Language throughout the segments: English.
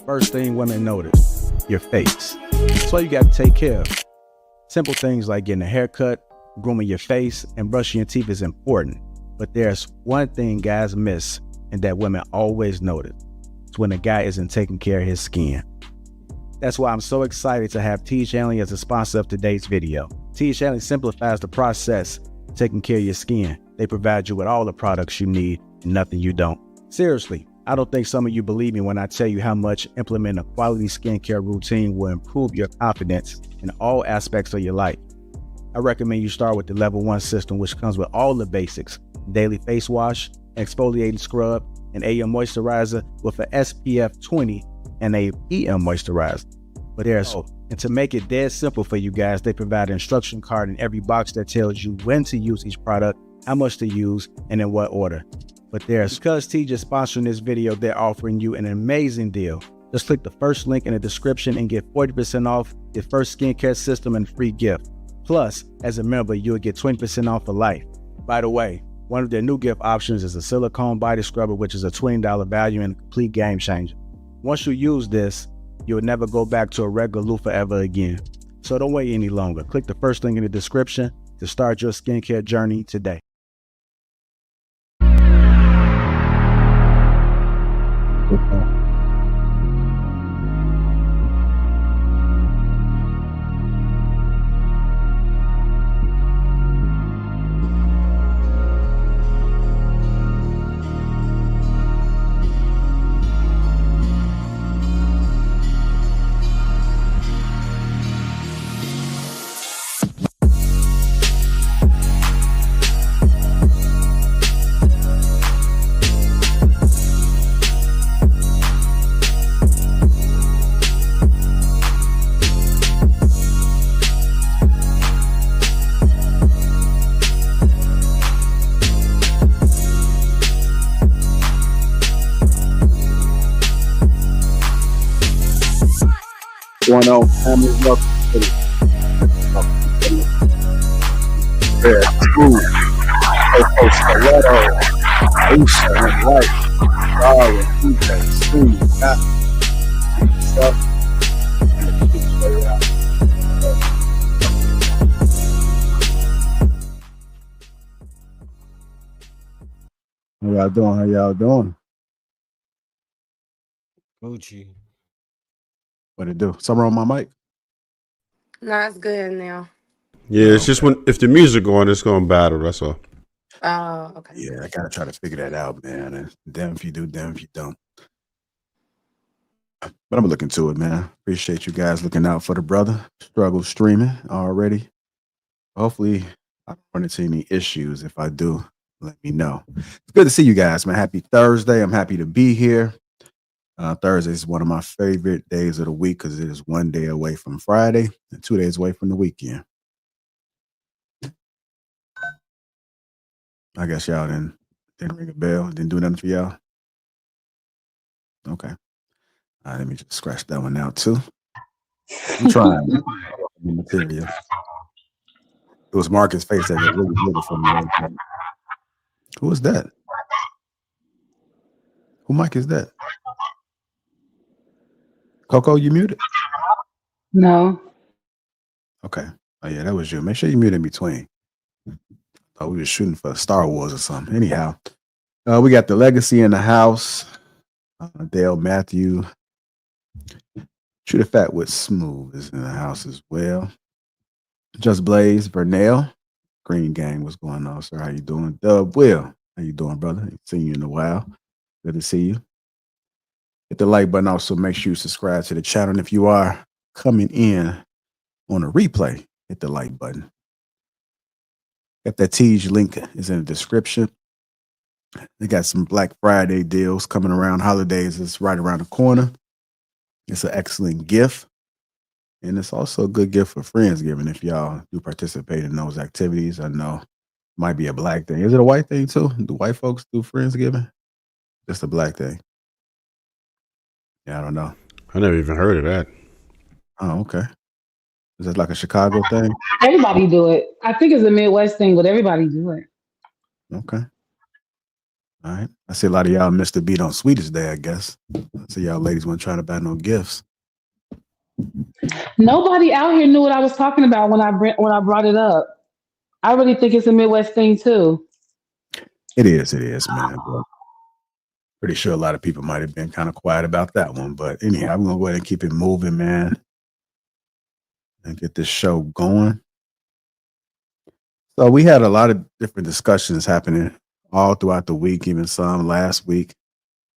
first thing women notice? Your face. That's why you got to take care of. Simple things like getting a haircut, grooming your face, and brushing your teeth is important. But there's one thing guys miss and that women always notice. It's when a guy isn't taking care of his skin. That's why I'm so excited to have Intentionality as a sponsor of today's video. Intentionality simplifies the process of taking care of your skin. They provide you with all the products you need and nothing you don't. Seriously, I don't think some of you believe me when I tell you how much implementing a quality skincare routine will improve your confidence in all aspects of your life. I recommend you start with the level 1 system, which comes with all the basics: daily face wash, exfoliating scrub, an AM moisturizer with an SPF 20 and a PM moisturizer. But and to make it dead simple for you guys, they provide an instruction card in every box that tells you when to use each product, how much to use, and in what order. But because TJ is sponsoring this video, they're offering you an amazing deal. Just click the first link in the description and get 40% off your first skincare system and free gift. Plus, as a member, you'll get 20% off for life. By the way, one of their new gift options is a silicone body scrubber, which is a $20 value and a complete game changer. Once you use this, you'll never go back to a regular loofah ever again. So don't wait any longer. Click the first link in the description to start your skincare journey today. Going on, family, welcome to the Stiletto, Aisha, and White, Dara, DJ, Steve, Got stuff. How y'all doing? How y'all doing? Gucci. What it do? Something wrong with my mic? No, it's good now. Yeah, it's just when if the music going, it's going to battle. That's all. Oh, okay. Yeah, I gotta try to figure that out, man. And damn if you do, damn if you don't. But I'm gonna look into it, man. Appreciate you guys looking out for the brother. Struggle streaming already. Hopefully, I don't run into any issues. If I do, let me know. It's good to see you guys, man. Happy Thursday. I'm happy to be here. Thursday is one of my favorite days of the week because it is one day away from Friday and 2 days away from the weekend. I guess y'all didn't ring a bell, didn't do nothing for y'all. Okay. All right, let me just scratch that one out too. I'm trying the material. It was Marcus' face that really did it for me. Right? Who is that? Who mic is that? Coco, you muted? No. Okay. Oh yeah, that was you. Make sure you mute in between. Thought we were shooting for Star Wars or something. Anyhow, we got the legacy in the house. Dale Matthew. Shoot a Fat with Smooth is in the house as well. Just Blaze, Vernell. Green Gang, what's going on, sir? How you doing? Dub Will, how you doing, brother? Ain't seen you in a while. Good to see you. Hit the like button. Also, make sure you subscribe to the channel. And if you are coming in on a replay, hit the like button. Got that Tej link is in the description. They got some Black Friday deals coming around. Holidays is right around the corner. It's an excellent gift. And it's also a good gift for Friendsgiving if y'all do participate in those activities. I know it might be a black thing. Is it a white thing too? Do white folks do Friendsgiving? Just a black thing. Yeah, I don't know. I never even heard of that. Oh, okay. Is that like a Chicago thing? Everybody do it. I think it's a Midwest thing, but everybody do it. Okay. All right. I see a lot of y'all missed the beat on Sweetest Day, I guess. I see y'all ladies weren't trying to buy no gifts. Nobody out here knew what I was talking about when I brought it up. I really think it's a Midwest thing too. It is, man. But pretty sure a lot of people might have been kind of quiet about that one. But anyhow, I'm gonna go ahead and keep it moving, man, and get this show going. So we had a lot of different discussions happening all throughout the week, even some last week.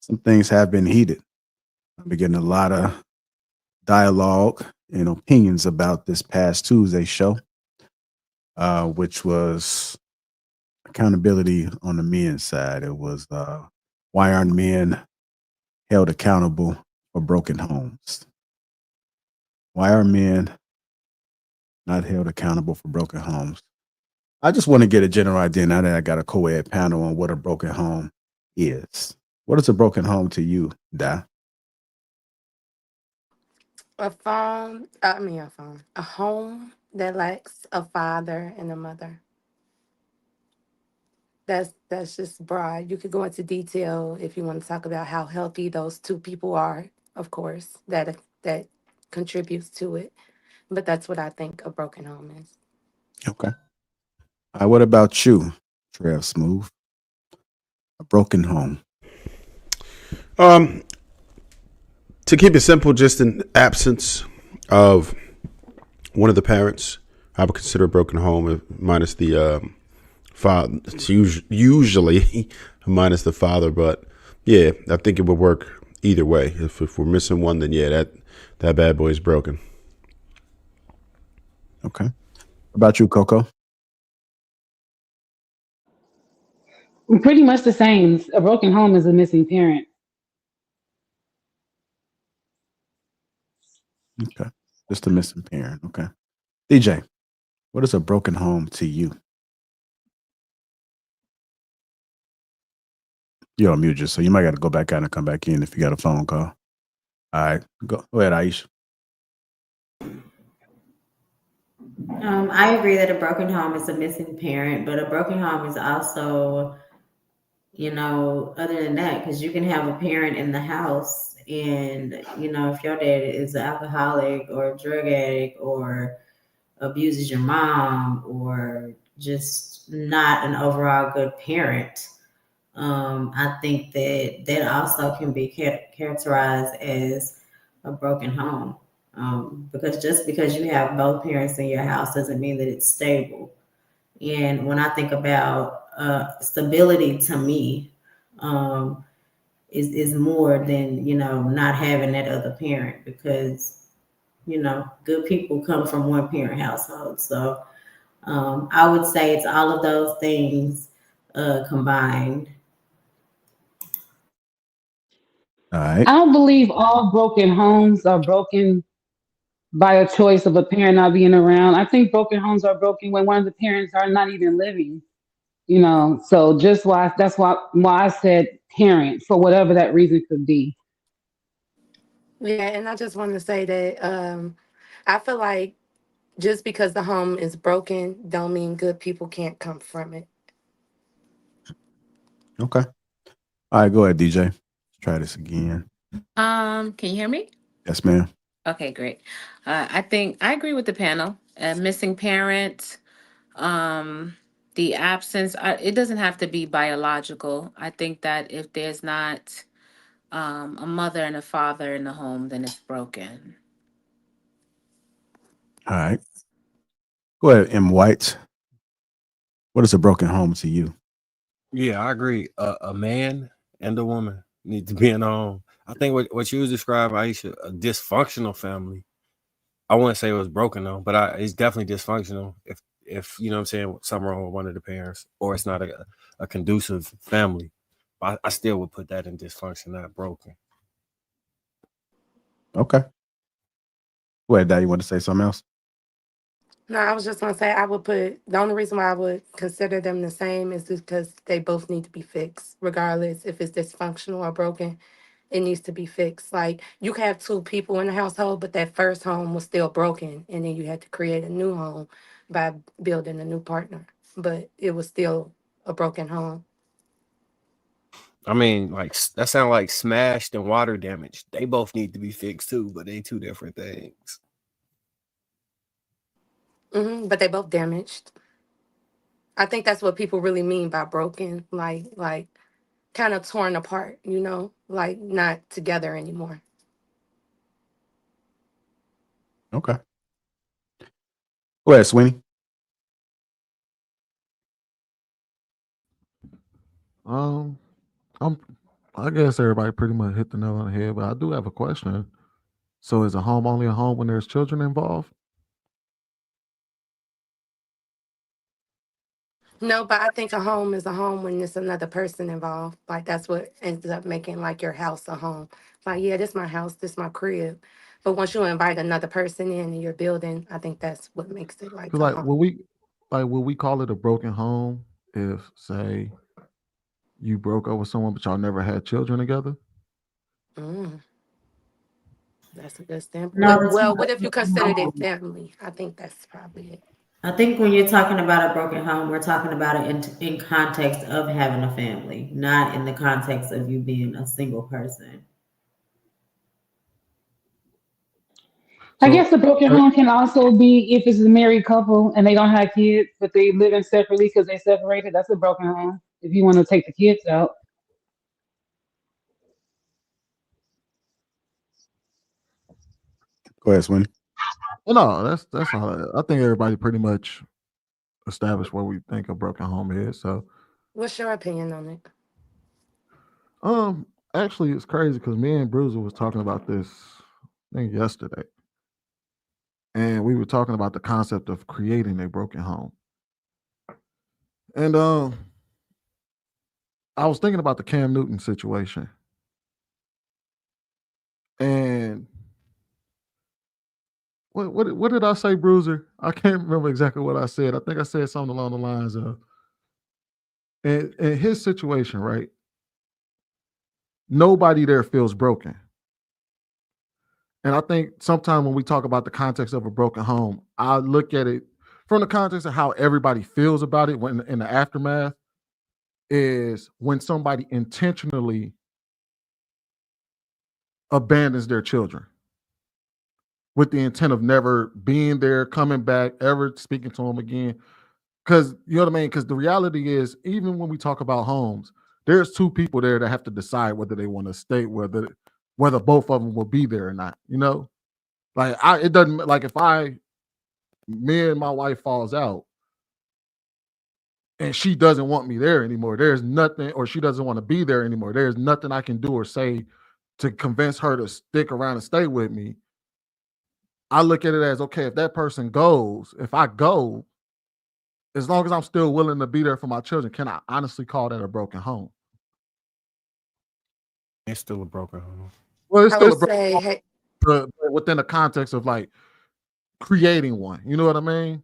Some things have been heated. I've been getting a lot of dialogue and opinions about this past Tuesday show, which was accountability on the men's side. It was why aren't men held accountable for broken homes? Why are men not held accountable for broken homes? I just want to get a general idea now that I got a co-ed panel on what a broken home is. What is a broken home to you, Di? A home that lacks a father and a mother. That's just broad. You could go into detail if you want to talk about how healthy those two people are, of course, that contributes to it. But that's what I think a broken home is. Okay. What about you, Trev Smooth? A broken home. Um, to keep it simple, just an absence of one of the parents. I would consider a broken home minus the father. It's usually minus the father, but yeah, I think it would work either way. If we're missing one, then yeah, that bad boy is broken. Okay. What about you, Coco? Pretty much the same. A broken home is a missing parent. Okay. Just a missing parent. Okay. DJ, what is a broken home to you? You're on mute, just so you might got to go back out and come back in if you got a phone call. All right. Go ahead, Aisha. I agree that a broken home is a missing parent, but a broken home is also, other than that, because you can have a parent in the house, and if your dad is an alcoholic or a drug addict or abuses your mom or just not an overall good parent, I think that also can be characterized as a broken home. Because just because you have both parents in your house doesn't mean that it's stable. And when I think about stability to me, is more than not having that other parent, because good people come from one parent household. So I would say it's all of those things combined. All right. I don't believe all broken homes are broken by a choice of a parent not being around. I think broken homes are broken when one of the parents are not even living. So just why that's why I said parent for whatever that reason could be. Yeah, and I just want to say that I feel like just because the home is broken don't mean good people can't come from it. Okay. All right. Go ahead, DJ. Let's try this again. Can you hear me? Yes, ma'am. Okay, great. I think I agree with the panel. Missing parent, um, the absence. It doesn't have to be biological. I think that if there's not a mother and a father in the home, then it's broken. All right. Go ahead, M. White. What is a broken home to you? Yeah, I agree. A man and a woman need to be in a home. I think what you was describing, Aisha, a dysfunctional family. I wouldn't say it was broken though, but it's definitely dysfunctional if you know what I'm saying, something wrong with one of the parents, or it's not a conducive family. I still would put that in dysfunction, not broken. Okay. Go ahead, Dad. You want to say something else? No, I was just gonna say I would put the only reason why I would consider them the same is because they both need to be fixed, regardless if it's dysfunctional or broken. It needs to be fixed. Like you can have two people in the household, but that first home was still broken, and then you had to create a new home by building a new partner. But it was still a broken home. I mean, like that sound like smashed and water damage. They both need to be fixed too, but they two different things. But they both damaged. I think that's what people really mean by broken, like kind of torn apart, like not together anymore. Okay. Go ahead, Sweeney. Um, I'm. I guess everybody pretty much hit the nail on the head, but I do have a question. So, is a home only a home when there's children involved? No, but I think a home is a home when there's another person involved. Like that's what ends up making like your house a home. Like, yeah, this my house, this my crib. But once you invite another person in and you're building, I think that's what makes it like Because a like, home. will we call it a broken home if, say, you broke up with someone but y'all never had children together? Mm, that's a good standpoint. No, Well, it's well, not. what if you considered it family? I think that's probably it. I think when you're talking about a broken home, we're talking about it in context of having a family, not in the context of you being a single person. I guess So, the broken home can also be if it's a married couple and they don't have kids, but they living separately because they separated. That's a broken home. If you want to take the kids out, Go ahead, Sweeney. well, no, that's all. I think everybody pretty much established what we think a broken home is. So, What's your opinion on it? um, actually, it's crazy because me and Bruiser was talking about this, I think yesterday, and we were talking about the concept of creating a broken home. And I was thinking about the Cam Newton situation, and what did I say, Bruiser? I can't remember exactly what I said. I think I said something along the lines of, in his situation, right? Nobody there feels broken. And I think sometimes when we talk about the context of a broken home, I look at it from the context of how everybody feels about it when in the aftermath is when somebody intentionally abandons their children with the intent of never being there, coming back, ever speaking to them again. Because you know what I mean? Because the reality is, even when we talk about homes, there's two people there that have to decide whether they want to stay, whether both of them will be there or not. You know, like it doesn't like if me and my wife falls out and she doesn't want me there anymore. There's nothing, or she doesn't want to be there anymore. There's nothing I can do or say to convince her to stick around and stay with me. I look at it as okay, if that person goes, if I go, as long as I'm still willing to be there for my children, can I honestly call that a broken home? It's still a broken home. Well, it's I still would a broken say, home, hey, but within the context of like creating one. You know what I mean?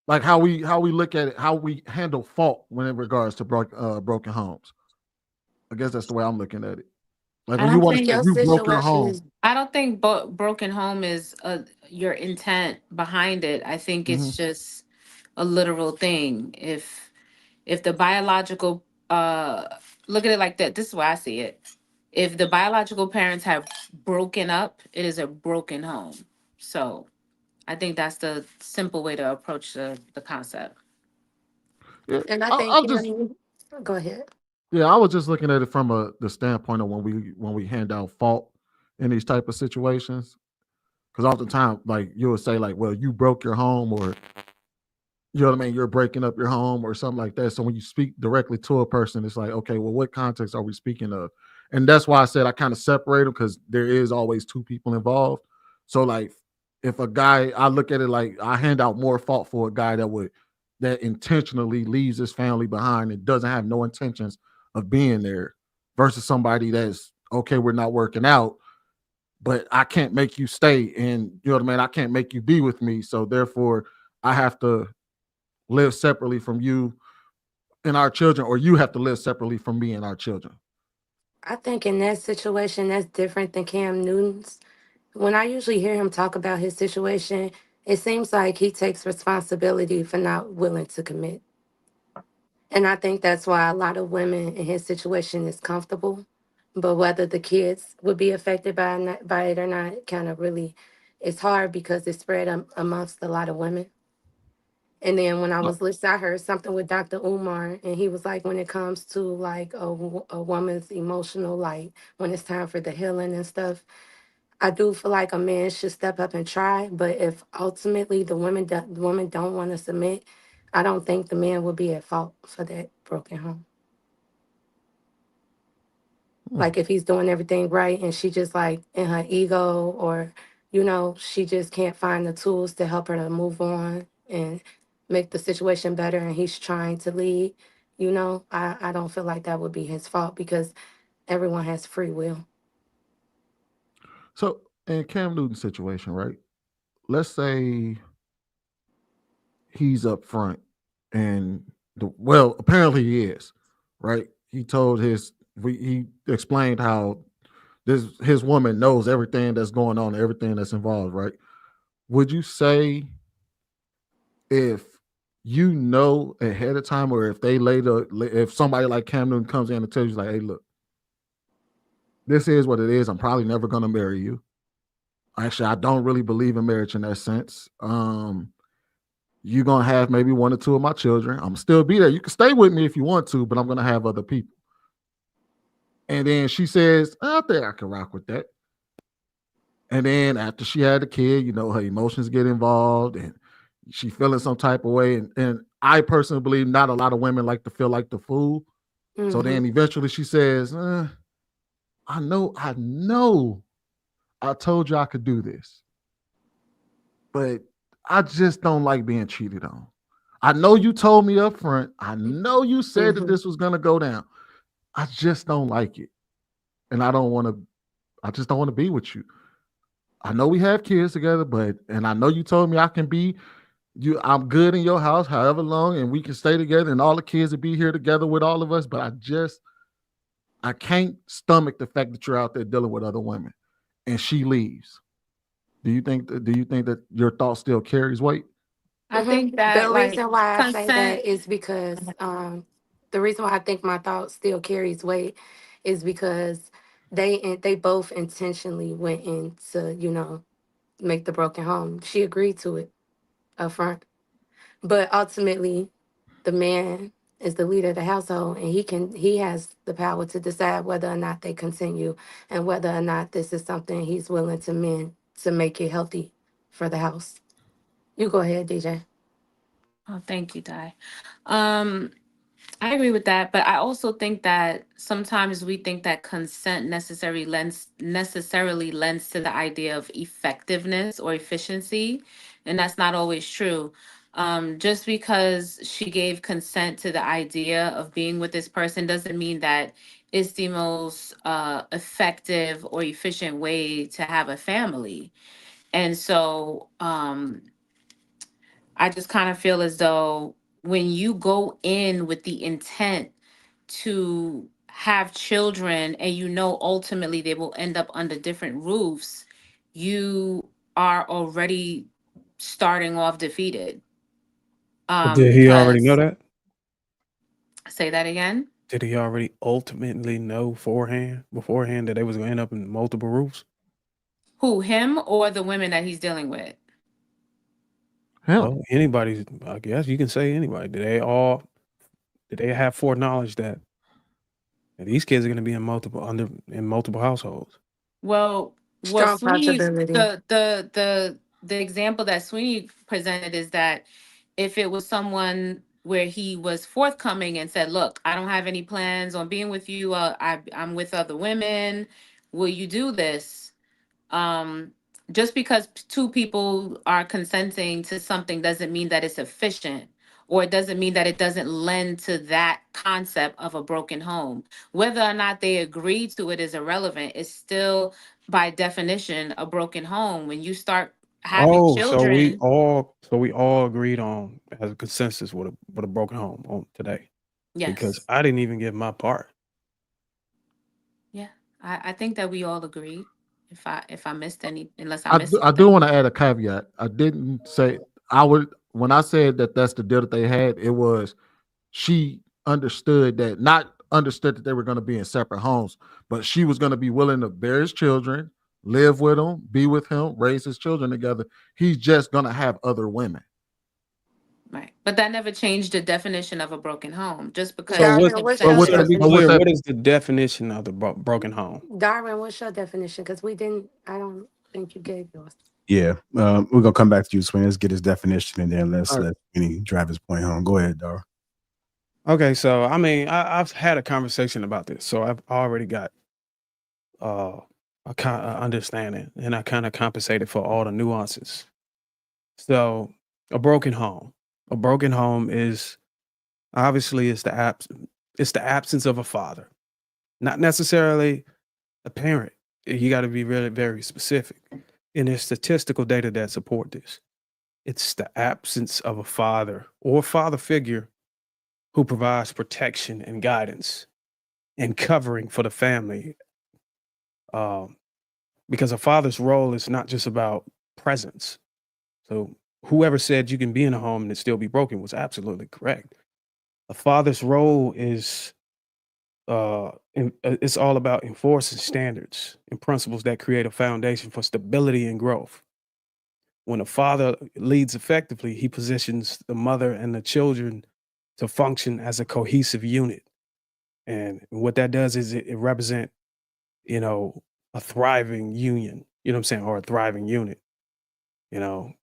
Like how we look at it, how we handle fault when in regards to broken homes. I guess that's the way I'm looking at it. Like I when you don't want to if say think your you broke your situation home. is, I don't think broken home is your intent behind it. I think Mhm. it's just a literal thing. If the biological look at it like that, this is why I see it. If the biological parents have broken up, it is a broken home. So I think that's the simple way to approach the concept. Yeah, and I I, think, I just go ahead. yeah, I was just looking at it from the standpoint of when we hand out fault in these type of situations. Because oftentimes, like you would say, like, well, you broke your home, or you know what I mean, you're breaking up your home or something like that. So when you speak directly to a person, it's like, okay, well, what context are we speaking of? And that's why I said I kind of separate them because there is always two people involved. So like, if a guy, I look at it like I hand out more fault for a guy that intentionally leaves his family behind and doesn't have no intentions of being there, versus somebody that's okay, we're not working out, but I can't make you stay, and you know what I mean. I can't make you be with me, so therefore I have to live separately from you and our children, or you have to live separately from me and our children. I think in that situation, that's different than Cam Newton's. When I usually hear him talk about his situation, it seems like he takes responsibility for not willing to commit. And I think that's why a lot of women in his situation is comfortable. But whether the kids would be affected by it or not, kind of really, it's hard because it's spread amongst a lot of women. And then when I was listening, I heard something with Dr. Umar, and he was like, when it comes to like a woman's emotional, like when it's time for the healing and stuff, I do feel like a man should step up and try. But if ultimately the women don't want to submit, I don't think the man will be at fault for that broken home. Hmm. Like if he's doing everything right and she just like in her ego, or she just can't find the tools to help her to move on and make the situation better, and he's trying to lead, I don't feel like that would be his fault because everyone has free will. So in Cam Newton's situation, right? Let's say he's up front, and well, apparently he is, right? He explained how his woman knows everything that's going on, everything that's involved, right? Would you say if you know ahead of time, or if if somebody like Cam Newton comes in and tells you like, hey, look, this is what it is. I'm probably never gonna marry you. Actually, I don't really believe in marriage in that sense. You're gonna have maybe one or two of my children. I'm still be there. You can stay with me if you want to, but I'm gonna have other people. And then she says, I think I can rock with that. And then after she had the kid, her emotions get involved and she feeling some type of way. And I personally believe not a lot of women like to feel like the fool. So Hmm. then eventually she says, I know, I told you I could do this, but I just don't like being cheated on. I know you told me up front. I know you said that Hmm. this was going to go down. I just don't like it. And I just don't want to be with you. I know we have kids together, and I know you told me I can be I'm good in your house however long, and we can stay together and all the kids will be here together with all of us, but I can't stomach the fact that you're out there dealing with other women. And she leaves. Do you think that your thought still carries weight? I think The that like reason why I say consent. that is because the reason why I think my thought still carries weight is because they both intentionally went in to make the broken home. She agreed to it up front, but ultimately the man is the leader of the household, and he has the power to decide whether or not they continue and whether or not this is something he's willing to mend to make it healthy for the house. You go ahead, DJ. Oh, thank you, Di. Um, I agree with that, but I also think that sometimes we think that consent necessarily lends to the idea of effectiveness or efficiency, and that's not always true. Just because she gave consent to the idea of being with this person doesn't mean that it's the most effective or efficient way to have a family. And so I just kind of feel as though when you go in with the intent to have children and ultimately they will end up under different roofs, you are already starting off defeated. But did he already know Because that? say that again. Did he already ultimately know beforehand that they was gonna end up in multiple roofs? Who, him or the women that he's dealing with? Him. Well, anybody's, I guess you can say anybody. Did they have foreknowledge that these kids are gonna be in multiple households? Well, what Strong Sweeney's possibility. the example that Sweeney presented is that if it was someone where he was forthcoming and said, "Look, I don't have any plans on being with you. I'm with other women. Will you do this?" um just because two people are consenting to something doesn't mean that it's efficient, or it doesn't mean that it doesn't lend to that concept of a broken home. Whether or not they agree to it is irrelevant. It's still by definition a broken home when you start having Oh, so we children. all so we all agreed on as a consensus with a broken home on today because Yes. I didn't even get my part. Yeah, I think that we all agree. If I missed any, unless I I missed do, I do something. want to add a caveat. I didn't say I would when I said that that's the deal that they had. It was she. understood that, not understood that they were going to be in separate homes, but she was going to be willing to bear his children, live with him, be with him, raise his children together. He's just going to have other women. Right. But that never changed the definition of a broken home. Just because So she what? Darwin, can what's So your so to say, be But with clear, definition? that, what is the definition of the broken home? Darwin, what's your definition? Because I don't think you gave yours. Yeah, we're gonna come back to you, Swing. Let's get his definition, and then let's all right, let Sweeney drive his point home. Go ahead, Dara. Okay, so I mean, I've had a conversation about this, so I've already got uh, a kind of understanding, and I kind of compensated for all the nuances. So, a broken home. A broken home is obviously it's the absence of a father, not necessarily a parent. You got to be really very specific, and there's statistical data that support this. It's the absence of a father or father figure who provides protection and guidance and covering for the family. Um, because a father's role is not just about presence. So whoever said you can be in a home and it still be broken was absolutely correct. A father's role is it's all about enforcing standards and principles that create a foundation for stability and growth. When a father leads effectively, he positions the mother and the children to function as a cohesive unit. And what that does is it represent, you know, a thriving union, you know what I'm saying, or a thriving unit, you know,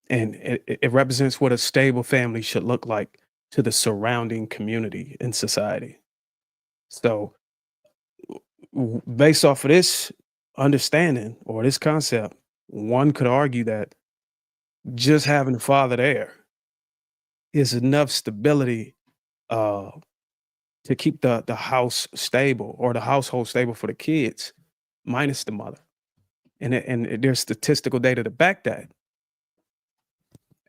and it represents what a stable family should look like to the surrounding community and society. So, based off of this understanding or this concept, one could argue that just having a father there is enough stability uh, to keep the house stable or the household stable for the kids, minus the mother. There's statistical data to back that.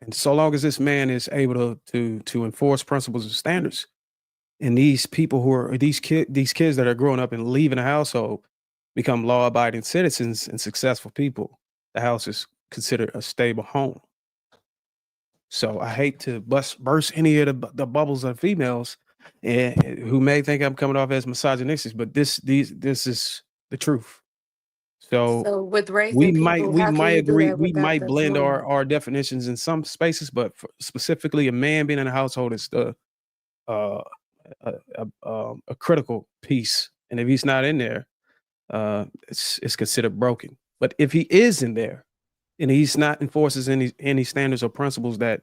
And so long as this man is able to enforce principles and standards, and these people who are these kids that are growing up and leaving a household become law abiding citizens and successful people, the house is considered a stable home. So I hate to burst any of the bubbles of females who may think I'm coming off as misogynistic, but this is the truth. So So with raising people, we how can might you do agree, that we without might the blend woman? our definitions in some spaces, but specifically a man being in a household is the uh, a critical piece, and if he's not in there, it's considered broken. But if he is in there and he's not enforces any standards or principles that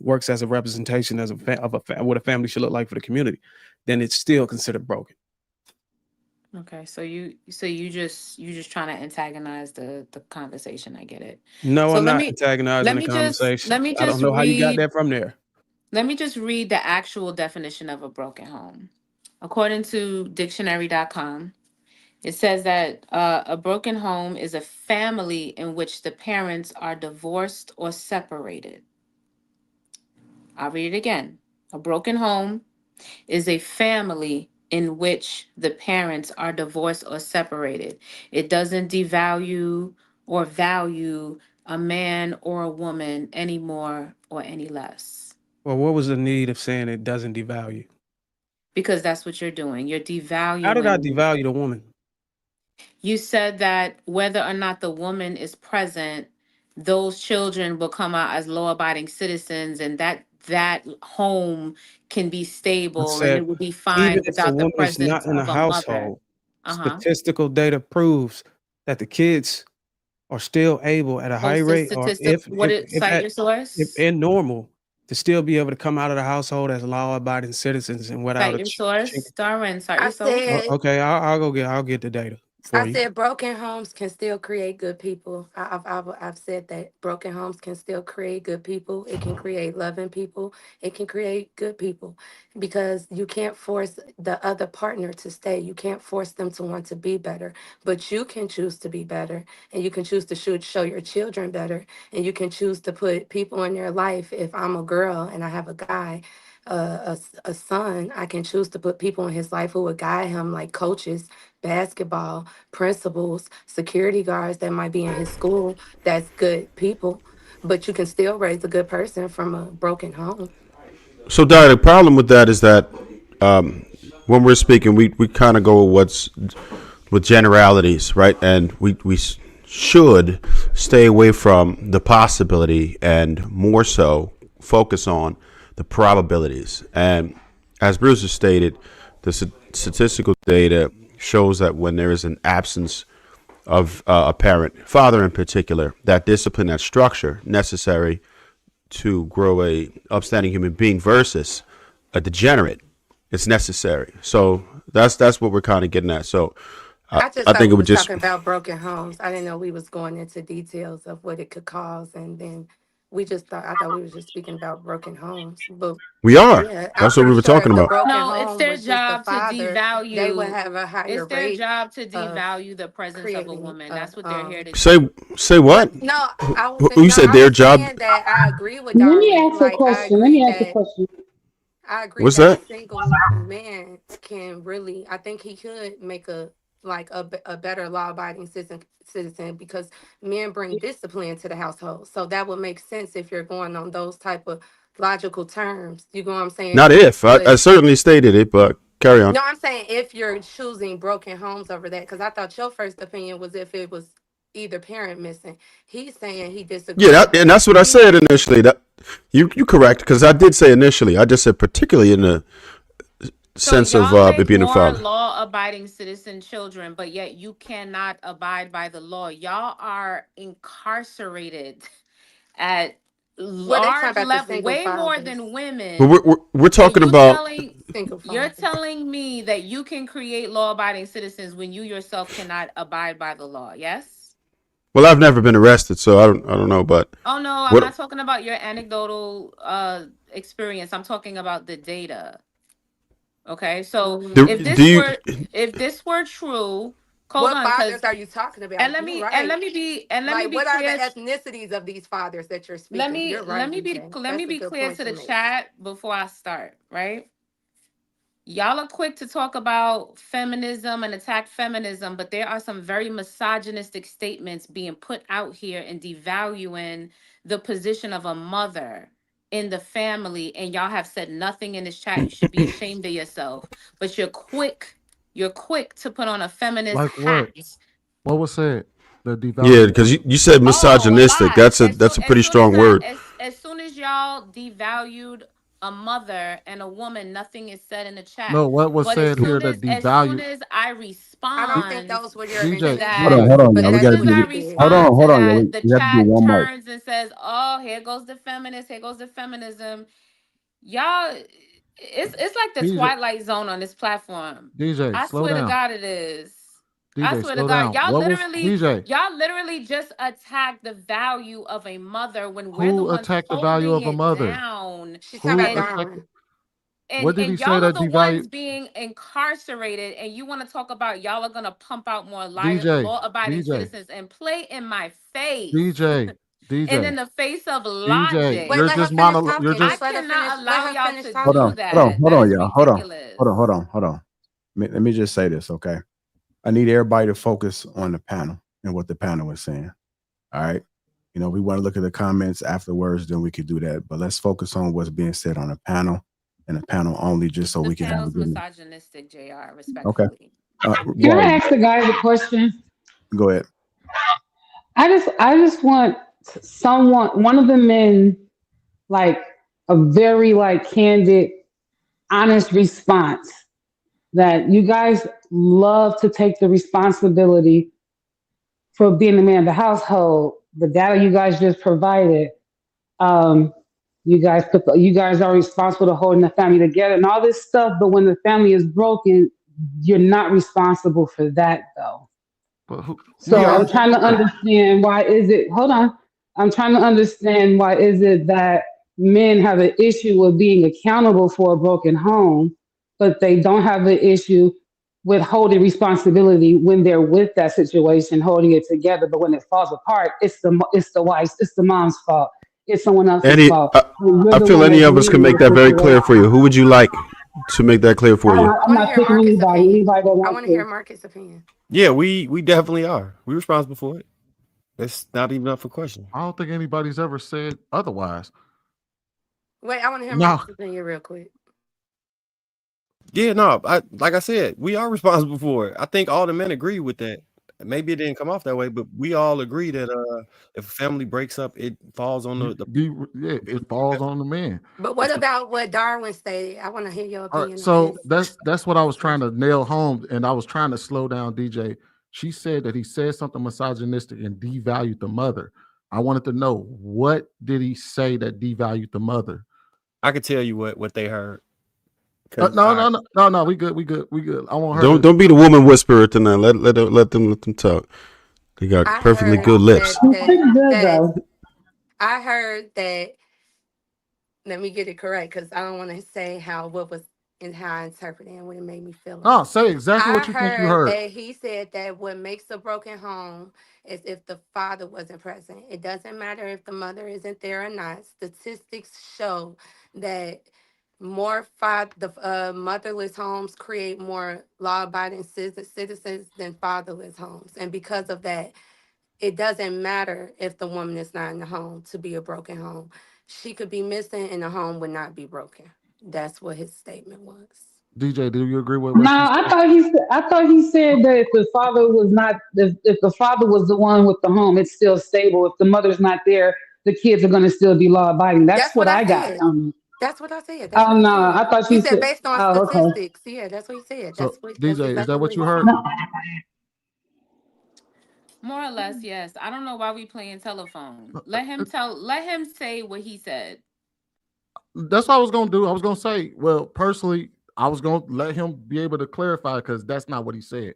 works as a representation as what a family should look like for the community, then it's still considered broken. okay, so you just trying to antagonize the conversation. I get it. No, So I'm let not me antagonizing let the me just conversation. let me I don't just know how you got read that from there. let me just read the actual definition of a broken home. According to dictionary.com, it says that a broken home is a family in which the parents are divorced or separated. I'll read it again. A broken home is a family in which the parents are divorced or separated. It doesn't devalue or value a man or a woman any more or any less. Well, what was the need of saying it doesn't devalue? Because that's what you're doing. You're How did I devaluing. devalue the woman? You said that whether or not the woman is present, those children will come out as law abiding citizens, and that home can be I stable and said, it will be even fine if the without the woman is not presence in a of a mother. household, Uh-huh. statistical data proves that the kids are still able at a high Post the rate, or statistic. What it cite your if source? in normal, to still be able to come out of the household as law-abiding citizens and without Cite a your source. Darwin, cite I your source. said Okay, I'll get the data for I you. said broken homes can still create good people. I've said that broken homes can still create good people. It can create loving people. It can create good people because you can't force the other partner to stay. You can't force them to want to be better, but you can choose to be better, and you can choose to show your children better, and you can choose to put people in their life. If I'm a girl and I have a guy, a son, I can choose to put people in his life who would guide him, like coaches, basketball principals, security guards that might be in his school. That's good people, but you can still raise a good person from a broken home. So, Di, the problem with that is that when we're speaking, we kind of go with generalities, right? And we should stay away from the possibility and more so focus on the probabilities. And as Bruce has stated, the statistical data shows that when there is an absence of a parent, father in particular, that discipline, that structure necessary to grow a upstanding human being versus a degenerate, it's necessary. So that's what we're kind of getting at. So I just I thought think we it would was just talking about broken homes. I didn't know we was going into details of what it could cause, and then I thought we was just speaking about broken homes. But we are. yeah, I'm That's what pretty we were sure talking if the about. broken No, it's home their was just the job to father, they would devalue. have a higher It's their rate job to of devalue the presence of a creating woman. That's what they're here to Say do. say what? What? No, You said I their was job. saying that I agree with Let me Darwin. ask a Like question. Let me ask a question. I agree What's that a that? single man can really. I think he could make a better law abiding citizen because men bring discipline to the household. So that would make sense if you're going on those type of logical terms. You know what I'm saying? Not if I But certainly stated it, but carry on. no, I'm saying if you're choosing broken homes over that, because I thought your first opinion was if it was either parent missing. He's saying he Yeah, disagrees and that that's what I he said has. initially. That you correct because I did say initially. I just said particularly in the So sense of y'all it make being a more father. law-abiding citizen children, but yet you cannot abide by the law. Y'all are incarcerated at Well, they talking large about the level, single way more fathers. than But women. we're And talking about. Single you're fathers. telling me that you can create law-abiding citizens when you yourself cannot abide by the law. Yes? Well, I've never been arrested, so I don't know. But Oh no, I'm what not talking about your anecdotal experience. I'm talking about the data. Okay? So do, if do this you? were if this were true, hold What on, fathers cuz are you talking and about? let You're me and right. let me be and let me Like, be what are the clear. ethnicities of these fathers that you're speaking? You're right, DJ. Let me That's a be good clear point to to the make. chat before I start, right? Y'all are quick to talk about feminism and attack feminism, but there are some very misogynistic statements being put out here and devaluing the position of a mother in the family. And y'all have said nothing in this chat. You should be ashamed of yourself. But you're quick to put on a feminist Like what? hat. What was said? The Yeah, devalue because what? you said Oh, a misogynistic. lot. That's a pretty strong word. As soon as y'all devalued a mother and a woman, nothing is said in the chat. No, what was But said here that as soon devalue as I I don't think respond those were your to DJ, that, Hold intentions, on, but y'all. We as got soon to that's as do what I this. you did. respond to Hold on, y'all. that, the We have to do chat one mic. turns and says, "Oh, here goes the feminist. Here goes the feminism." Y'all, it's like the DJ, Twilight Zone on this platform. DJ, I slow swear to down. God, it is. I DJ, swear to slow God, down. What was DJ? y'all literally just attack the value of a mother when we're the Who ones attacked the value holding of a it mother? down. She's talking Who about And attacked? Darwin. What did he and say y'all are that the devalue? ones being incarcerated, and you want to talk about y'all are gonna pump out more DJ, law-abiding DJ, citizens and play in my face DJ, and in DJ, the face of DJ. Wait, logic. let her finish You're talking. I just Just let her cannot finish. Let allow her y'all finish to Hold do on, talking. hold on, that. hold That on, is y'all. Hold on, ridiculous. hold on, hold on, hold on. Let me just say this, okay? I need everybody to focus on the panel and what the panel is saying. All right. We want to look at the comments afterwards, then we could do that. But let's focus on what's being said on the panel and the panel only, just so The we can have a panel's good. misogynistic, JR, Okay. respectfully. Can Go I ahead. ask the guys a question? Go ahead. I just want one of the men, like a very like candid, honest response that you guys love to take the responsibility for being the man of the household. The data you guys just provided, um, you guys are responsible to holding the family together and all this stuff. But when the family is broken, you're not responsible for that though. but who we So are. I'm trying to Okay. understand why is it, hold on. I'm trying to understand why is it that men have an issue with being accountable for a broken home, but they don't have an issue with holding responsibility when they're with that situation, holding it together. But when it falls apart, it's the wife's, it's the mom's fault. It's someone else's Any, fault. You're I the feel one any that's of us can leading make the that very clear for you. situation. Who would you like to make that clear for you? I I'm want to not hear picking Marcus' anybody. opinion. Anybody that I wants want to hear to. Marcus' opinion. Yeah, we definitely are. We responsible for it. It's not even up for question. I don't think anybody's ever said otherwise. Wait, I want to hear No, Marcus' opinion real quick. Yeah, no, like I said, we are responsible for it. I think all the men agree with that. Maybe it didn't come off that way, but we all agree that if a family breaks up, it falls on the yeah, it falls on the man. But what about what Darwin stated? I want to hear your All right, opinion on so his. that's what I was trying to nail home, and I was trying to slow down DJ. She said that he said something misogynistic and devalued the mother. I wanted to know, what did he say that devalued the mother? I could tell you what they heard. No, we good. I want her. Don't be the woman whisperer tonight. Let them talk. They got I perfectly heard good lips. I heard that. Let me get it correct because I don't want to say what was and how I interpreted and what it made me feel. Oh, say exactly I what you think you heard heard. that he said that what makes a broken home is if the father wasn't present. It doesn't matter if the mother isn't there or not. Statistics show that motherless homes create more law-abiding citizens than fatherless homes, and because of that, it doesn't matter if the woman is not in the home to be a broken home. She could be missing and the home would not be broken. That's what his statement was. DJ, do you agree with No, what she said? I thought he said that if the father was not, if the father was the one with the home, it's still stable. If the mother's not there, the kids are going to still be law abiding. That's That's what what I I got. said. That's what I said. That's Oh what he no, said. I thought He you said said. based on Oh, okay. statistics. Yeah, that's what he said. So That's DJ, is that exactly what what he you heard? said. More or less, yes. I don't know why we playing telephone. Let him say what he said. That's what I was gonna do. I was gonna say, well, personally, I was gonna let him be able to clarify because that's not what he said.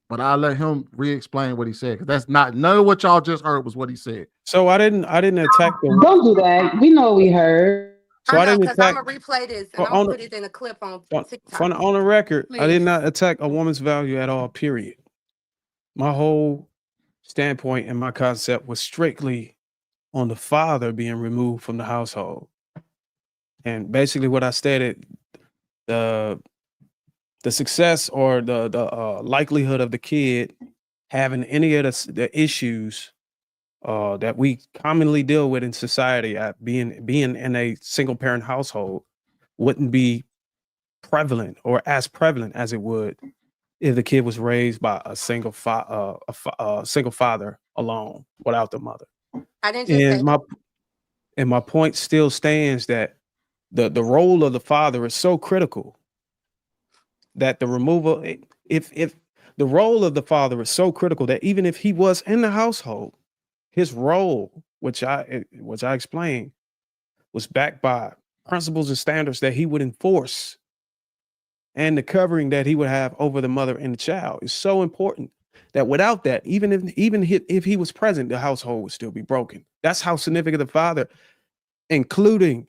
But I'll let him re-explain what he said because that's not none of what y'all just heard was what he said. So I didn't attack the. Don't do that. We know what we heard. So I I know didn't because I'm attack gonna replay this and I'm gonna on put it in a clip on TikTok. on the record. I did Please. not attack a woman's value at all. Period. My whole standpoint and my concept was strictly on the father being removed from the household, and basically what I stated, the success or the likelihood of the kid having any of the issues that we commonly deal with in society at being in a single parent household wouldn't be prevalent or as prevalent as it would if the kid was raised by a single single father alone without the mother. I didn't just say that. And my point still stands that the role of the father is so critical that the removal, if the role of the father is so critical that even if he was in the household, his role, which I explained, was backed by principles and standards that he would enforce, and the covering that he would have over the mother and the child is so important that without that, even if he was present, the household would still be broken. That's how significant the father, including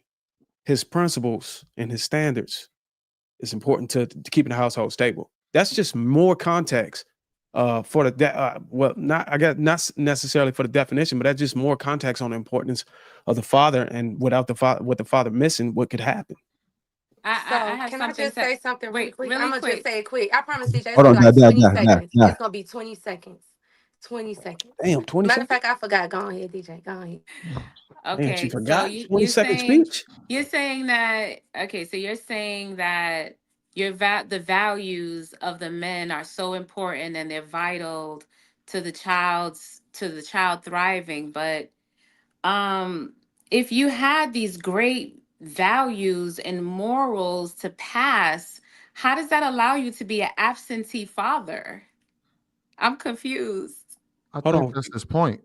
his principles and his standards, is important to keeping the household stable. That's just more context for the not necessarily for the definition, but that's just more context on the importance of the father, and without the father, what the father missing, what could happen. I have Can I something just to say something really wait, quick? really I'm gonna just quick. say it quick. I promise you, it's Hold gonna on, be like 20 nah. seconds. It's gonna be 20 seconds. 20 seconds. Damn, 20 Matter of seconds. fact, I forgot. Go ahead, DJ. Go ahead. Damn, she Okay, so forgot. 20-second speech. you're saying that okay, so you're saying that the values of the men are so important and they're vital to the child thriving, but if you had these great values and morals to pass, how does that allow you to be an absentee father? I'm confused. I Hold think on. that's his point.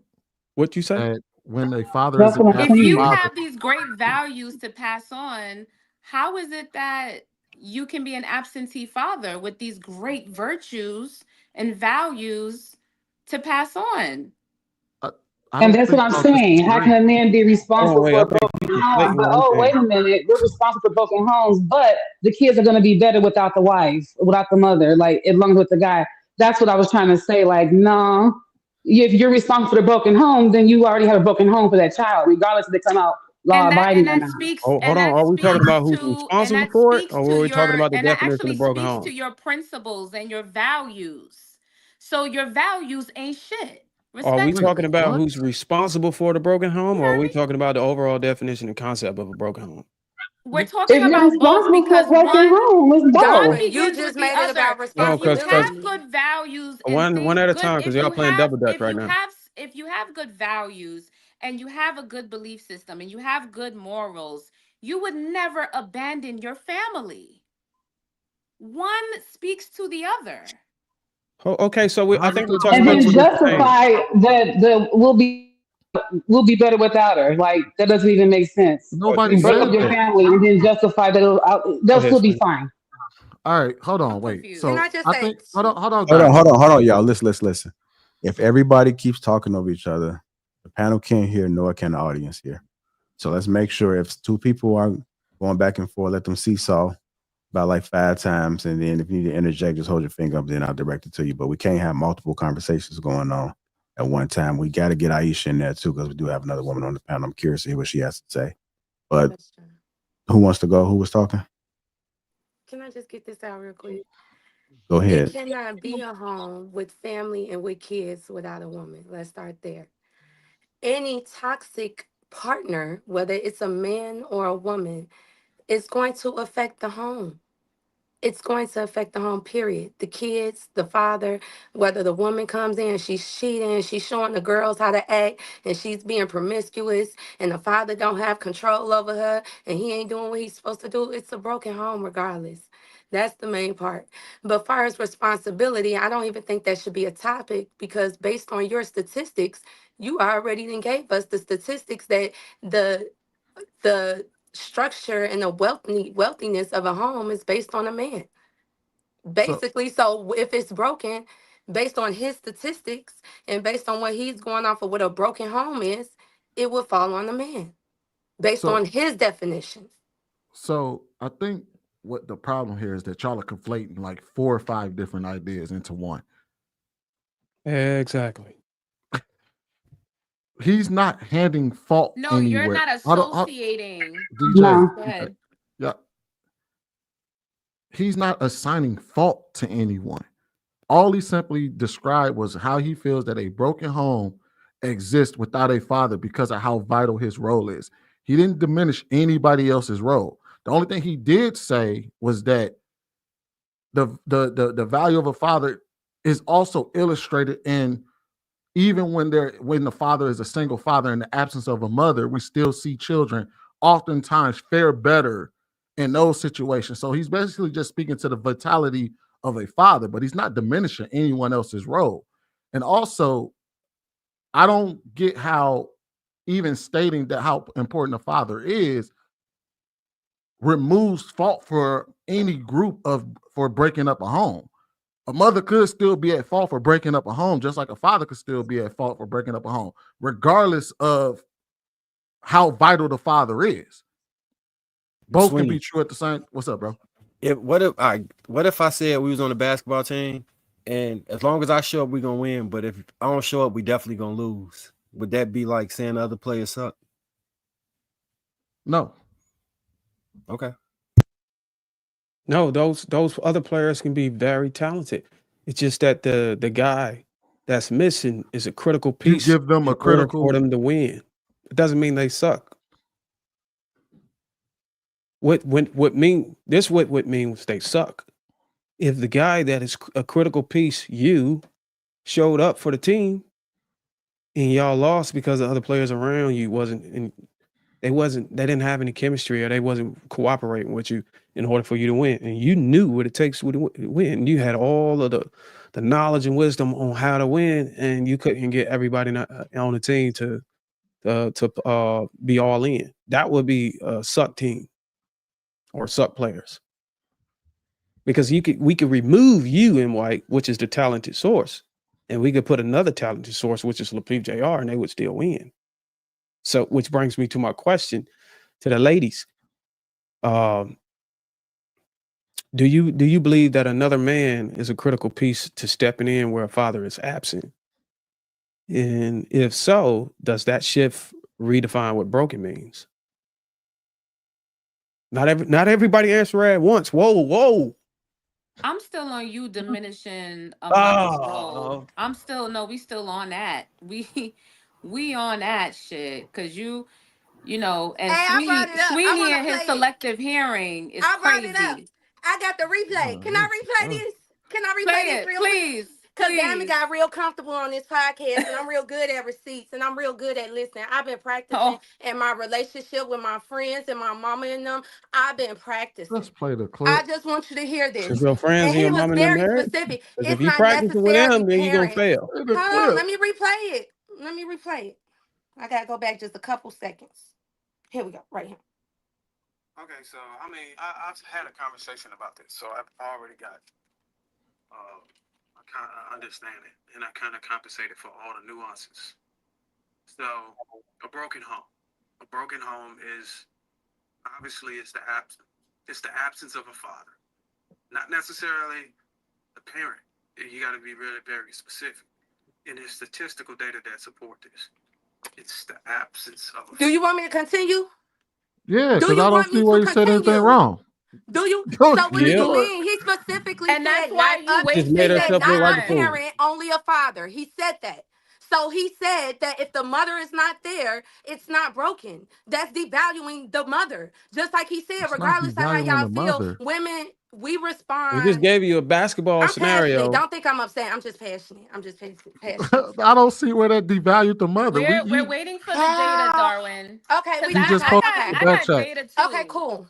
What you say? That when a father is That's an what I'm If absent you saying. father, have these great values to pass on, how is it that you can be an absentee father with these great virtues and values to pass on? I, I And don't that's what think I'm y'all saying. How disagree. can a man be Hold on, responsible wait. for I a think broken you home? conflating But one oh, thing. wait a minute, we're responsible for broken homes, but the kids are going to be better without the wife, without the mother, like as long as with the guy. That's what I was trying to say. Like, no, if you're responsible for the broken home, then you already have a broken home for that child, regardless if they come out law And abiding or that not. speaks Oh, hold and on. that Are we talking speaks about who's to and responsible that for it, speaks or to were we talking your about the and that definition actually of broken speaks home? to your principles and your values. So your values ain't shit. Are we Respectfully. talking about What? who's responsible for the broken home, You or are heard we me? talking about the overall definition and concept of a broken home? We're talking If you're about both responsible for a because broken one home, it's both. Darwin, you begins with just the made it other. about No, If you because have responsibility. good values and one at a time, because if y'all you playing have double dutch right now. if you have good values and you have a good belief system and you have good morals, you would never abandon your family. One speaks to the other. Okay, so I think we're talking And about then two different things. justify that the will be better without her. Like that doesn't even make sense. Nobody You break said up your that. family and then justify that Go they'll ahead, still be Spank. fine. All right, hold I'm on, wait. Can confused. I So just I say, think hold on, Hold on, guys. hold on, y'all. Listen. If everybody keeps talking over each other, the panel can't hear, nor can the audience hear. So let's make sure if two people are going back and forth, let them seesaw about like 5 times, and then if you need to interject, just hold your finger up, then I'll direct it to you. But we can't have multiple conversations going on at one time. We got to get Aisha in there too, because we do have another woman on the panel. I'm curious to hear what she has to say. But who wants to go? Who was talking? can I just get this out real quick? Go It ahead. cannot be a home with family and with kids without a woman. Let's start there. Any toxic partner, whether it's a man or a woman, is going to affect the home. It's going to affect the home, period. The kids, the father, whether the woman comes in, she's cheating, she's showing the girls how to act, and she's being promiscuous, and the father don't have control over her, and he ain't doing what he's supposed to do. It's a broken home regardless. That's the main part. But far as responsibility, I don't even think that should be a topic because based on your statistics, you already then gave us the statistics that the the structure and the wealthiness of a home is based on a man. So Basically, so if it's broken, based on his statistics and based on what he's going off of what a broken home is, it would fall on the man based so on his definition. so I think what the problem here is that y'all are conflating like 4 or 5 different ideas into one. Exactly. He's not handing fault No, you're anywhere. not associating. DJ, No. Go ahead. yeah, he's not assigning fault to anyone. All he simply described was how he feels that a broken home exists without a father because of how vital his role is. He didn't diminish anybody else's role. The only thing he did say was that the value of a father is also illustrated in even when the father is a single father in the absence of a mother, we still see children oftentimes fare better in those situations. So he's basically just speaking to the vitality of a father, but he's not diminishing anyone else's role. And also, I don't get how even stating that how important a father is removes fault for any group of for breaking up a home. A mother could still be at fault for breaking up a home, just like a father could still be at fault for breaking up a home, regardless of how vital the father is. Both can be Sweeney, true at the same. What's up, bro? what if I said we was on the basketball team, and as long as I show up, we gonna win. But if I don't show up, we definitely gonna lose. Would that be like saying the other players suck? No. Okay. No, those other players can be very talented. It's just that the guy that's missing is a critical You piece give them in a order for critical. them to win. It doesn't mean they suck. What mean this what means they suck. If the guy that is a critical piece, you showed up for the team and y'all lost because the other players around you they didn't have any chemistry or they wasn't cooperating with you in order for you to win. And you knew what it takes to win. You had all of the knowledge and wisdom on how to win, and you couldn't get everybody on the team to be all in. That would be a suck team or suck players. Because we could remove you in White, which is the talented source, and we could put another talented source, which is Lapeef JR, and they would still win. So, which brings me to my question to the ladies. Um, do you believe that another man is a critical piece to stepping in where a father is absent? And if so, does that shift redefine what broken means? Not everybody answer at once. Whoa. I'm still on you diminishing a mother's role. Oh, I'm still no, we still on that. We on that shit. Cause you know, and Hey, I brought it up. I Sweeney want to and his play it. selective hearing is I brought it up. crazy. I got the replay. Can I replay Uh, this? Can I replay Play this it, real quick? please. Because Damon Please. got real comfortable on this podcast, and I'm real good at receipts, and I'm real good at listening. I've been practicing Oh, in my relationship with my friends and my mama and them. I've been let's practicing. play the I clip. just want you to hear is this. your friends And and he your was mom and them very married? specific. Because if It's you not practicing with necessarily them, then you're gonna parents. fail. Play the Hold on, clip. let me replay it. Let me replay it. I gotta go back just a couple seconds. Here we go, right here. Okay, so I mean, I've had a conversation about this, so I've already got a kind of understanding, and I kind of compensated for all the nuances. So, a broken home. A broken home is obviously it's the absence of a father, not necessarily a parent. You got to be really very specific. And there's statistical data that support this. It's the absence of a. Do you want me to continue? Yeah, Do because you I don't want see me where to he said anything continue? wrong. Do you? Go So what do keep Yep. you going. mean? He specifically and said that's why not he a. Just He made wasted us said his up here not like a a time. fool. parent, only a father. He said that. So he said that if the mother is not there, it's not broken. That's devaluing the mother. Just like he said, It's not regardless of how devaluing y'all the feel, mother. women, we We just respond. gave you a basketball I'm passionate. scenario. Don't think I'm upset. I'm just passionate. I'm just passionate. I don't see where that devalued the mother. We're waiting for the data, Darwin. Okay, Cause we He got just time. posted Okay. in the I back got chat. data Okay, too. cool.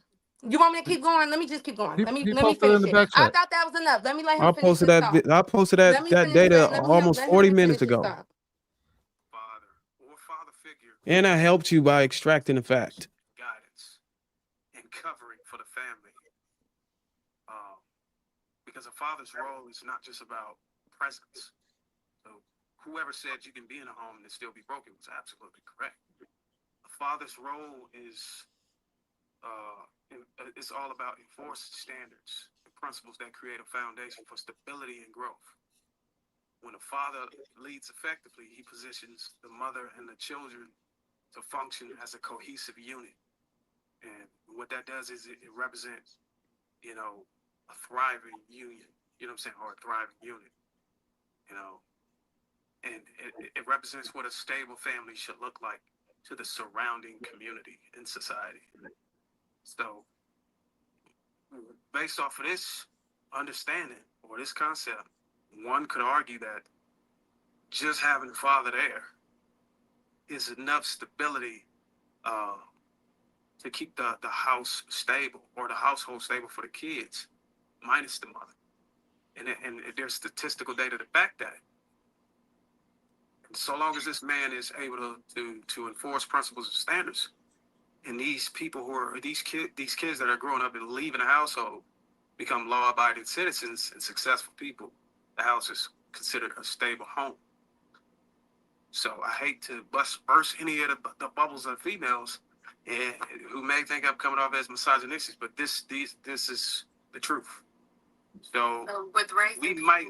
You want me to keep going? Let me just keep going. He Let me posted in finish the it. back I chat. thought that was enough. Let me let him I finish posted his that. thought. I posted Let me that finish. data Let him. almost Let 40 him finish minutes his ago, thought. Father or father figure and I helped you by extracting the fact. guidance and covering for the family. Um, because a father's role is not just about presence. So whoever said you can be in a home and still be broken was absolutely correct. A father's role is it's all about enforced standards and principles that create a foundation for stability and growth. When a father leads effectively, he positions the mother and the children to function as a cohesive unit. And what that does is it represents, a thriving union, you know what I'm saying, or a thriving unit, you know, and it represents what a stable family should look like to the surrounding community and society. So, based off of this understanding or this concept, one could argue that just having a father there is enough stability uh, to keep the house stable or the household stable for the kids, minus the mother. And there's statistical data to back that. And so long as this man is able to enforce principles and standards, and these people who are these kids that are growing up and leaving the household become law-abiding citizens and successful people, the house is considered a stable home. So I hate to burst any of the bubbles of females who may think I'm coming off as misogynistic, but this is the truth. So with race, we might.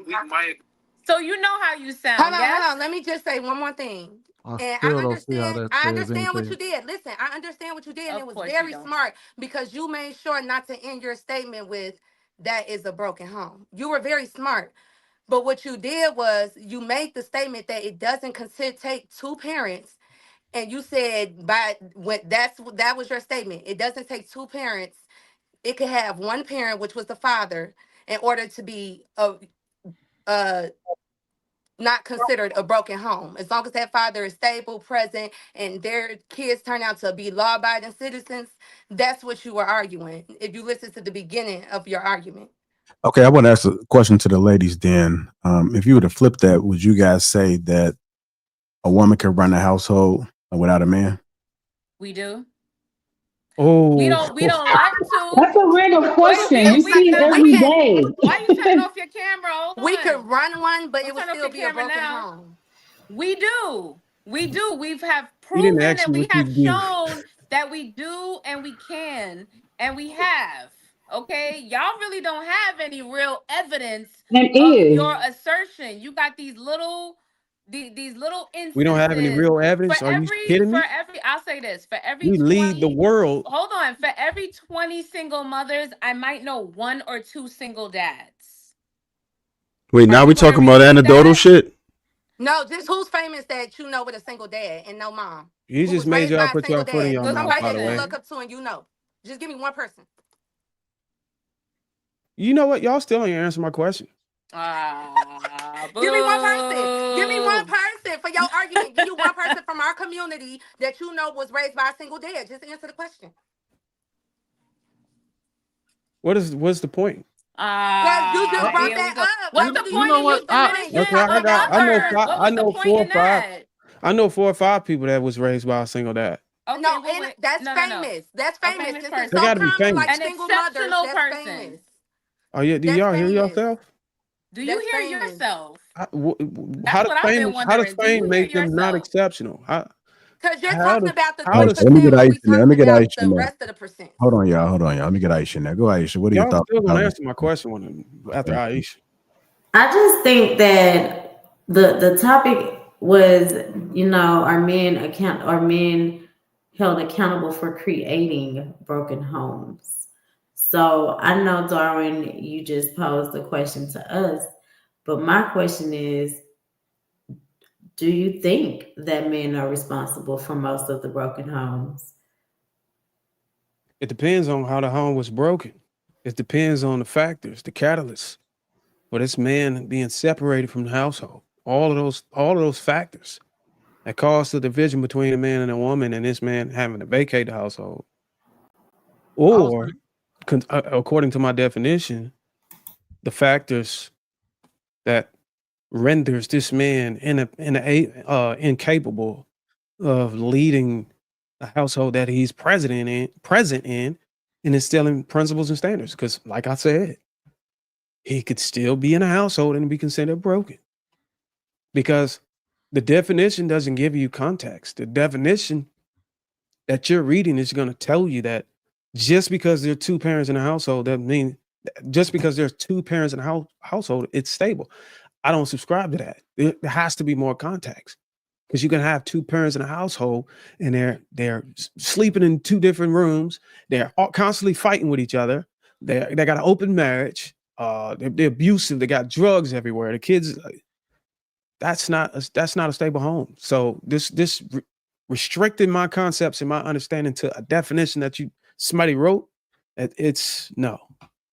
So you know how you Hold sound, on, yes? hold on. Let me just say one more thing. I And still don't see how that I says understand what anything. you did. Listen, I understand what you did, and it Of was course you very don't. smart because you made sure not to end your statement with that is a broken home. You were very smart. But what you did was you made the statement that it doesn't consider take two parents, and you said by when that was your statement. It doesn't take two parents. It could have one parent, which was the father, in order to be a not considered a broken home. As long as that father is stable, present, and their kids turn out to be law-abiding citizens, that's what you were arguing. If you listen to the beginning of your argument. Okay, I want to ask a question to the ladies then. If you were to flip that, would you guys say that a woman can run a household without a man? We do. We Oh, don't like to. That's a random We question. we You we see it we every can day. Why you shutting off your camera? Hold we could on. run one, but it Don't would turn off still your be a camera broken now. home. We do. We do. We have he didn't proven ask and you we what you have do. shown that we do and we can and we have. Okay? Y'all really don't have any real evidence And of is. your assertion. You got these little We don't have any instances real evidence. Are you kidding me? I'll say this, for every We lead the 20, world. hold on, for every 20 single mothers, I might know one or two single dads. Wait, now we talking about anecdotal shit? No, just who's famous that you know with a single dad and no mom? You Who just was made raised y'all by a put y'all single foot in dad? your Good mouth, by Somebody the that you way. look up to and you know. Just give me one person. You know what? Y'all still ain't answer my question. Give me one person. Give me one person for your argument. Give you one person from our community that you know was raised by a single dad. Just answer the question. What's the point? Because you just brought Here we that go. up. What's After the You you know point in you what? just I finished, you Okay, talk specifying about others? others. What was the point in that? I know 4 or 5 people that was raised by a single dad. Okay, No, and that's no. famous. That's A famous. famous This is They so got person. to be common, like famous. An single mothers. exceptional That's person. famous. Oh yeah, do That's y'all hear famous. yourself? Do you That's hear famous. yourself? How That's does what I've been how does wondering. Do you fame hear make them not yourself? exceptional? Because you're How talking does about the how does Aisha, let me get 3% when Aisha we in there. Let talking me get about Aisha in the there. rest of the percent. Hold on, y'all. Hold on, y'all. Let me get Aisha in there. Go, Aisha. What are your y'all thoughts still gonna about answer my question after Aisha? I just think that the topic was, are men held accountable for creating broken homes? So I know, Darwin, you just posed the question to us, but my question is, do you think that men are responsible for most of the broken homes? It depends on how the home was broken. It depends on the factors, the catalysts for this man being separated from the household. All of those factors that caused the division between a man and a woman, and this man having to vacate the household. Or, according to my definition, the factors that renders this man incapable of leading a household that he's present in, and instilling principles and standards. Because, like I said, he could still be in a household and be considered broken, because the definition doesn't give you context. The definition that you're reading is going to tell you that just because there are 2 parents in a household doesn't mean, just because there's 2 parents in a household, it's stable. I don't subscribe to that. There has to be more context, because you can have 2 parents in a household and they're sleeping in 2 different rooms. They're constantly fighting with each other. They got an open marriage. They're abusive. They got drugs everywhere. The kids, that's not a stable home. So this restricting my concepts and my understanding to a definition that somebody wrote, it's no.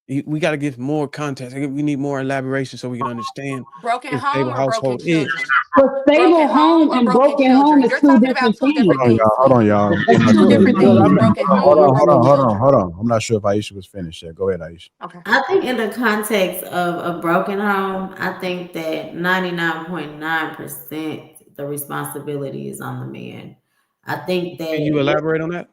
We got to give more context. We need more elaboration so we can understand Broken what a stable home or broken household is. children? A stable Broken home home or and broken broken home children? is You're two talking about different two things. Hold different on, things, y'all. Hold on, sweetie. y'all. That's I'm not two sure. different Two things. things. Broken Hold home or on, hold broken on, hold on, children. hold on. I'm not sure if Aisha was finished yet. Go ahead, Aisha. Okay. I think in the context of a broken home, I think that 99.9% the responsibility is on the man. I think Can you that elaborate on that?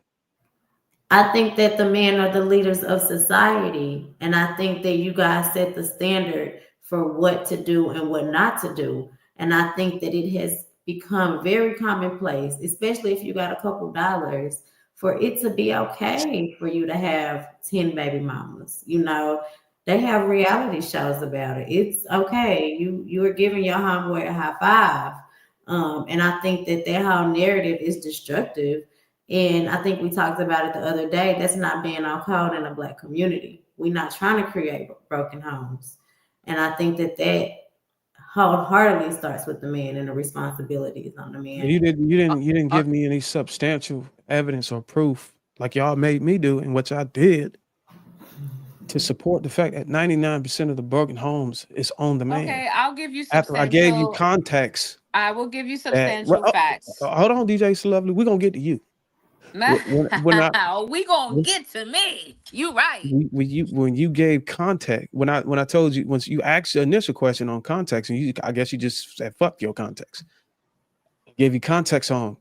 the men are the leaders of society. And I think that you guys set the standard for what to do and what not to do. And I think that it has become very commonplace, especially if you got a couple dollars, for it to be okay for you to have 10 baby mamas. They have reality shows about it. It's okay. You are giving your homeboy a high five. And I think that whole narrative is destructive. And I think we talked about it the other day. That's not being on code in the Black community. We're not trying to create broken homes. And I think that wholeheartedly starts with the man, and the responsibility is on the man. You didn't give me any substantial evidence or proof like y'all made me do, and which I did, to support the fact that 99% of the broken homes is on the man. Okay, I'll give you After I gave you substantial. context I will give you that substantial facts. hold on, DJ So Lovely, we're gonna get to you. We gonna get to me. You right. When you gave context, when I told you, once you asked the initial question on context, and I guess you just said fuck your context. I gave you context on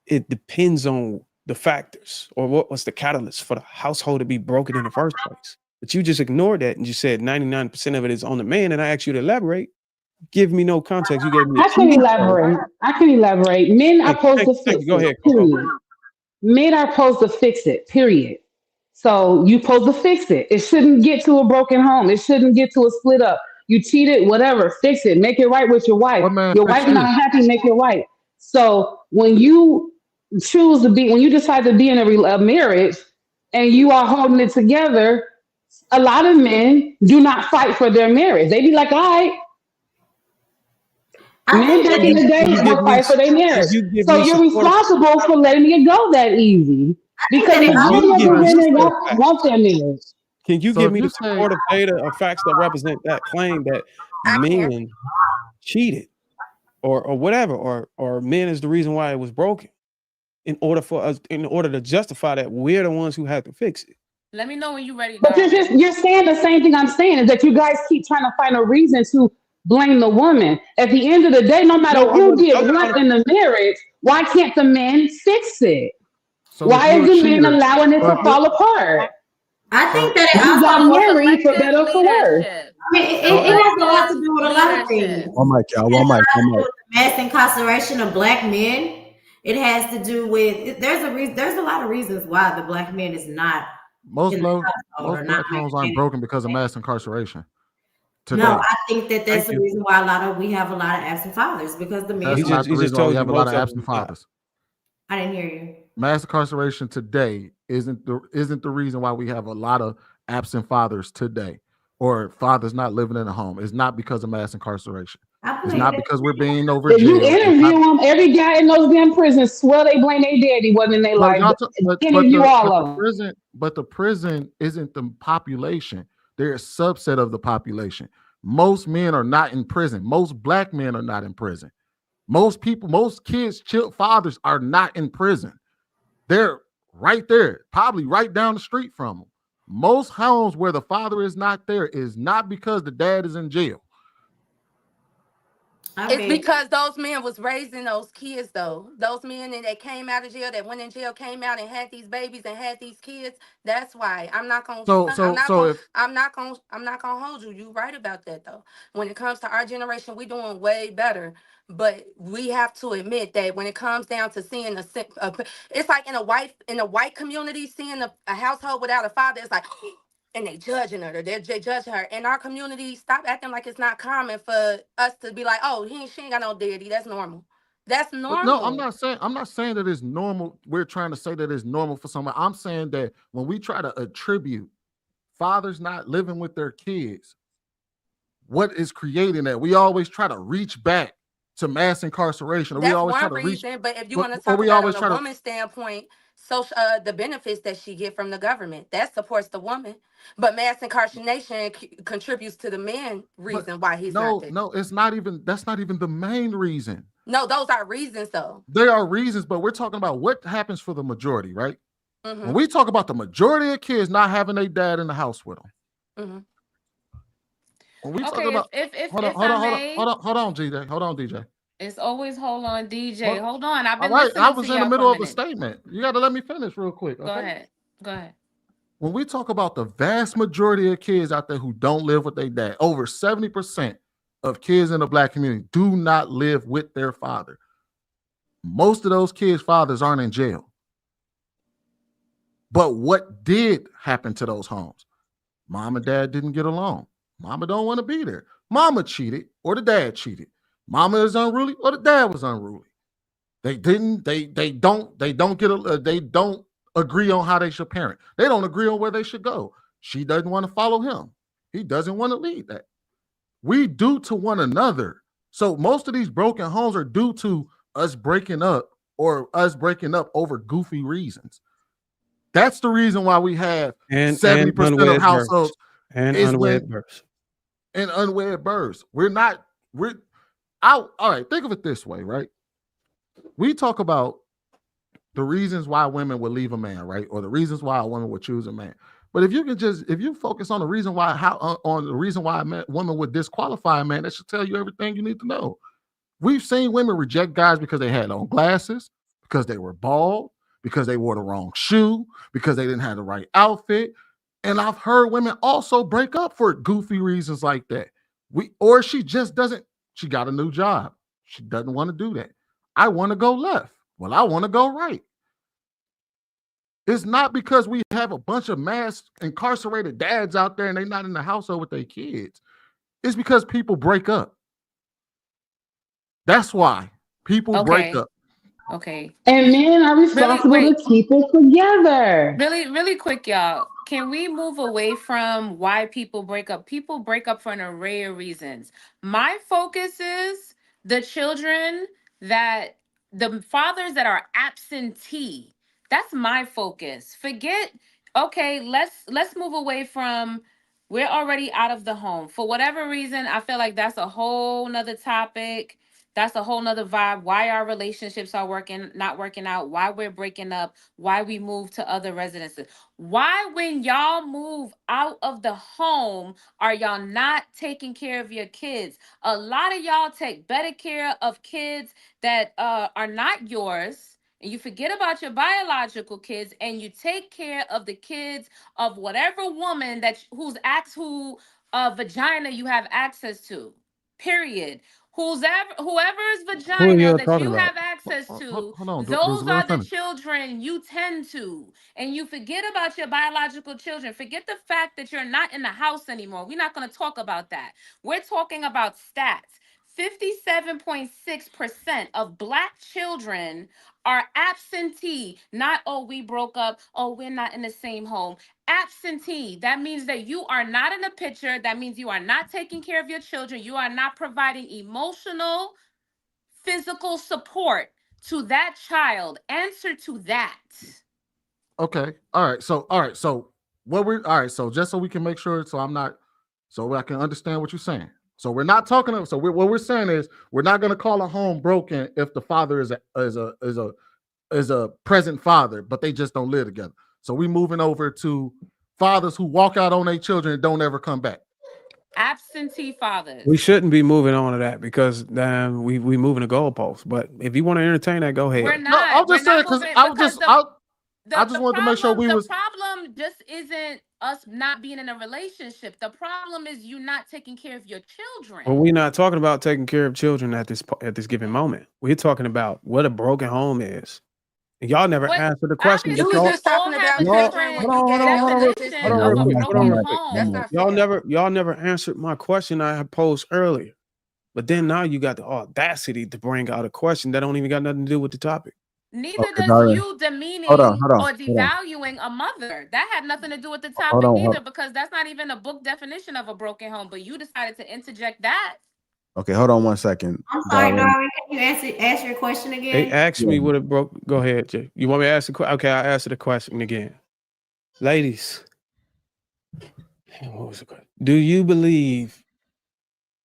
it depends on the factors, or what was the catalyst for the household to be broken in the first place. But you just ignored that and you said 99% of it is on the man, and I asked you to elaborate. Give me no context. You gave me a I can TV show. elaborate. Men are supposed Thank to you. fix Go it. ahead, Coco. Period. Men are supposed to fix it. Period. So you supposed to fix it. It shouldn't get to a broken home. It shouldn't get to a split up. You cheated, whatever. Fix it. Make it right with your wife. What man Your fix wife you? not happy. Make it right. So when you decide to be in a marriage, and you are holding it together, a lot of men do not fight for their marriage. They be like, all right, I men think back that in Can the day you give would me fight for their can marriage. you give So me you're supportive responsible for letting it go that easy. I think Because that it can also you majority of give the me comes. women supportive want facts? their marriage. Can you So give if me you the say, supportive data or facts that represent that claim that I can. men cheated or whatever, or men is the reason why it was broken? In order to justify that, we're the ones who have to fix it. Let me know when you're ready, But Darwin. you're saying the same thing I'm saying is that you guys keep trying to find a reason to blame the woman. At the end of the day, no matter No, who I'm did trying what to. in the marriage, why can't the men fix it? so if Why you is a the man cheater, allowing it so to if you fall apart? I think so that it You got also So has. married for selective better or for worse. leadership. I mean, it has a lot to Selective do with a lot of things. leadership. One mic, It y'all. has One a mic. lot to One do mic. with the mass incarceration of black men. It has to do with there's a reason. There's a lot of reasons why the black man is not in the household or most not black homes aren't maintaining. broken because of mass incarceration No, today. I think that that's Thank the you. reason why we have a lot of absent fathers because the men That's don't. not the He just reason why we told you have a lot most of of absent them not. fathers. I didn't hear you. Mass incarceration today isn't the reason why we have a lot of absent fathers today, or fathers not living in a home. It's not because of mass incarceration. I It's believe not that. because we're being over If you jailed. It's not. interview them, every guy in those damn prisons swear they blame their daddy wasn't in their But life. y'all, Interview all of them. the prison isn't the population. They're a subset of the population. Most men are not in prison. Most black men are not in prison. Most people, most kids, fathers are not in prison. They're right there, probably right down the street from them. Most homes where the father is not there is not because the dad is in jail. I It's mean, because those men was raising those kids though. Those men that came out of jail, that went in jail, came out and had these babies and had these kids. That's why I'm not gonna. So I'm so not so gonna. if I'm not gonna. I'm not gonna hold you. You right about that though. When it comes to our generation, we doing way better. But we have to admit that when it comes down to seeing it's like in a white community, seeing a household without a father, it's like. And they judging her. They judging her. In our community, stop acting like it's not common for us to be like, oh, she ain't got no daddy. That's normal. That's no, normal. I'm not saying that it's normal. We're trying to say that it's normal for someone. I'm saying that when we try to attribute fathers not living with their kids, what is creating that? We always try to reach back to mass incarceration, or we That's always try one to reach, reason. But if you want to or talk we about always on a try to. woman's standpoint, social the benefits that she get from the government that supports the woman. But mass incarceration contributes to the man But reason why he's not no, there. no, it's not even. That's not even the main reason. No, those are reasons though. There are reasons, but we're talking about what happens for the majority, right? When Mm-hmm. we talk about the majority of kids not having their dad in the house with them, Mm-hmm. when we talk Okay, about, if I may, hold on, DJ. it's always hold on, DJ. Hold, Hold on. I've all been right, I listening to was in the y'all for a middle of a minute. statement. You got to let me finish real quick, Go okay? ahead. Go ahead. When we talk about the vast majority of kids out there who don't live with their dad, over 70% of kids in the black community do not live with their father. Most of those kids' fathers aren't in jail. But what did happen to those homes? Mom and dad didn't get along. Mama don't want to be there. Mama cheated or the dad cheated. Mama is unruly or the dad was unruly. They don't agree on how they should parent. They don't agree on where they should go. She doesn't want to follow him. He doesn't want to lead that. We do to one another. So most of these broken homes are due to us breaking up or us breaking up over goofy reasons. That's the reason why we have 70% of unwed households and is unwed births. and unwed births. We're out. All right, think of it this way, right? We talk about the reasons why women would leave a man, right? Or the reasons why a woman would choose a man. But if you focus on the reason why, on the reason why a woman would disqualify a man, that should tell you everything you need to know. We've seen women reject guys because they had on glasses, because they were bald, because they wore the wrong shoe, because they didn't have the right outfit. And I've heard women also break up for goofy reasons like that. Or she just doesn't, she got a new job. She doesn't want to do that. I want to go left. Well, I want to go right. It's not because we have a bunch of mass incarcerated dads out there and they're not in the household with their kids. It's because people break up. That's why people break Okay. up. Okay. And men are responsible Wait. to keep it together. Really quick, y'all. Can we move away from why people break up? People break up for an array of reasons. My focus is the children that the fathers that are absentee. That's my focus. Forget, okay, let's move away from we're already out of the home. For whatever reason, I feel like that's a whole nother topic. That's a whole nother vibe. Why our relationships are not working out, why we're breaking up, why we move to other residences. Why, when y'all move out of the home, are y'all not taking care of your kids? A lot of y'all take better care of kids that are not yours, and you forget about your biological kids, and you take care of the kids of whatever woman whose vagina you have access to. Period. Whoever's Who are vagina you that talking you about? have access to, Hold on, those let her are the finish. children you tend to. And you forget about your biological children. Forget the fact that you're not in the house anymore. We're not going to talk about that. We're talking about stats. 57.6% of Black children are absentee. Not, oh, we broke up. Oh, we're not in the same home. Absentee. That means that you are not in the picture. That means you are not taking care of your children. You are not providing emotional, physical support to that child. Answer to that. Okay. All right. So what we're all right. So just so we can make sure, so I'm not, so I can understand what you're saying. So we're not talking. So what we're saying is we're not going to call a home broken if the father is a present father, but they just don't live together. So we moving over to fathers who walk out on their children and don't ever come back. Absentee fathers. We shouldn't be moving on to that because we moving the goalposts. But if you want to entertain that, go We're ahead. No, I'm not. We're just saying not because moving I was because just I just the wanted to make sure problem we the was problem just isn't us not being in a relationship. The problem is you not taking care of your children. But we're not talking about taking care of children at this given moment. We're talking about what a broken home is. And y'all never What answered the question. But You obviously was y'all, we just all talking have a about y'all, children when different you gave your definition hold statistics. on of real a quick. Hold on real broken quick. That's home. not fair. Y'all never answered my question I had posed earlier. But then now you got the audacity to bring out a question that don't even got nothing to do with the topic. Neither Okay, does darling. you Hold on, demeaning hold on, or hold on, devaluing a mother. That had nothing to do with the hold topic on. neither, because that's not even a book definition of a broken home. But you decided to interject that. Okay, hold on 1 second, I'm sorry, darling. Darwin. Can you ask your question They again? asked Yeah. me what it broke. Go ahead, Jay. You want me to ask the question? Okay, I'll answer the question again. Ladies, what was the question? Do you believe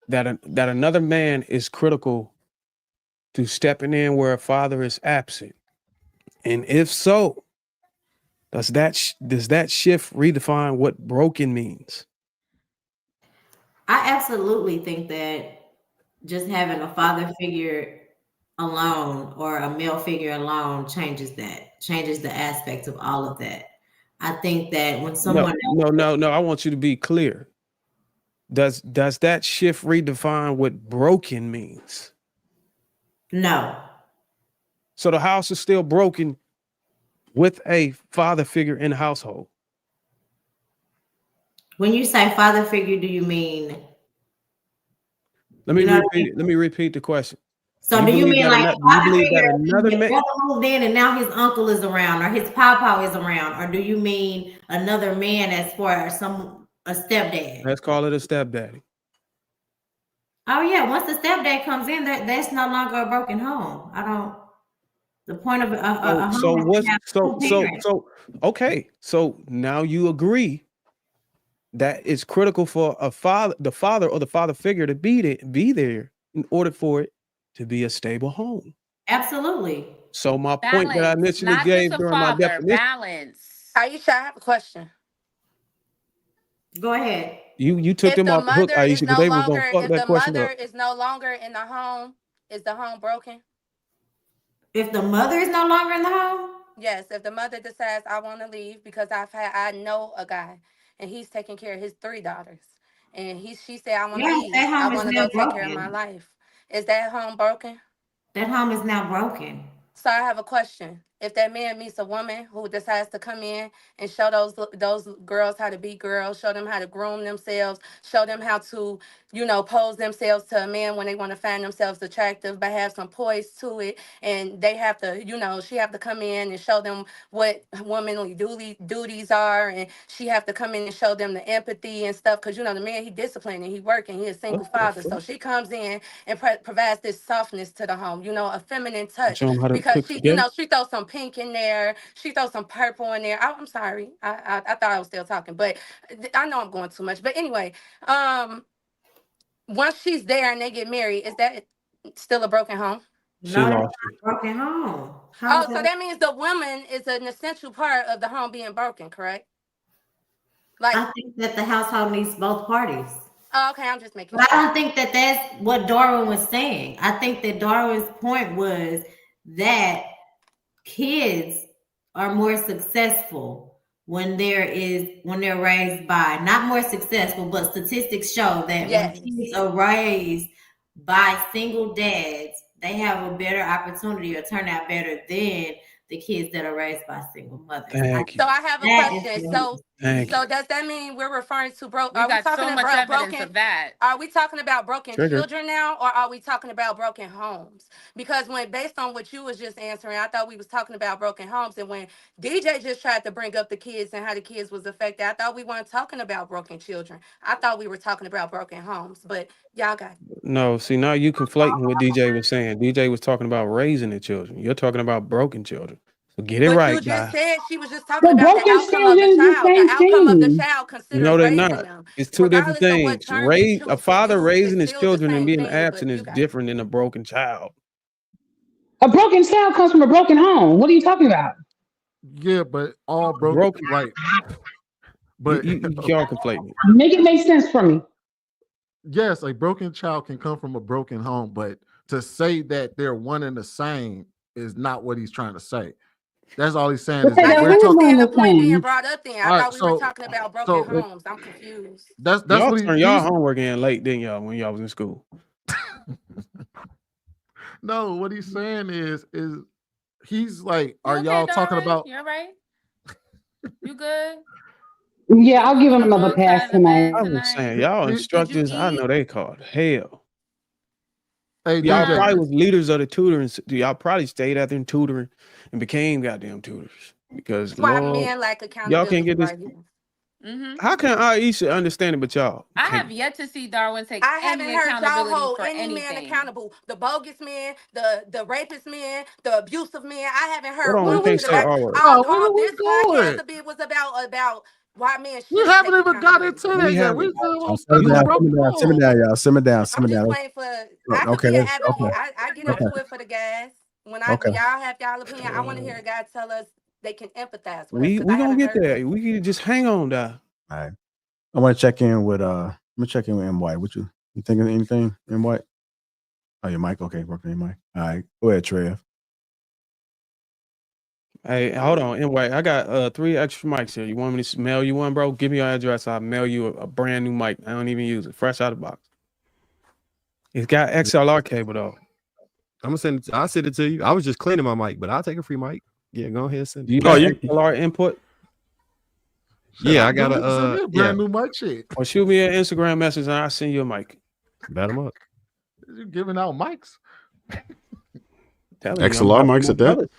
that another man is critical to stepping in where a father is absent? And if so, does that shift redefine what broken means? I absolutely think that just having a father figure alone or a male figure alone changes the aspect of all of that. I think that when No, someone no, no, no. I want you to be clear. Does that shift redefine what broken means? no, So the house is still broken with a father figure in the household. when you say father figure, do you mean Let me you know what I repeat mean? it. Let me repeat the question. So do you mean like Do you father believe figure that as in another your man? brother moved in and now his uncle is around or his papa is around, or do you mean another man as far as a stepdad? Let's call it a stepdaddy. Oh yeah, once the stepdad comes in, that's no longer a broken home. I don't. The point of a So home is to what's have two parents. okay. So now you agree that it's critical for the father or the father figure to be there in order for it to be a stable home. Absolutely. So my point that I Balance, initially not just gave a during my father. definition, Balance. Aisha, I have a question. Go ahead. you took If them the off the hook, mother Aisha, is because no they was gonna longer, fuck if that the question mother up. is no longer in the home, is the home broken? If the mother is no longer in the home, Yes. If the mother decides I want to leave because I know a guy and he's taking care of his 3 daughters, and she said I want to yes, leave. that I home is want to now go take care of my broken. life. Is that home broken? That home is now broken. So I have a question. if that man meets a woman who decides to come in and show those girls how to be girls, show them how to groom themselves, show them how to, pose themselves to a man when they want to find themselves attractive, but have some poise to it, and they have to, she have to come in and show them what womanly duties are, and she have to come in and show them the empathy and stuff, because the man, he disciplined and he working, he a single What the father, so fuck? she comes in and provides this softness to the home, a feminine touch, Show them how to because cook she, spaghetti. she throws some pink in there, she throws some purple in there. I'm sorry, I thought I was still talking, but I know I'm going too much. But anyway, once she's there and they get married, is that still a broken home? She No, that's not lost you. broken home. How is Oh, so that? that means the woman is an essential part of the home being broken, correct? Like, I think that the household needs both parties. oh, okay, I'm just making But I sure. don't think that that's what Darwin was saying. I think that Darwin's point was that kids are more successful when they're raised by, not more successful, but statistics show that when Yes. kids are raised by single dads, they have a better opportunity or turn out better than the kids that are raised by single mothers. Thank you. So I have a That is question. what Thank you. So does that mean we're referring to We are we got talking so much about evidence broken? of that. Are we talking about broken Triggered. children now, or are we talking about broken homes? Because when based on what you was just answering, I thought we was talking about broken homes, and when DJ just tried to bring up the kids and how the kids was affected, I thought we weren't talking about broken children. I thought we were talking about broken homes. But y'all got it. No, see, now you conflating what DJ was saying. DJ was talking about raising the children. You're talking about broken children. So get it But you right, just guy. said she was just talking The about the broken outcome of the children is the child. The same outcome of the thing. child considers No, they're raising not. them. It's two different Regardless of what things. term you A choose to father use, it's raising his still the children and same being thing. But absent is you got it. different than a broken child. A broken child comes from a broken home. What are you talking about? Yeah, but all broken, Broken. like, but Y'all conflating it. Make it make sense for me. yes, a broken child can come from a broken home, but to say that they're one and the same is not what he's trying to say. That's all he's saying is Okay, I that then didn't we're who's talking. one understand the the point being same? brought up then. I All right, thought we were so talking about broken so homes. I'm confused. that's Y'all what turned y'all he's homework in late, didn't y'all, when y'all was in school? no. What he's saying is he's like, You are okay, y'all talking Darwin? about? You all right? You good? Yeah, You I'll give on him the another wrong side pass of the bed tonight. I was saying, tonight? y'all Did you instructors, I know eat? they called hell. Hey Y'all DJ, probably Um, was leaders of the tutoring. Y'all probably stayed out there in tutoring and became goddamn tutors. Because That's why Lord, men lack y'all can't accountability get this. right here. mm-hmm. How can Aisha understand it, but y'all I have can't? yet to see Darwin take I haven't any heard y'all accountability hold for any man anything. accountable. The bogus men, the rapist men, the abusive men. I haven't Hold heard on, we one What can't we nigga say back. R word. oh, what All are we this podcast doing? of it was about why men We shouldn't haven't take even got accountability. into We that yet. We haven't. Y'all still simmer stuck on You the down, broken simmer home. down, y'all. Simmer down, I'm simmer just down. playing for. I could Okay, be an okay, advocate. I get okay, into it for the guys. When okay. y'all have y'all opinion, I want to hear a guy tell us they can empathize with us because we I gonna haven't get heard that. there. We can just hang on, da. All right. I want to check in with I'm gonna check in with M White. What you think of anything, M White? Oh, your mic. Okay, working your mic. All right, go ahead, Trev. Hey, hold on. Anyway, I got 3 extra mics here. You want me to mail you one, bro? Give me your address. I'll mail you a brand new mic. I don't even use it. Fresh out of the box. It's got XLR cable though. I'm gonna send it. I'll send it to you. I was just cleaning my mic, but I'll take a free mic. Yeah, go ahead, send Do it. you Oh, got you XLR input? Shit, Yeah, I I do. got You can send me a yeah, brand new mic. Shit, Or shoot me an Instagram message and I'll send you a mic. bet them up. you giving out mics? Telling you, I'm XLR helping mics my at that? brothers.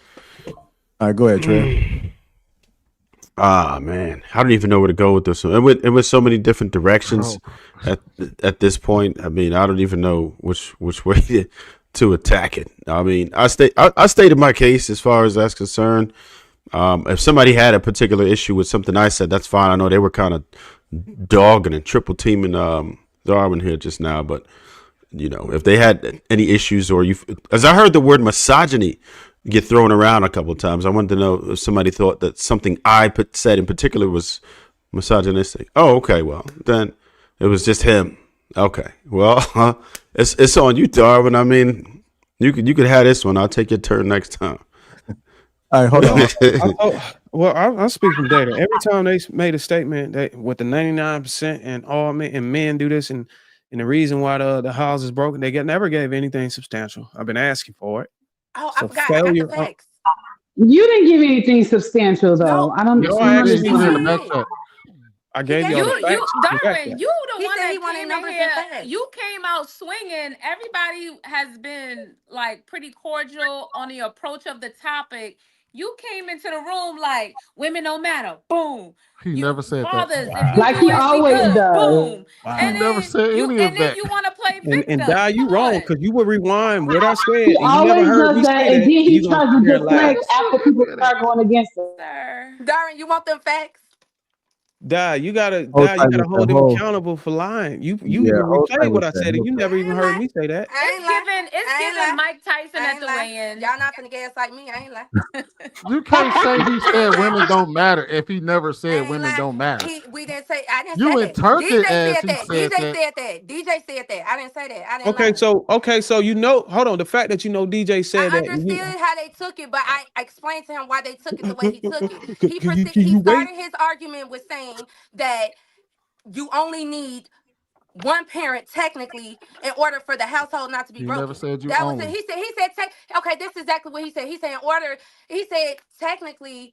All right, go ahead, Trev. Ah, man, I don't even know where to go with this one. It was so many different directions at this point. I mean, I don't even know which way to attack it. I mean, I stated my case as far as that's concerned. If somebody had a particular issue with something I said, that's fine. I know they were kind of dogging and triple teaming Darwin here just now, but if they had any issues or as I heard the word misogyny get thrown around a couple of times, I wanted to know if somebody thought that something I said in particular was misogynistic. Oh, okay. Well, then it was just him. Okay. Well, it's on you, Darwin. I mean, you could have this one. I'll take your turn next time. All right, hold on. I'll speak from data. Every time they made a statement that with the 99% and all men and men do this and the reason why the house is broken, they never gave anything substantial. I've been asking for it. Oh, I So forgot. I got the failure. facts. You didn't give anything substantial though. No. I don't. Yes, No, he I did. He actually put it in the did. back He chat. I He gave gave y'all me the the facts. to correct Darwin, that. you the He one said he that wanted came in numbers and here. facts. You came out swinging. Everybody has been like pretty cordial on the approach of the topic. You came into the room like women don't matter. Boom. He You never said that. fathers, if you Wow. Like do he it, we always good. does. Boom. He And Wow. never then said any of that. you want to play And victim. Di, you Come wrong on. because you would rewind what I said He and you never always heard does me that, say and that, then and you he gonna tries sit to there and lie. deflect after people Look at that. start going against it. Sir. Darren, you want them facts? Di, Hold you tight gotta with that. hold them accountable for lying. You Yeah, even hold tight replayed what with I that. said and Hold you tight. never I even ain't heard lie. me say that. I ain't lie. It's I ain't given lie. Mike Tyson I at ain't the lie. weigh-in. Y'all not finna gas like me. I ain't lie. You can't say he I said ain't lie. women don't matter if he never I said ain't women lie. don't matter. We didn't say. I didn't You say that. DJ interpret as said he that. said DJ that. said that. DJ said that. I didn't say that. I didn't Okay, lie. so you know, hold on. The fact that you know DJ said I that, and you understood how they took it, but I explained to him why they took it the way he took it. can He you wait? started his argument with saying that you only need one parent technically in order for the household not to be He never broken. said you That was it. only. He said okay, this is exactly what he said. He said in order, he said technically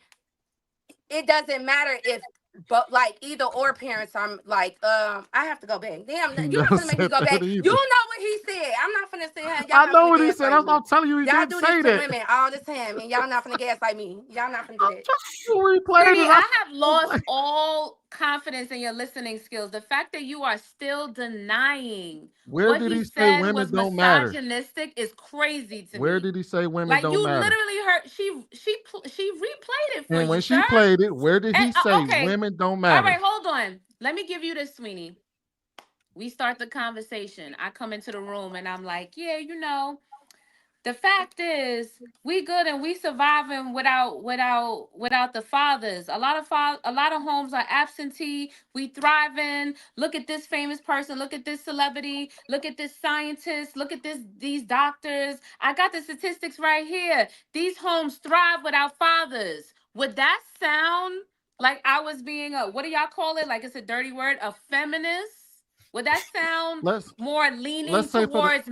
it doesn't matter if but like either or parents are like I have to go back. Damn, He you're not never gonna make me said go that back. You either. know what he said. I'm not finna sit here. Y'all I not know finna what he said. gaslight That's what me. I'm telling you. He Y'all didn't do this say to that. women all the time, and y'all not finna gaslight me. Y'all not finna do that. You replayed Sweetie, it. I have lost all confidence in your listening skills. The fact that you are still denying Where what did he he say said women was don't matter? misogynistic is crazy to Where me. did he say women Like don't you matter? literally heard she replayed it for And you, when she sir. played it, where did And he say okay, women don't all matter? right, hold on. Let me give you this, Sweeney. We start the conversation. I come into the room and I'm like, yeah, the fact is we good and we surviving without the fathers. A lot of homes are absentee. We thriving. Look at this famous person. Look at this celebrity. Look at this scientist. Look at these doctors. I got the statistics right here. These homes thrive without fathers. Would that sound like I was being a, what do y'all call it? Like it's a dirty word, a feminist? Would that sound Let's more leaning let's say for the towards a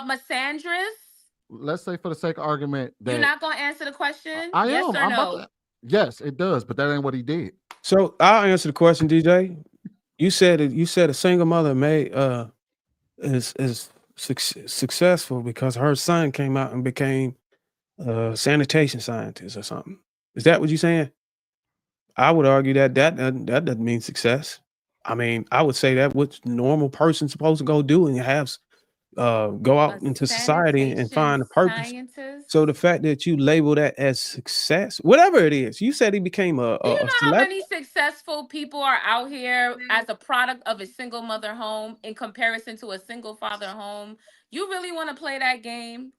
misandrist? let's say for the sake of argument You're that not gonna answer the question? I Yes am. or I'm about no? to. Yes, it does, but that ain't what he did. So I'll answer the question, DJ. You said a single mother made is successful because her son came out and became a sanitation scientist or something. Is that what you're saying? I would argue that doesn't mean success. I mean, I would say that what normal person's supposed to go do and go A out into society and sanitation find a purpose. scientist? So the fact that you label that as success, whatever it is, you said he became Do you a know how celebrity. many successful people are out here as a product of a single mother home in comparison to a single father home? You really want to play that game?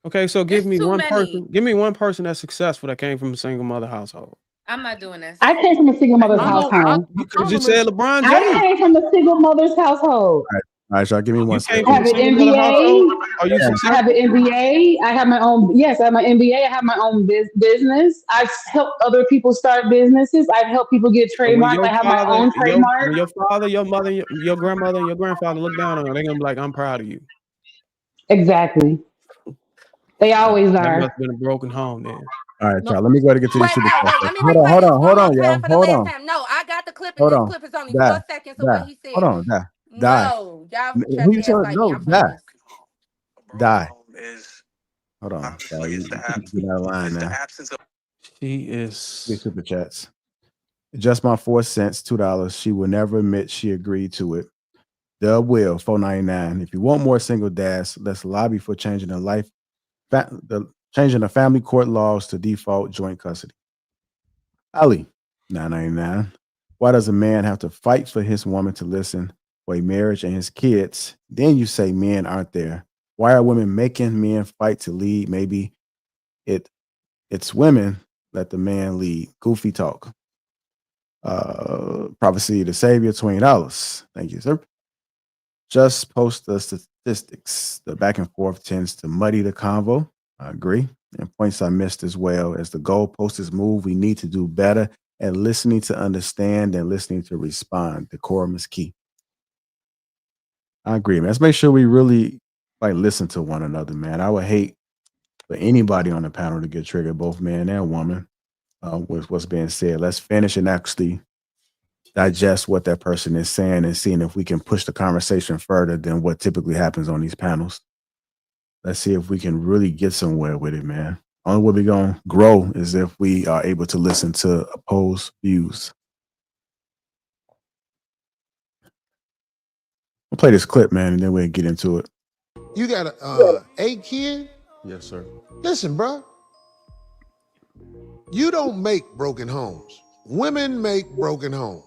Okay, so give It's me too one many. person. Give me one person that's successful that came from a single mother household. I'm not doing this. I came from a single mother's I know. household. You Some of just them is said LeBron I James. came from a single mother's household. All right, y'all. Give me You one came second. I from have a an single mother household. MBA. Are you Yeah. I have successful? an MBA. I have my own. Yes, I have my MBA. I have my own business. I've helped other people start businesses. I've helped people get So when trademarks. your I have my father, own trademark. your father, your mother, your grandmother, and your grandfather look down on you, they're gonna be like, "I'm proud of you." Exactly. They always That must are. have been a broken home then. All right, no. y'all. Let me go to get to these Wait, super no, chats. wait. Let me Hold on, replay hold this on, one hold more on, time y'all. for the Hold last on, time. No, I got the clip, and hold this on. clip is only Die, 4 seconds of what die. he Hold said. on, die, die. No, y'all try to Who you telling? gaslight me. No, I'm playing die, this. die. Hold on. Get out of line now. She These is. super chats. Just my 4 cents, $2. She will never admit she agreed to it. The will, $4.99. If you want more single dads, let's lobby for changing changing the family court laws to default joint custody. Ali, $9.99. Why does a man have to fight for his woman to listen for a marriage and his kids? Then you say men aren't there. Why are women making men fight to lead? Maybe it's women let the man lead. Goofy talk. Prophecy to Savior, $20. Thank you, sir. Just post the statistics. The back and forth tends to muddy the convo. I agree. And points I missed as well. As the goalpost is moved, we need to do better at listening to understand and listening to respond. Decorum is key. I agree, man. Let's make sure we really like listen to one another, man. I would hate for anybody on the panel to get triggered, both man and woman, with what's being said. Let's finish and actually digest what that person is saying and seeing if we can push the conversation further than what typically happens on these panels. Let's see if we can really get somewhere with it, man. Only way we're going to grow is if we are able to listen to opposed views. We'll play this clip, man, and then we'll get into it. You got a kid? Yes, sir. Listen, bro. You don't make broken homes. Women make broken homes.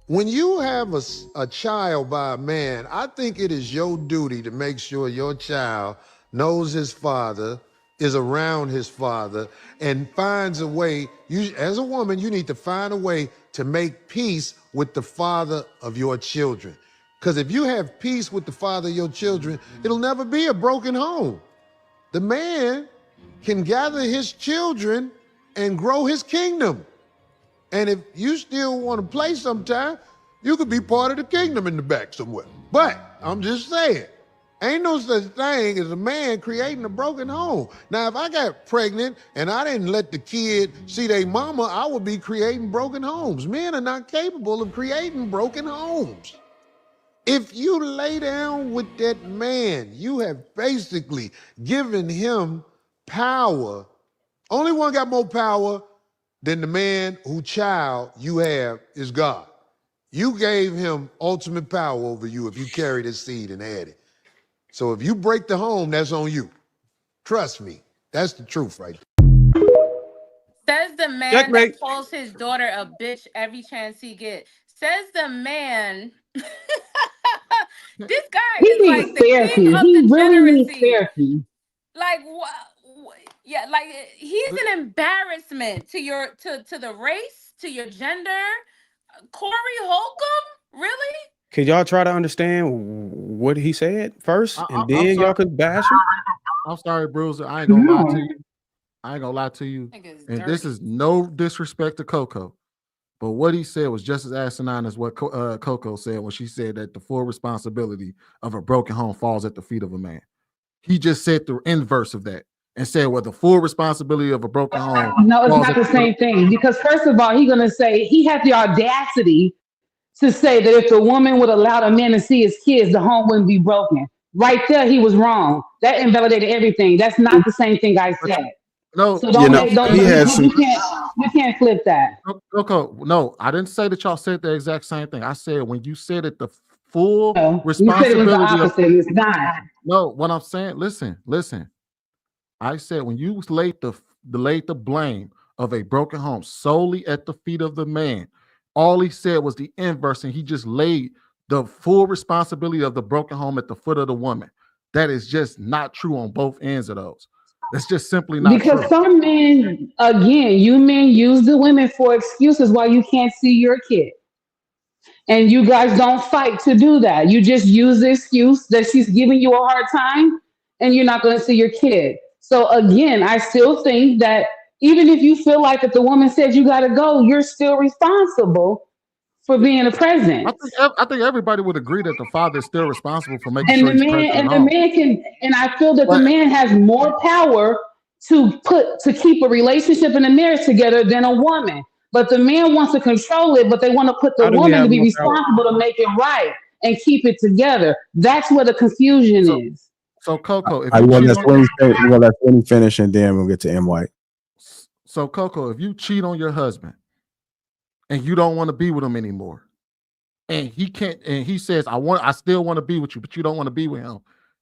When you have a child by a man, I think it is your duty to make sure your child knows his father, is around his father, and finds a way. You, as a woman, you need to find a way to make peace with the father of your children. Because if you have peace with the father of your children, it'll never be a broken home. The man can gather his children and grow his kingdom. And if you still want to play sometime, you could be part of the kingdom in the back somewhere. But I'm just saying, ain't no such thing as a man creating a broken home. Now, if I got pregnant and I didn't let the kid see their mama, I would be creating broken homes. Men are not capable of creating broken homes. If you lay down with that man, you have basically given him power. Only one got more power than the man whose child you have is God. You gave him ultimate power over you if you carried his seed and had it. So if you break the home, that's on you. Trust me, that's the truth right there. Says the man Checkmate. that calls his daughter a bitch every chance he get. Says the man. This guy He is like needs the king therapy. of He really needs degeneracy. therapy. Like what? Yeah, like he's an embarrassment to your to the race, to your gender. Corey Holcomb, really? Could y'all try to understand what he said first, and I'm then sorry. y'all could bash him? I'm sorry, Bruiser. I ain't gonna lie to No. you. I ain't gonna lie to you. Nigga's And this dirty. is no disrespect to Coco, but what he said was just as asinine as what Coco said when she said that the full responsibility of a broken home falls at the feet of a man. He just said the inverse of that and said, well, the full responsibility of a broken home No, it's falls not at the same thing. Because first of all, he's gonna say he had the audacity to say that if the woman would allow a man to see his kids, the home wouldn't be broken. Right there, he was wrong. That invalidated everything. That's not the same thing I said. No, So You don't know, make don't he had some. you can't flip that. Coco, no, I didn't say that y'all said the exact same thing. I said when you said it, the full No, you said it was the responsibility of opposite. It's not. no, what I'm saying, listen. I said when you laid the blame of a broken home solely at the feet of the man, all he said was the inverse, and he just laid the full responsibility of the broken home at the foot of the woman. That is just not true on both ends of those. That's just simply not Because true. some men, again, you men use the women for excuses why you can't see your kid. And you guys don't fight to do that. You just use the excuse that she's giving you a hard time and you're not going to see your kid. So again, I still think that even if you feel like if the woman said you got to go, you're still responsible for being a presence. I think everybody would agree that the father is still responsible for making And sure the he's man present at and the home. man can, and I feel that the But man has more power to keep a relationship and a marriage together than a woman. But the man wants to control it, but they want to put the How do we woman to have be more power? responsible to make it right and keep it together. That's where the confusion so is. so Coco, if I you want cheat to on let Sweeney finish, and then we'll get to M. White. so Coco, if you cheat on your husband and you don't want to be with him anymore, and he can't, and he says, I still want to be with you, but you don't want to be with him,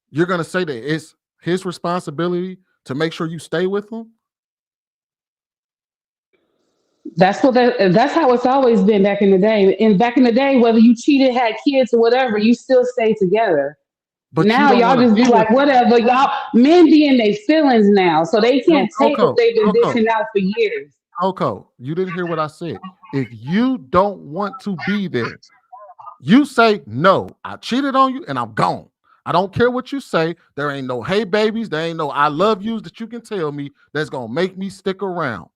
you're gonna say that it's his responsibility to make sure you stay with him? That's how it's always been back in the day. And back in the day, whether you cheated, had kids, or whatever, you still stay together. But you Now don't y'all want to just be be with like, whatever, y'all men be in their feelings now. So they no can't take what they've been Coco. dishing out for years. Coco, you didn't hear what I said. If you don't want to be there, you say, no, I cheated on you and I'm gone. I don't care what you say. There ain't no hey babies, there ain't no I love yous that you can tell me that's gonna make me stick around.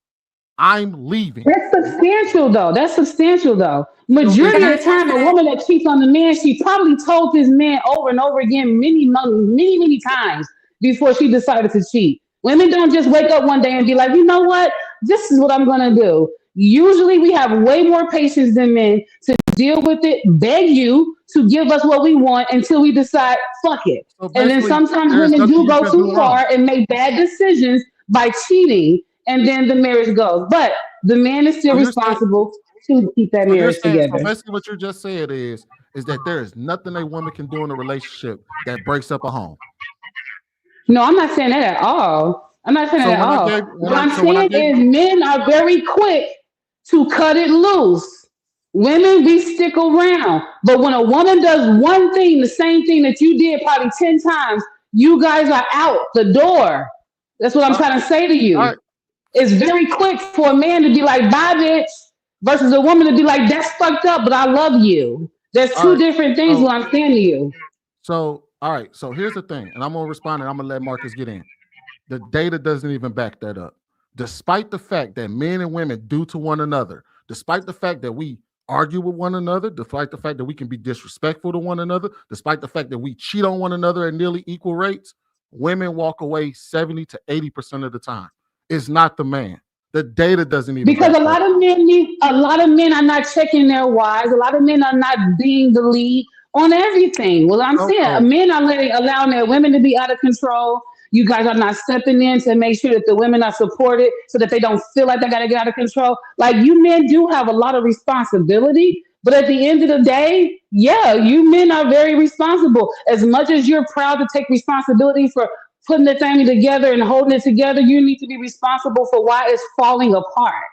I'm leaving. That's substantial though. That's substantial though. So if Majority Can of I the you time, answer a that? woman that cheats on the man, she probably told this man over and over again many times before she decided to cheat. Women don't just wake up one day and be like, you know what? This is what I'm going to do. Usually we have way more patience than men to deal with it, beg you to give us what we want until we decide, fuck it. So And then basically, sometimes there's women nothing do you go can too do wrong. far and make bad decisions by cheating, and then the marriage goes. But the man is still So you're saying, responsible to keep that so you're marriage saying, so together. basically, what you just said is that there is nothing a woman can do in a relationship that breaks up a home. No, I'm not saying that at all. I'm not saying So that at when I all. gave, What I'm when I saying gave, is men are very quick to cut it loose. Women, we stick around. But when a woman does one thing, the same thing that you did probably 10 times, you guys are out the door. That's what I'm all trying to say to right, you. It's very quick for a man to be like, bye, bitch, versus a woman to be like, that's fucked up, but I love you. There's all two right. different things So, what I'm saying to you. all right. So here's the thing, and I'm gonna respond, and I'm gonna let Marcus get in. The data doesn't even back that up. Despite the fact that men and women do to one another, despite the fact that we argue with one another, despite the fact that we can be disrespectful to one another, despite the fact that we cheat on one another at nearly equal rates, women walk away 70 to 80% of the time. It's not the man. The data doesn't even Because back that up. a lot of men are not checking their wives. A lot of men are not being the lead on everything. Well, I'm So, saying men are allowing their women to be out of control. You guys are not stepping in to make sure that the women are supported so that they don't feel like they got to get out of control. Like you men do have a lot of responsibility. But at the end of the day, yeah, you men are very responsible. As much as you're proud to take responsibility for putting the family together and holding it together, you need to be responsible for why it's falling apart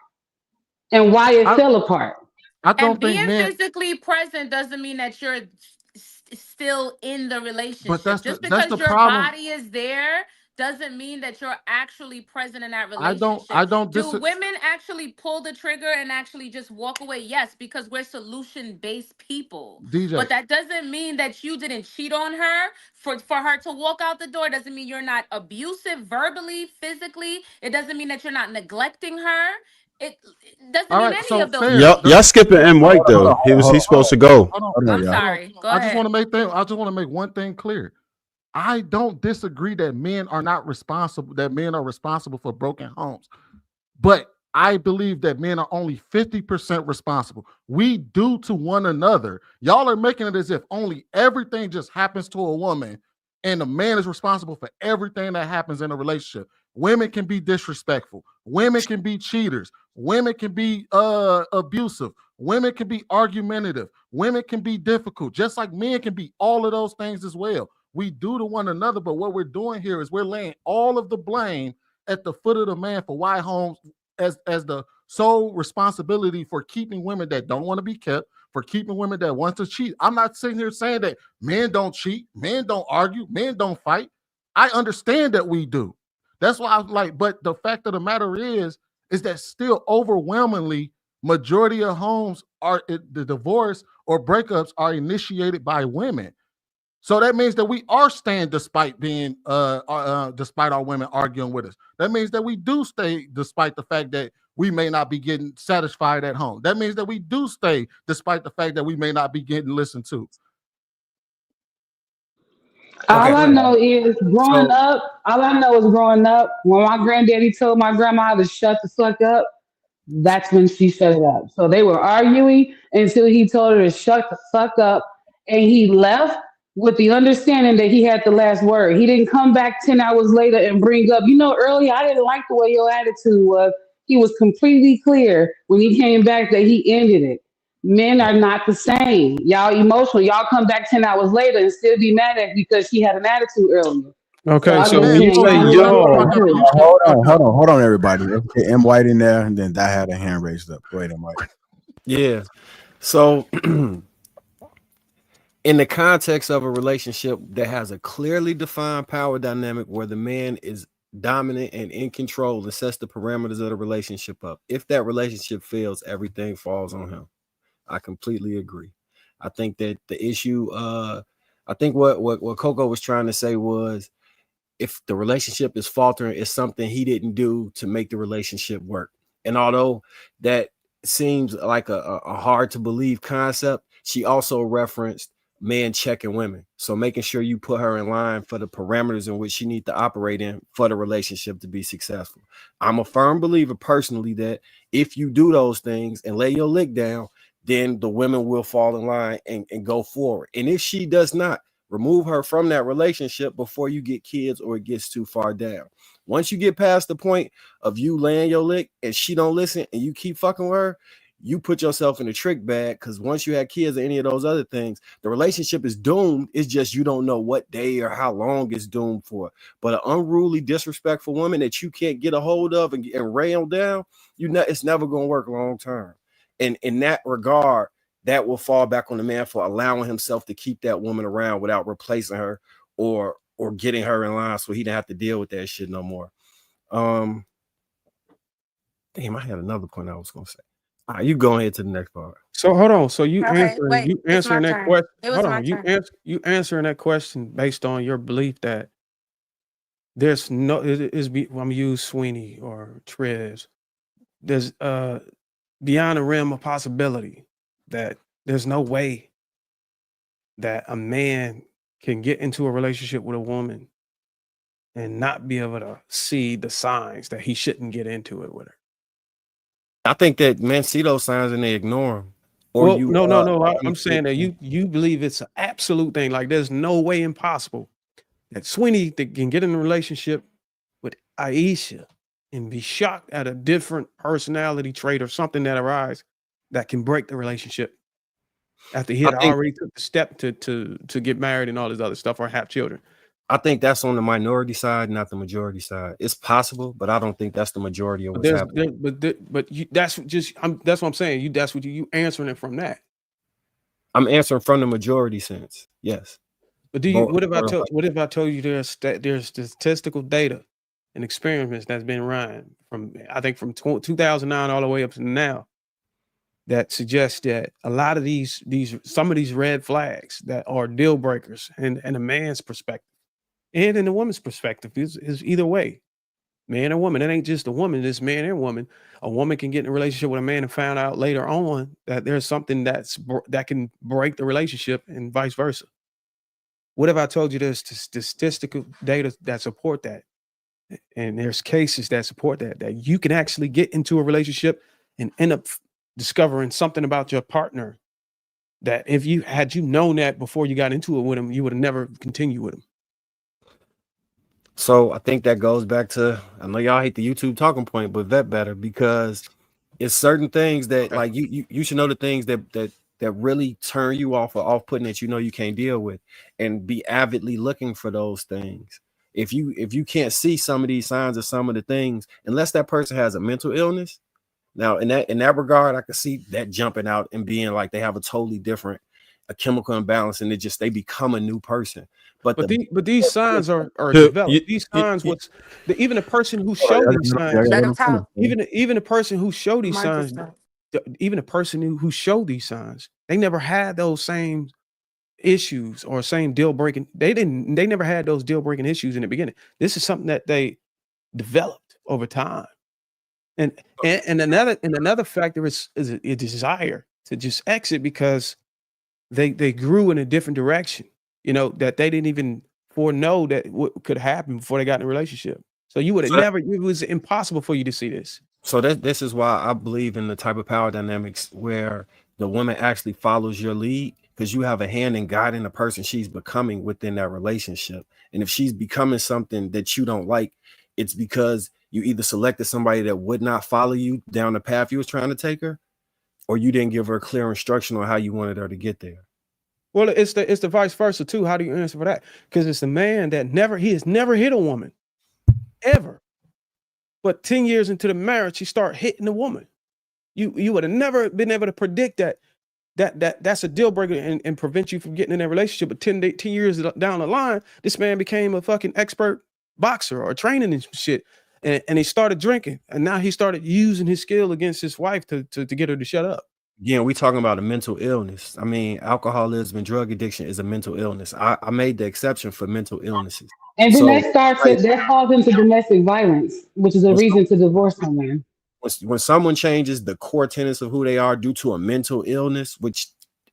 and why it I, fell apart. I And don't think being men, physically present doesn't mean that you're still in the but relationship. Just that's because the your problem. body is there doesn't mean that you're actually present in that I relationship. don't Do dis. women actually pull the trigger and actually just walk away? Yes, because we're solution based people. But DJ. that doesn't mean that you didn't cheat on her. For her to walk out the door doesn't mean you're not abusive verbally, physically. It doesn't mean that you're not neglecting her. It doesn't All mean right, any so of those fair. Y'all, things. y'all skipping M Hold White on, hold on, though. hold on, He's hold supposed on, to go. Hold on. hold on, I'm y'all. Hold on. sorry. Go I just want ahead. to make things. I just want to make one thing clear. I don't disagree that men are not responsible. That men are responsible for broken homes, but I believe that men are only 50% responsible. We do to one another. Y'all are making it as if only everything just happens to a woman, and the man is responsible for everything that happens in a relationship. Women can be disrespectful. Women can be cheaters. Women can be abusive. Women can be argumentative. Women can be difficult, just like men can be all of those things as well. We do to one another, but what we're doing here is we're laying all of the blame at the foot of the man for why homes as the sole responsibility for keeping women that don't want to be kept, for keeping women that want to cheat. I'm not sitting here saying that men don't cheat, men don't argue, men don't fight. I understand that we do. That's why I'm like, but the fact of the matter is that still overwhelmingly majority of homes are the divorce or breakups are initiated by women. So that means that we are staying despite being despite our women arguing with us. That means that we do stay despite the fact that we may not be getting satisfied at home. That means that we do stay despite the fact that we may not be getting listened to. All Okay. I know is growing So up, all I know is growing up, when my granddaddy told my grandma to shut the fuck up, that's when she shut it up. So they were arguing until he told her to shut the fuck up. And he left with the understanding that he had the last word. He didn't come back 10 hours later and bring up, earlier I didn't like the way your attitude was. He was completely clear when he came back that he ended it. Men are not the same. Y'all emotional. Y'all come back 10 hours later and still be mad at because she had an attitude earlier. So Okay, I'm so just when Man, you saying, hold say y'all on, need to hold on, y'all, understand hold too. hold on, everybody. Okay, M White in there, and then I had a hand raised up. Go ahead, M White. yeah. So in the context of a relationship that has a clearly defined power dynamic where the man is dominant and in control and sets the parameters of the relationship up, if that relationship fails, everything falls on him. I completely agree. I think that the issue, I think what Coco was trying to say was if the relationship is faltering, it's something he didn't do to make the relationship work. And although that seems like a hard to believe concept, she also referenced men checking women. So making sure you put her in line for the parameters in which she needs to operate in for the relationship to be successful. I'm a firm believer personally that if you do those things and lay your lick down, then the women will fall in line and go forward. And if she does not, remove her from that relationship before you get kids or it gets too far down. Once you get past the point of you laying your lick and she don't listen and you keep fucking with her, you put yourself in a trick bag, because once you have kids or any of those other things, the relationship is doomed. It's just you don't know what day or how long it's doomed for. But an unruly, disrespectful woman that you can't get a hold of and rail down, it's never going to work long term. And in that regard, that will fall back on the man for allowing himself to keep that woman around without replacing her or getting her in line so he didn't have to deal with that shit no more. Damn, I had another point I was going to say. All right, you go ahead to the next part. So hold on. So you Okay, wait, you it's my answering that turn. question. It was Hold my on. turn. You answering that question based on your belief that there's no I'm gonna use Sweeney or Trez. There's beyond the realm of possibility that there's no way that a man can get into a relationship with a woman and not be able to see the signs that he shouldn't get into it with her. I think that men see those signs and they ignore them. Well, no. I'm saying that you believe it's an absolute thing. Like there's no way impossible that Sweeney can get in a relationship with Aisha and be shocked at a different personality trait or something that arises that can break the relationship after he had already took the step to get married and all this other stuff or have children. I think that's on the minority side, not the majority side. It's possible, but I don't think that's the majority of what's happening. That's what I'm saying. That's what you answering it from that. I'm answering from the majority sense. Yes. But what if I told you there's statistical data and experiments that's been run from 2009 all the way up to now that suggests that a lot of some of these red flags that are deal breakers in a man's perspective and in a woman's perspective is either way, man or woman. It ain't just a woman, it's man and woman. A woman can get in a relationship with a man and find out later on that there's something that can break the relationship and vice versa. What if I told you there's statistical data that support that? And there's cases that support that you can actually get into a relationship and end up discovering something about your partner that if you had known that before you got into it with him, you would have never continued with him. So I think that goes back to, I know y'all hate the YouTube talking point, but vet better, because it's certain things that like you should know the things that really turn you off or off-putting that you can't deal with, and be avidly looking for those things. If you can't see some of these signs or some of the things, unless that person has a mental illness. Now in that regard, I can see that jumping out and being like they have a totally different chemical imbalance and they become a new person. But these signs are developed. These signs, even a person who showed these signs, even a person who showed these signs, even a person who showed these signs, they never had those same issues or same deal breaking. They never had those deal breaking issues in the beginning. This is something that they developed over time. And another factor is a desire to just exit because they grew in a different direction. That they didn't even foreknow that what could happen before they got in a relationship. So you would have never. It was impossible for you to see this. So this is why I believe in the type of power dynamics where the woman actually follows your lead, because you have a hand in guiding the person she's becoming within that relationship. And if she's becoming something that you don't like, it's because you either selected somebody that would not follow you down the path you was trying to take her, or you didn't give her clear instruction on how you wanted her to get there. Well, it's the vice versa too. How do you answer for that? Because it's the man that he has never hit a woman, ever. But 10 years into the marriage, he start hitting the woman. You would have never been able to predict that's a deal breaker and prevent you from getting in that relationship. But 10 years down the line, this man became a fucking expert boxer or training and shit. And he started drinking. And now he started using his skill against his wife to get her to shut up. Again, we talking about a mental illness. I mean, alcoholism and drug addiction is a mental illness. I made the exception for mental illnesses. And then that falls into domestic violence, which is a reason to divorce someone. When someone changes the core tenets of who they are due to a mental illness, which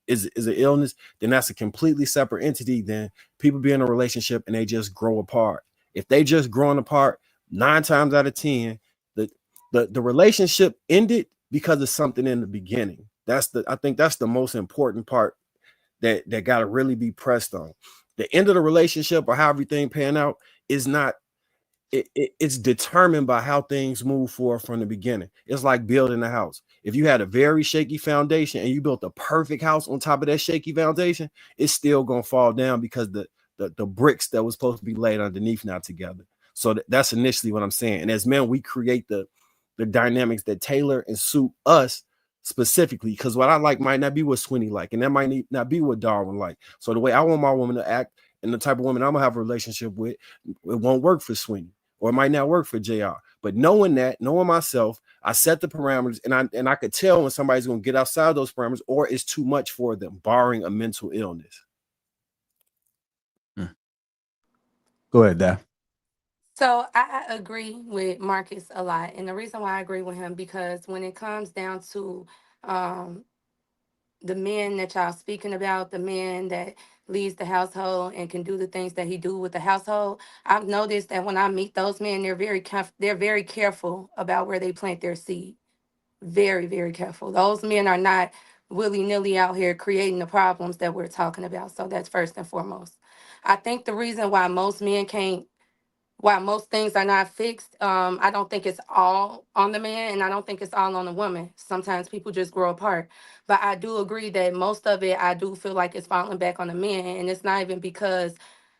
is an illness, then that's a completely separate entity than people be in a relationship and they just grow apart. If they just growing apart, 9 times out of 10, the relationship ended because of something in the beginning. I think that's the most important part that got to really be pressed on. The end of the relationship or how everything pan out is not, it's determined by how things move forward from the beginning. It's like building a house. If you had a very shaky foundation and you built a perfect house on top of that shaky foundation, it's still gonna fall down because the bricks that was supposed to be laid underneath not together. So that's initially what I'm saying. And as men, we create the dynamics that tailor and suit us specifically, because what I like might not be what Sweeney like, and that might not be what Darwin like. So the way I want my woman to act and the type of woman I'm gonna have a relationship with, it won't work for Sweeney, or it might not work for JR. But knowing myself, I set the parameters, and I could tell when somebody's gonna get outside those parameters or it's too much for them, barring a mental illness. Go ahead, Dad. So I agree with Marcus a lot. And the reason why I agree with him, because when it comes down to the men that y'all speaking about, the men that leads the household and can do the things that he do with the household, I've noticed that when I meet those men, they're very careful about where they plant their seed. Very, very careful. Those men are not willy-nilly out here creating the problems that we're talking about. So that's first and foremost. I think the reason why most men can't, while most things are not fixed, I don't think it's all on the man, and I don't think it's all on the woman. Sometimes people just grow apart. But I do agree that most of it, I do feel like it's falling back on the men. And it's not even because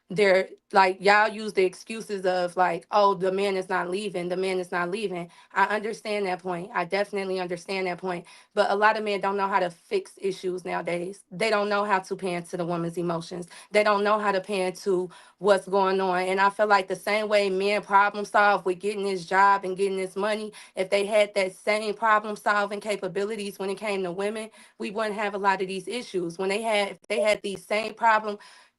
they're like, y'all use the excuses of like, oh, the man is not leaving, the man is not leaving. I understand that point. I definitely understand that point. But a lot of men don't know how to fix issues nowadays. They don't know how to pay into the woman's emotions. They don't know how to pay into what's going on. And I feel like the same way men problem solve with getting this job and getting this money, if they had that same problem solving capabilities when it came to women, we wouldn't have a lot of these issues. If they had these same problem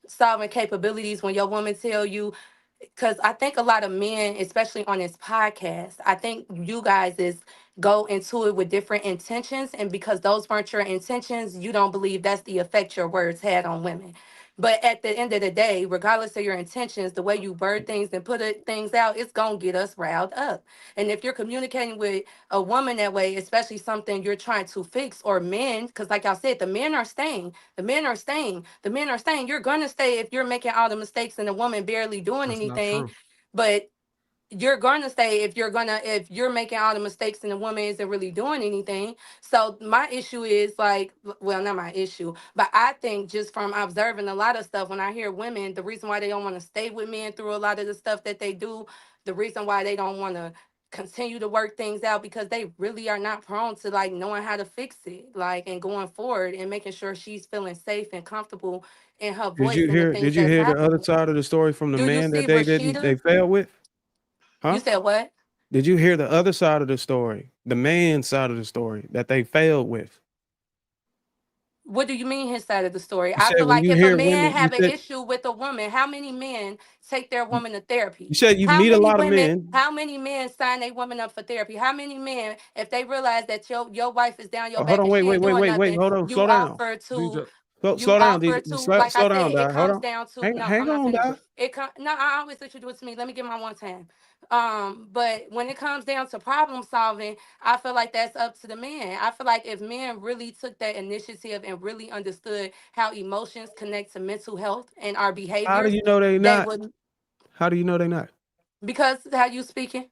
solving capabilities when your woman tell you, because I think a lot of men, especially on this podcast, I think you guys go into it with different intentions, and because those weren't your intentions, you don't believe that's the effect your words had on women. But at the end of the day, regardless of your intentions, the way you word things and things out, it's gonna get us riled up. And if you're communicating with a woman that way, especially something you're trying to fix, or men, because like y'all said, the men are staying, the men are staying, the men are staying. You're gonna stay if you're making all the mistakes and the woman barely doing That's not anything. true. But you're gonna stay if you're making all the mistakes and the woman isn't really doing anything. So my issue is like, well, not my issue, but I think just from observing a lot of stuff, when I hear women, the reason why they don't want to stay with men through a lot of the stuff that they do, the reason why they don't want to continue to work things out, because they really are not prone to like knowing how to fix it, like, and going forward and making sure she's feeling safe and comfortable in her voice and the Did things you that's hear the other happening. side of the story from the Do you man see that they Rashida? failed with? You Huh? said what? Did you hear the other side of the story? The man's side of the story that they failed with. What do you mean his side of the story? You I said feel when like you if a hear man women, have an issue with a woman, how many men take their woman to you therapy? said you meet a lot of men. How many men sign their woman up for therapy? How many men, if they realize that your wife is down your Oh, hold back on, and she ain't doing wait. nothing, Hold on, you slow down. offer to DJ, Slow down, DJ. like I Slow said, down, it Dad. Hold comes on. down to, no, Hang I'm not on, finished. Dad. No, I always let you do it to me. Let me get my one time. But when it comes down to problem solving, I feel like that's up to the man. I feel like if men really took that initiative and really understood how emotions connect to mental health and our How do behaviors, you know they they not? would, How do you know they not? because how you speaking.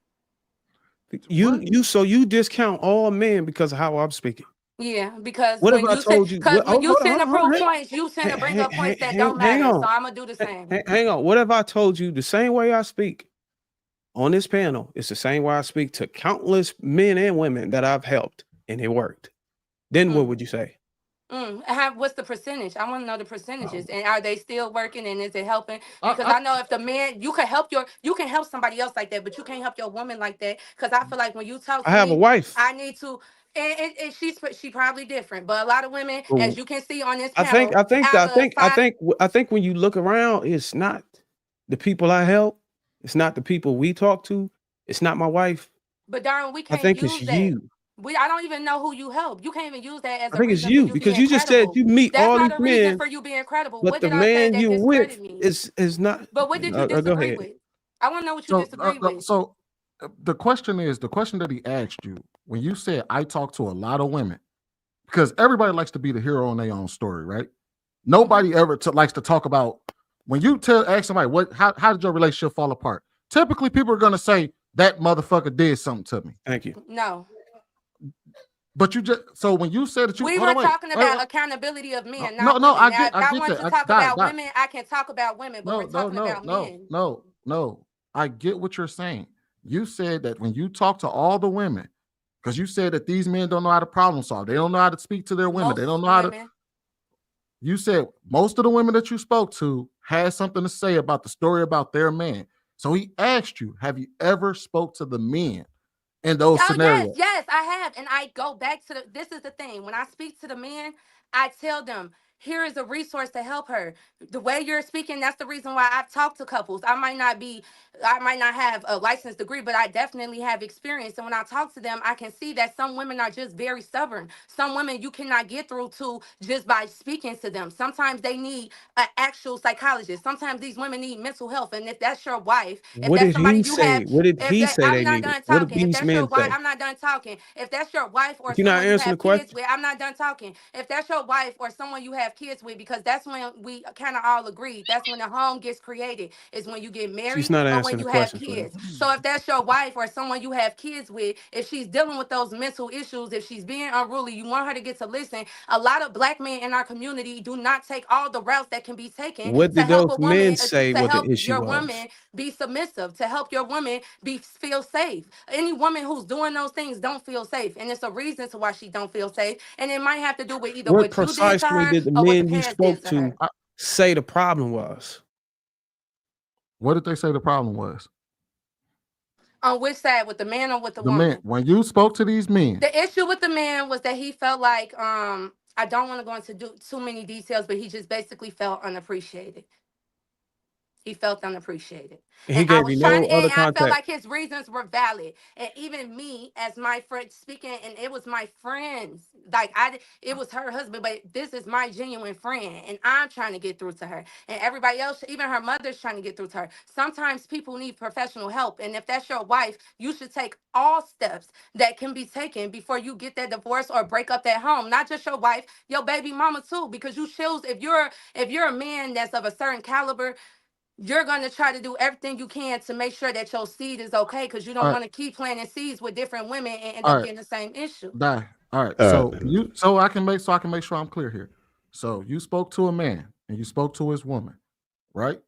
what? So you discount all men because of how I'm speaking. Yeah, because What if when I you say, told you? because when you tend to Hold on. prove points, you tend to bring up points that don't Hang matter. So on. I'm gonna do the same. Hang on. What if I told you the same way I speak on this panel? It's the same way I speak to countless men and women that I've helped, and it worked. Then what Mm. would you say? What's the percentage? I want to know the percentages, Oh, and are they still working, and is it helping? Because I I know if the man, you can help somebody else like that, but you can't help your woman like that. Because I feel like when you talk I to have a me, wife. I need to, and she probably different, but a lot of women, as Ooh. you can see on this panel, I think out of five, when you look around, it's not the people I help. It's not the people we talk to. It's not my wife. but darn, we I can't think it's use that. you. I don't even know who you help. You can't even use that as I a think it's reason for you you because being you just said credible. you meet That's all not these a reason men, for you being credible. but What the did I say man that you discredit with me? is not. But what did you Go disagree ahead. with? I want to know what you So, disagree with. the question that he asked you when you said I talk to a lot of women, because everybody likes to be the hero in their own story, right? Nobody ever likes to talk about when you ask somebody how did your relationship fall apart. Typically, people are gonna say that motherfucker did something to me. Thank you. No. But you just so when you said that you We hold were on, wait, talking about accountability of men, no, not women. I Now, get if I that. want to talk about Dot. women, I can talk about women, but we're talking about men. No. I get what you're saying. You said that when you talk to all the women, because you said that these men don't know how to problem solve. They don't know how to speak to their women. They don't know how to. You said most of the women that you spoke to had something to say about the story about their man. So he asked you, have you ever spoke to the men in those scenarios? Yes, I have. And I go back to this is the thing. When I speak to the men, I tell them, here is a resource to help her. The way you're speaking, that's the reason why I've talked to couples. I might not have a licensed degree, but I definitely have experience. And when I talk to them, I can see that some women are just very stubborn. Some women you cannot get through to just by speaking to them. Sometimes they need an actual psychologist. Sometimes these women need mental health. And if that's your wife, if What that's did somebody he you say? have, What did if he that say I'm they not needed? done What did talking. If these that's your men wife, say? I'm not done talking. If that's your wife or You're not someone you answering the have kids question. with, I'm not done talking. If that's your wife or someone you have kids with, because that's when we kind of all agree. That's when the home gets created, is when you get She's married not or when answering the you have question for you. kids. So if that's your wife or someone you have kids with, if she's dealing with those mental issues, if she's being unruly, you want her to get to listen. A lot of black men in our community do not take all the routes that can be taken What to did help those a men woman, say to what the help issue your was? woman be submissive, to help your woman feel safe. Any woman who's doing those things don't feel safe, and it's a reason to why she don't feel safe, and it might have to do with either What what you did to precisely her did the or what the men you parents did spoke to her. to say the problem was? What did they say the problem was? On which side, with the man or with the The men, woman? when you spoke to these men, The issue with the man was that he felt like I don't want to go into too many details, but he just basically felt unappreciated. He felt unappreciated. And he And I gave you was trying no to, and other I felt context. like his reasons were valid. And even me, as my friend speaking, and it was my friends, like it was her husband, but this is my genuine friend. And I'm trying to get through to her. And everybody else, even her mother's trying to get through to her. Sometimes people need professional help. And if that's your wife, you should take all steps that can be taken before you get that divorce or break up that home. Not just your wife, your baby mama too. Because you choose, if you're a man that's of a certain caliber, you're going to try to do everything you can to make sure that your seed is okay, because you don't all right, want to keep planting seeds with different women and end all up right, getting the same issue. all right. Uh, So I can make sure I'm clear here. So you spoke to a man and you spoke to his woman, right?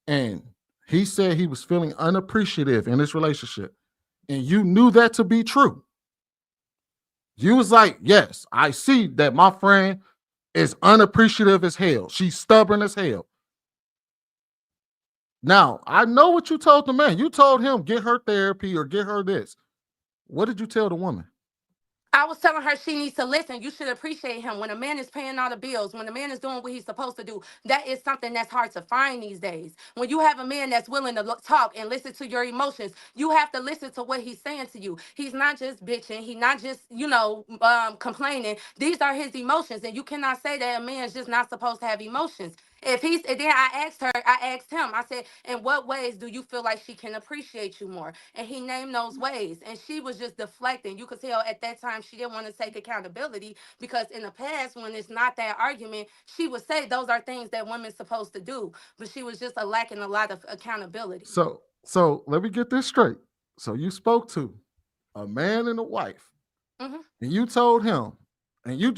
And he said he was feeling unappreciative in this relationship, and you knew that to be true. You was like, yes, I see that my friend is unappreciative as hell. She's stubborn as hell. Now, I know what you told the man. You told him, get her therapy or get her this. What did you tell the woman? I was telling her she needs to listen. You should appreciate him. When a man is paying all the bills, when a man is doing what he's supposed to do, that is something that's hard to find these days. When you have a man that's willing to talk and listen to your emotions, you have to listen to what he's saying to you. He's not just bitching. He's not just, complaining. These are his emotions. And you cannot say that a man is just not supposed to have emotions. And then I asked him, I said, in what ways do you feel like she can appreciate you more? And he named those ways. And she was just deflecting. You could tell at that time she didn't want to take accountability, because in the past, when it's not that argument, she would say those are things that women's supposed to do. But she was just lacking a lot of accountability. So let me get this straight. So you spoke to a man and a wife, Hmm. and you told him, and you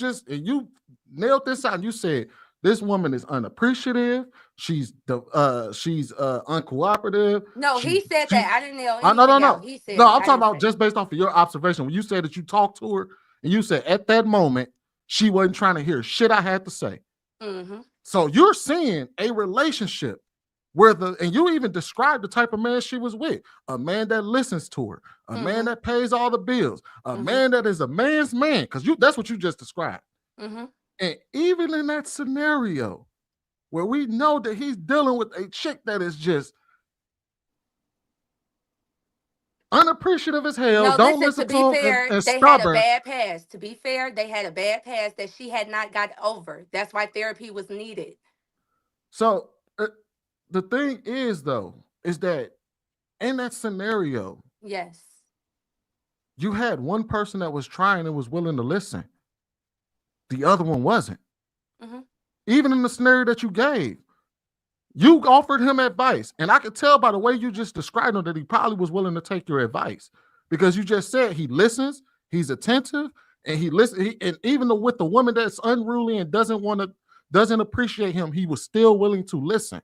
nailed this out. And you said this woman is unappreciative. She's uncooperative. No, She he said she that. I didn't nail no, anything out. no. He said No, it. I'm I talking didn't about say it. just based off of your observation. When you said that you talked to her and you said at that moment she wasn't trying to hear shit I had to say. Hmm. So you're seeing a relationship and you even described the type of man she was with, a man that listens to her, a man Hmm. that pays all the bills, a Hmm. man that is a man's man, because that's what you just described. Hmm. And even in that scenario where we know that he's dealing with a chick that is just unappreciative as hell, No, don't listen, to listen be to him, fair, and they had a stubborn. bad past. To be fair, they had a bad past that she had not got over. That's why therapy was needed. So the thing is, though, is that in that scenario, Yes. you had one person that was trying and was willing to listen. The other one wasn't. Mhm. Even in the scenario that you gave, you offered him advice. And I could tell by the way you just described him that he probably was willing to take your advice, because you just said he listens, he's attentive, and he listens. And even with the woman that's unruly and doesn't appreciate him, he was still willing to listen.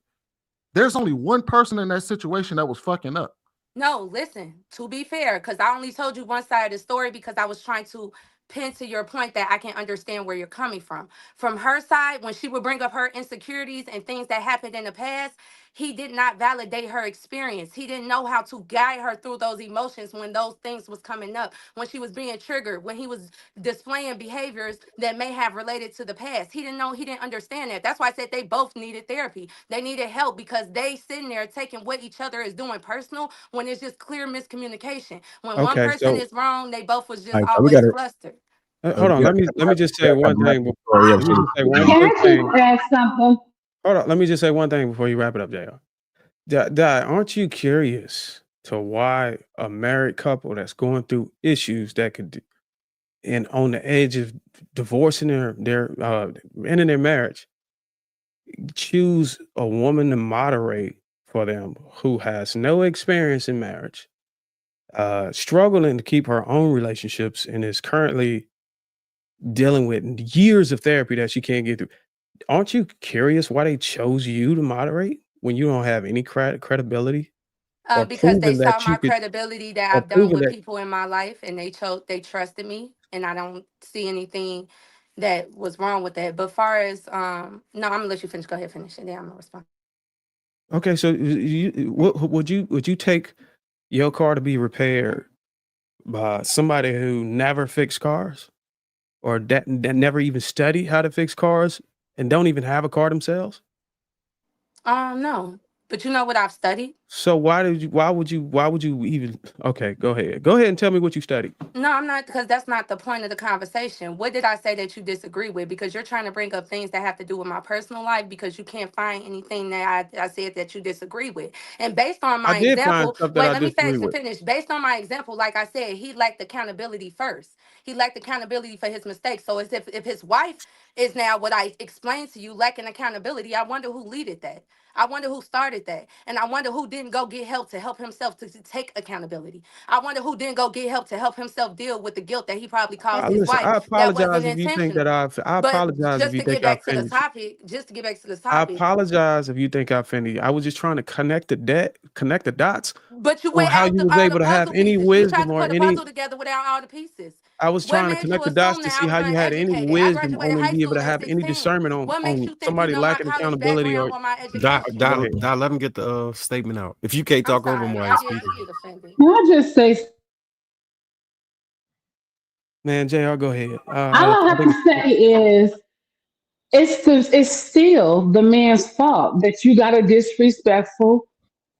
There's only one person in that situation that was fucking up. No, listen, to be fair, because I only told you one side of the story because I was trying to pin to your point that I can understand where you're coming from. From her side, when she would bring up her insecurities and things that happened in the past, he did not validate her experience. He didn't know how to guide her through those emotions when those things was coming up, when she was being triggered, when he was displaying behaviors that may have related to the past. He didn't know, he didn't understand that. That's why I said they both needed therapy. They needed help because they sitting there taking what each other is doing personal when it's just clear miscommunication. When one Okay, person so is wrong, they both was All just right, so we got always to flustered. hold on. Let me just say one thing. Let me just say one Can quick I thing. just add something? Hold on. Let me just say one thing before you wrap it up, JR. Aren't you curious to why a married couple that's going through issues that could and on the edge of divorcing their ending their marriage choose a woman to moderate for them who has no experience in marriage, struggling to keep her own relationships, and is currently dealing with years of therapy that she can't get through? Aren't you curious why they chose you to moderate when you don't have any credibility or Because they proven saw that my you could, credibility that or I've done proven with that? people in my life, and they trusted me, and I don't see anything that was wrong with that. But far as no, I'm gonna let you finish. Go ahead, finish, and then I'm gonna respond. Okay, so would you take your car to be repaired by somebody who never fixed cars, or that never even studied how to fix cars and don't even have a car themselves? No, but you know what I've studied. So why would you even? Okay, go ahead and tell me what you studied. No, I'm not, because that's not the point of the conversation. What did I say that you disagree with? Because you're trying to bring up things that have to do with my personal life because you can't find anything that I said that you disagree with. And based on I my did find example, stuff that wait, I let me disagree finish and with. finish. Based on my example, like I said, he lacked accountability first. He lacked accountability for his mistakes. So as if his wife is now what I explained to you, lacking accountability, I wonder who leaded that. I wonder who started that. And I wonder who didn't go get help to help himself to take accountability. I wonder who didn't go get help to help himself deal with the guilt that he probably caused his Listen, wife I that wasn't apologize if you think that intentional. I But apologize if just you to get think I back to the offended you. topic, I apologize if you think I offended you. I was just trying to connect the dots but you on how without you was all the able to have puzzle any pieces. You tried wisdom to or put a any. puzzle together without all the pieces. I was What trying to made you connect the dots assume to that I see was how you had any uneducated? I wisdom graduated on and high be able school to at have any 16. discernment What makes on you think you somebody know my lacking college accountability background or. or my Dot, education? Go dot, ahead. dot, let him get the statement out. If you can't I'm talk over him sorry. while I he's get speaking. offended. Can I just say, Man, JR, go ahead. all I I have to think say is it's still the man's fault that you got a disrespectful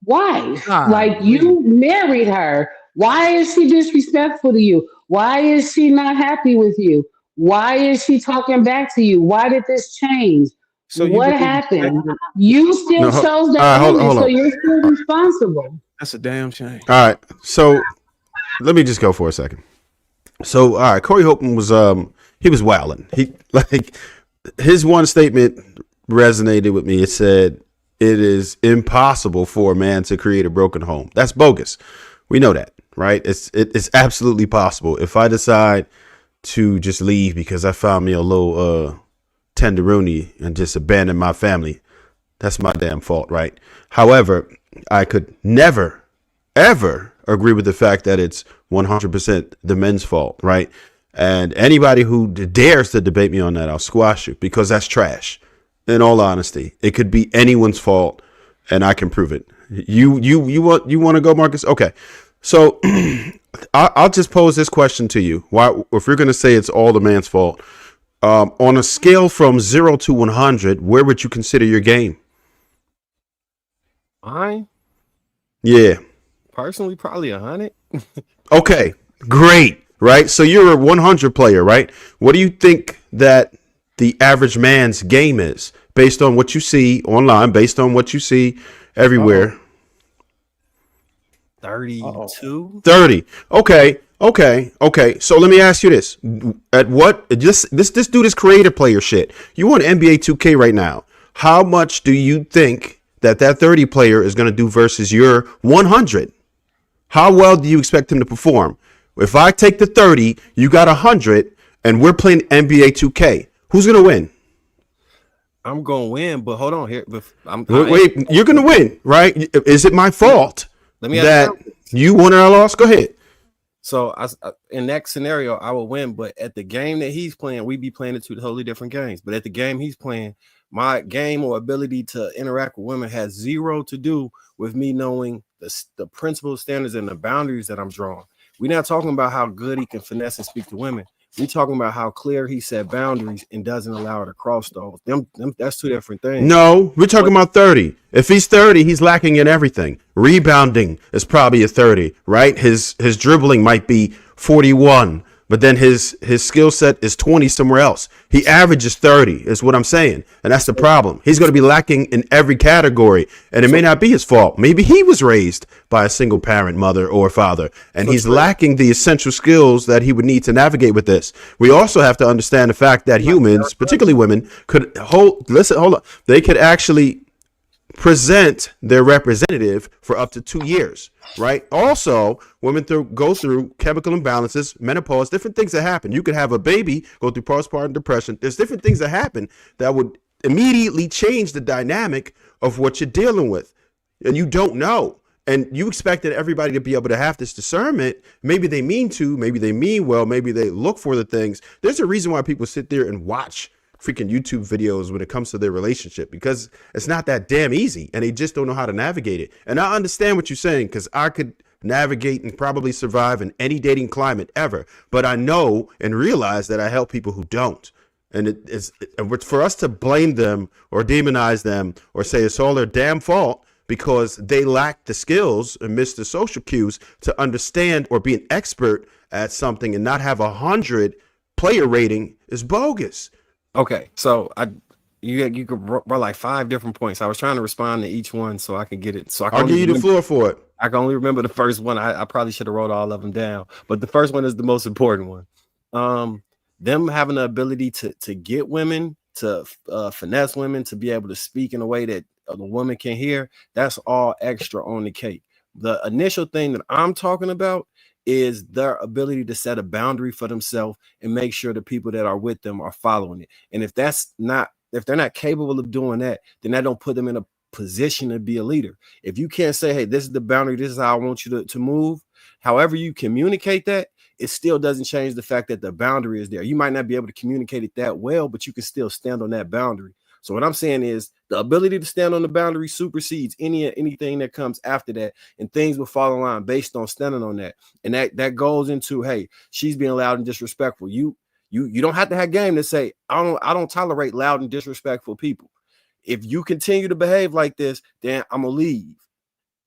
wife. Like, Golly. you married her. Why is she disrespectful to you? Why is she not happy with you? Why is she talking back to you? Why did this change? so. You What believe happened? respect? You still No, chose all that right, woman, hold so on. you're still responsible. That's a damn shame. All right, so let me just go for a second. So, all right, Corey Holcomb was he was wilding. He like his one statement resonated with me. It said it is impossible for a man to create a broken home. That's bogus. We know that, right? It's absolutely possible. If I decide to just leave because I found me a little tenderoni and just abandon my family, that's my damn fault, right? However, I could never ever agree with the fact that it's 100% the men's fault, right? And anybody who dares to debate me on that, I'll squash you because that's trash. In all honesty, it could be anyone's fault, and I can prove it. You want to go, Marcus? Okay, so I'll just pose this question to you: why, if you're going to say it's all the man's fault, on a scale from 0 to 100, where would you consider your game? Mine, Yeah. personally, probably 100. Okay, great. Right. So you're a 100 player, right? What do you think that the average man's game is based on what you see online, based on what you see Uh-oh. everywhere? 32. 30. Okay. Okay. Okay. So let me ask you this. At what this dude is creative player shit. You want NBA 2K right now. How much do you think that 30 player is going to do versus your 100? How well do you expect him to perform? If I take the 30, you got 100 and we're playing NBA 2K. Who's going to win? I'm gonna win, but hold on here. Wait, you're going to win, right? Is it my fault Let me that ask you won or I lost? Go ahead. So in that scenario, I will win. But at the game that he's playing, we be playing two totally different games. But at the game he's playing, my game or ability to interact with women has zero to do with me knowing the principles, standards, and the boundaries that I'm drawing. We're not talking about how good he can finesse and speak to women. We're talking about how clear he set boundaries and doesn't allow her to cross those. That's two different things. No, we're talking about 30. If he's 30, he's lacking in everything. Rebounding is probably a 30, right? His dribbling might be 41, but then his skill set is 20 somewhere else. He averages 30 is what I'm saying. And that's the problem. He's going to be lacking in every category, and it may not be his fault. Maybe he was raised by a single parent, mother or father, and he's lacking the essential skills that he would need to navigate with this. We also have to understand the fact that humans, particularly women, could hold on. They could actually present their representative for up to 2 years, right? Also, women go through chemical imbalances, menopause, different things that happen. You could have a baby, go through postpartum depression. There's different things that happen that would immediately change the dynamic of what you're dealing with. And you don't know. And you expected everybody to be able to have this discernment. Maybe they mean to, maybe they mean well, maybe they look for the things. There's a reason why people sit there and watch freaking YouTube videos when it comes to their relationship, because it's not that damn easy and they just don't know how to navigate it. And I understand what you're saying, because I could navigate and probably survive in any dating climate ever. But I know and realize that I help people who don't. And it's for us to blame them or demonize them or say it's all their damn fault because they lack the skills and miss the social cues to understand or be an expert at something and not have 100 player rating is bogus. Okay, so you could run like 5 different points. I was trying to respond to each one so I can get it. So I'll give you the floor for it. I can only remember the first one. I probably should have wrote all of them down, but the first one is the most important one. Them having the ability to get women, to finesse women, to be able to speak in a way that the woman can hear. That's all extra on the cake. The initial thing that I'm talking about is their ability to set a boundary for themselves and make sure the people that are with them are following it. And if they're not capable of doing that, then that don't put them in a position to be a leader. If you can't say, hey, this is the boundary, this is how I want you to move, however you communicate that, it still doesn't change the fact that the boundary is there. You might not be able to communicate it that well, but you can still stand on that boundary. So what I'm saying is the ability to stand on the boundary supersedes anything that comes after that, and things will fall in line based on standing on that. And that goes into, hey, she's being loud and disrespectful. You don't have to have game to say, I don't tolerate loud and disrespectful people. If you continue to behave like this, then I'm gonna leave,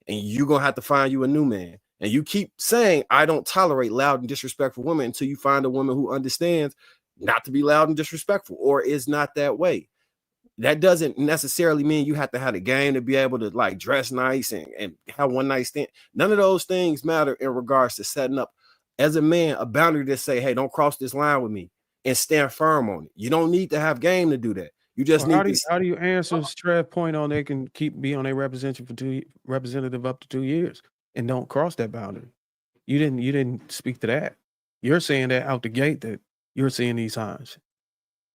and you're gonna have to find you a new man. And you keep saying, I don't tolerate loud and disrespectful women until you find a woman who understands not to be loud and disrespectful or is not that way. That doesn't necessarily mean you have to have a game to be able to like dress nice and have one night stand. None of those things matter in regards to setting up as a man a boundary to say, hey, don't cross this line with me, and stand firm on it. You don't need to have game to do that. You just Well, need how do you answer Trev's point on they can be on a representative up to 2 years and don't cross that boundary? You didn't speak to that. You're saying that out the gate that you're seeing these signs.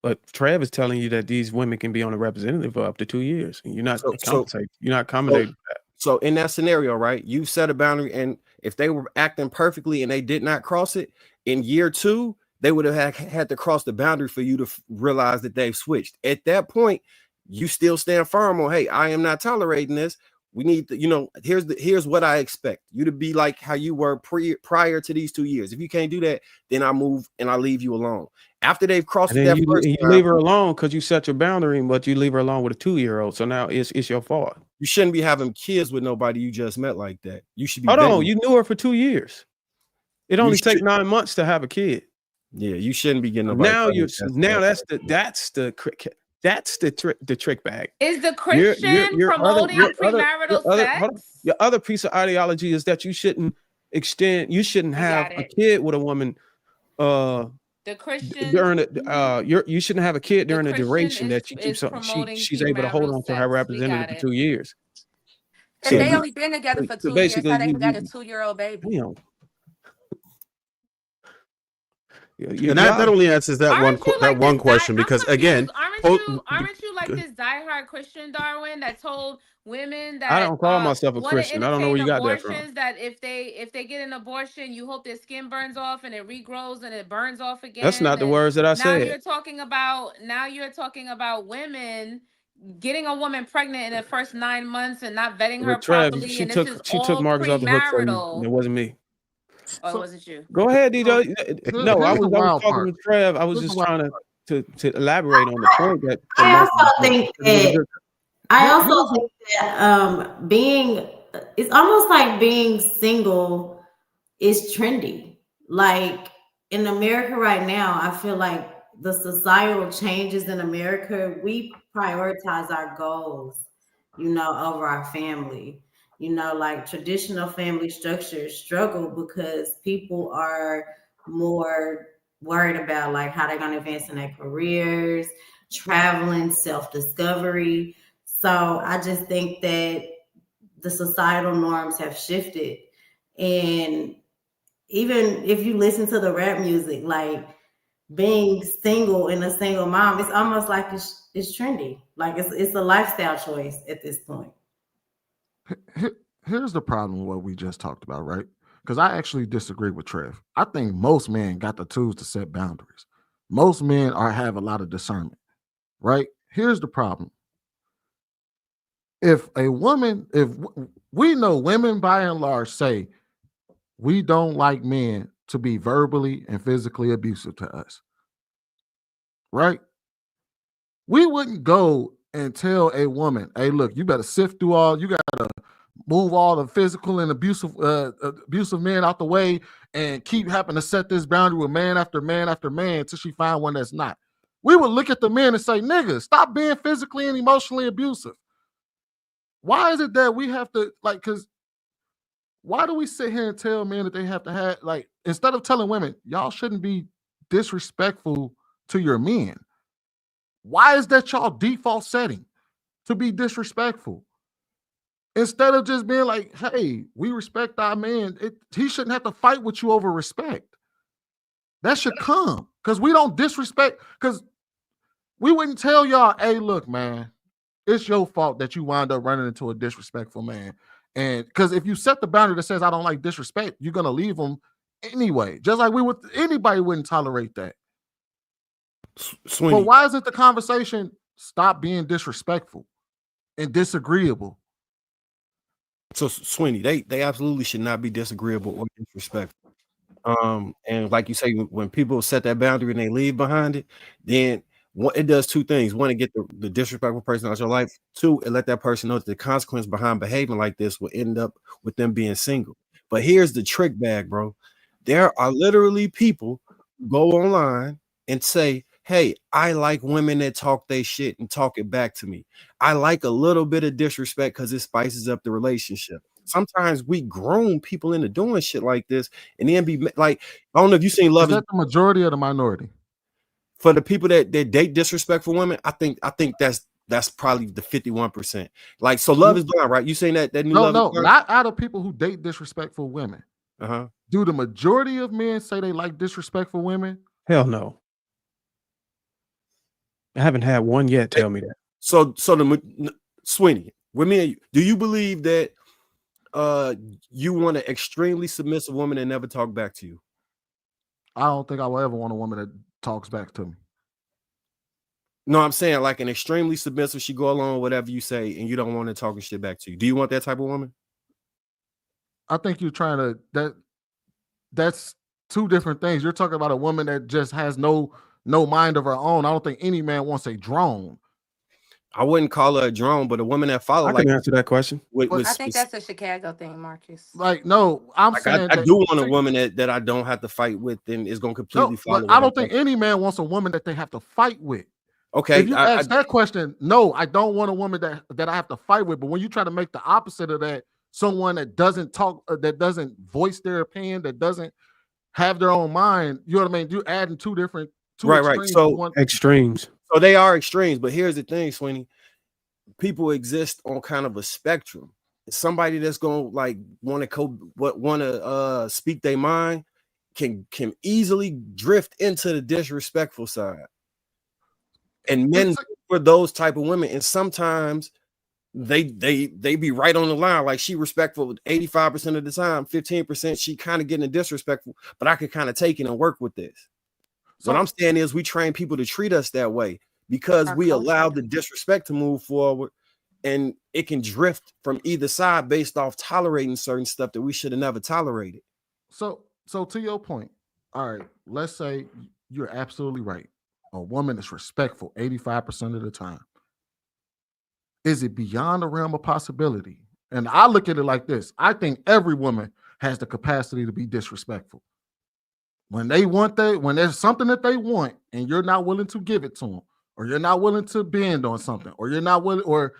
But Trav is telling you that these women can be on a representative for up to 2 years, and you're not accommodating that. So in that scenario, right, you set a boundary, and if they were acting perfectly and they did not cross it in year 2, they would have had to cross the boundary for you to realize that they've switched. At that point, you still stand firm on, hey, I am not tolerating this. We need to, here's what I expect you to be like how you were prior to these 2 years. If you can't do that, then I move and I leave you alone. After they've crossed And that then first you time, leave her alone because you set your boundary, but you leave her alone with a 2-year-old. So now it's your fault. you shouldn't be having kids with nobody you just met like that. You should be Hold on, dating. you knew her for 2 years. It only takes 9 months to have a kid. Yeah, you shouldn't be getting nobody. That's the trick bag. Is the Christian promoting premarital sex? Your other piece of ideology is that you shouldn't have a kid with a woman. The Christian during you shouldn't have a kid during the duration that she's able to hold on to her representative for 2 years. If they only been together for 2 years, how they got a 2-year-old baby? And that only answers that one question, because again, aren't you like this diehard Christian, Darwin, that told women that I don't call myself a Christian. I don't know where you got that from. That if they get an abortion, you hope their skin burns off and it regrows and it burns off again. That's not the words that I said. Now you're talking about women getting a woman pregnant in the first 9 months and not vetting her properly. She took Marcus off the hook for you. It wasn't me. Or was it you? Go ahead, DJ. No, I was talking to Trev. I was just trying to elaborate on the point that I also think that it's almost like being single is trendy. Like in America right now, I feel like the societal changes in America, we prioritize our goals, over our family. Like traditional family structures struggle because people are more worried about like how they're going to advance in their careers, traveling, self-discovery. So I just think that the societal norms have shifted. And even if you listen to the rap music, like being single and a single mom, it's almost like it's trendy. Like it's a lifestyle choice at this point. Here's the problem with what we just talked about, right? Because I actually disagree with Trev. I think most men got the tools to set boundaries. Most men have a lot of discernment, right? Here's the problem. If we know women by and large say we don't like men to be verbally and physically abusive to us, right? We wouldn't go and tell a woman, hey, look, you better sift through you got to move all the physical and abusive men out the way and keep having to set this boundary with man after man after man until she find one that's not. We would look at the men and say, nigga, stop being physically and emotionally abusive. Why is it that we have to, because why do we sit here and tell men that they have to have, instead of telling women, y'all shouldn't be disrespectful to your men? Why is that y'all default setting to be disrespectful? Instead of just being like, hey, we respect our man, he shouldn't have to fight with you over respect. That should come, because we don't disrespect, because we wouldn't tell y'all, hey, look, man, it's your fault that you wind up running into a disrespectful man. And because if you set the boundary that says I don't like disrespect, you're going to leave them anyway. Just like anybody wouldn't tolerate that. Sweeney. But why isn't the conversation stop being disrespectful and disagreeable? So Sweeney, they absolutely should not be disagreeable or disrespectful. And like you say, when people set that boundary and they leave behind it, then it does two things. One, it get the disrespectful person out of your life. Two, it let that person know that the consequence behind behaving like this will end up with them being single. But here's the trick bag, bro. There are literally people who go online and say, hey, I like women that talk they shit and talk it back to me. I like a little bit of disrespect because it spices up the relationship. Sometimes we groom people into doing shit like this and then be like, I don't know if you've seen Love. Is that the majority or the minority? For the people that date disrespectful women, I think that's probably the 51%. Like, so Love is Blind, right? You saying that new Love is Blind? Not out of people who date disrespectful women. Uh-huh. Do the majority of men say they like disrespectful women? Hell no. I haven't had one yet tell me that. So Sweeney, with me and you, do you believe that you want an extremely submissive woman that never talk back to you? I don't think I will ever want a woman that talks back to me. No, I'm saying like an extremely submissive, she go along with whatever you say and you don't want to talk shit back to you. Do you want that type of woman? I think you're trying to that's two different things. You're talking about a woman that just has no mind of her own. I don't think any man wants a drone. I wouldn't call her a drone, but a woman that follow I like can answer that question. with I think that's a Chicago thing, Marcus. Like, no, I'm like saying I that, do want a woman that I don't have to fight with and is gonna completely no, follow. but I don't think any man wants a woman that they have to fight with. Okay, if you ask that question, no, I don't want a woman that I have to fight with. But when you try to make the opposite of that, someone that doesn't talk, that doesn't voice their opinion, that doesn't have their own mind, you know what I mean? You're adding two right. So extremes. So they are extremes, but here's the thing, Sweeney. People exist on kind of a spectrum. Somebody that's gonna like want to speak their mind can easily drift into the disrespectful side. And men for those type of women, and sometimes they be right on the line. Like she respectful 85% of the time, 15% she kind of getting disrespectful, but I could kind of take it and work with this. What I'm saying is we train people to treat us that way because we allow the disrespect to move forward, and it can drift from either side based off tolerating certain stuff that we should have never tolerated. So to your point, all right, let's say you're absolutely right. A woman is respectful 85% of the time. Is it beyond the realm of possibility? And I look at it like this. I think every woman has the capacity to be disrespectful. When there's something that they want and you're not willing to give it to them, or you're not willing to bend on something, or you're not willing, or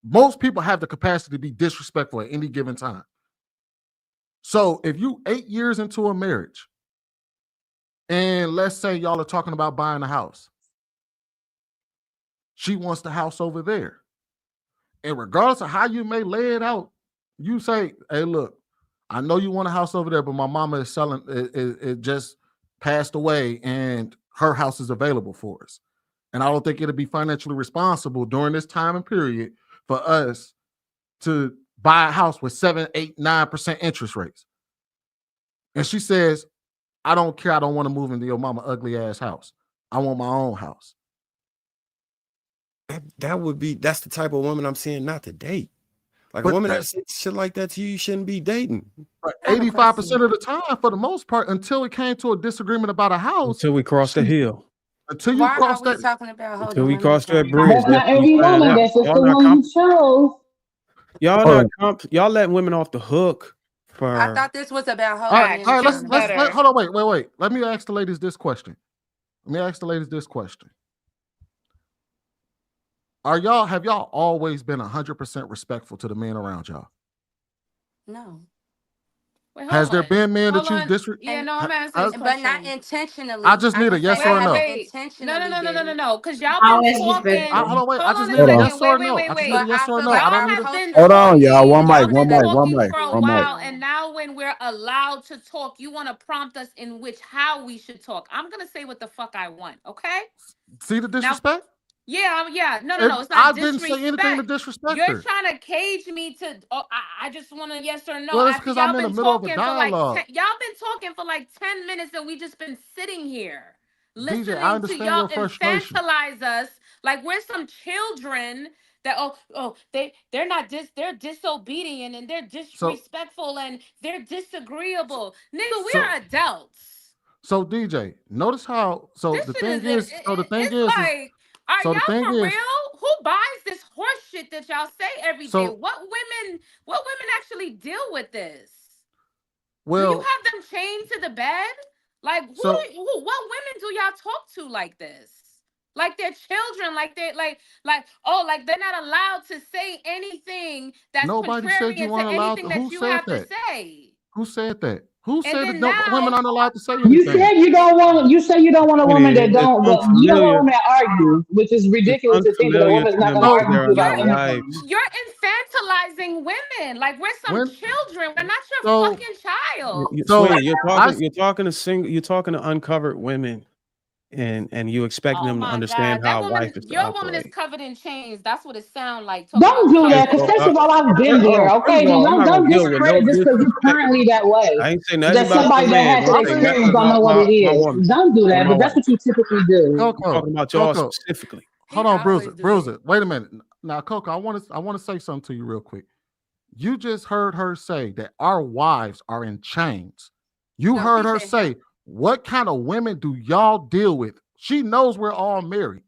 most people have the capacity to be disrespectful at any given time. So if you 8 years into a marriage, and let's say y'all are talking about buying a house, she wants the house over there. And regardless of how you may lay it out, you say, hey, look, I know you want a house over there, but my mama is selling, it just passed away and her house is available for us. And I don't think it'll be financially responsible during this time and period for us to buy a house with 7, 8, 9% interest rates. And she says, I don't care. I don't want to move into your mama ugly ass house. I want my own house. That's the type of woman I'm saying not to date. Like a woman that says shit like that to you, you shouldn't be dating. 85% of the time, for the most part, until it came to a disagreement about a house. Until we crossed the hill. Until you cross that. Talking about until we crossed that bridge. That's not every woman. That's just the one you chose. Y'all letting women off the hook. I thought this was about all right, let's hold on, wait. Let me ask the ladies this question. Have y'all always been 100% respectful to the men around y'all? No. Wait, Has there been men that you disrespect? Yeah, no, I'm asking this but question. not intentionally. I just need a yes or a no. No. Because y'all been talking. Hold on, wait. I just need Hold a on. yes or no. Wait. I just need a yes or no. I don't need a. Hold on, y'all. One mic. For a while, and now when we're allowed to talk, you want to prompt us in how we should talk. I'm gonna say what the fuck I want. Okay. See the disrespect? Yeah. No. It's not. I didn't say anything to disrespect her. You're trying to cage me to. Oh, I just want a yes or no. Well, it's because I'm in the middle of a dialogue. Y'all been talking for like 10 minutes, and we just been sitting here listening DJ, I understand to y'all your frustration. infantilize us like we're some children. That they're not they're disobedient and they're disrespectful and they're disagreeable. Nigga, we're adults. So DJ, notice how. So the thing is. Are y'all for real? Who buys this horse shit that y'all say every day? What women actually deal with this? Well, do you have them chained to the bed? Like what women do y'all talk to like this? Like they're children, like they're like they're not allowed to say anything that's nobody said you weren't allowed to. Who said that? Who said that? Who said that women aren't allowed to say anything? You said you don't want. You say you don't want a woman that don't. You don't want a woman that argue, which is ridiculous to think that a woman's not going to argue about anything. You're infantilizing women like we're some children. We're not your fucking child. You're talking to uncovered women. And you expect them to understand how life is. Your woman is covered in chains. That's what it sounds like. Don't do that, because first of all, I've been there. Okay, don't discredit just because you're currently that way. I ain't saying nothing that somebody that has that experience don't know what it is. Don't do that, but that's what you typically do. Coco, talking about y'all specifically. Hold on, Bruiser. Wait a minute. Now, Coco, I want to say something to you real quick. You just heard her say that our wives are in chains. You heard her say. What kind of women do y'all deal with? She knows we're all married.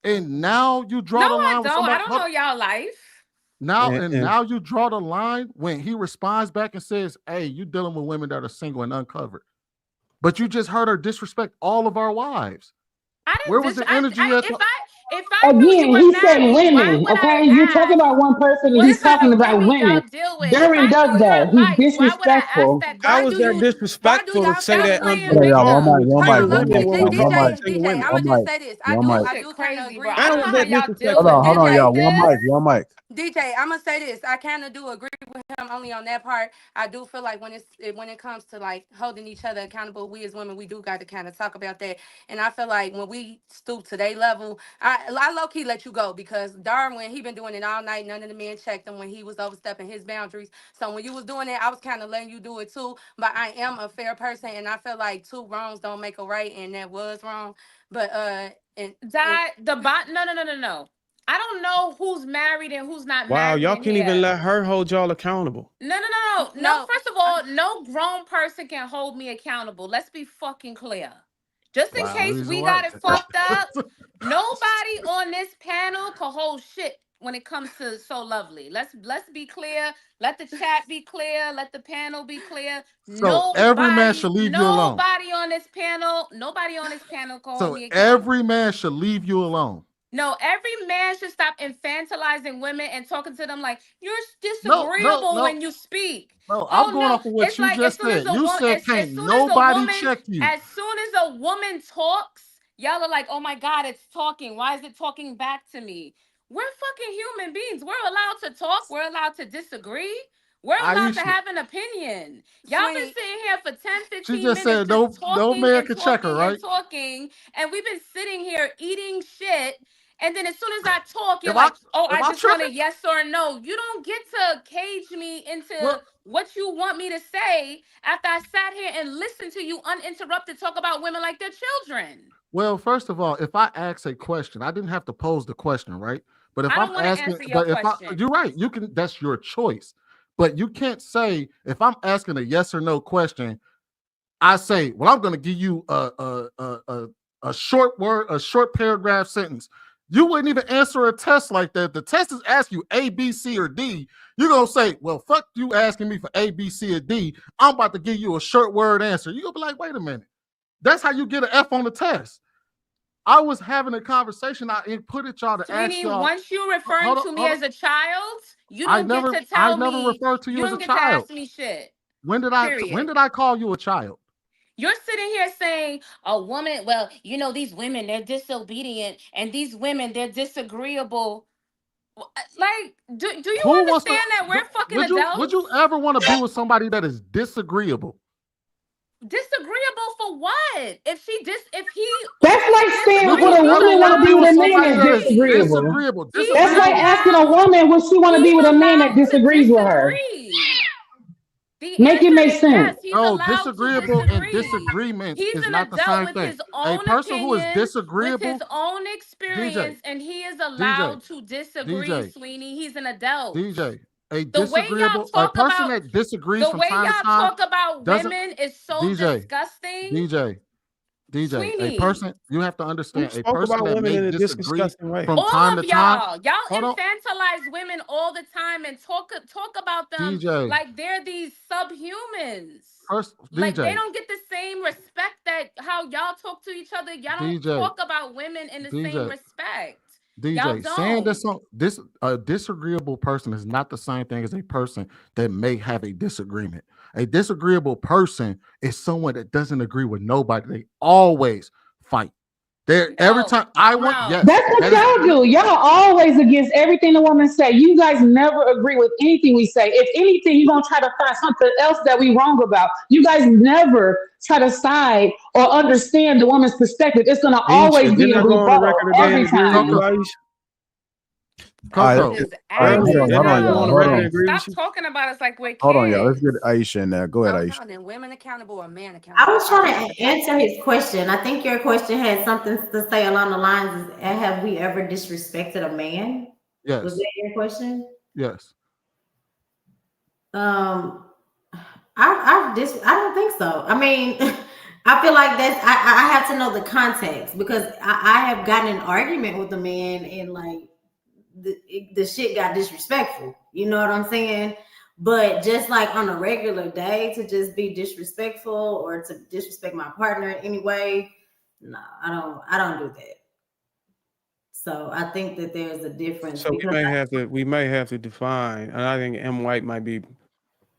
And now you draw No, the line I with don't. I somebody. don't know y'all life. Now you draw the line when he responds back and says, "Hey, you dealing with women that are single and uncovered." But you just heard her disrespect all of our wives. I Where didn't was dis. the energy at? If I knew you Again, were he said married, why women. would Okay, I you're talking ask about one person, and what he's kind talking of about women women. y'all deal with? If Durin I does knew that. your He's life, why would I ask disrespectful. that How Why was do that question? you? Why do disrespectful to y'all say Stop think? that playing Hold on, y'all. unbeknown? victim. We One pray mic, the Hold on, one women mic, when y'all. we talk One about the mic, single DJ. women. I'ma one just mic, say this. one mic. This I shit do kind of crazy, bro. agree I How don't with was know him. how that y'all deal Hold disrespectful? with on, hold men on, y'all. like One this. mic, one mic. DJ, I'm gonna say this. I kind of do agree with him only on that part. I do feel like when it comes to like holding each other accountable, we as women we do got to kind of talk about that. And I feel like when we stoop to their level, I low key let you go because Darwin he been doing it all night. None of the men checked him when he was overstepping his boundaries. So when you was doing it, I was kind of letting you do it too. But I am a fair person, and I feel like two wrongs don't make a right, and that was wrong. But and That the bot. No, no, no, no, no. I don't know who's married and who's not Wow, married y'all in can't even here. let her hold y'all accountable. No, no, no, no, no. no, First of all, no grown person can hold me accountable. Let's be fucking clear. Just in That's the Wow. case reason we why. got it fucked up, nobody on this panel can hold shit when it comes to so lovely. Let's be clear. Let the chat be clear. Let the panel be clear. So every man should leave you alone. Nobody on this panel can hold So me accountable. every man should leave you alone. No, every man should stop infantilizing women and talking to them like you're No, no, disagreeable no, when you speak. no. I'm Oh going no, off of what it's you like as just soon as said. a You woman, said can't as soon as a nobody woman, check you. as soon as a woman talks, y'all are like, oh my god, it's talking. Why is it talking back to me? We're fucking human beings. We're allowed to talk. We're allowed to disagree. We're allowed to Aisha, have an opinion. Y'all been Sweeney, sitting here for 10, she 15 just minutes said just no talking man and can check her, talking and right? talking. And we've been sitting here eating shit. And then as soon as I talk, you're Am I like, oh, am I I just want a tripping? yes or a no. You don't get to cage me into Well, what you want me to say after I sat here and listened to you uninterrupted talk about women like they're children. well, first of all, if I ask a question, I didn't have to pose the question, right? But if I I'm don't want to asking, answer your but if I, question. you're right, you can. That's your choice. But you can't say if I'm asking a yes or no question, I say, well, I'm going to give you a short word, a short paragraph sentence. You wouldn't even answer a test like that. The test is ask you A, B, C, or D. You're going to say, well, fuck you asking me for A, B, C, or D. I'm about to give you a short word answer. You're going to be like, wait a minute. That's how you get an F on the test. I was having a conversation. I inputted y'all to ask Sweeney, y'all. once you referring Hold on, to me hold on. as a child, you don't get to I tell never me, referred to you you as a don't get to child. ask me shit. When Period. did I call you a child? You're sitting here saying a woman, well, these women, they're disobedient, and these women, they're disagreeable. Like, do you Who wants to? understand that we're fucking Would you adults? ever want to be with somebody that is disagreeable? Disagreeable for what? If he or That's she like saying Would would disagrees, a disagree, he's ever woman want want to to be be allowed with with a to man somebody that's that is disagree. disagreeable? disagreeable? He's That's like Disagreeable. asking a allowed. woman would she want to be He's with a man that allowed to disagrees with her. disagree. The Make it answer make is sense. yes, he's No, allowed to disagreeable and disagree. disagreements He's is an not the adult same with thing. his A own person who is opinion, with his disagreeable, own DJ, experience, and he is DJ, allowed to disagree, DJ, Sweeney. He's an adult. DJ, The way y'all a talk person about that disagrees the from way time to y'all time talk about doesn't, women is so DJ, disgusting. DJ, DJ, a Sweeney, person, you have to Who understand, a spoke person about that women may in a disagree disgusting way? from all time to of time. y'all Hold on, infantilize women all the time and talk about them DJ, like they're these subhumans. first, Like they DJ, don't get the same respect that how y'all talk to each other. Y'all don't DJ, talk about women in the same DJ, respect. Y'all DJ, saying that don't. this a disagreeable person is not the same thing as a person that may have a disagreement. A disagreeable person is someone that doesn't agree with nobody. They always fight. There every No, time I want, no. yes, That's what that is y'all do. Y'all always against everything the woman say. You guys never agree with anything we say. If anything, you're gonna try to find something else that we wrong about. You guys never try to side or understand the woman's perspective. It's gonna always Aisha, be didn't a I go on the rebuttal record today and every agree with you, time. Coco, Aisha? All right, This Coco. is hold Earlier, on, didn't hold I on, go on y'all. the Hold record and on, agree Stop with you? talking about us like we're hold on, y'all. Let's get kids. Aisha in there. Go ahead, so Aisha. y'all then women accountable or man I accountable? was I trying just want to to know. answer his question. I think your question had something to say along the lines of, have we ever disrespected a man? Was Yes, that your question? yes. Um, I don't think so. I mean, I feel like I have to know the context because I have gotten an argument with a man and like the shit got disrespectful. You know what I'm saying? But just like on a regular day to just be disrespectful or to disrespect my partner in any way, no, I don't do that. So I think that there's a difference So because we may have to define, and I think M. White might be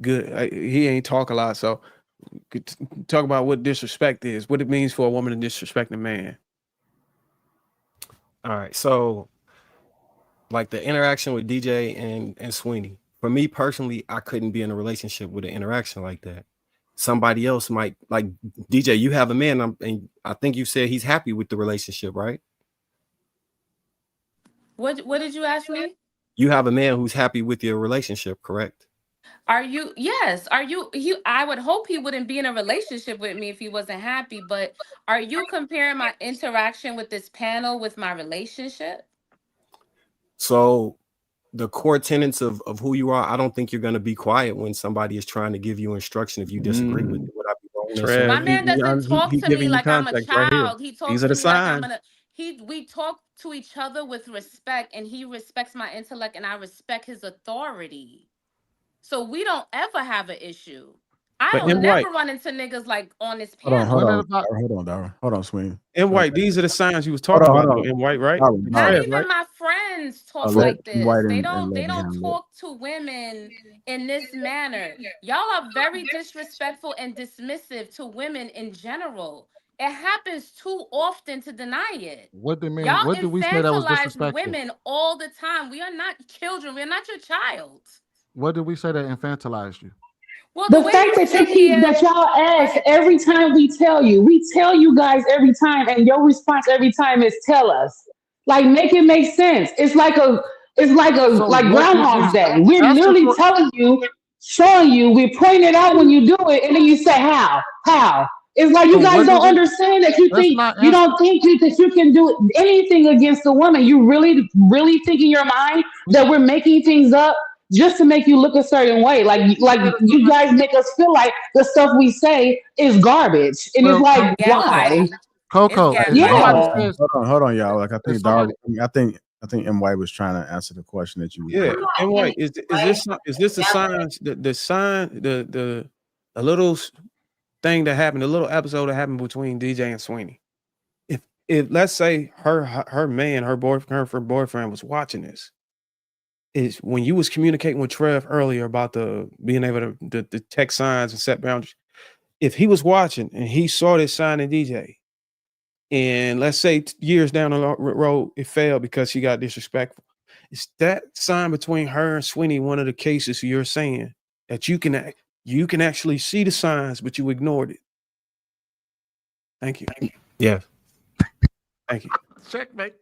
good. He ain't talk a lot, so could talk about what disrespect is, what it means for a woman to disrespect a man. All right. So like the interaction with DJ and Sweeney. For me personally, I couldn't be in a relationship with an interaction like that. Somebody else might, like DJ, you have a man, and I think you said he's happy with the relationship, right? What did you ask me? You have a man who's happy with your relationship, correct? Are you? Yes. Are you? I would hope he wouldn't be in a relationship with me if he wasn't happy. But are you comparing my interaction with this panel with my relationship? So the core tenets of who you are, I don't think you're going to be quiet when somebody is trying to give you instruction if you disagree with it. Would I be wrong in Trev, My assuming? man doesn't talk he to me giving you like I'm a context right here. child. He These talks are to the me like I'm signs. gonna. We talk to each other with respect, and he respects my intellect, and I respect his authority. So we don't ever have an issue. I But don't M. White, never run into niggas like on this Hold on, panel. hold Wasn't it on, about? Dara. Hold on, Sweeney. M. Hold White, these are the signs you was on, talking hold about, though. on. M. White, right? Dara, And Not Dara. Trev, even right? my friends talk Let like White this. They and don't let they don't him talk to women in this manner. Y'all are very disrespectful and dismissive to women in general. It happens too often to deny it. What did mean? Y'all What did we say that was infantilize disrespectful? women all the time. We are not children. We're not your child. What did we say that infantilized you? Well, the The way fact you that you sit keep here, that y'all go ask ahead. every time we tell you guys every time, and your response every time is tell us. Like make it make sense. It's So like what did Groundhog's we Day. We're asking literally for? telling you, showing you, we point it out when you do it, and then you say how. It's like you So guys what did don't we? understand that you Let's think not you answer. don't think that you can do anything against a woman. You really think in your mind that we're making things up just to make you look a certain way. Like you guys make us feel like the stuff we say is garbage, and it's Well, like Gaslighting. why? It's Coco, if somebody gaslighting. Yeah. says, hold on, y'all. Like I if think Dara, somebody, I think M. White was trying to answer the question that you was Yeah. asking. M. White, is this the signs, the sign, the a little thing that happened, a little episode that happened between DJ and Sweeney? If let's say her man, her boyfriend was watching this, is when you was communicating with Trev earlier about the being able to the text signs and set boundaries. If he was watching and he saw this sign in DJ, and let's say years down the road it failed because she got disrespectful, is that sign between her and Sweeney one of the cases you're saying that you can actually see the signs but you ignored it? Thank you. Yeah. Thank you. checkmate.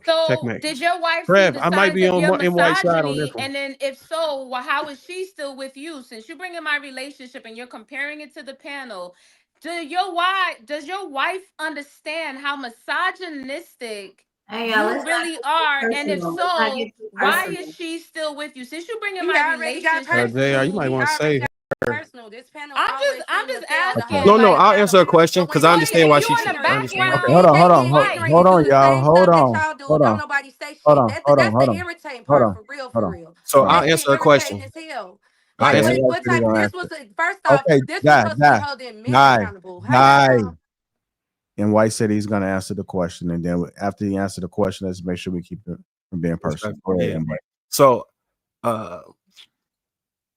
So, Checkmate. did your wife see Trev, the I might signs be of on your M. White's side on this misogyny? one. And then, if so, well, how is she still with you? Since you bring in my relationship and you're comparing it to the panel, does your wife understand how misogynistic hey y'all, you let's not really get too are? And if personal. Let's not so, get too why is personal. she still with you? Since you bring in He my already got relationship, JR, you personal. might He want to already say got her. personal. This panel always I'm seem to just fail to asking, hold No, no, men like, I'll answer a accountable. question But because when I DJ, understand Toya, why when you she. in the DJ I be understand. Okay, getting background, hold on, make hold it on, quiet. angry hold and do on, the y'all. same Hold stuff that on, y'all do hold and don't on, nobody say hold shit, on, hold on, that's hold the on, irritating hold part on, for real, hold for on, real. So hold on. I'll That shit answer a irritating question. as hell. I'll Like Okay, answer. let what us type? This was answer. first off, Okay, this was supposed to be holding men die, accountable. How die. y'all And White said he's going to answer the question, and then after he answered the question, let's make sure we keep it from being personal. Go ahead, Yeah. M. White. So,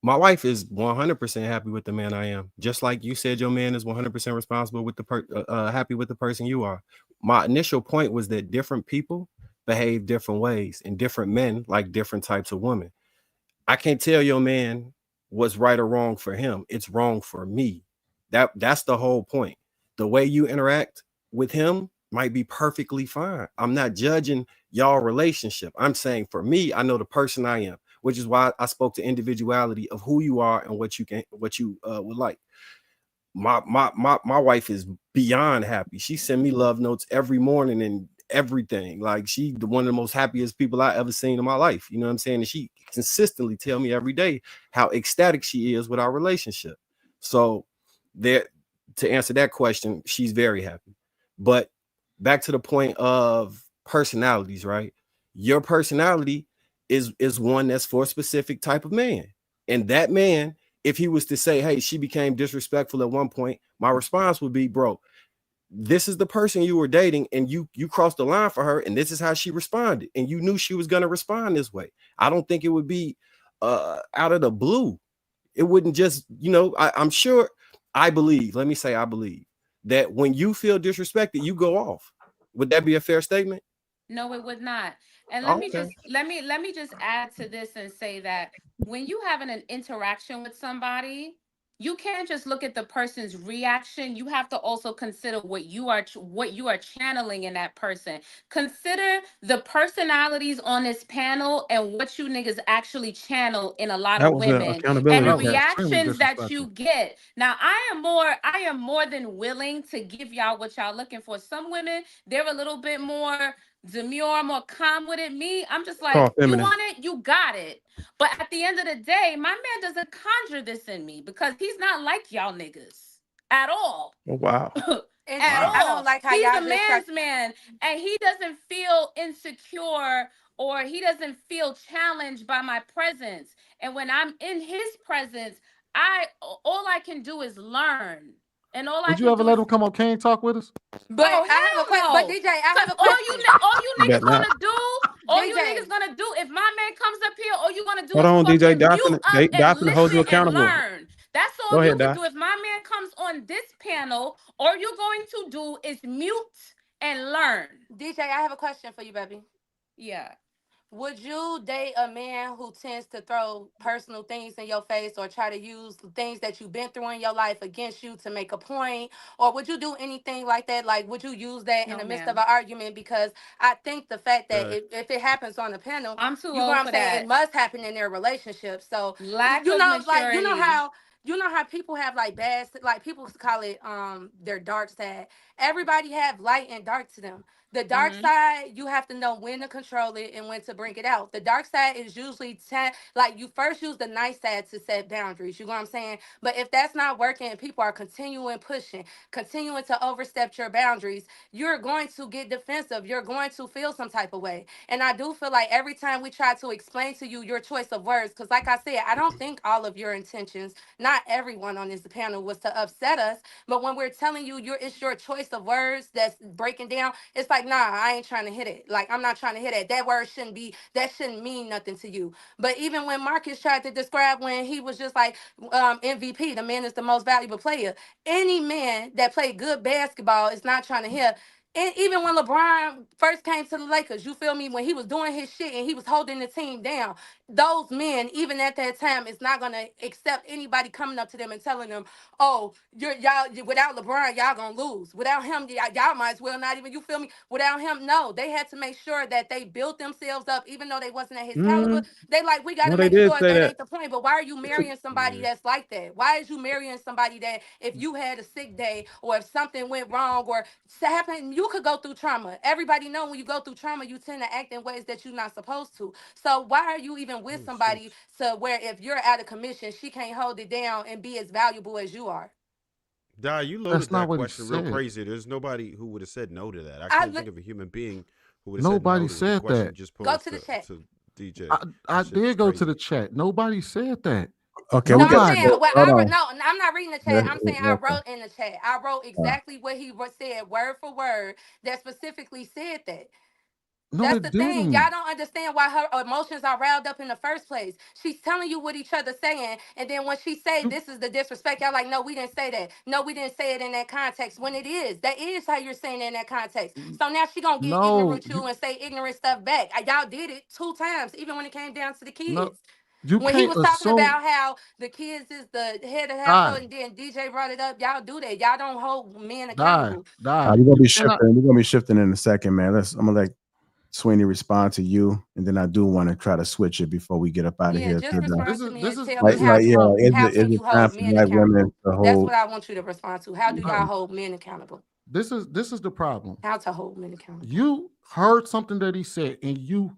my wife is 100% happy with the man I am. Just like you said, your man is 100% responsible with happy with the person you are. My initial point was that different people behave different ways, and different men like different types of women. I can't tell your man what's right or wrong for him. It's wrong for me. That's the whole point. The way you interact with him might be perfectly fine. I'm not judging y'all relationship. I'm saying for me, I know the person I am, which is why I spoke to individuality of who you are and what you would like. My wife is beyond happy. She send me love notes every morning and everything. Like she one of the most happiest people I ever seen in my life. You know what I'm saying? And she consistently tell me every day how ecstatic she is with our relationship. So to answer that question, she's very happy. But back to the point of personalities, right? Your personality is one that's for a specific type of man. And that man, if he was to say, hey, she became disrespectful at one point, my response would be, bro, this is the person you were dating, and you crossed the line for her, and this is how she responded, and you knew she was going to respond this way. I don't think it would be out of the blue. It wouldn't just, I'm sure, I believe that when you feel disrespected, you go off. Would that be a fair statement? No, it would not. And Okay. let me just add to this and say that when you having an interaction with somebody, you can't just look at the person's reaction. You have to also consider what you are channeling in that person. Consider the personalities on this panel and what you niggas actually channel in a lot That of was an women and accountability the That was test. extremely reactions that you disrespectful. get. Now, I am more than willing to give y'all what y'all looking for. Some women, they're a little bit more demure, more calm with it. Me, I'm just like, Called you feminine. want it, you got it. But at the end of the day, my man doesn't conjure this in me because he's not like y'all niggas at all. Oh, wow. And At I don't all. like how He's a y'all just try. man's man and he doesn't feel insecure or he doesn't feel challenged by my presence. And when I'm in his presence, all I can do is learn. And all I Would you can ever do let is him come on King Talk with us? But oh I have a hell question. But no. DJ, I have Cause a question. all you You niggas bet not. gonna do, all you DJ, niggas gonna do, if my man comes up here, all you gonna do Hold is on, DJ. fucking Doc mute up and finna hold you listen and accountable. learn. That's Go all you ahead, could Doc. do. If my man comes on this panel, all you're going to do is mute and learn. DJ, I have a question for you, baby. Yeah. Would you date a man who tends to throw personal things in your face or try to use things that you've been through in your life against you to make a point? Or would you do anything like that? Like, would you use that in No, the midst of ma'am. an argument? Because I think the fact that Right. if it happens on the panel, I'm too you know what old I'm for saying? It that. must happen in their relationship. So, Lack of like, maturity. you know how people have like like people call it their dark side. Everybody have light and dark to them. The dark Mm-hmm. side, you have to know when to control it and when to bring it out. The dark side is usually like you first use the nice side to set boundaries. You know what I'm saying? But if that's not working and people are continuing pushing, continuing to overstep your boundaries, you're going to get defensive. You're going to feel some type of way. And I do feel like every time we try to explain to you your choice of words, because like I said, I don't think all of your intentions, not everyone on this panel was to upset us. But when we're telling you it's your choice of words that's breaking down, it's like, nah, I ain't trying to hit it. Like, I'm not trying to hit it. That shouldn't mean nothing to you. But even when Marcus tried to describe when he was just like MVP, the man is the most valuable player. Any man that played good basketball is not trying to hit. And even when LeBron first came to the Lakers, you feel me? When he was doing his shit and he was holding the team down, those men, even at that time, is not gonna accept anybody coming up to them and telling them, "Oh, without LeBron, y'all gonna lose. Without him, y'all might as well not even. You feel me? Without him, no. They had to make sure that they built themselves up, even though they wasn't at his caliber. Mm, They like, we got no, to they make did sure say that that. ain't the point. But why are you marrying somebody Yeah. that's like that? Why is you marrying somebody that if you had a sick day or if something went wrong or happened, you could go through trauma. Everybody know when you go through trauma, you tend to act in ways that you're not supposed to. So why are you even with Oh, somebody sheesh. to where if you're out of commission, she can't hold it down and be as valuable as you are? Di, you That's loaded not that what he question real said. crazy. There's nobody who would have said no to that. I I can't li- think of a human being who would have said Nobody no to the said question you that. just Go posed to the chat. to DJ. I That shit is did go to the crazy. chat. Nobody said that. Okay, we No, got I'm to saying Nobody. go. what Hold I wrote. on. No, I'm not reading the chat. I'm saying I Okay. wrote in the chat. I wrote exactly what he said, word for word, that specifically said that. No, That's it the thing. Y'all didn't. don't understand why her emotions are riled up in the first place. She's telling you what each other saying, and then when she say You this is the disrespect, y'all like, no, we didn't say that. No, we didn't say it in that context. When it is, that is how you're saying it in that context. So now she gonna get ignorant no, with you and say ignorant stuff back. Y'all did it 2 times, even when it came down to the no, kids. you When he can't was talking assume. about how the kids is the head of the household, Die, and then DJ brought it up, y'all do that. Y'all don't hold men die, accountable. die. We're gonna You be cannot. shifting. We're gonna be shifting in a second, man. I'm gonna let Sweeney respond to you, and then I do want to try to switch it before we get up out of Yeah, here. just 'Cause, respond This to is me this and is tell me this is the yeah, problem. how is can it you time hold for men black women accountable? to That's hold? what I want you to respond to. How do y'all hold men accountable? This is the problem. How to hold men accountable? You heard something that he said, and you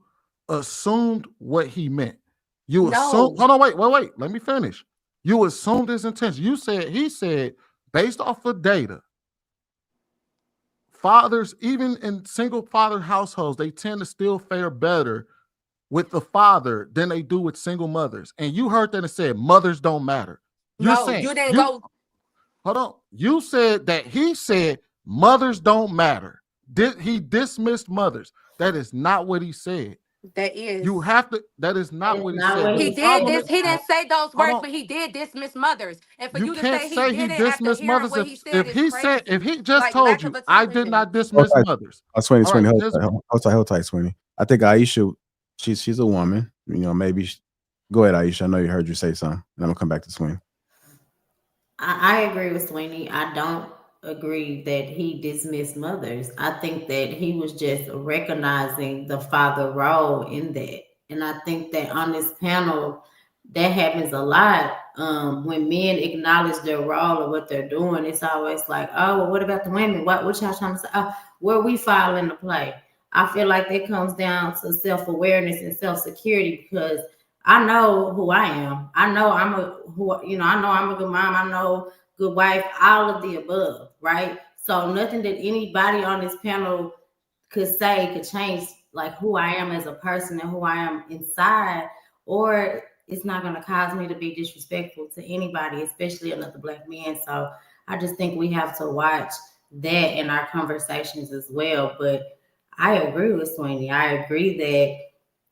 assumed what he meant. You assumed. No. Hold on, wait. Let me finish. You assumed his intention. You said he said based off of data, fathers, even in single father households, they tend to still fare better with the father than they do with single mothers. And you heard that and said mothers don't matter. You're No, saying you didn't go. hold on. You said that he said mothers don't matter. He dismissed mothers. That is not what he said. That is. You have to. That is not That's what he not said. what But He the he did problem said. is, this. He didn't say those hold words, on. but he did dismiss mothers. And for You you to can't say he say he did it after dismissed hearing mothers what he said if is he crazy. said if he just Like, told lack you of a I time did not limit. dismiss Hold tight, mothers. Sweeney, All right, hold tight, Sweeney. I think Aisha, she's a woman. You know, maybe. Go ahead, Aisha. I know you heard you say something, and I'm gonna come back to Sweeney. I agree with Sweeney. I don't agree that he dismissed mothers. I think that he was just recognizing the father role in that. And I think that on this panel, that happens a lot. When men acknowledge their role or what they're doing, it's always like, oh, well, what about the women? What y'all trying to say? Where we fall into play? I feel like that comes down to self-awareness and self-security, because I know who I am. I know I know I'm a good mom. I know good wife, all of the above, right? So nothing that anybody on this panel could say could change like who I am as a person and who I am inside, or it's not going to cause me to be disrespectful to anybody, especially another Black man. So I just think we have to watch that in our conversations as well. But I agree with Sweeney. I agree that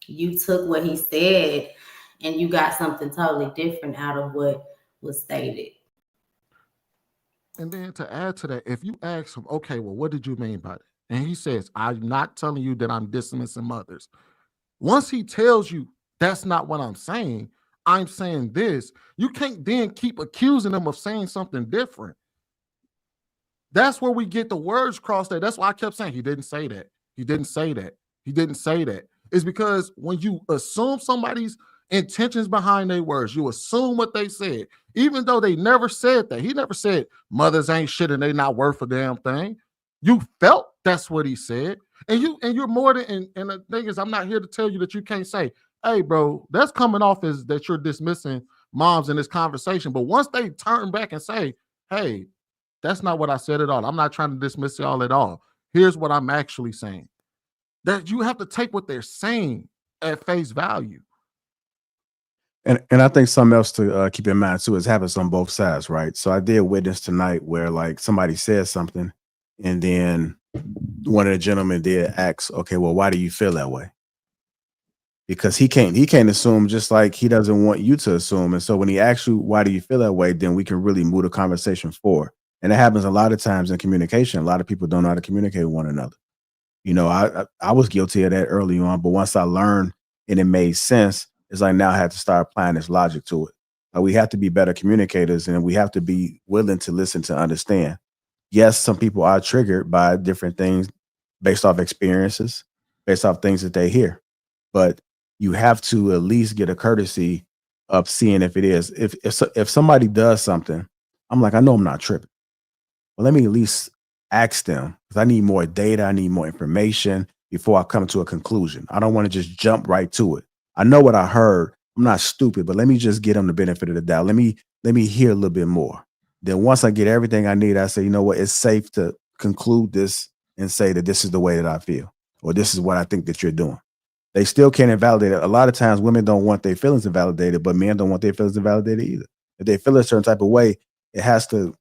you took what he said and you got something totally different out of what was stated. and then to add to that, if you ask him, okay, well, what did you mean by it? And he says, I'm not telling you that I'm dismissing mothers. Once he tells you that's not what I'm saying this, you can't then keep accusing him of saying something different. That's where we get the words crossed there. That's why I kept saying he didn't say that. He didn't say that. He didn't say that. It's because when you assume somebody's intentions behind their words, you assume what they said, even though they never said that. He never said mothers ain't shit and they not worth a damn thing. You felt that's what he said. And you're more than, and the thing is, I'm not here to tell you that you can't say, hey, bro, that's coming off as that you're dismissing moms in this conversation. But once they turn back and say, hey, that's not what I said at all. I'm not trying to dismiss y'all at all. Here's what I'm actually saying. That you have to take what they're saying at face value. And I think something else to keep in mind too is habits on both sides, right? So I did witness tonight where like somebody said something, and then one of the gentlemen did ask, okay, well, why do you feel that way? Because he can't assume, just like he doesn't want you to assume. And so when he asks you, why do you feel that way, then we can really move the conversation forward. And it happens a lot of times in communication. A lot of people don't know how to communicate with one another. You know, I was guilty of that early on, but once I learned and it made sense, it's like now I have to start applying this logic to it. We have to be better communicators, and we have to be willing to listen to understand. Yes, some people are triggered by different things based off experiences, based off things that they hear. But you have to at least get a courtesy of seeing if it is. If somebody does something, I'm like, I know I'm not tripping. Well, let me at least ask them, because I need more data. I need more information before I come to a conclusion. I don't want to just jump right to it. I know what I heard. I'm not stupid, but let me just get them the benefit of the doubt. Let me hear a little bit more. Then once I get everything I need, I say, you know what, it's safe to conclude this and say that this is the way that I feel, or this is what I think that you're doing. They still can't invalidate it. A lot of times women don't want their feelings invalidated, but men don't want their feelings invalidated either. If they feel a certain type of way, it has to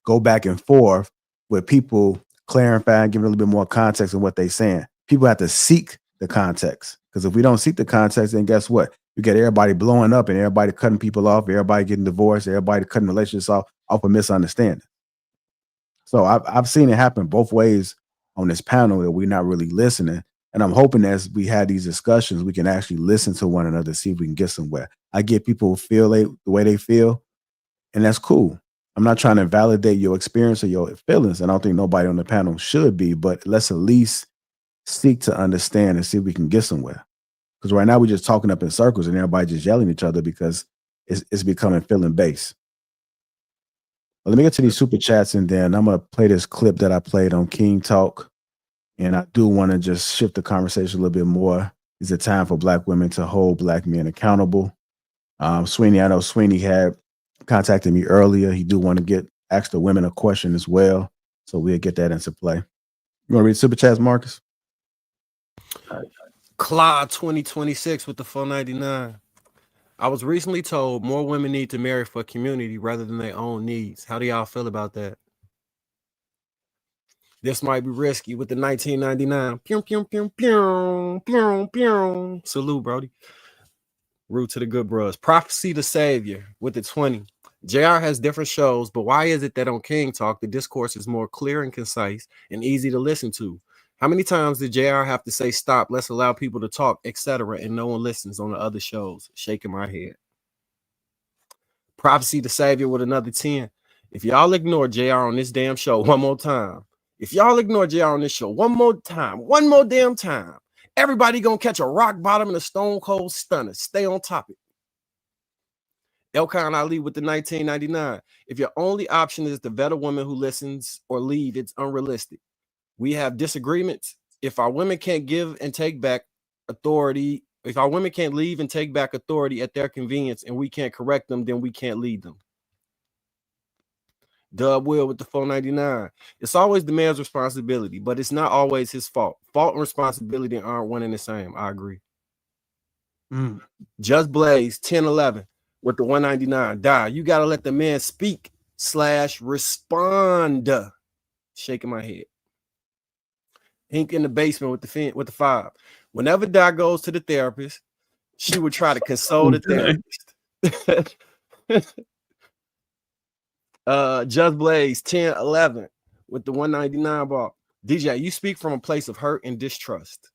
go back and forth with people clarifying, giving a little bit more context in what they're saying. People have to seek the context, because if we don't seek the context, then guess what? You get everybody blowing up and everybody cutting people off, everybody getting divorced, everybody cutting relationships off of misunderstanding. So I've seen it happen both ways on this panel, that we're not really listening. And I'm hoping as we have these discussions, we can actually listen to one another, see if we can get somewhere. I get people who feel the way they feel, and that's cool. I'm not trying to validate your experience or your feelings. And I don't think nobody on the panel should be, but let's at least seek to understand and see if we can get somewhere. Because right now we're just talking up in circles and everybody just yelling at each other because it's becoming feeling based. Let me get to these super chats, and then I'm going to play this clip that I played on King Talk. And I do want to just shift the conversation a little bit more. Is it time for Black women to hold Black men accountable? Sweeney, I know Sweeney had contacted me earlier. He do want to get ask the women a question as well. So we'll get that into play. You want to read super chats, Marcus? Claude 2026 with the 499. I was recently told more women need to marry for community rather than their own needs. How do y'all feel about that? This might be risky with the 1999. Pew, pew, pew, pew, pew, pew. Salute, Brody. Root to the good bros. Prophecy the Savior with the 20. JR has different shows, but why is it that on King Talk, the discourse is more clear and concise and easy to listen to? How many times did JR have to say, stop, let's allow people to talk, etc., and no one listens on the other shows? Shaking my head. Prophecy the Savior with another 10. If y'all ignore JR on this damn show one more time, if y'all ignore JR on this show one more time, one more damn time, everybody gonna catch a rock bottom and a stone cold stunner. Stay on topic. Elkan Ali with the 1999. If your only option is to vet a woman who listens or leave, it's unrealistic. We have disagreements. If our women can't give and take back authority, if our women can't leave and take back authority at their convenience and we can't correct them, then we can't lead them. Dub Will with the 499. It's always the man's responsibility, but it's not always his fault. Fault and responsibility aren't one and the same. I agree. Just Blaze 1011 with the 199. Die. You got to let the man speak / respond. Shaking my head. Ink in the basement with the 5. Whenever Di goes to the therapist, she would try to console the therapist. Just Blaze 1011 with the 199 ball. DJ, you speak from a place of hurt and distrust.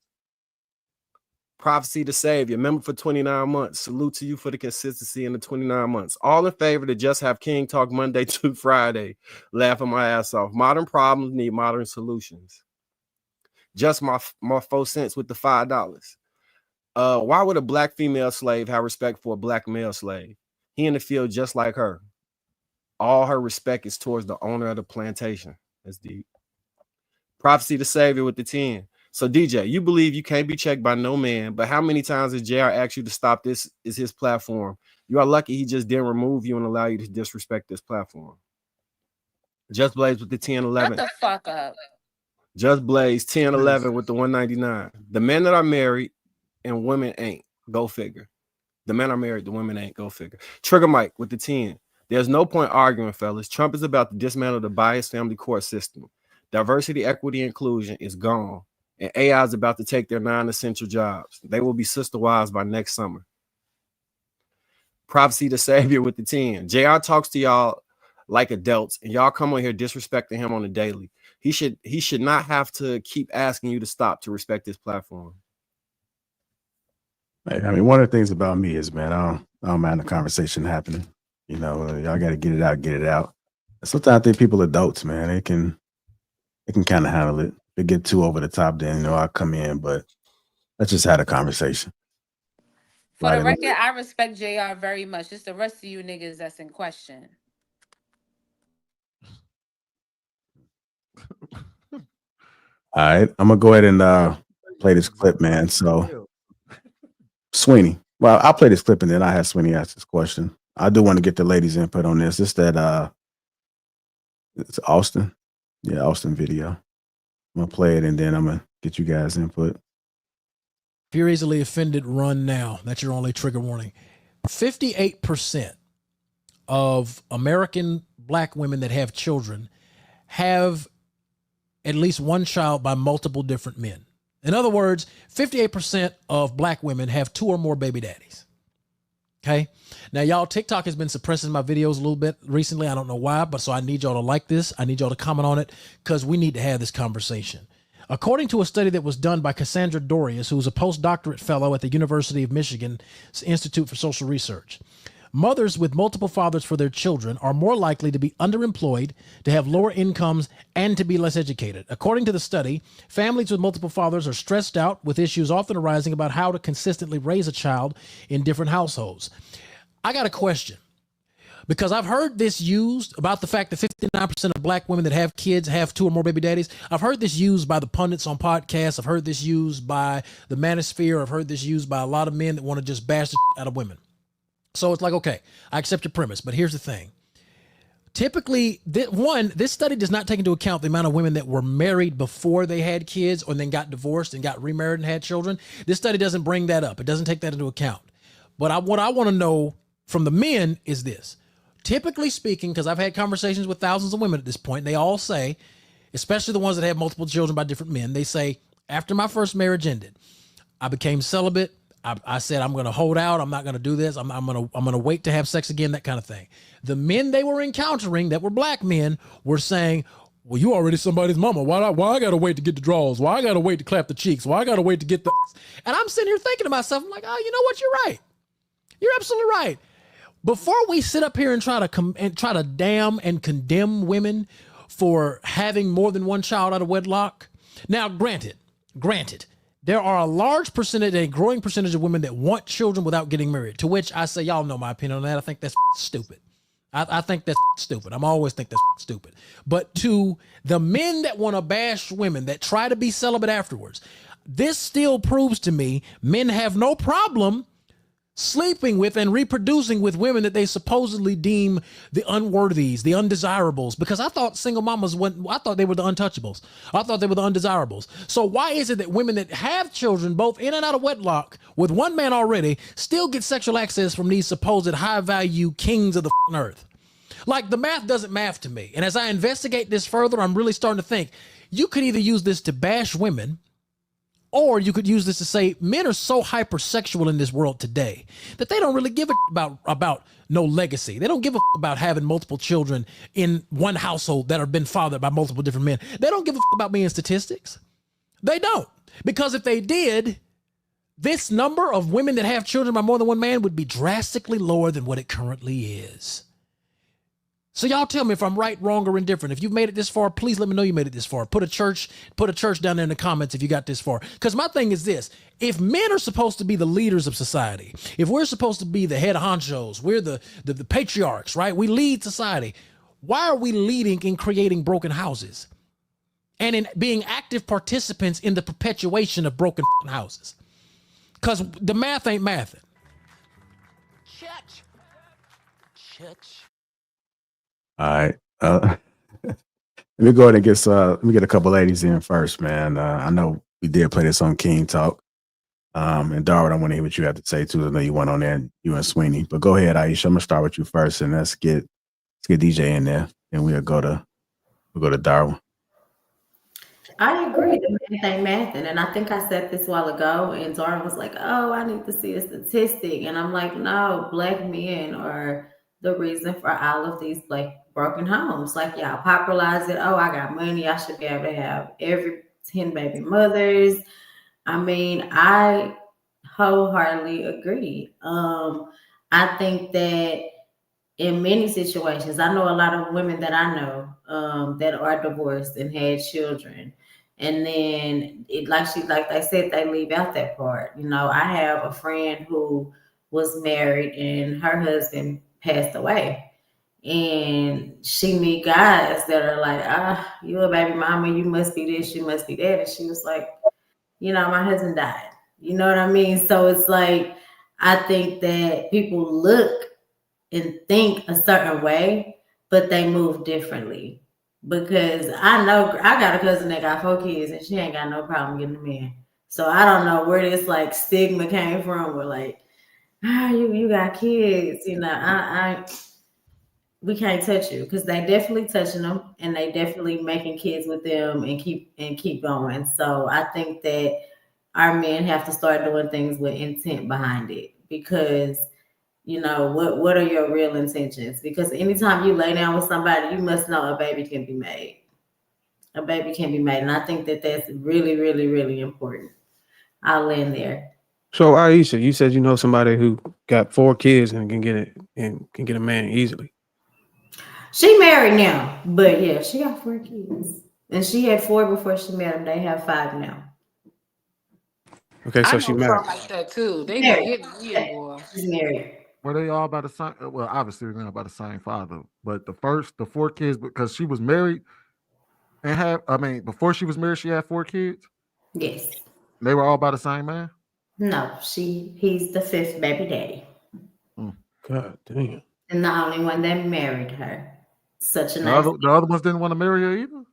Prophecy the Savior, member for 29 months. Salute to you for the consistency in the 29 months. All in favor to just have King Talk Monday to Friday. Laughing my ass off. Modern problems need modern solutions. Just my 4 cents with the $5. Why would a black female slave have respect for a black male slave? He in the field just like her. All her respect is towards the owner of the plantation. That's deep. Prophecy the Savior with the 10. So DJ, you believe you can't be checked by no man, but how many times has JR asked you to stop? This is his platform. You are lucky he just didn't remove you and allow you to disrespect this platform. Just Blaze with the 1011. Shut the fuck up. Just Blaze 1011 with the 199. The men that are married and women ain't. Go figure. The men are married, the women ain't. Go figure. Trigger Mike with the 10. There's no point arguing, fellas. Trump is about to dismantle the biased family court system. Diversity, equity, inclusion is gone. And AI is about to take their non-essential jobs. They will be sister wives by next summer. Prophecy the Savior with the 10. JR talks to y'all like adults, and y'all come on here disrespecting him on the daily. He should not have to keep asking you to stop to respect his platform. I mean, one of the things about me is, man, I don't mind the conversation happening. You know, y'all got to get it out. Sometimes I think people adults, man, they can kind of handle it. If they get too over the top, then I'll come in. But let's just have a conversation. For the record, I respect JR very much. It's the rest of you niggas that's in question. All right, I'm gonna go ahead and play this clip, man. So, Sweeney, well, I'll play this clip and then I have Sweeney ask this question. I do want to get the ladies' input on this. It's that it's Austin, Austin video. I'm gonna play it and then I'm gonna get you guys' input. If you're easily offended, run now. That's your only trigger warning. 58% of American black women that have children have at least one child by multiple different men. In other words, 58% of black women have 2 or more baby daddies. Okay. Now, y'all, TikTok has been suppressing my videos a little bit recently. I don't know why, but so I need y'all to like this. I need y'all to comment on it because we need to have this conversation. According to a study that was done by Cassandra Dorius, who is a postdoctorate fellow at the University of Michigan's Institute for Social Research, mothers with multiple fathers for their children are more likely to be underemployed, to have lower incomes, and to be less educated. According to the study, families with multiple fathers are stressed out, with issues often arising about how to consistently raise a child in different households. I got a question, because I've heard this used about the fact that 59% of black women that have kids have 2 or more baby daddies. I've heard this used by the pundits on podcasts. I've heard this used by the manosphere. I've heard this used by a lot of men that want to just bash the out of women. So it's like, okay, I accept your premise, but here's the thing. Typically, this study does not take into account the amount of women that were married before they had kids or then got divorced and got remarried and had children. This study doesn't bring that up. It doesn't take that into account. But what I want to know from the men is this. Typically speaking, because I've had conversations with thousands of women at this point, they all say, especially the ones that have multiple children by different men, they say, after my first marriage ended, I became celibate. I said, I'm going to hold out. I'm not going to do this. I'm going to wait to have sex again, that kind of thing. The men they were encountering that were black men were saying, well, you already somebody's mama. Why I got to wait to get the draws? Why I got to wait to clap the cheeks? Why I got to wait to get the... And I'm sitting here thinking to myself, I'm like, oh, you know what? You're right. You're absolutely right. Before we sit up here and try to damn and condemn women for having more than one child out of wedlock. Now, granted, there are a large percentage, a growing percentage of women that want children without getting married, to which I say, y'all know my opinion on that. I think that's stupid. I think that's stupid. I'm always think that's stupid. But to the men that want to bash women that try to be celibate afterwards, this still proves to me men have no problem sleeping with and reproducing with women that they supposedly deem the unworthies, the undesirables, because I thought single mamas I thought they were the untouchables. I thought they were the undesirables. So why is it that women that have children, both in and out of wedlock, with one man already, still get sexual access from these supposed high value kings of the earth? Like, the math doesn't math to me. And as I investigate this further, I'm really starting to think you could either use this to bash women, or you could use this to say men are so hypersexual in this world today that they don't really give a about no legacy. They don't give a about having multiple children in one household that have been fathered by multiple different men. They don't give a about being statistics. They don't. Because if they did, this number of women that have children by more than one man would be drastically lower than what it currently is. So y'all tell me if I'm right, wrong, or indifferent. If you've made it this far, please let me know you made it this far. Put a church down there in the comments if you got this far. Because my thing is this. If men are supposed to be the leaders of society, if we're supposed to be the head honchos, we're the patriarchs, right? We lead society. Why are we leading in creating broken houses and in being active participants in the perpetuation of broken houses? Because the math ain't mathing. Church. All right. Let me go ahead and let me get a couple ladies in first, man. I know we did play this on King Talk. And Darwin, I want to hear what you have to say too. I know you went on there, you and Sweeney. But go ahead, Aisha. I'm gonna start with you first, and let's get DJ in there, and we'll go to Darwin. I agree. The math ain't mathing. And I think I said this a while ago, and Darwin was like, oh, I need to see a statistic. And I'm like, no, black men are the reason for all of these broken homes. Like, y'all popularize it. Oh, I got money. I should be able to have every 10 baby mothers. I mean, I wholeheartedly agree. I think that in many situations, I know a lot of women that I know that are divorced and had children. And then like they said, they leave out that part. You know, I have a friend who was married and her husband passed away. And she meet guys that are like, you a baby mama, you must be this, you must be that. And she was like, my husband died. You know what I mean? So it's like, I think that people look and think a certain way, but they move differently. Because I know I got a cousin that got 4 kids and she ain't got no problem getting a man. So I don't know where this stigma came from. We're you got kids, we can't touch you, because they definitely touching them and they definitely making kids with them and keep going. So I think that our men have to start doing things with intent behind it, because what are your real intentions? Because anytime you lay down with somebody, you must know a baby can be made. A baby can be made. And I think that that's really, really, really important. I'll end there. So Aisha, you said you know somebody who got 4 kids and can get a man easily. She married now, but yeah, she got 4 kids. And she had 4 before she met him. They have 5 now. Okay, so she married. Like that too. They be hitting me, boy. She's married. Were they all by the same? Well, obviously they're not by the same father, but the 4 kids, because she was married and before she was married, she had 4 kids. Yes. They were all by the same man. No, he's the 5th baby daddy. God damn. And the only one that married her. Such a The nice. other ones didn't want to marry her either.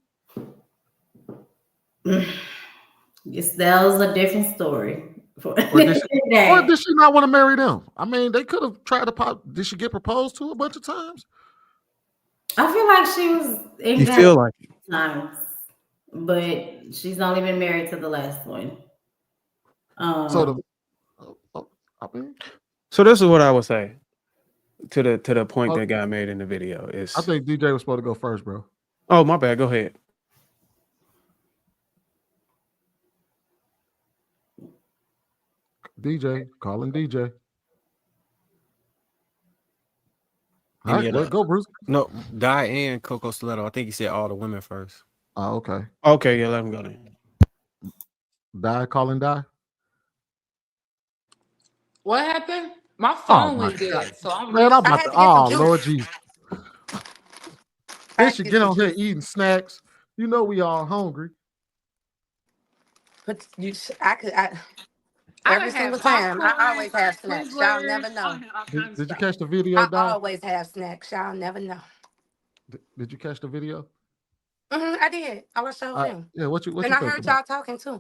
Yes, that was a different story. For Or did she? Or that. did she not want to marry them? I mean, they could have tried to pop. Did she get proposed to a bunch of times? I feel like she was You engaged feel like times, but she's only been married to the last one. So the, Um, I mean, so. This is what I would say to the point oh, that got made in the video I is. think DJ was supposed to go first, bro. Oh, my bad. Go ahead. DJ, calling DJ. All Any right, other? let go, Bruce. No, Diane Coco Stiletto. I think he said all the women first. Oh, okay. Okay, yeah, let him go then. Die, calling die. What happened? My Oh phone my was God, dead, so I'm man, I'm I about restarting. had to. to get some Oh juice. Lord Jesus, I then had to she get get some on here juice. eating snacks. You know we all hungry. But I could. I Every done had single time. I popcorn, always have snacks. Y'all Twizzlers. never I know. had all Did, kinds of did you stuff. catch the video, I die? always have snacks. Y'all never know. Did you catch the video? I did. I watched the whole thing. Yeah. What And you I think heard about? y'all talking too.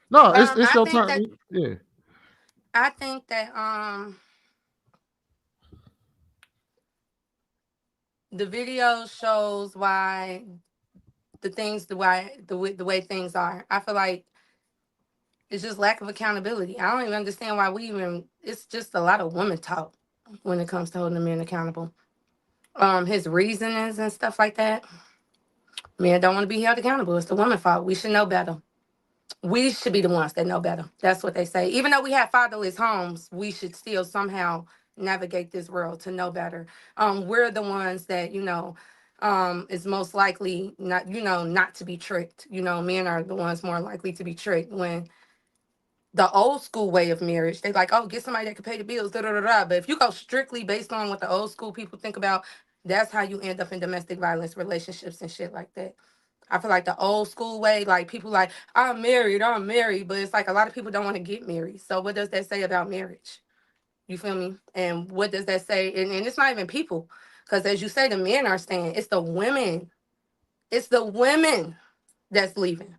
No, it's I your think turn. that Yeah. the video shows why the way things are. I feel like it's just lack of accountability. I don't even understand why it's just a lot of woman talk when it comes to holding a man accountable. His reasonings and stuff like that. Men don't want to be held accountable. It's the woman's fault. We should know better. We should be the ones that know better. That's what they say. Even though we have fatherless homes, we should still somehow navigate this world to know better. We're the ones that, is most likely not to be tricked. Men are the ones more likely to be tricked when the old school way of marriage, they like, oh, get somebody that can pay the bills, da da da da. But if you go strictly based on what the old school people think about, that's how you end up in domestic violence relationships and shit like that. I feel like the old school way, like people like, I'm married, but it's like a lot of people don't want to get married. So what does that say about marriage? You feel me? And what does that say? And it's not even people, because as you say, the men are staying. It's the women. It's the women that's leaving.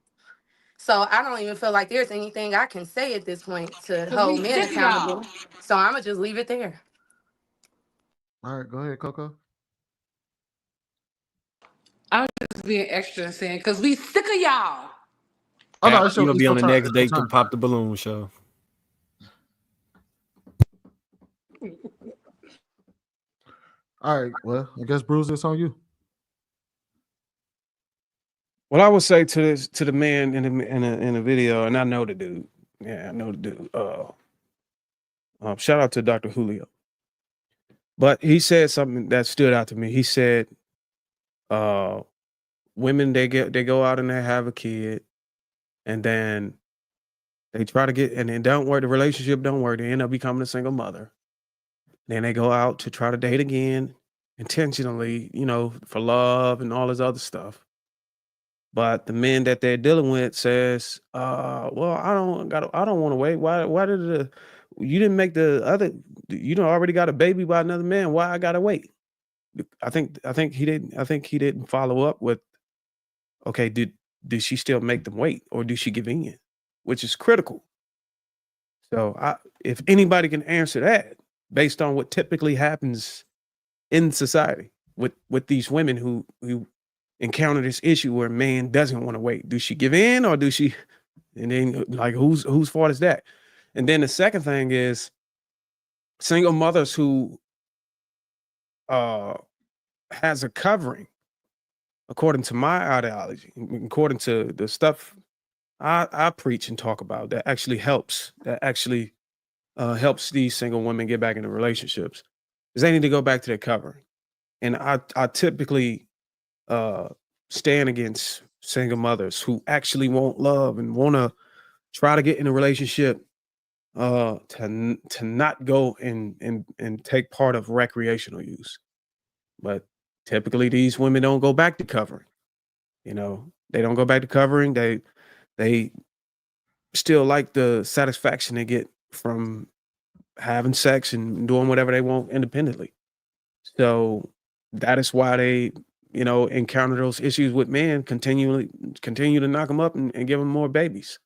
So I don't even feel like there's anything I can say at this point to Cause we hold men sick of y'all. accountable. So I'm gonna just leave it there. All right, go ahead, Coco. I was just being extra and saying, cause we sick of y'all. Oh no, You'll it's be your on the turn. next It's your date to turn. pop the balloon show. All right. Well, I guess Bruce, it's on you. What I would say to the man in the video, and I know the dude. Yeah, I know the dude. Shout out to Dr. Julio. But he said something that stood out to me. He said, women they go out and they have a kid, and then they try to get, and then don't work. The relationship don't work. They end up becoming a single mother. Then they go out to try to date again, intentionally, for love and all this other stuff. But the men that they're dealing with says, well, I don't want to wait. Why did you didn't make the other, you don't already got a baby by another man. Why I gotta wait? I think he didn't follow up with, okay, did she still make them wait, or did she give in? Which is critical. So if anybody can answer that based on what typically happens in society with these women who encounter this issue where a man doesn't want to wait, do she give in, or do she? And then like whose fault is that? And then the second thing is single mothers who has a covering, according to my ideology, according to the stuff I preach and talk about, that actually helps these single women get back into relationships, is they need to go back to their covering. And I typically stand against single mothers who actually want love and want to try to get in a relationship, to not go and take part of recreational use. But typically these women don't go back to covering. They don't go back to covering. They still like the satisfaction they get from having sex and doing whatever they want independently. So that is why they, encounter those issues with men, continue to knock them up and give them more babies.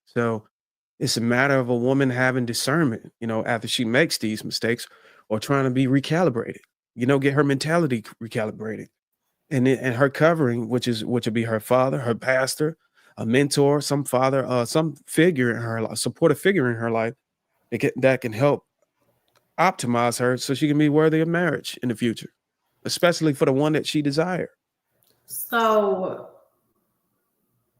So it's a matter of a woman having discernment, after she makes these mistakes or trying to be recalibrated, get her mentality recalibrated. And her covering, which would be her father, her pastor, a mentor, some father, some figure in her life, supportive figure in her life that can help optimize her so she can be worthy of marriage in the future, especially for the one that she desires. So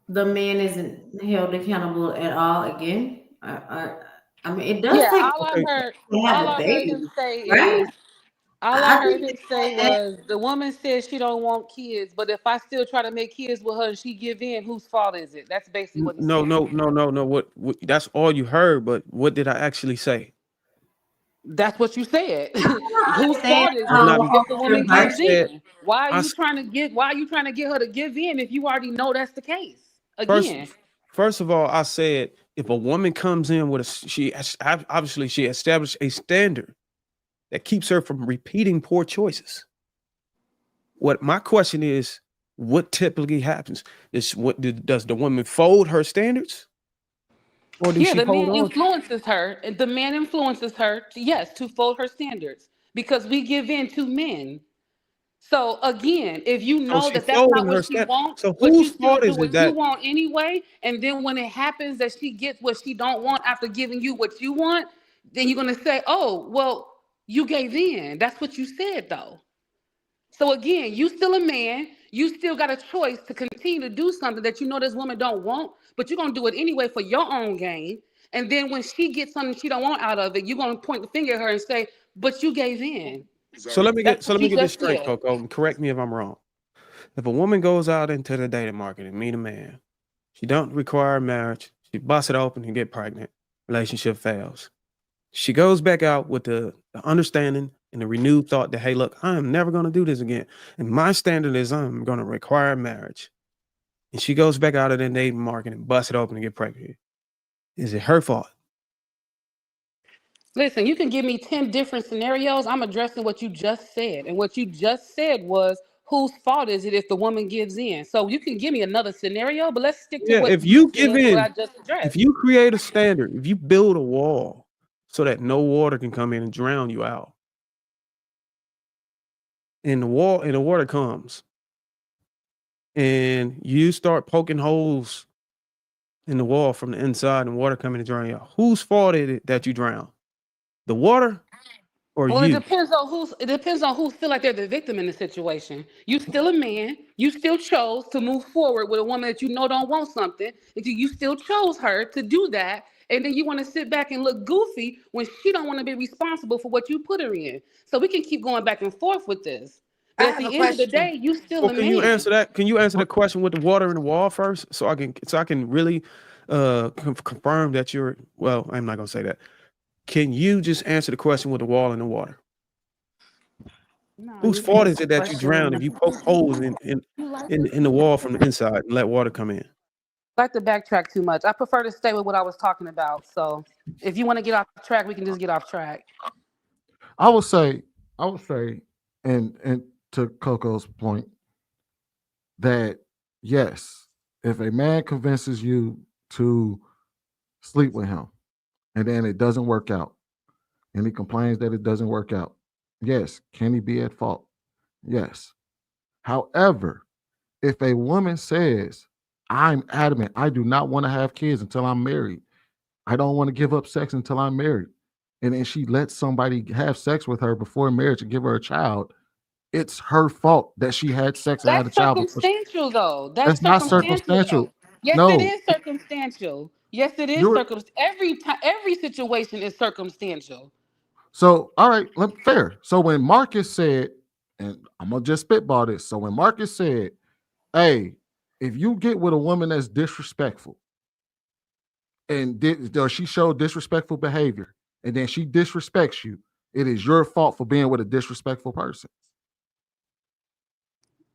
the man isn't held accountable at all again. I mean, it does Yeah, take all I Okay, heard, to have all a I heard him baby, say right? is, all I I heard think him say was, the woman says she don't want kids, but if I still try to make kids with her and she give in, whose fault is it? That's basically what he's no, saying. no, no, no, no. What? That's all you heard. But what did I actually say? That's what you said. don't Whose understand fault is That's it not. the if whole the woman I gives conversion. said. in? Why are I you s- trying to get? Why are you trying to get her to give in if you already know that's the case? first. Again, First of all, I said if a woman comes in with obviously she established a standard that keeps her from repeating poor choices. What my question is, what typically happens? Does the woman fold her standards, or does yeah, she the hold man on? influences her, and the man influences her. Yes, to fold her standards because we give in to men. So again, if you So know she that that's folding not her what she stand. wants, So but you whose still fault do is it what you that? want anyway, and then when it happens that she gets what she don't want after giving you what you want, then you're gonna say, "Oh, well, you gave in." That's what you said, though. So again, you still a man. You still got a choice to continue to do something that you know this woman don't want, but you're gonna do it anyway for your own gain. And then when she gets something she don't want out of it, you're gonna point the finger at her and say, "But you gave in." That's So what let me you get this just straight, said. Coco. And correct me if I'm wrong. If a woman goes out into the dating market and meet a man, she don't require marriage. She busts it open and get pregnant. Relationship fails. She goes back out with the understanding and the renewed thought that, hey, look, I am never going to do this again. And my standard is I'm going to require marriage. And she goes back out of the dating market and busts it open and get pregnant. Is it her fault? Listen, you can give me 10 different scenarios. I'm addressing what you just said. And what you just said was, whose fault is it if the woman gives in? So you can give me another scenario, but let's stick to Yeah, what if you you give said, what in, I just if addressed. you create a standard, if you build a wall so that no water can come in and drown you out, and the water comes, and you start poking holes in the wall from the inside and water coming to drown you out, whose fault is it that you drown? The water or Well, you? it depends on who feel like they're the victim in the situation. You still a man. You still chose to move forward with a woman that you know don't want something. You still chose her to do that, and then you want to sit back and look goofy when she don't want to be responsible for what you put her in. So we can keep going back and forth with this. I But at have a the end of the question. day, you still Well, a can you answer man. that? Can you answer the question with the water in the wall first, so I can really confirm that you're well. I'm not gonna say that. Can you just answer the question with the wall and the water? No, Whose you fault asked is the it that you drown question. if you poke holes in the wall from the inside and let water come in? I like to backtrack too much. I prefer to stay with what I was talking about. So if you want to get off track, we can just get off track. I would say, I would say, and to Coco's point, that yes, if a man convinces you to sleep with him and then it doesn't work out, and he complains that it doesn't work out, yes, can he be at fault? Yes. However, if a woman says, I'm adamant, I do not want to have kids until I'm married, I don't want to give up sex until I'm married, and then she lets somebody have sex with her before marriage and give her a child, it's her fault that she had sex and had a That's child before. circumstantial, though. That's That's not circumstantial, though. circumstantial. Yes, it No, is circumstantial. Yes, it is you're circum. Every time, every situation is circumstantial. so all right. Fair. So when Marcus said, and I'm gonna just spitball this. So when Marcus said, "Hey, if you get with a woman that's disrespectful and or she showed disrespectful behavior, and then she disrespects you, it is your fault for being with a disrespectful person."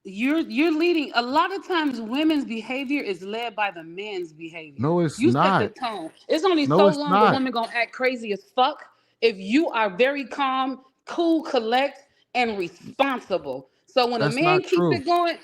You're leading. A lot of times, women's behavior is led by the men's behavior. No, it's You set the not. tone. It's only No, so it's long a not. woman gonna act crazy as fuck if you are very calm, cool, collect, and responsible. So when a That's man not keeps true. it going,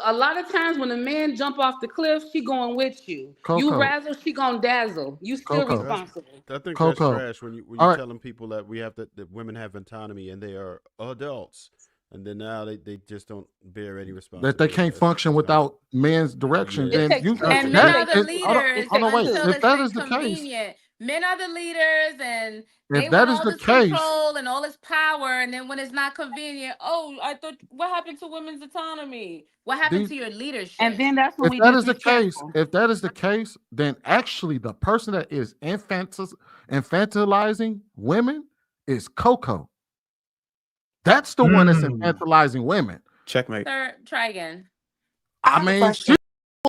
a lot of times when a man jump off the cliff, she going with you. You Coco, razzle, she gonna dazzle. You still Coco, That's, responsible. I think that's Coco. trash when you All right, telling people that we have that women have autonomy and they are adults, and then now they just don't bear any that they responsibility. can't function That's kind of without man's direction. yeah, It Then takes you two. And yeah. men It that are takes the if two. leaders It hold takes on, wait. two. until If it's that is the case, inconvenient. Men are the leaders and they if want that is all the this case, control and all this power. And then when it's not convenient, oh, I thought, what happened to women's autonomy? What happened these to your And leadership? then that's when if we that is the case, disrespectful. if that is the case, then actually the person that is infantilizing women is Coco. That's the one that's Mm. infantilizing women. Checkmate. Sir, try again. I I have a mean, she question.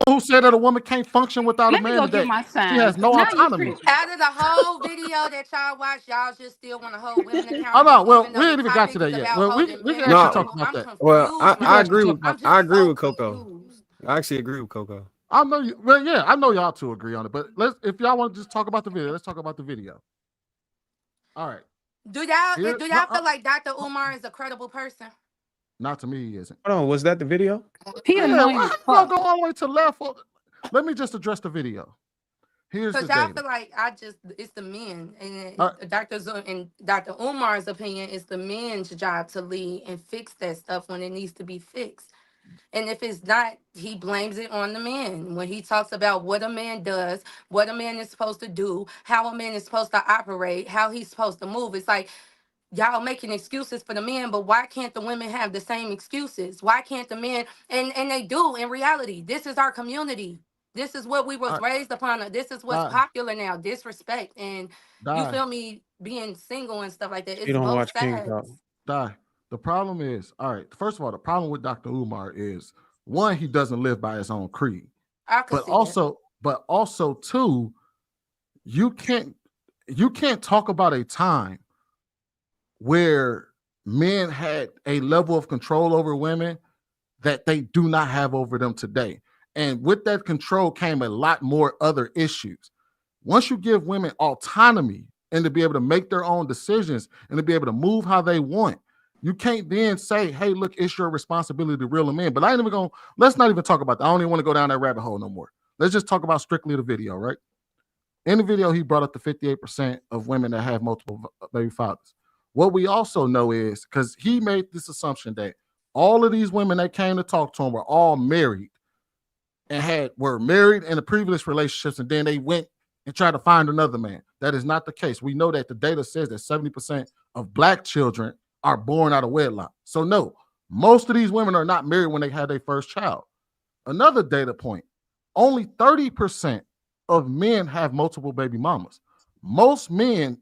who said that a woman can't function without a Let me man go and get that my she sign, has because no now you autonomy. tripping. Out of the whole video that y'all watched, y'all just still want to hold women Oh accountable, no, well, even though we the ain't even got to topic is that yet. about Well, holding we men can actually talk No, accountable. about I'm that. well, confused, We can I bro. actually agree talk with about I'm that. I just agree so with Coco. confused. I actually agree with Coco. I know you. Well, yeah, I know y'all two agree on it. But let's, if y'all want to just talk about the video, let's talk about the video. All right. Here, Do no, y'all feel like Dr. Umar is a credible person? not to me, he isn't. Hold on, was that the video? He Yeah, annoying why as you gonna fuck. go all the way to the left? Let me just address the video. Here's the Because y'all data. feel like it's the men, All and Dr. Umar's opinion, it's the men's job to lead and fix that stuff when it needs to be fixed. And if it's not, he blames it on the man. When he talks about what a man does, what a man is supposed to do, how a man is supposed to operate, how he's supposed to move, it's like y'all making excuses for the men, but why can't the women have the same excuses? Why can't the men? And they do in reality. This is our community. This is what we was right, raised upon. This is what's die, popular now. Disrespect and you die, feel me being single and stuff like that. She It's don't both watch King sides. Talk. die. The problem is, all right. First of all, the problem with Dr. Umar is one, he doesn't live by his own creed, I could but see that. also two, you can't talk about a time where men had a level of control over women that they do not have over them today. And with that control came a lot more other issues. Once you give women autonomy and to be able to make their own decisions and to be able to move how they want, you can't then say, hey, look, it's your responsibility to reel them in. But I ain't even going, let's not even talk about that. I don't even want to go down that rabbit hole no more. Let's just talk about strictly the video, right? In the video, he brought up the 58% of women that have multiple baby fathers. What we also know is, because he made this assumption that all of these women that came to talk to him were all married and were married in the previous relationships, and then they went and tried to find another man. That is not the case. We know that the data says that 70% of Black children are born out of wedlock. So no, most of these women are not married when they had their first child. Another data point, only 30% of men have multiple baby mamas. Most men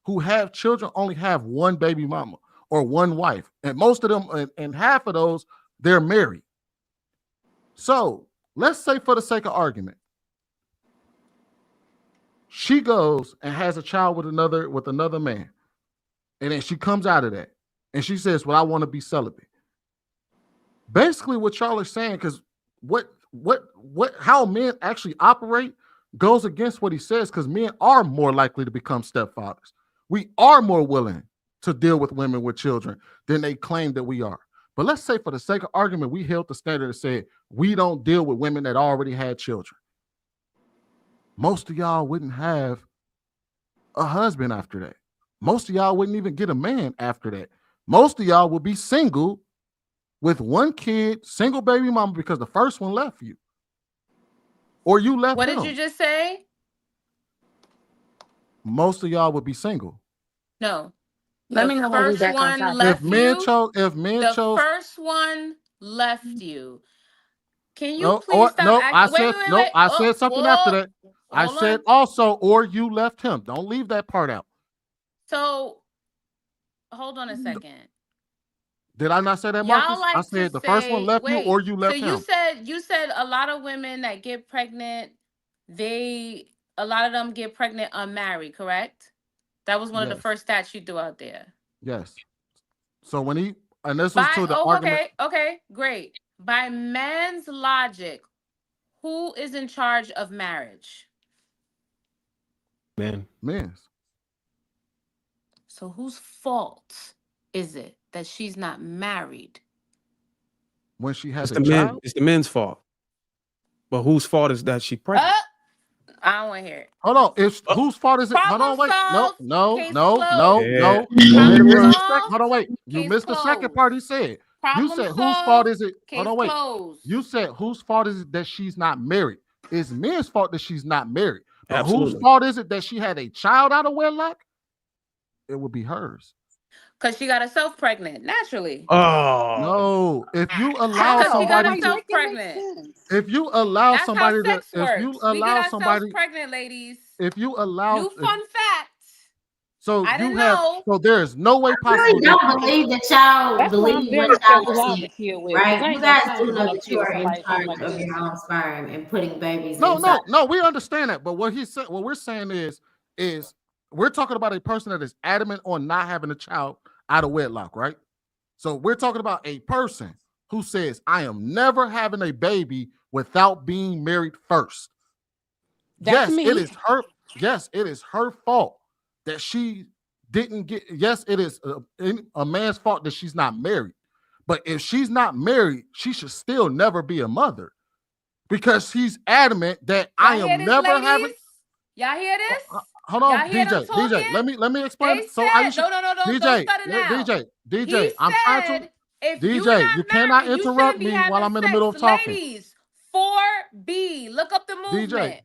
who have children only have one baby mama or one wife. And most of them, and half of those, they're married. So let's say, for the sake of argument, she goes and has a child with another man. And then she comes out of that and she says, well, I want to be celibate. Basically, what y'all are saying, because how men actually operate goes against what he says, because men are more likely to become stepfathers. We are more willing to deal with women with children than they claim that we are. But let's say, for the sake of argument, we held the standard and said we don't deal with women that already had children. Most of y'all wouldn't have a husband after that. Most of y'all wouldn't even get a man after that. Most of y'all would be single with one kid, single baby mama, because the first one left you. Or you left What him. did you just say? Most of y'all would be single. No. Let The me know when we first back on one topic. If left men you. chose, The first one left you. Can you please stop acting? Wait, wait, wait, wait. I Oh, said something after whoa. that. I Hold said on. also, or you left him. Don't leave that part out. So hold on a second. Did I not say that, Y'all Marcus? I like to said the first one say, left you, or wait. you So left him. you said a lot of women that get pregnant, a lot of them get pregnant unmarried, correct? That was one of the Yes. first stats you threw out there. Yes. So and this was to the argument. Okay, great. By man's logic, who is in charge of marriage? Men's. So whose fault is it that she's not married? when she has It's a the men. child? It's the men's fault. But whose fault is that she pregnant? I don't want to hear it. Hold on. It's whose fault is it? Hold Problem on, wait. No, solved. no, Case no, no, closed. Yeah, no. you You let it Problem missed run. the second. solved. Hold on, wait. You Case missed the second closed. part he said. You Problem said whose fault solved. is it? Hold Case on, wait. closed. You said whose fault is it that she's not married? It's men's fault that she's not married. But whose Absolutely. fault is it that she had a child out of wedlock? It would be hers. Because she got herself pregnant naturally. Oh, No, if you allow Because she got somebody to, herself pregnant. if you allow That's how somebody to, sex if you works. We get allow ourselves somebody, pregnant, ladies. if you allow, New fun fact. so I you didn't have, know. so there is no way I possible really that don't believe that y'all That's why I'm believe what very y'all careful who I have see, a kid with. right? Because I You ain't got guys time do to know have a that kid you with are in somebody charge like of this. your own sperm and putting babies no, inside. no, we understand that. But what he said, what we're saying is we're talking about a person that is adamant on not having a child out of wedlock, right? So we're talking about a person who says, I am never having a baby without being married first. That's Yes, it me. is her. Yes, it is her fault that she didn't get. Yes, it is a man's fault that she's not married. But if she's not married, she should still never be a mother because he's adamant that I Y'all hear am this, never having. ladies? Y'all hear this? Hold on, Y'all hear them DJ. talking? Let me explain. They It. So said, Aisha, no, don't DJ, stutter now. DJ. He I'm trying to. said, if you DJ, you not cannot married, you interrupt shouldn't be me while having I'm in the sex. middle of talking. Ladies, 4B. Look up the DJ, movement.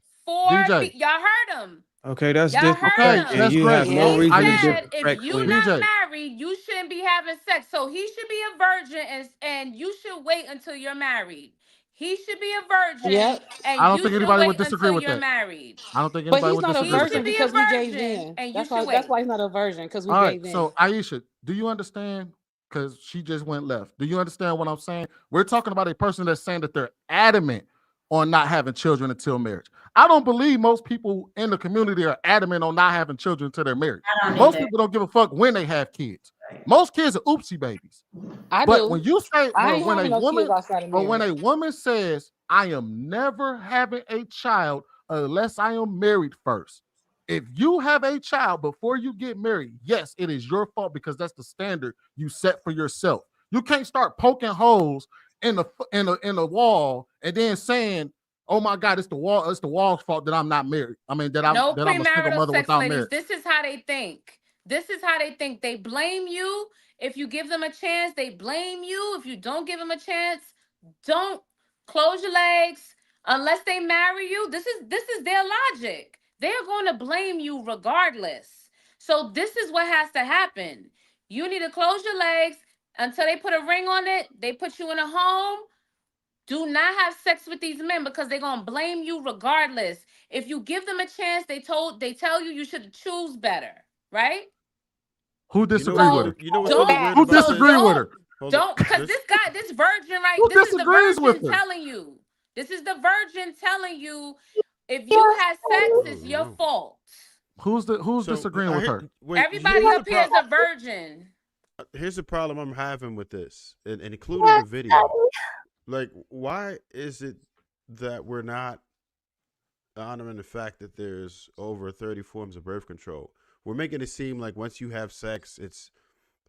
DJ. 4B. Y'all heard him. okay, that's Y'all heard Okay, disrespect, and him. that's you have great. no So He reason to Aisha, said, if disrespect you women. not DJ, married, you shouldn't be having sex. So he should be a virgin and you should wait until you're married. He should be a virgin Yep. I and don't you think should anybody wait would disagree until with you're that. married. I don't think But anybody he's would not a disagree He with should virgin that. be a because we gave virgin in. and you That's should why wait. he's not a virgin because we All right, gave in. so Aisha, do you understand? Because she just went left. Do you understand what I'm saying? We're talking about a person that's saying that they're adamant on not having children until marriage. I don't believe most people in the community are adamant on not having children until they're married. I don't Most either. people don't give a fuck when they have kids. Right. Most kids are oopsie babies. I But do. when you say, I but ain't when a having no kids woman, outside of but when marriage. a woman says, I am never having a child unless I am married first. If you have a child before you get married, yes, it is your fault because that's the standard you set for yourself. You can't start poking holes in the wall and then saying, "Oh my God, it's the wall's fault that I'm not married. I mean that No I'm a single premarital mother sex, without ladies. marriage." This is how they think. This is how they think. They blame you. If you give them a chance, they blame you. If you don't give them a chance, don't close your legs unless they marry you. This is their logic. They're going to blame you regardless. So this is what has to happen. You need to close your legs until they put a ring on it. They put you in a home. Do not have sex with these men because they're gonna blame you regardless. If you give them a chance, they tell you you should choose better, right? Who You know disagree what's with So her? you know what's really don't weird Who about so this? disagree with don't her? Hold up. don't because this virgin, right? Who This is the disagrees with virgin her? telling you. This is the virgin telling you if you had sex, I it's don't your know. fault. Who's So disagreeing with her? wait. Everybody up here is a virgin. Here's the problem I'm having with this, and including the video. Like, why is it that we're not honoring the fact that there's over 30 forms of birth control? We're making it seem like once you have sex, it's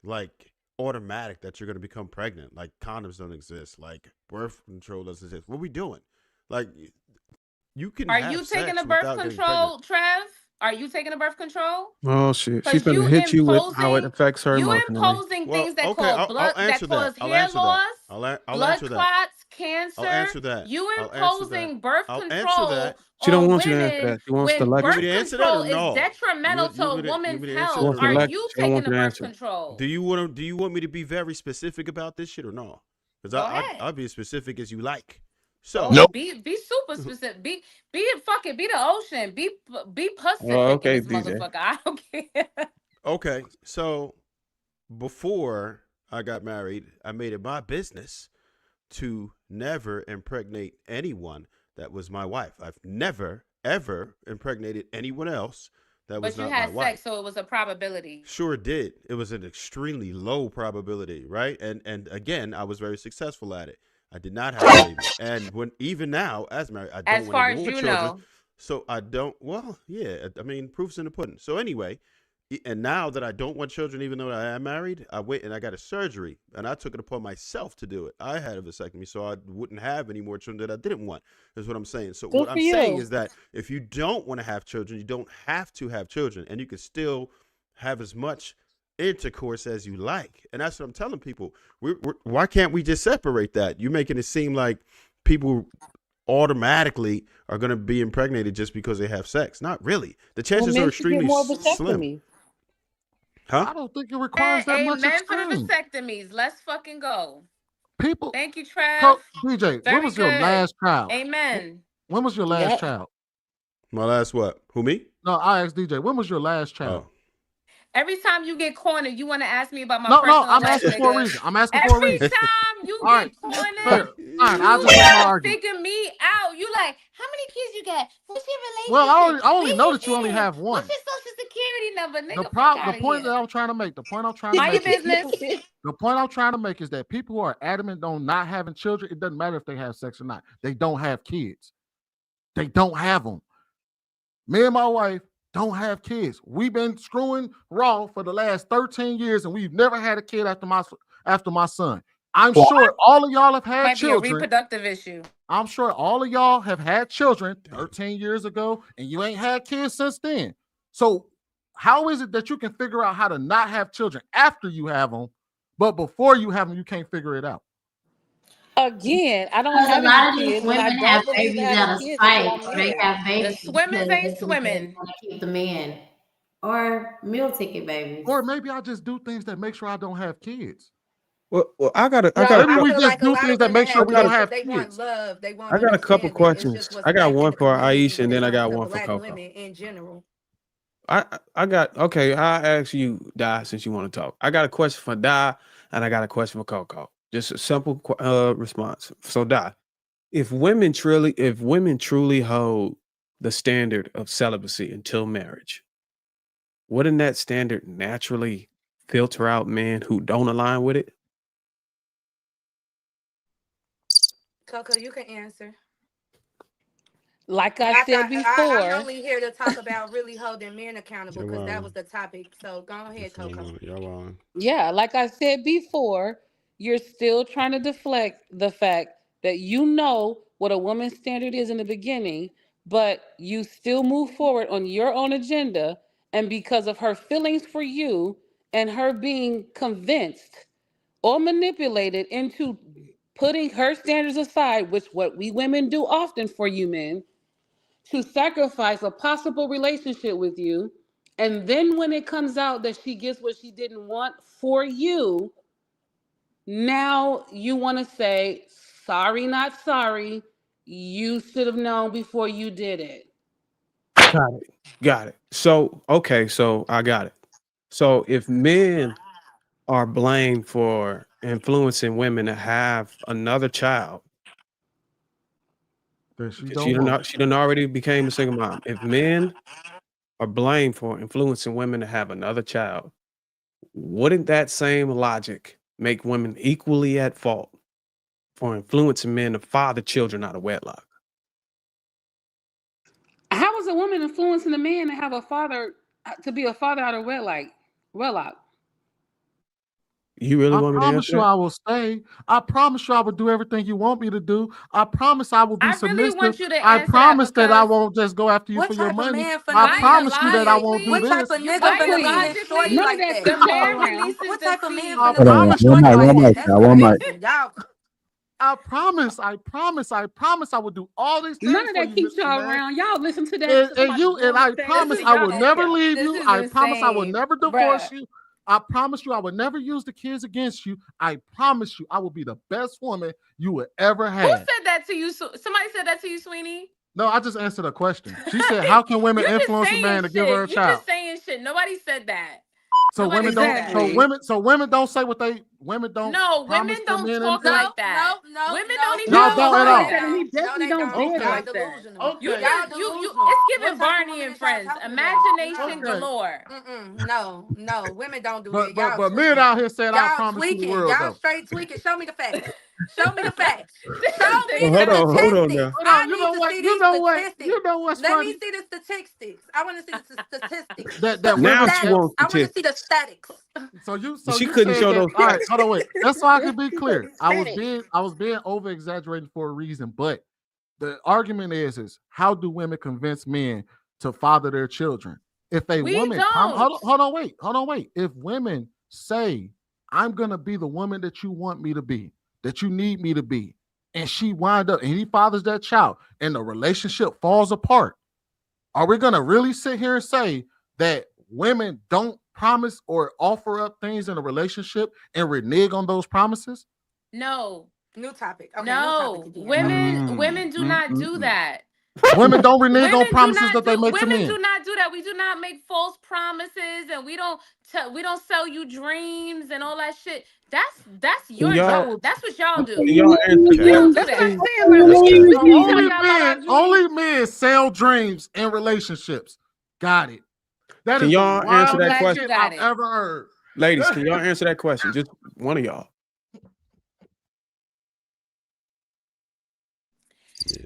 like automatic that you're going to become pregnant. Like condoms don't exist. Like birth control doesn't exist. What are we doing? Like you can Are have you taking sex a birth without getting pregnant. control, Trev? Are you taking a birth control? Oh shit, she's Because gonna hit you with how it affects her you emotionally. imposing Well, things that okay, cause I'll blood, that answer that. cause I'll hair answer that. loss, I'll blood answer that. clots, I'll cancer. answer that. You I'll answer that. imposing birth I'll answer control that. She don't on want you to answer women that. She wants the when You want lecture. me birth to answer that control or is no? detrimental to a You want woman's me to answer She that health. or wants the Are no? lecture. you She don't want taking you a to birth answer. control? Do you want me to be very specific about this shit or no? Because Go ahead. I'll be as specific as you like. Go So ahead. Be super specific. Be it. Fuck it. Be the ocean. Be Oh, Pacific in okay, this DJ. motherfucker. I don't care. okay, so before I got married, I made it my business to never impregnate anyone that was my wife. I've never ever impregnated anyone else that was But you not my had wife. sex, so it was a probability. Sure did. It was an extremely low probability, right? And again, I was very successful at it. I did not have a baby. And when even now, as married, I don't As want far any as more you children. know. So I don't, well, yeah, I mean, proof's in the pudding. So anyway, And now that I don't want children, even though I am married, I wait and I got a surgery, and I took it upon myself to do it. I had a vasectomy, so I wouldn't have any more children that I didn't want. Is what I'm saying. So Good what for I'm saying you. is that if you don't want to have children, you don't have to have children, and you can still have as much intercourse as you like. And that's what I'm telling people. Why can't we just separate that? You're making it seem like people automatically are going to be impregnated just because they have sex. Not really. The Well, chances are men should get extremely more slim. vasectomies. Huh? I don't think it requires that much Amen for the extreme. vasectomies. Let's fucking go. People, Thank you, Trev. DJ, when Very was your good. last child? Amen. When was your last Yep. child? My last what? Who, me? No, I asked DJ, when was your last child? Oh. Every time you get cornered, you want to ask me about my No, personal I'm life, asking for a nigga. reason. I'm asking for a Every reason. time you All right, get cornered, fair. Fine, I'll you just make my try to argument. figure me out. You like, how many kids you got? What's your Well, relationship? I only Where know you that you only live? have What's one. your social security number? The Nigga, fuck the out of point that here. I'm trying to make, Mind your business. the point I'm trying to make is that people who are adamant on not having children, it doesn't matter if they have sex or not. They don't have kids. They don't have them. Me and my wife don't have kids. We've been screwing raw for the last 13 years, and we've never had a kid after my son. I'm sure all of y'all have had Might be a children. reproductive issue. I'm sure all of y'all have had children 13 years ago, and you ain't had kids since then. So how is it that you can figure out how to not have children after you have them, but before you have them, you can't figure it out? Again, I don't Because a have any lot of these kids, and I women have don't believe babies having out of kids until spite, I'm or they married. have The babies swimmers because ain't they think they swimming. want to keep the men, or meal ticket babies. Or maybe I just do things that make sure I don't have kids. Well, I got No, a Maybe I couple. we feel just like a do lot things of that women make sure have we don't kids have because they want kids. love, they want I got a couple understanding. It's just questions. what's I got lacking in one the for community Aisha, when and it then I comes got to one for black Coco. women in general. I got okay. I'll ask you, Di, since you want to talk. I got a question for Di, and I got a question for Coco. Just a simple response. So, Di, if women truly hold the standard of celibacy until marriage, wouldn't that standard naturally filter out men who don't align with it? Coco, you can answer. Like I After said I'm before, only here to talk about really holding men accountable Y'all because that was wildin'. the topic. So go ahead, That's all Coco. right. Y'all wildin'. yeah, like I said before, you're still trying to deflect the fact that you know what a woman's standard is in the beginning, but you still move forward on your own agenda. And because of her feelings for you and her being convinced or manipulated into putting her standards aside, which what we women do often for you men, to sacrifice a possible relationship with you. And then when it comes out that she gets what she didn't want for you, now you want to say, sorry, not sorry. You should have known before you did it. Got it. Got it. So, okay, so I got it. So, if men are blamed for influencing women to have another child, That she because don't want. she done already became a single mom. If men are blamed for influencing women to have another child, wouldn't that same logic make women equally at fault for influencing men to father children out of wedlock? How is a woman influencing a man to have a father to be a father out of wedlock? You really I want me to promise answer you that? I will stay. I promise you I will do everything you want me to do. I promise I will be I really submissive. want you to I answer that promise that I because won't just go after you What for your type of money. man I finna be promise you that I biologically, won't do what type this. of you nigga Oh, finna be please. with shorty None of like that that? can Come child on. biology round. releases What the type of man I seed. finna be with promise you shorty I like will. that? That's what I'm asking. Y'all I promise I will do all these None things of for that you, keeps Mr. y'all Man. around. Y'all listen to that to And somebody you and grown I saying This promise is shit. I Y'all will don't never care. leave this you. is I promise I will insane, never bruh. divorce you. I promise you I will never use the kids against you. I promise you I will be the best woman you would ever Who have. said that to you? Somebody said that to you, Sweeney. No, I just answered a question. She said, "How can women You just influence a saying man to give her shit. a You child?" just saying shit. Nobody said that. So Nobody women said don't. that. Exactly. So women don't say what they. Women don't No, women promise their don't men talk anything. no, like that. no, no, Women no, don't even Y'all no, talk don't at no, Somebody like they all. said, and that. he don't. No, definitely they don't say don't. it Okay. Y'all like that. delusional. You Okay. just Y'all you. delusional. It's What giving type of Barney woman and is y'all Friends. talking about? Imagination No. Okay. galore. No, women don't do that. But Y'all men tweaking. out here said, "I Y'all promise you the tweaking. world," Y'all though. straight tweaking. Show me the facts. Show me the facts. Show me Well, the hold on now. statistics. Hold I on, need to see you these know what, statistics. you know what's Let funny? me see the statistics. I want to see the statistics. That The Now women. she statics. wants I want to see the statistics. statics. So She you couldn't said show that. those All right, facts. hold on, wait. That's so I can be clear. I was Statistics. being over exaggerating for a reason, but the argument is how do women convince men to father their children? If a We woman, don't. hold on, wait. If women say, I'm gonna be the woman that you want me to be, that you need me to be, and she wind up and he fathers that child, and the relationship falls apart, are we gonna really sit here and say that women don't promise or offer up things in a relationship and renege on those promises? No. New topic. Okay, new topic No. again. Women do not do that. Women don't renege on Women do promises not that they do make to women men. do not do that. We do not make false promises, and we don't sell you dreams and all that shit. That's Can your y'all job. That's what y'all can do. y'all answer We that? don't do That's what I'm that. saying. Like, That's we cap. can't tell y'all about our dreams. Only men sell dreams in relationships. Got it. That Can is the y'all answer I'm that wildest glad question? you shit got I've it. ever heard. Ladies, can y'all answer that question? Just one of y'all.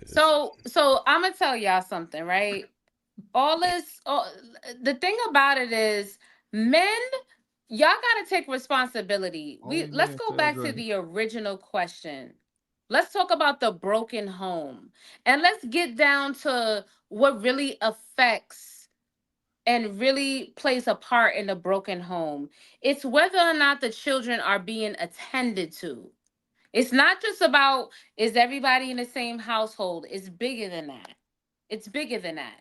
So I'm gonna tell y'all something, right? The thing about it is, men, y'all gotta take responsibility. Only Let's men go sell back to dreams. the original question. Let's talk about the broken home, and let's get down to what really affects and really plays a part in the broken home. It's whether or not the children are being attended to. It's not just about, is everybody in the same household? It's bigger than that. It's bigger than that.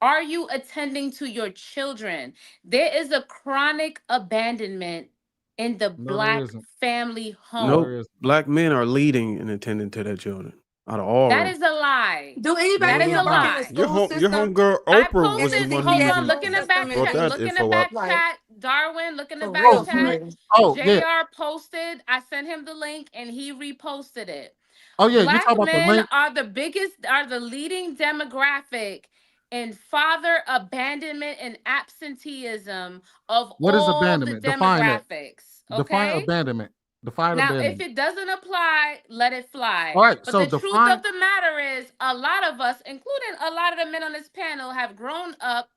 Are you attending to your children? There is a chronic abandonment in the No, there Black isn't. family No, home. there isn't. Black men are leading and attending to their children out of all That races. is a lie. Do No, That anybody is it here a is work not. in the lie. school Your system? homegirl I Oprah was In the posted, the one hold who on, CPS even look school in the system back in brought chat. that Look in Houston? the info up. back Like, chat. Darwin, look in the for back real, Oh, for you. chat. real. Oh, yeah. JR posted, I sent him the link and he reposted it. Oh, yeah. You talk Black about the men link. are the leading demographic in father abandonment and absenteeism of What is all the abandonment? Define that. demographics. Define Okay? abandonment. Define Now, if abandonment. it doesn't apply, let it All fly. right. But So the truth define. of the matter is, a lot of us, including a lot of the men on this panel, have grown up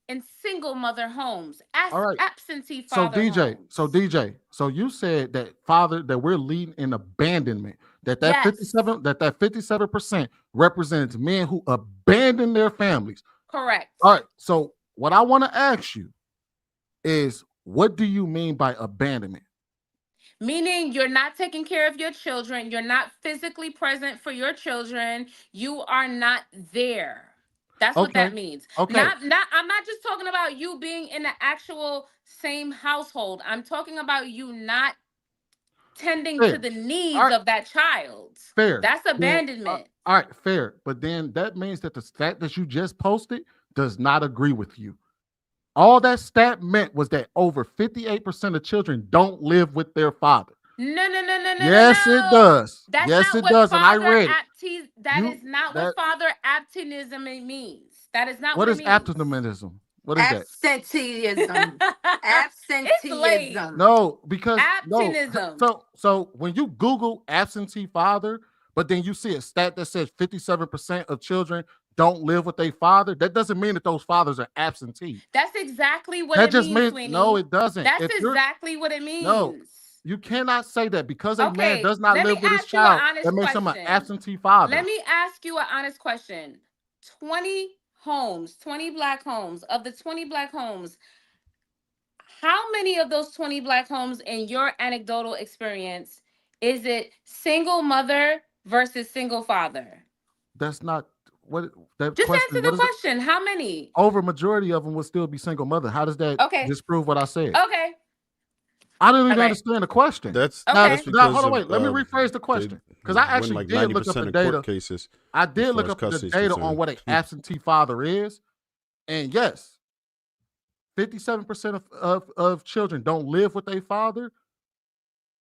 in single mother homes, All right. absentee So father DJ. So homes. DJ. So you said that we're leading in abandonment. That Yes, 57% represents men who abandon their families. correct. All right. So what I want to ask you is, what do you mean by abandonment? Meaning you're not taking care of your children, you're not physically present for your children, you are not there. That's what Okay. that means. Okay. Not I'm not just talking about you being in the actual same household. I'm talking about you not tending to Fair. the All needs right. of that child. Fair. That's Then, abandonment. all right. Fair. But then that means that the stat that you just posted does not agree with you. All that stat meant was that over 58% of children don't live with their father. Yes, it No. does. That's Yes, not it what does. And I father read it. apte that is not what That father abtinism means. That is not what what it is means. abstinentism? What is that? Absenteeism. It's late. Absenteeism. No, because no. Aptinism. So when you Google absentee father, but then you see a stat that says 57% of children don't live with their father, that doesn't mean that those fathers are absentee. That's exactly what That it just means, means no, Sweeney. it doesn't. That's If you're exactly what it no, means. you cannot say that because a man Okay, does not let me live with his ask you an child, that honest makes him an question. absentee father. Let me ask you an honest question. 20 homes, 20 black homes. Of the 20 black homes, how many of those 20 black homes in your anecdotal experience is it single mother versus single father? That's not what that Just question. answer What the is it? question. How many? Over majority of them will still be single mother. How does that Okay. disprove what I said? Okay. I don't even All right. understand the question. That's Now, Okay. now because hold on, of wait. Let me rephrase the they question because I win actually like did look up 90% the of court data. cases I as did far look as up the custody is data on concerned. what an absentee father is, and yes, 57% of children don't live with their father,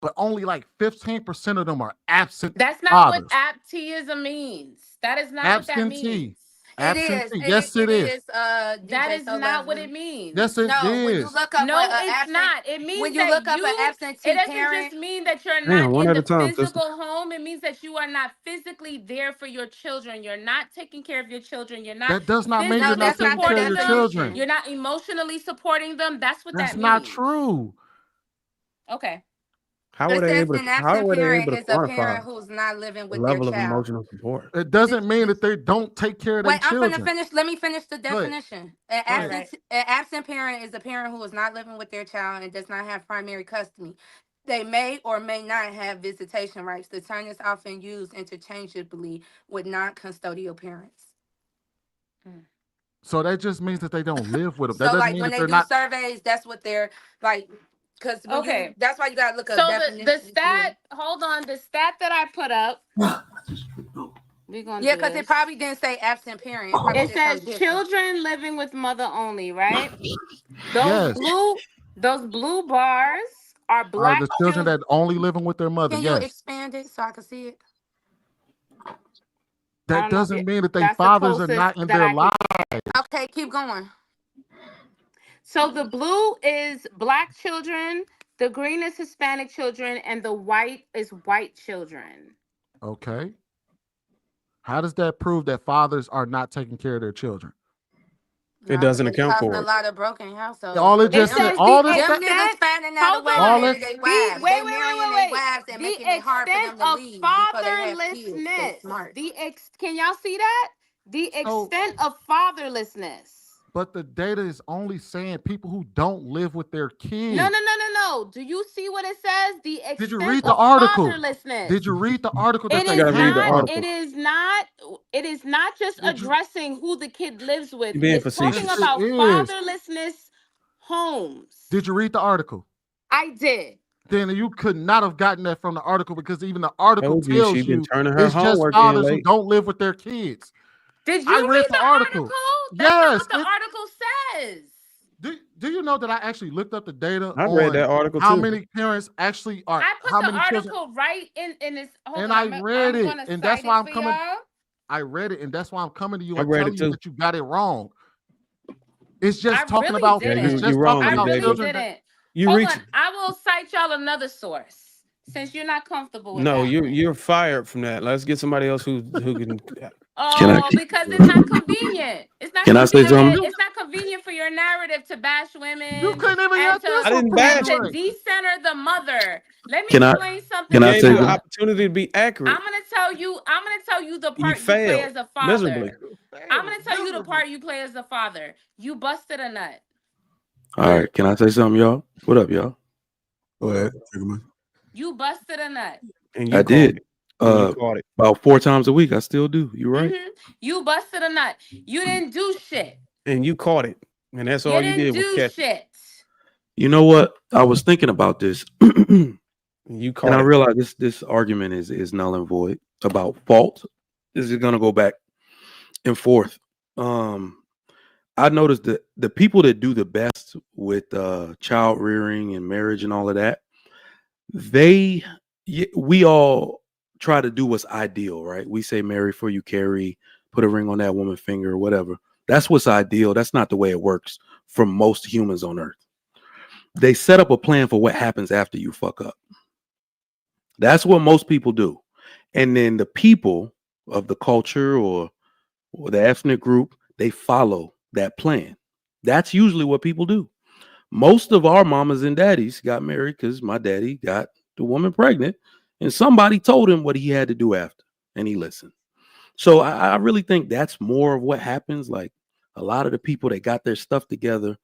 but only like 15% of them are absent That's not what fathers. absenteeism means. That is not what that Absentee. means. It is. Absentee. Yes, it It is. is. That DJ is So not what Lovely. it means. Yes, it No, when you is. look up No, what an it's absent, not. It means when you that look up an it absentee doesn't just parent, mean that you're not Damn, one in at a the time, sister. physical home. It means that you are not physically there for your children. You're not taking care of your children. You're not That does not mean you're no, physically not that's taking not the care of supporting your them. children. definition. You're not emotionally supporting them. That's what That's that not means. true. Okay. How It were they says able an to? How absent were they parent able to is a quantify parent who's not living the with their level of child. emotional support? It doesn't mean that they don't take care of their Wait, I'm gonna children. finish. Let me finish the Go ahead. definition. Go ahead. An absent parent is a parent who is not living with their child and does not have primary custody. They may or may not have visitation rights. The term is often used interchangeably with non-custodial parents. So that just means that they don't live with them. That So, doesn't like mean when that they they're do not. surveys, that's what they're like. Because when you, Okay. that's why you gotta look up So the definitions. stat, hold on, the stat that I put up, we're gonna Yeah, do because it this. probably didn't say absent parent. It probably It said says something different. children living with mother only, right? Yes. Those blue bars are Are black the children children. that only living with their mother? Can you Yes. expand it so I can see it? I That don't know. doesn't mean that their That's the fathers are closest not in that their I can. lives. Okay, keep going. So the blue is black children, the green is Hispanic children, and the white is white children. Okay. How does that prove that fathers are not taking care of their children? It doesn't It's account causing for a it. lot of broken households. All it 'Cause It just said, says the all this, them niggas extent. finding out a Hold way to all on. marry this, their The wives. wait, They wait, wait, marrying wait, their wait. wives and The making it hard for extent them to of leave before they have kids. They fatherlessness. smart. Can y'all see that? The so, extent of fatherlessness. but the data is only saying people who don't live with their No, no, kids. no, no, no. Do you see what it says? The Did you extent read the of article? fatherlessness. Did you read the article that It they You gotta is read the came not, from? article. it is not just Did you? addressing who the kid lives with. You're being It's talking Yes, facetious. it about is. fatherlessness homes. Did you read the article? I did. Then you could not have gotten that from the article because even the article Told you she tells been you turning her it's just homework in fathers who late. don't live with their kids. Did I you read read the the article. article? That's not Yes. what the article says. Do you know that I actually looked up the data I read on that article how too. many parents actually are, I put how the many children? article right in this. Hold And on, I read I'm it, gonna and that's cite why it I'm for coming. y'all. I read it, and that's why I'm coming to you I and read telling it you too. that you got it wrong. It's I just talking really about. Yeah, It's didn't. you just wrong, talking I D about really David. children that. didn't. You Hold reach. on. I will cite y'all another source since you're not comfortable with No, that one. you're fired from that. Let's get somebody else who can. Can I Oh, because it's not convenient. It's not can I say convenient. something? It's not convenient for your narrative to bash You women couldn't even and get to this I one didn't and bash to you. proven. decenter the mother. Let me Can I explain something can We I to gave say you an y'all. something? opportunity to be accurate. I'm gonna tell you the You part you play failed as a miserably. father. I'm gonna tell you the part you play as a father. You busted a nut. All right, can I say something, y'all? What up, y'all? Go ahead. Triggerman. You busted a nut. And I you called did. it. And you caught it. About 4 times a week. I still do. You right? You busted a nut. You didn't do shit. And you caught it. And that's You all you didn't did was do catch it. shit. You know what? I was thinking about this, And you and caught I it. realized this argument is null and void about fault. This is gonna go back and forth. I noticed that the people that do the best with child rearing and marriage and all of that, we all try to do what's ideal, right? We say marry for you carry, put a ring on that woman's finger or whatever. That's what's ideal. That's not the way it works for most humans on earth. They set up a plan for what happens after you fuck up. That's what most people do. And then the people of the culture or the ethnic group, they follow that plan. That's usually what people do. Most of our mamas and daddies got married because my daddy got the woman pregnant and somebody told him what he had to do after and he listened. So I really think that's more of what happens. Like a lot of the people that got their stuff together,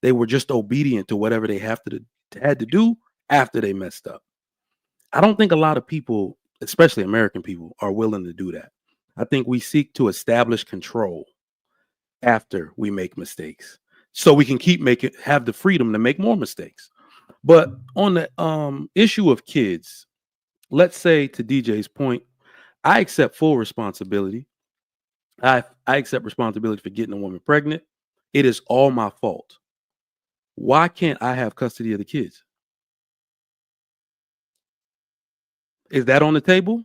they were just obedient to whatever they had to do after they messed up. I don't think a lot of people, especially American people, are willing to do that. I think we seek to establish control after we make mistakes so we can have the freedom to make more mistakes. But on the issue of kids, let's say to DJ's point, I accept full responsibility. I accept responsibility for getting a woman pregnant. It is all my fault. Why can't I have custody of the kids? Is that on the table?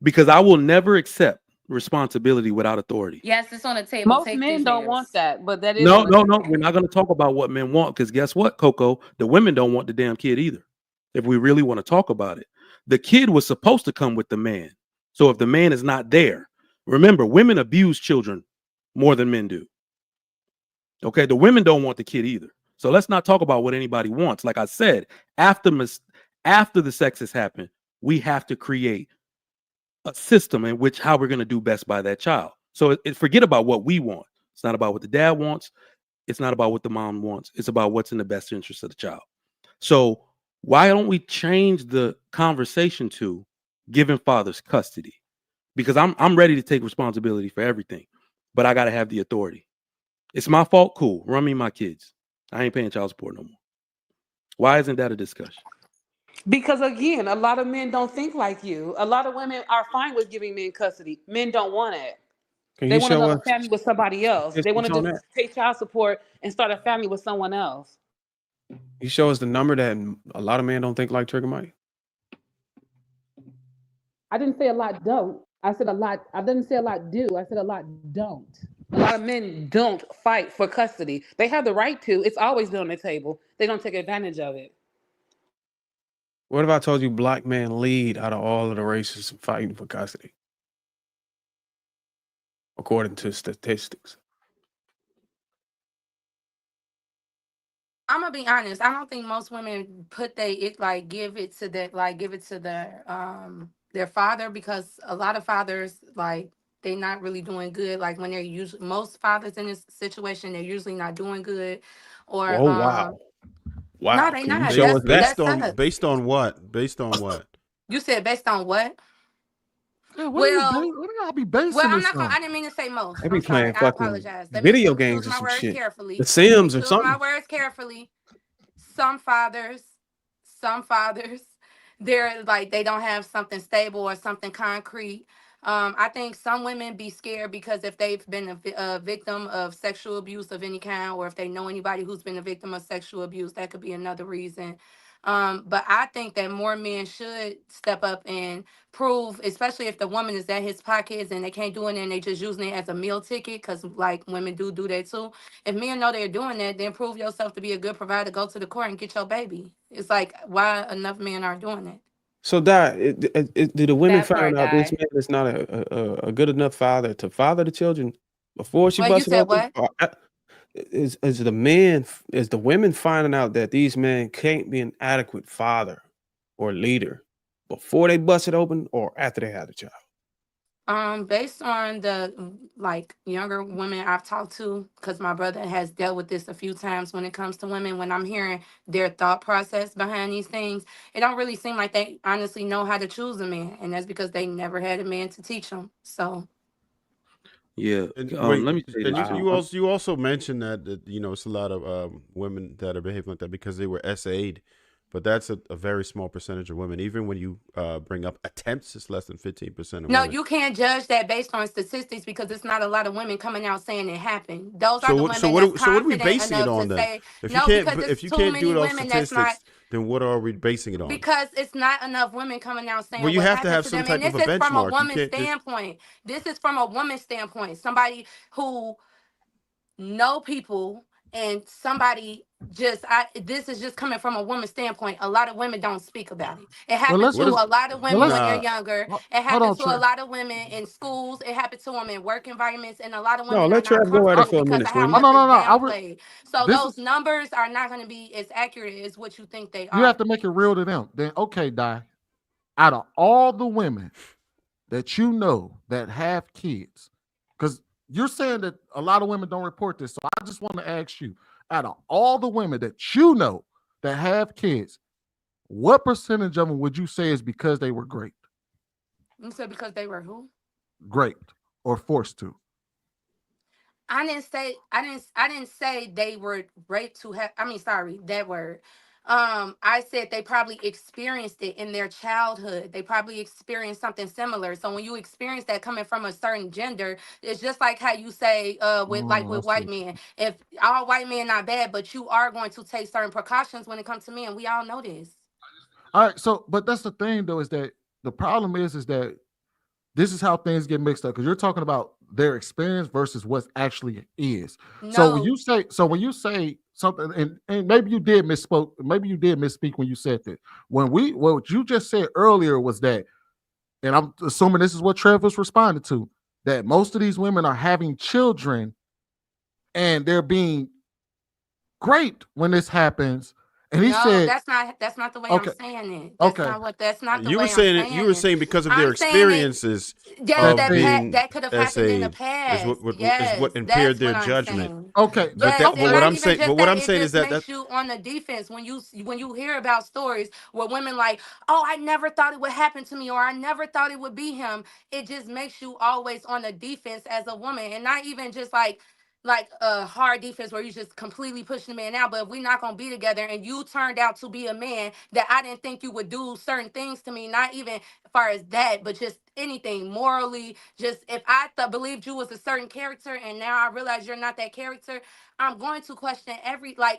Because I will never accept responsibility without authority. Yes, it's on the table. Most Take men this don't want yours. that, but that is No, on the no, no. table. We're not going to talk about what men want because guess what, Coco? The women don't want the damn kid either. If we really want to talk about it, the kid was supposed to come with the man. So if the man is not there, remember, women abuse children more than men do. Okay, the women don't want the kid either. So let's not talk about what anybody wants. Like I said, after the sex has happened, we have to create a system in which how we're going to do best by that child. So forget about what we want. It's not about what the dad wants. It's not about what the mom wants. It's about what's in the best interest of the child. So why don't we change the conversation to giving fathers custody? Because I'm ready to take responsibility for everything, but I got to have the authority. It's my fault. Cool. Run me my kids. I ain't paying child support no more. Why isn't that a discussion? Because again, a lot of men don't think like you. A lot of women are fine with giving men custody. Men don't want it. Can They you want to show go us to family with somebody else. They want statistics to on just that? pay child support and start a family with someone else. You show us the number that a lot of men don't think like Trigger Mike. I didn't say a lot don't. I said a lot. I didn't say a lot do. I said a lot don't. A lot of men don't fight for custody. They have the right to. It's always been on the table. They don't take advantage of it. What if I told you black men lead out of all of the races fighting for custody, according to statistics? I'm gonna be honest. I don't think most women put give it to their father, because a lot of fathers, like, they not really doing good. Like, when they're usually, most fathers in this situation, they're usually not doing good, or Oh wow, no, wow! they Can you not. show us that? That's us. Based on what? Based on what? You said based on what? Yeah, Well, what do y'all be well, basing I'm this not gonna. on? I didn't mean to say most. They I'm be sorry. playing I fucking apologize. Let me video choose games or my some words shit, The carefully. Let me Sims or choose my something. words carefully. Some fathers, some fathers, they're like, they don't have something stable or something concrete. I think some women be scared because if they've been a victim of sexual abuse of any kind, or if they know anybody who's been a victim of sexual abuse, that could be another reason. But I think that more men should step up and prove, especially if the woman is at his pockets and they can't do it and they just using it as a meal ticket, because like women do that too. If men know they're doing that, then prove yourself to be a good provider. Go to the court and get your baby. It's like, why enough men aren't doing it? So, do the women That find part out this died. man is not a good enough father to father the children before she Well, you busts it said open? what? Or is the men, is the women finding out that these men can't be an adequate father or leader before they bust it open or after they have the child? Based on the like younger women I've talked to, because my brother has dealt with this a few times when it comes to women, when I'm hearing their thought process behind these things, it don't really seem like they honestly know how to choose a man, and that's because they never had a man to teach them. So Yeah. And wait, Let me say and this you too. you also you also mentioned that it's a lot of women that are behaving like that because they were SA'd, but that's a very small percentage of women. Even when you bring up attempts, it's less than 15% of no, women. you can't judge that based on statistics, because it's not a lot of women coming out saying it happened. Those are So the what? So women what? that's So what are we confident basing it enough on to then? say no, because it's If you too can't do many it off women that's not. statistics, then what are we basing it on? Because it's not enough women coming out Well, saying you what have to happened have to some them. And type of this a is from a benchmark. You woman's can't just. standpoint. This is from a woman's standpoint. Somebody who know people, and somebody just, this is just coming from a woman's standpoint. A lot of women don't speak about it. It Well, happened let's to What just is? a lot of well women let's when they're Nah. younger. It hold happened on, to a Trey. lot of women in schools. It happened to them in work environments. And a lot of No, women are let not Trav go at Uh, it comfortable for a because minute, of how oh Swimmy. much no, is no, no. downplayed. So This those is numbers are not going to be as accurate as what you think they you have are. to make it real to them. Then okay, Di. Out of all the women that you know that have kids, because you're saying that a lot of women don't report this. So I just want to ask you, out of all the women that you know that have kids, what percentage of them would you say is because they were You said because they were who? raped, or forced to? I didn't say they were raped to have, I mean, sorry, that word. I said they probably experienced it in their childhood. They probably experienced something similar. So when you experience that coming from a certain gender, it's just like how you say Oh, I with see white what you men. mean. If all white men not bad, but you are going to take certain precautions when it comes to men. We all know this. All right, so but that's the thing though, is that the problem is that this is how things get mixed up because you're talking about their experience versus what actually is. No. So when you say something, and maybe you did misspoke, maybe you did misspeak when you said that. What you just said earlier was that, and I'm assuming this is what Trevor's responded to, that most of these women are having children and they're being great when this happens. And he No, said, that's not the way okay, I'm saying it. okay, That's not the You were way I'm saying it. saying You were it. saying because of their I'm saying it. experiences Yes, of that they, being that could have happened in the SA is past. is Yes, what impaired that's their what I'm judgment. saying. okay, But Yes, and what not I'm even saying, just but what that, I'm it saying is just that makes you on the defense when you hear about stories where women like, oh, I never thought it would happen to me, or I never thought it would be him. It just makes you always on the defense as a woman, and not even just like a hard defense where you just completely pushing the man out. But if we're not gonna be together and you turned out to be a man that I didn't think you would do certain things to me, not even as far as that, but just anything morally, just if I believed you was a certain character and now I realize you're not that character, I'm going to question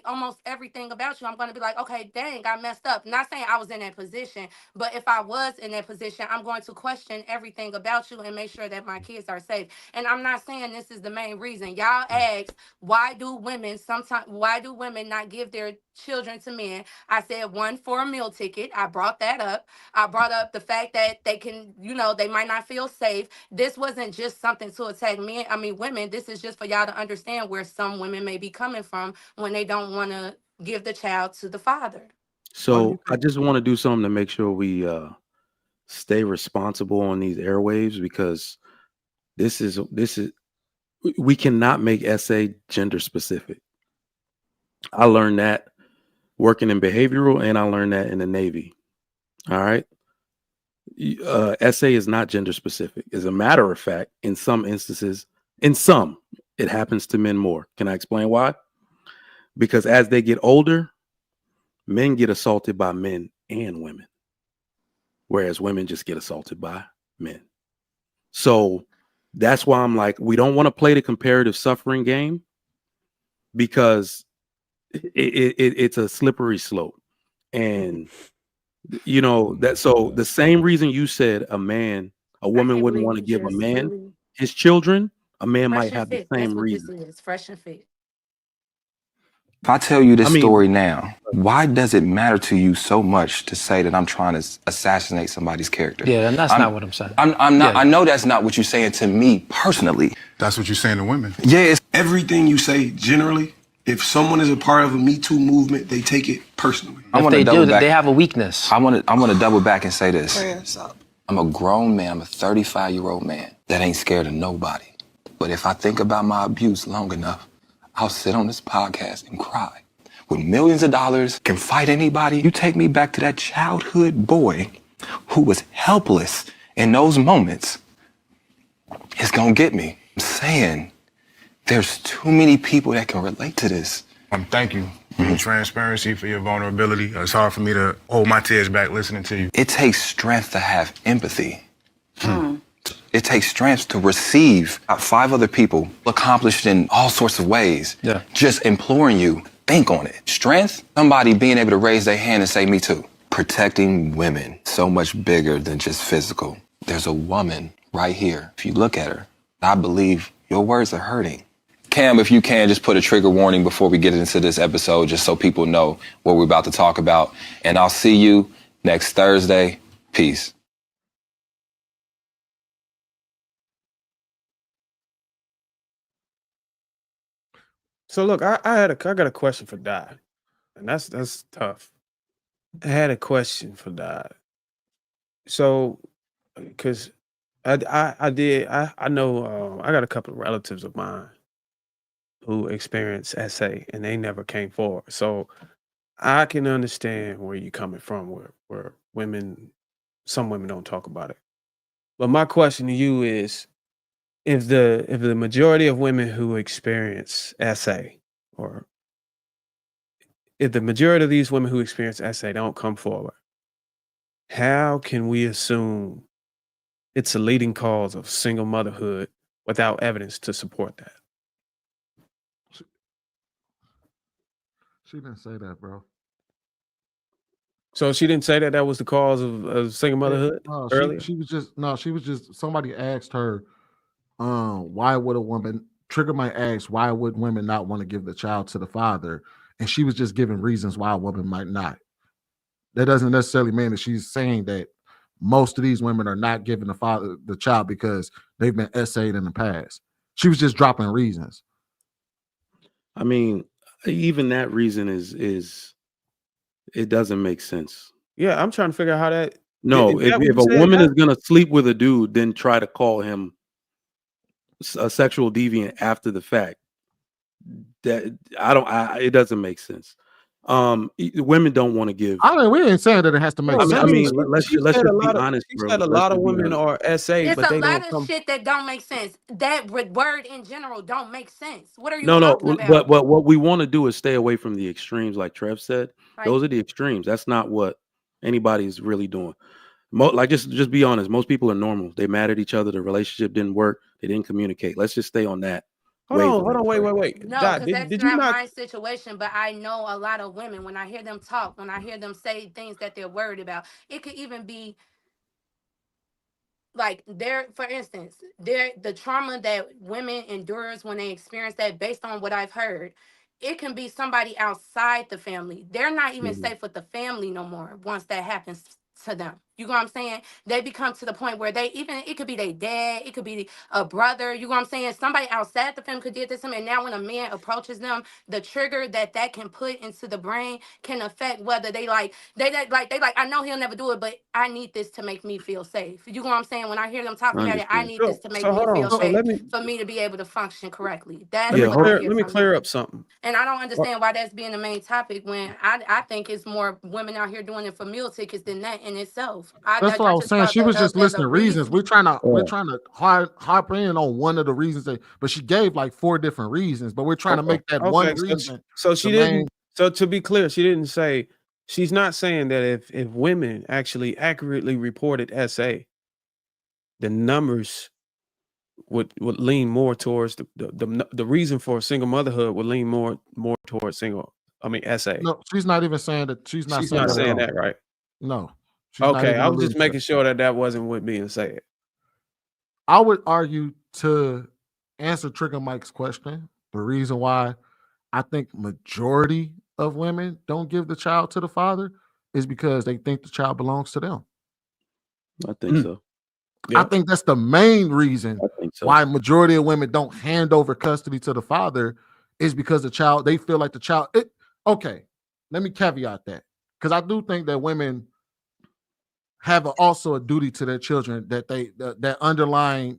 almost everything about you. I'm going to be like, okay, dang, I messed up. Not saying I was in that position, but if I was in that position, I'm going to question everything about you and make sure that my kids are safe. And I'm not saying this is the main reason. Y'all asked, why do women not give their children to men? I said one, for a meal ticket. I brought that up. I brought up the fact that they can, they might not feel safe. This wasn't just something to attack women. This is just for y'all to understand where some women may be coming from when they don't want to give the child to the father. why do you So I think? just want to do something to make sure we stay responsible on these airwaves, because this is we cannot make essay gender specific. I learned that working in behavioral, and I learned that in the Navy. All right. Essay is not gender specific. As a matter of fact, in some instances, it happens to men more. Can I explain why? Because as they get older, men get assaulted by men and women, whereas women just get assaulted by men. So that's why I'm like, we don't want to play the comparative suffering game, because it's a slippery slope. And so the same reason you said a I woman can't wouldn't believe want to you give a just man really his children, a man fresh might and have the fit. That's same what this reason. is. Fresh and fit. If I tell you I this mean, story now, why does it matter to you so much to say that I'm trying to assassinate somebody's character? Yeah, and that's I'm, not what I'm saying. I'm not. Yeah. I know that's not what you're saying to me personally. That's what you're saying to women. Yeah, it's Everything you say generally, if someone is a part of a Me Too movement, they take it personally. I If want to they double do, back. they have a weakness. I want to double back and say this. Prayers up. I'm a grown man. I'm a 35-year-old man that ain't scared of nobody. But if I think about my abuse long enough, I'll sit on this podcast and cry. With millions of dollars, can fight anybody. You take me back to that childhood boy who was helpless in those moments. It's gonna get me. I'm saying there's too many people that can relate to this. Thank you for your transparency, for your vulnerability. It's hard for me to hold my tears back listening to you. It takes strength to have empathy. It takes strength to receive 5 other people accomplished in all sorts of ways. Yeah. Just imploring you, think on it. Strength, somebody being able to raise their hand and say, me too. Protecting women, so much bigger than just physical. There's a woman right here. If you look at her, I believe your words are hurting. Cam, if you can, just put a trigger warning before we get into this episode, just so people know what we're about to talk about. And I'll see you next Thursday. Peace. So look, I got a question for Di, and that's tough. I had a question for Di. So, because I know I got a couple of relatives of mine who experienced SA and they never came forward. So I can understand where you're coming from, where some women don't talk about it. But my question to you is, if the majority of women who experience SA, or if the majority of these women who experience SA don't come forward, how can we assume it's a leading cause of single motherhood without evidence to support that? She didn't say that, bro. So she didn't say that that was the cause of single motherhood No, earlier. she was just no, she was just somebody asked her, why would a woman trigger my ask, why would women not want to give the child to the father? And she was just giving reasons why a woman might not. That doesn't necessarily mean that she's saying that most of these women are not giving the child because they've been essayed in the past. She was just dropping reasons. I mean, even that reason is it doesn't make sense. Yeah, I'm trying to figure out how that. No, Is that what if you a said, woman Doc? is gonna sleep with a dude, then try to call him a sexual deviant after the fact, that it doesn't make sense. Women don't want to give. I mean, we ain't saying that it has to make No, I sense. mean, let's she let's said a just be lot of honest, she bro. said a Let's lot of just be women honest. are SA, It's but a they lot don't of come. shit that don't make sense. That word in general don't make sense. What are you No, talking but about? what we want to do is stay away from the extremes, like Trev said. Like, Those are the extremes. That's not what anybody's really doing. Like just be honest. Most people are normal. They mad at each other. The relationship didn't work. They didn't communicate. Let's just stay on that Hold on, wavelength, wait, right? wait, wait. no, Dot, because that's did you not not? my situation. But I know a lot of women. When I hear them talk, when I hear them say things that they're worried about, it could even be like for instance, the trauma that women endures when they experience that, based on what I've heard, it can be somebody outside the family. They're not even Mhm. safe with the family no more once that happens to them. You know what I'm saying? They become to the point where it could be their dad, it could be a brother. You know what I'm saying? Somebody outside the family could do this to them. And now when a man approaches them, the trigger that can put into the brain can affect whether they like, I know he'll never do it, but I need this to make me feel safe. You know what I'm saying? When I hear them talk I about it, I understand. need this So, to make so me hold on. feel So safe let me for me to be able to function correctly. let That's me Yeah, what I hold clear on. hear let me from them. clear up something. And I don't What- understand why that's being the main topic when I think it's more women out here doing it for meal tickets than that in itself. That's what I I was just saying. brought She that was up just as a listing reasons. reason. We're trying to hop in on one of the reasons but she gave like 4 different reasons, but we're trying to Okay, make that one okay. reason So the she main. didn't. So to be clear, she didn't say. She's not saying that if women actually accurately reported SA, the numbers would lean more towards the reason for single motherhood would lean more towards SA. No, she's not even saying that. She's not She's saying not that at saying all. that, right? No, she's not Okay, even I was alluding just to that. making sure that wasn't what being said. I would argue, to answer Trigger Mike's question, the reason why I think majority of women don't give the child to the father is because they think the child belongs to them. I think so. I Yeah. think that's the main reason I think so. why majority of women don't hand over custody to the father, is because they feel like the child. Okay, let me caveat that, because I do think that women have also a duty to their children, that underlying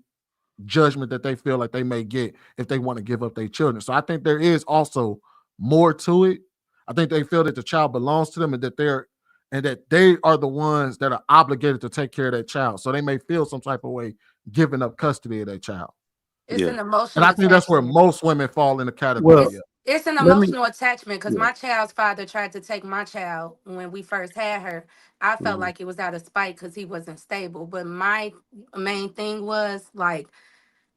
judgment that they feel like they may get if they want to give up their children. So I think there is also more to it. I think they feel that the child belongs to them, and that they are the ones that are obligated to take care of that child. So they may feel some type of way giving up custody of their child. It's Yeah. an And emotional I think that's where attachment. most women fall in the Well, category It's of. it's an let me. emotional attachment because Yeah. my child's father tried to take my child when we first had her. I felt Mhm. like it was out of spite because he wasn't stable. But my main thing was like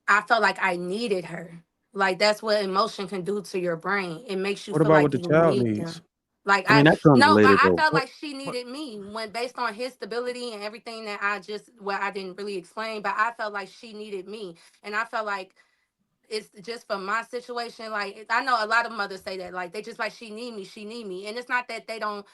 I felt like I needed her. Like that's what emotion can do to your brain. It makes you What feel about what like the you child need needs? them. Like I mean, that comes no, later I though. felt What, like she what, needed me when based on his stability and everything that I didn't really explain, but I felt like she needed me. And I felt like it's just for my situation. Like I know a lot of mothers say that, like they just like she need me, and it's not that they don't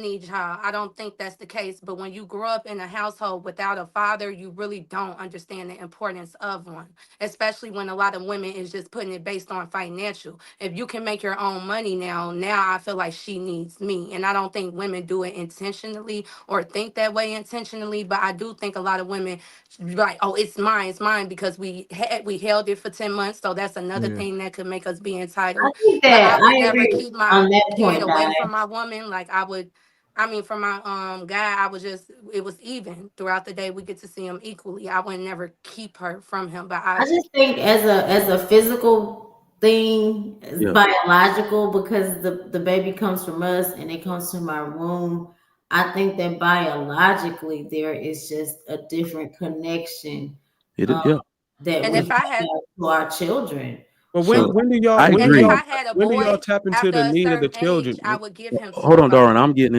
need y'all. I don't think that's the case. But when you grow up in a household without a father, you really don't understand the importance of one. Especially when a lot of women is just putting it based on financial. If you can make your own money now I feel like she needs me. And I don't think women do it intentionally or think that way intentionally. But I do think a lot of women like, oh, it's mine because we held it for 10 months. So that's another Yeah. thing that could make us be I entitled. think But that I would I never agree keep my on that kid point, away Donna. from my woman. Like for my guy, I was just it was even throughout the day. We get to see him equally. I would never keep her from him. But I just think as a physical thing, as Yeah. biological, because the baby comes from us and it comes from our womb. I think that biologically there is just a different connection It. um, Yeah. that and we if I have had to our children. But So when do y'all I when do And if agree. y'all I had a when do y'all boy tap into after the a need of the certain children? age, I would give him Hold on, Darwin. somebody. I'm getting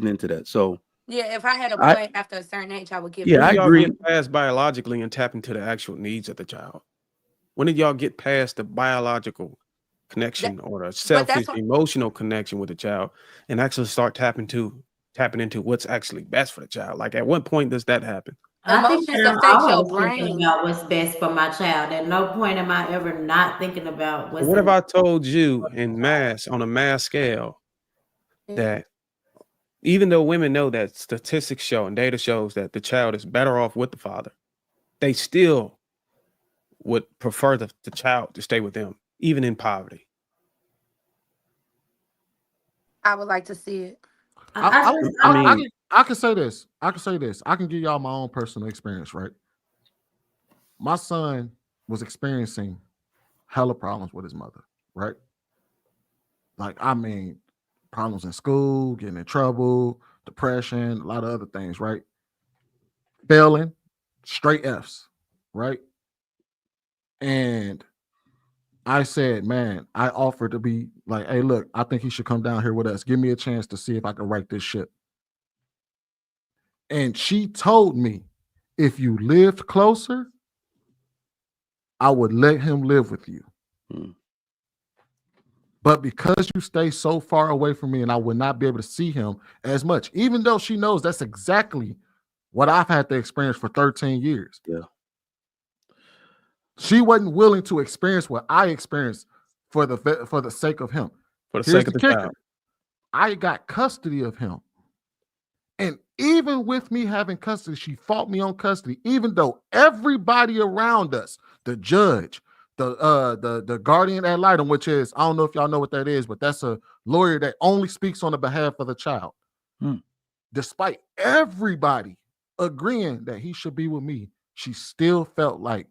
into that. So Yeah, if I had a I boy after a certain age, I would give him When yeah, do I y'all somebody. agree. get past biologically and tap into the actual needs of the child? When did y'all get past the biological That, connection or the but selfish that's what emotional connection with the child and actually start tapping into what's actually best for the child? Like at what point does that happen? I think emotions that I'm affect your always thinking brain. about what's best for my child. At no point am I ever not thinking about But what's what in if the I told you for in the child. mass on a mass scale Yeah. that even though women know that statistics show and data shows that the child is better off with the father, they still would prefer the child to stay with them, even in poverty. I would like to see it. I, I I, just I I, I, mean, can, I can say this. I can say this. I can give y'all my own personal experience, right? My son was experiencing hella problems with his mother, right? Like, I mean, problems in school, getting in trouble, depression, a lot of other things, right? Failing, straight F's, right? And I said, man, I offered to be like, hey, look, I think he should come down here with us. Give me a chance to see if I can write this ship. And she told me, if you lived closer, I would let him live with you. hmm. But because you stay so far away from me and I would not be able to see him as much, even though she knows that's exactly what I've had to experience for 13 years. Yeah. She wasn't willing to experience what I experienced for the sake of him. For the Here's sake the of the kicker. child. I got custody of him. And even with me having custody, she fought me on custody, even though everybody around us, the judge, the guardian ad litem, which is, I don't know if y'all know what that is, but that's a lawyer that only speaks on the behalf of the child. Hmm. Despite everybody agreeing that he should be with me, she still felt like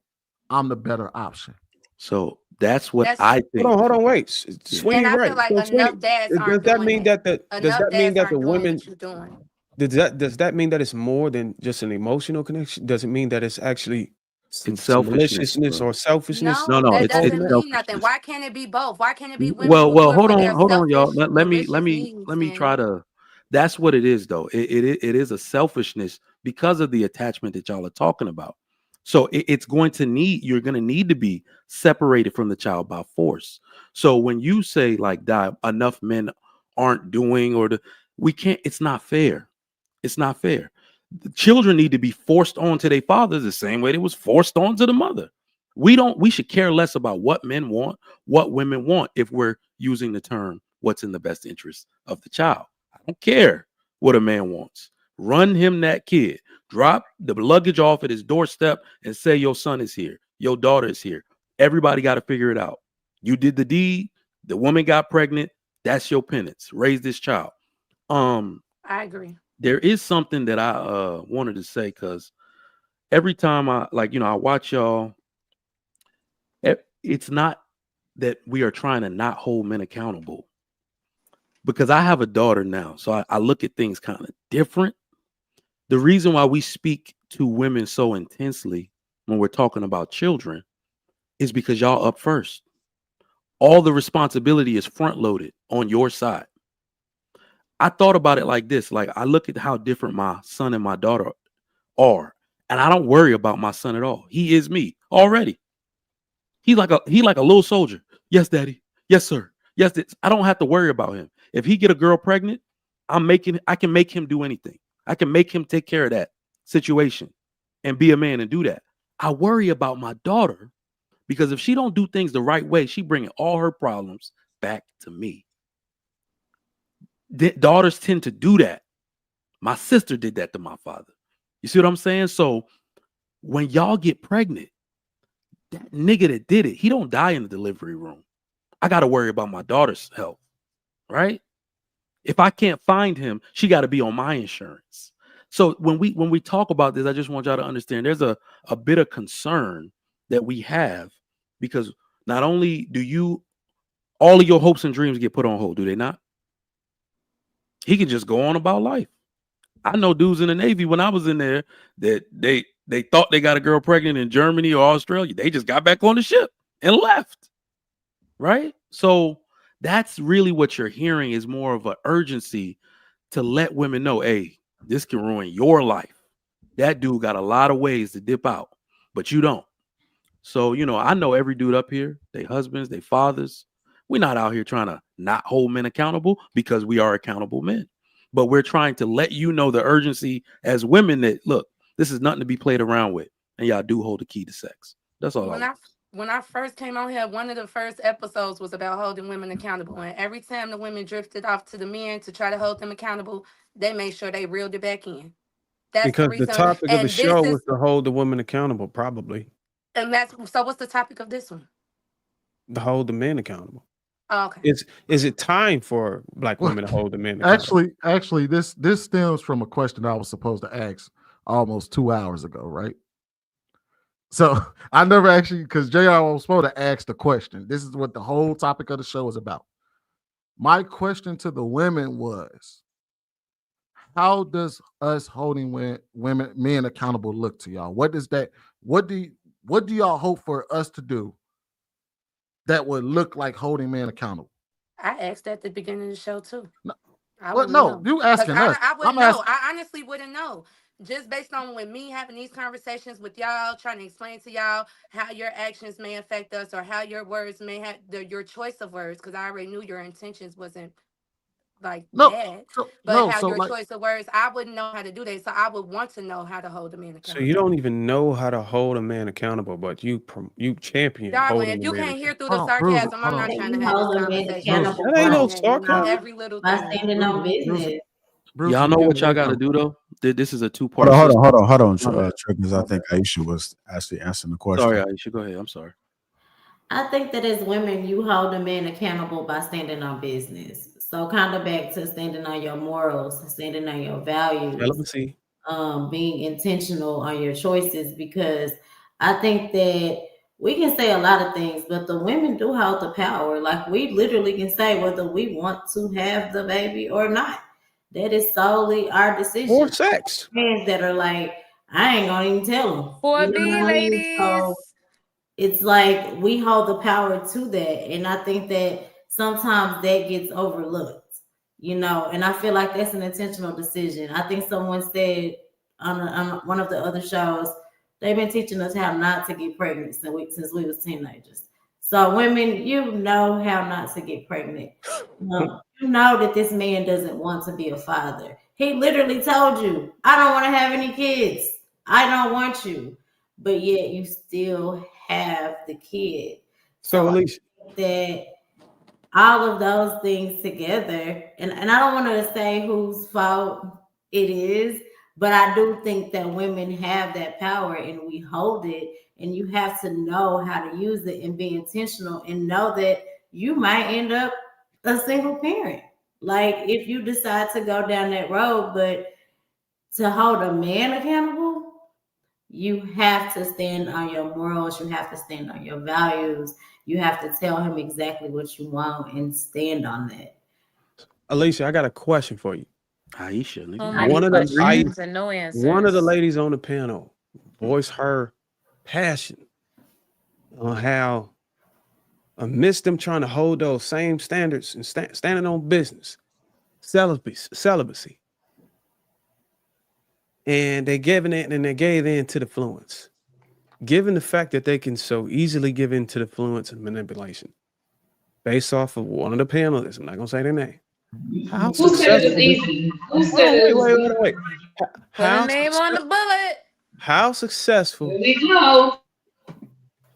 I'm the better option. So that's what That's I think. Hold on, wait. Yeah. and Sweeney, I feel right. like So Sweeney, enough dads does aren't that doing mean that. does Enough that mean dads that the aren't doing women what you're doing. does that mean that it's more than just an emotional connection? Does it mean that it's actually It's some selfishness, maliciousness bro. or selfishness No, No, no, that involved it's in doesn't that? mean nothing. selfishness. Why can't it be both? Why can't it be women Well, who do it for hold their on, y'all. selfish, Let me malicious needs? try And to. That's what it is, though. It is a selfishness because of the attachment that y'all are talking about. So it's going to you're going to need to be separated from the child by force. So when you say like, "Die, enough men aren't doing," we can't. It's not fair. It's not fair. The children need to be forced onto their fathers the same way they was forced onto the mother. We should care less about what men want, what women want, if we're using the term what's in the best interest of the child. I don't care what a man wants. Run him that kid. Drop the luggage off at his doorstep and say your son is here. Your daughter is here. Everybody got to figure it out. You did the deed, the woman got pregnant, that's your penance. Raise this child. I agree. There is something that I wanted to say, because every time I I watch y'all, it's not that we are trying to not hold men accountable, because I have a daughter now, so I look at things kind of different. The reason why we speak to women so intensely when we're talking about children is because y'all up first. All the responsibility is front loaded on your side. I thought about it like this. Like, I look at how different my son and my daughter are, and I don't worry about my son at all. He is me already. He like a little soldier. Yes, daddy. Yes, sir. Yes, I don't have to worry about him. If he get a girl pregnant, I can make him do anything. I can make him take care of that situation and be a man and do that. I worry about my daughter, because if she don't do things the right way, she bringing all her problems back to me. Daughters tend to do that. My sister did that to my father. You see what I'm saying? So when y'all get pregnant, that nigga that did it, he don't die in the delivery room. I got to worry about my daughter's health, right? If I can't find him, she got to be on my insurance. So when we talk about this, I just want y'all to understand there's a bit of concern that we have, because not only do all of your hopes and dreams get put on hold, do they not? He can just go on about life. I know dudes in the Navy when I was in there that they thought they got a girl pregnant in Germany or Australia. They just got back on the ship and left. right? So that's really what you're hearing is more of an urgency to let women know, hey, this can ruin your life. That dude got a lot of ways to dip out, but you don't. So, I know every dude up here, they husbands, they fathers. We're not out here trying to not hold men accountable because we are accountable men. But we're trying to let you know the urgency as women that, look, this is nothing to be played around with. And y'all do hold the key to sex. That's all. When I first came on here, one of the first episodes was about holding women accountable. And every time the women drifted off to the men to try to hold them accountable, they made sure they reeled it back in. That's Because the the reason. topic of the And this show is, was to hold the women accountable, probably and that's so. What's the topic of this one? to hold the men accountable. Oh, okay. Is it time for black women to hold the men accountable? Actually, this stems from a question I was supposed to ask almost 2 hours ago, right? So I never actually, because JR was supposed to ask the question. This is what the whole topic of the show is about. My question to the women was, how does us holding men accountable look to y'all? What does that? What do y'all hope for us to do that would look like holding men accountable? I asked at the beginning of the show too. No, I well, wouldn't no, know. you asking us. I wouldn't I'm know. asking. I honestly wouldn't know. Just based on with me having these conversations with y'all, trying to explain to y'all how your actions may affect us or how your words may have your choice of words, because I already knew your intentions wasn't like No, bad, so but no, how so your like choice of words, I wouldn't know how to do that. So I would want to know how to hold a man So you accountable. don't even know how to hold a man accountable, but you champion Darling, holding if the you man can't hear accountable. through the hold on, Bruiser, sarcasm, hold I'm not on, That trying to you have this hold a man conversation. I'm Bruiser, accountable That ain't no by, saying, sarcasm. every little by thing. standing on Bruiser, business. Bruiser, Y'all you know getting what y'all away got to from. do, though? This is a Hold two-part on, system. My bad. Triggers. I My think bad. Aisha was actually answering the Sorry, question. Aisha. Go ahead. I'm sorry. I think that as women, you hold a man accountable by standing on business. So kind of back to standing on your morals, standing on your values, Relevancy. being intentional on your choices, because I think that we can say a lot of things, but the women do hold the power. Like we literally can say whether we want to have the baby or not. That is solely our Or decision. sex. Friends that are like, I ain't gonna even tell them. You know 4B, what I mean? So ladies. it's like we hold the power to that, and I think that sometimes that gets overlooked, and I feel like that's an intentional decision. I think someone said on one of the other shows, they've been teaching us how not to get pregnant since we was teenagers. So women, you know how not to get pregnant. You know that this man doesn't want to be a father. He literally told you, I don't want to have any kids. I don't want you, but yet you still have the kid. So So I Alicia, think that all of those things together, and I don't want to say whose fault it is, but I do think that women have that power and we hold it, and you have to know how to use it and be intentional and know that you might end up a single parent. Like if you decide to go down that road, but to hold a man accountable, you have to stand on your morals, you have to stand on your values, you have to tell him exactly what you want and stand on that. Alicia, I got a question for you. Aisha, So nigga. many One of the questions and no answers. ladies on the panel voiced her passion on how amidst them trying to hold those same standards and standing on business, celibacy, and they giving it and they gave in to the fluence. Given the fact that they can so easily give in to the fluence and manipulation, based off of one of the panelists, I'm not gonna say their name. How Who said it was successful? easy? Who Hold said on, it was easy? wait. Put a How name on the bullet. how Here successful? we go.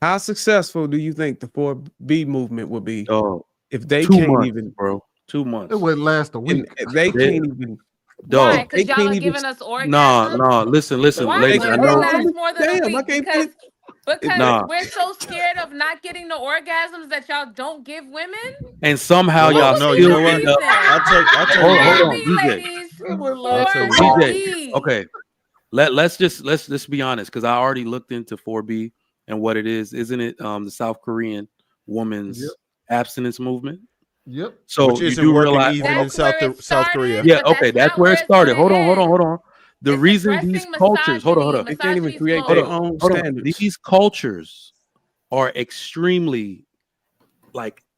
How successful do you think the 4B movement would be Dog. if they 2 can't months, even bro. 2 It months. wouldn't last a and week. they They- can't even Why? Dog. if they Because y'all can't are even giving us Nah, orgasms? nah. Listen, Why they ladies. I can't they know. last more than a damn, I week? can't Because finish. Nah. we're so scared of not getting the orgasms that y'all don't give women? And somehow What y'all would No, be you know still the what? end up. reason? I'll tell you Hold why. 4B, on, DJ. ladies. It would I'll last tell a you why. week. DJ. 4B. Okay. Let's be honest, because I already looked into 4B and what it is. Isn't it the South Korean Yep, woman's abstinence movement? yep. So Which you isn't do working realize, even in That's where it South Korea. started, yeah, but okay, that's that's not where where it it's going started. to Hold end. on. The It's reason these addressing cultures, hold up. They can't even Misogyny's create Hold their up, global. own hold on. standards. These cultures are extremely like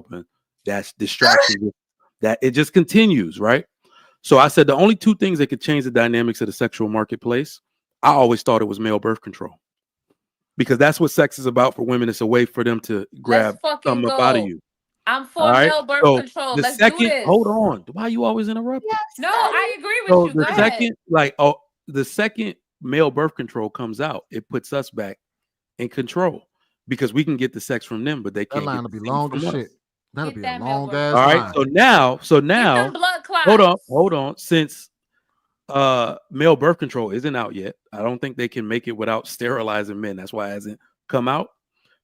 open. That's distraction. That it just continues, right? So I said the only two things that could change the dynamics of the sexual marketplace, I always thought it was male birth control. Because that's what sex is about for women. It's a way for them to grab Let's fucking something up out of go. you. I'm All for right. male birth So control. the Let's do second, this. hold on. Why are you always interrupting? No, I agree with So you. the Go ahead. second, like, oh, the second male birth control comes out, it puts us back in control because we can get the sex from them, but they That can't line get will the be seed long from as us. shit. That'll Get be a that male long birth ass All right. line. So now, Get them blood clots. hold on. Since male birth control isn't out yet, I don't think they can make it without sterilizing men. That's why it hasn't come out.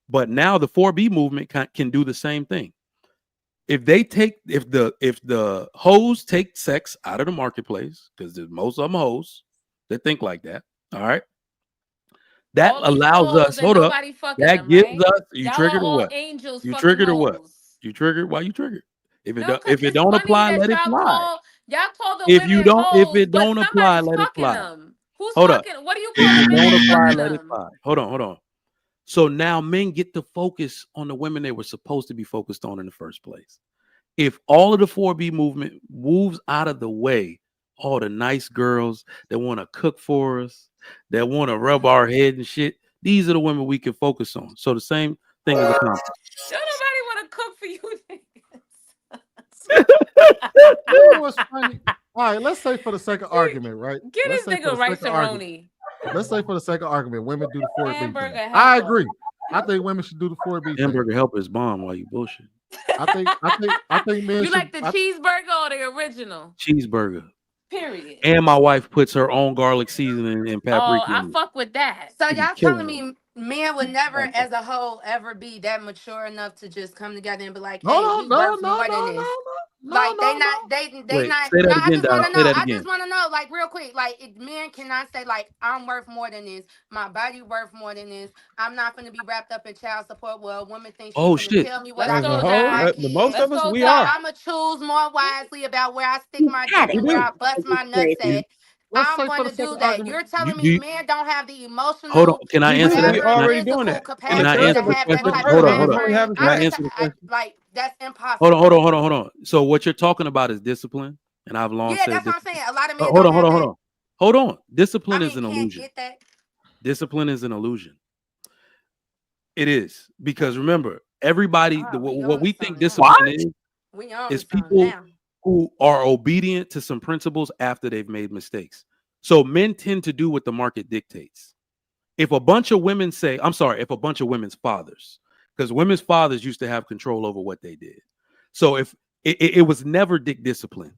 But now the 4B movement can do the same thing. If the hoes take sex out of the marketplace, because most of them hoes that think like that, all right, that All these allows hoes us. and Hold up, nobody fucking that them, gives right? us. You Y'all are triggered or all what? angels You fucking triggered or what? hoes. You triggered? Why you triggered? If No, because it it's don't funny apply, that let it fly. y'all call the If women hoes, it but don't apply, somebody's let it fucking fly. them. Who's Hold up. fucking? What do you If call a it man don't that's apply, fucking let it them? fly. Hold on. So now men get to focus on the women they were supposed to be focused on in the first place. If all of the 4B movement moves out of the way, all the nice girls that want to cook for us, that want to rub our head and shit, these are the women we can focus on. So the same thing is accomplished. Don't nobody want to cook for you. You know what's funny? All right, let's say for the sake of argument, right? Get Let's this say for nigga the sake of argument. rice-a-roni. Let's say for the sake of argument, women do the 4B thing. Hamburger I helper. agree. I think women should do the 4B thing. Hamburger helper is bomb while you bullshit. I think men You should. like the cheeseburger or the original? Cheeseburger. Period. And my wife puts her own garlic seasoning and Oh, paprika I in it. fuck with that. So She be y'all killing telling it. me men would never, as a whole, ever be that mature enough to just come together and be like, No, "Hey, no, we no, worth no, more than no, this." no, Like no, they no. not, they Wait, not. say No, that I again, just want Donna. to Say know. that I again. just want to know, like real quick, like men cannot say like I'm worth more than this. My body worth more than this. I'm not gonna be wrapped up in child support. Well, a woman thinks she's Oh gonna shit. tell me what Let's I As can a go, do with whole, my Dom. the most kids. of Let's us, go, we So are. Dom. I'ma choose more wisely about where I stick my dick We and where do. I bust my nuts at. Let's I'm say for going the to sake do of that. argument. You're telling me You men don't have the hold on. emotional, Can I We do. answer We that? whatever already doing physical that. And the Can I capacity church to answer of the it, have that the question? type church of Hold of on, it is hold on. only nurturing? having Can I sex. answer the question? Like that's Hold on, impossible. hold on, hold on, hold on. So what you're talking about is discipline, and I've long Yeah, said that's this. what I'm saying. A lot of men Hold don't on, hold have on, hold that. on. Hold on. I Discipline is mean, an can't illusion. get that. Discipline is an illusion. It is because remember, everybody. Oh, we What on to we think something now. discipline We on to is something people now. who are obedient to some principles after they've made mistakes. So men tend to do what the market dictates. If a bunch of women say, I'm sorry, if a bunch of women's fathers, because women's fathers used to have control over what they did. So if it was never dick discipline,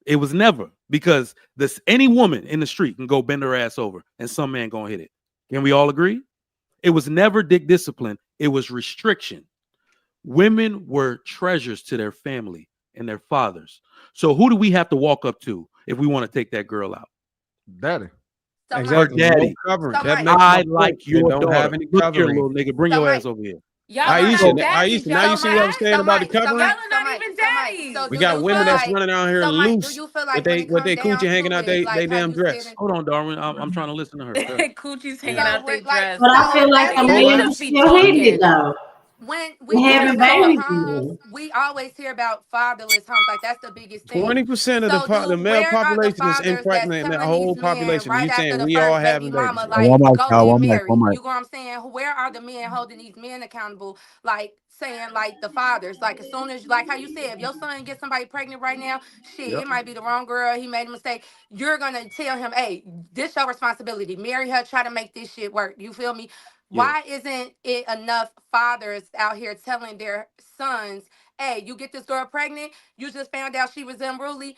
it was never because this any woman in the street can go bend her ass over and some man gonna hit it. Can we all agree? It was never dick discipline, it was restriction. Women were treasures to their family and their fathers. So who do we have to walk up to if we want to take that girl out? Daddy. So Her Mike. Exactly. No daddy. covering. So That Mike. makes my I point. like They your don't have daughter. any Look here, covering. little nigga. Bring So your ass Mike. over here. Y'all So are Aisha, not Mike. daddies. Aisha, now Y'all you are So see what I Mike. was dads. saying So about the Mike. So covering? Y'all Mike. are So not Mike. even So Mike. So daddies. We do got you women feel that's like? running out here So Mike, do loose you feel like with when they it with comes their down coochie hanging to out it, they like how damn you said dress. it? Hold on, Darwin. I'm trying to listen to her. Go ahead. Coochie's hanging Yeah. out So their like dress. But I so feel like that's a Nigga, that's you man what can just be still handle it talking. though. when we And hear having single babies homes, again. we always hear about fatherless homes. Like that's the biggest thing. 20% of So the male where are the population is fathers that's impregnating that telling these whole men population. And right you after saying the we all first baby having babies. mama, One like mic, go y'all. get One mic. One married? mic. You know what I'm saying? Where are the men holding these men accountable? Like saying like the fathers, like as soon as like how you said, if your son gets somebody pregnant right now, shit, Yep. it might be the wrong girl. He made a mistake. You're gonna tell him, hey, this your responsibility. Marry her, try to make this shit work. You feel me? Yeah. Why isn't it enough fathers out here telling their sons, hey, you get this girl pregnant, you just found out she was unruly,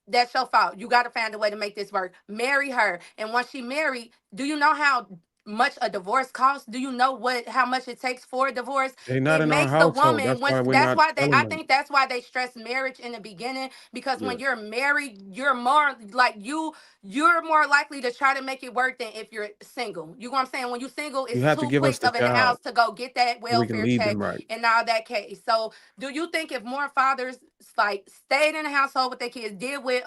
that's your fault. You got to find a way to make this work. Marry her. And once she married, do you know how much a divorce costs? Do you know how much it takes for a divorce? They not It in our makes the household. woman That's once why we're that's not why they telling I them. think that's why they stress marriage in the beginning, because when Yes. you're married, you're more like you're more likely to try to make it work than if you're single. You know what I'm saying? When you're single, You it's have to too give us quick the of in the house child to go get that so we can welfare lead them check right. and all that case. So do you think if more fathers like stayed in the household with their kids, did what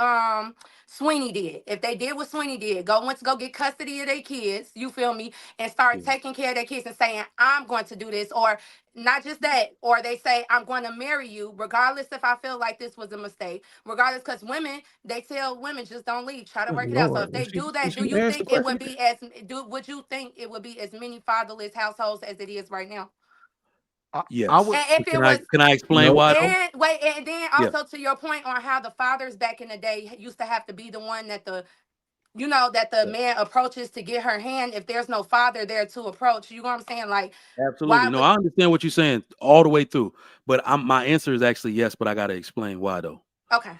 Sweeney did, if they did what Sweeney did, went to go get custody of their kids, you feel me, and start Yeah. taking care of their kids and saying, I'm going to do this, or not just that, or they say, I'm going to marry you, regardless if I feel like this was a mistake, regardless, because women, they tell women just don't leave, try to Oh work it out. So Lord. if they do that, do She you asked the think it question would again. be would you think it would be as many fatherless households as it is right now? I Yes. would. And if it was Can I explain No. why though? and wait, and then Yeah. also to your point on how the fathers back in the day used to have to be the one that the you know, that the man approaches to get her hand if there's no father there to approach. You know what I'm saying? Like, Absolutely. why No, would I understand what you're saying all the way through. But my answer is actually yes, but I got to explain why though. okay.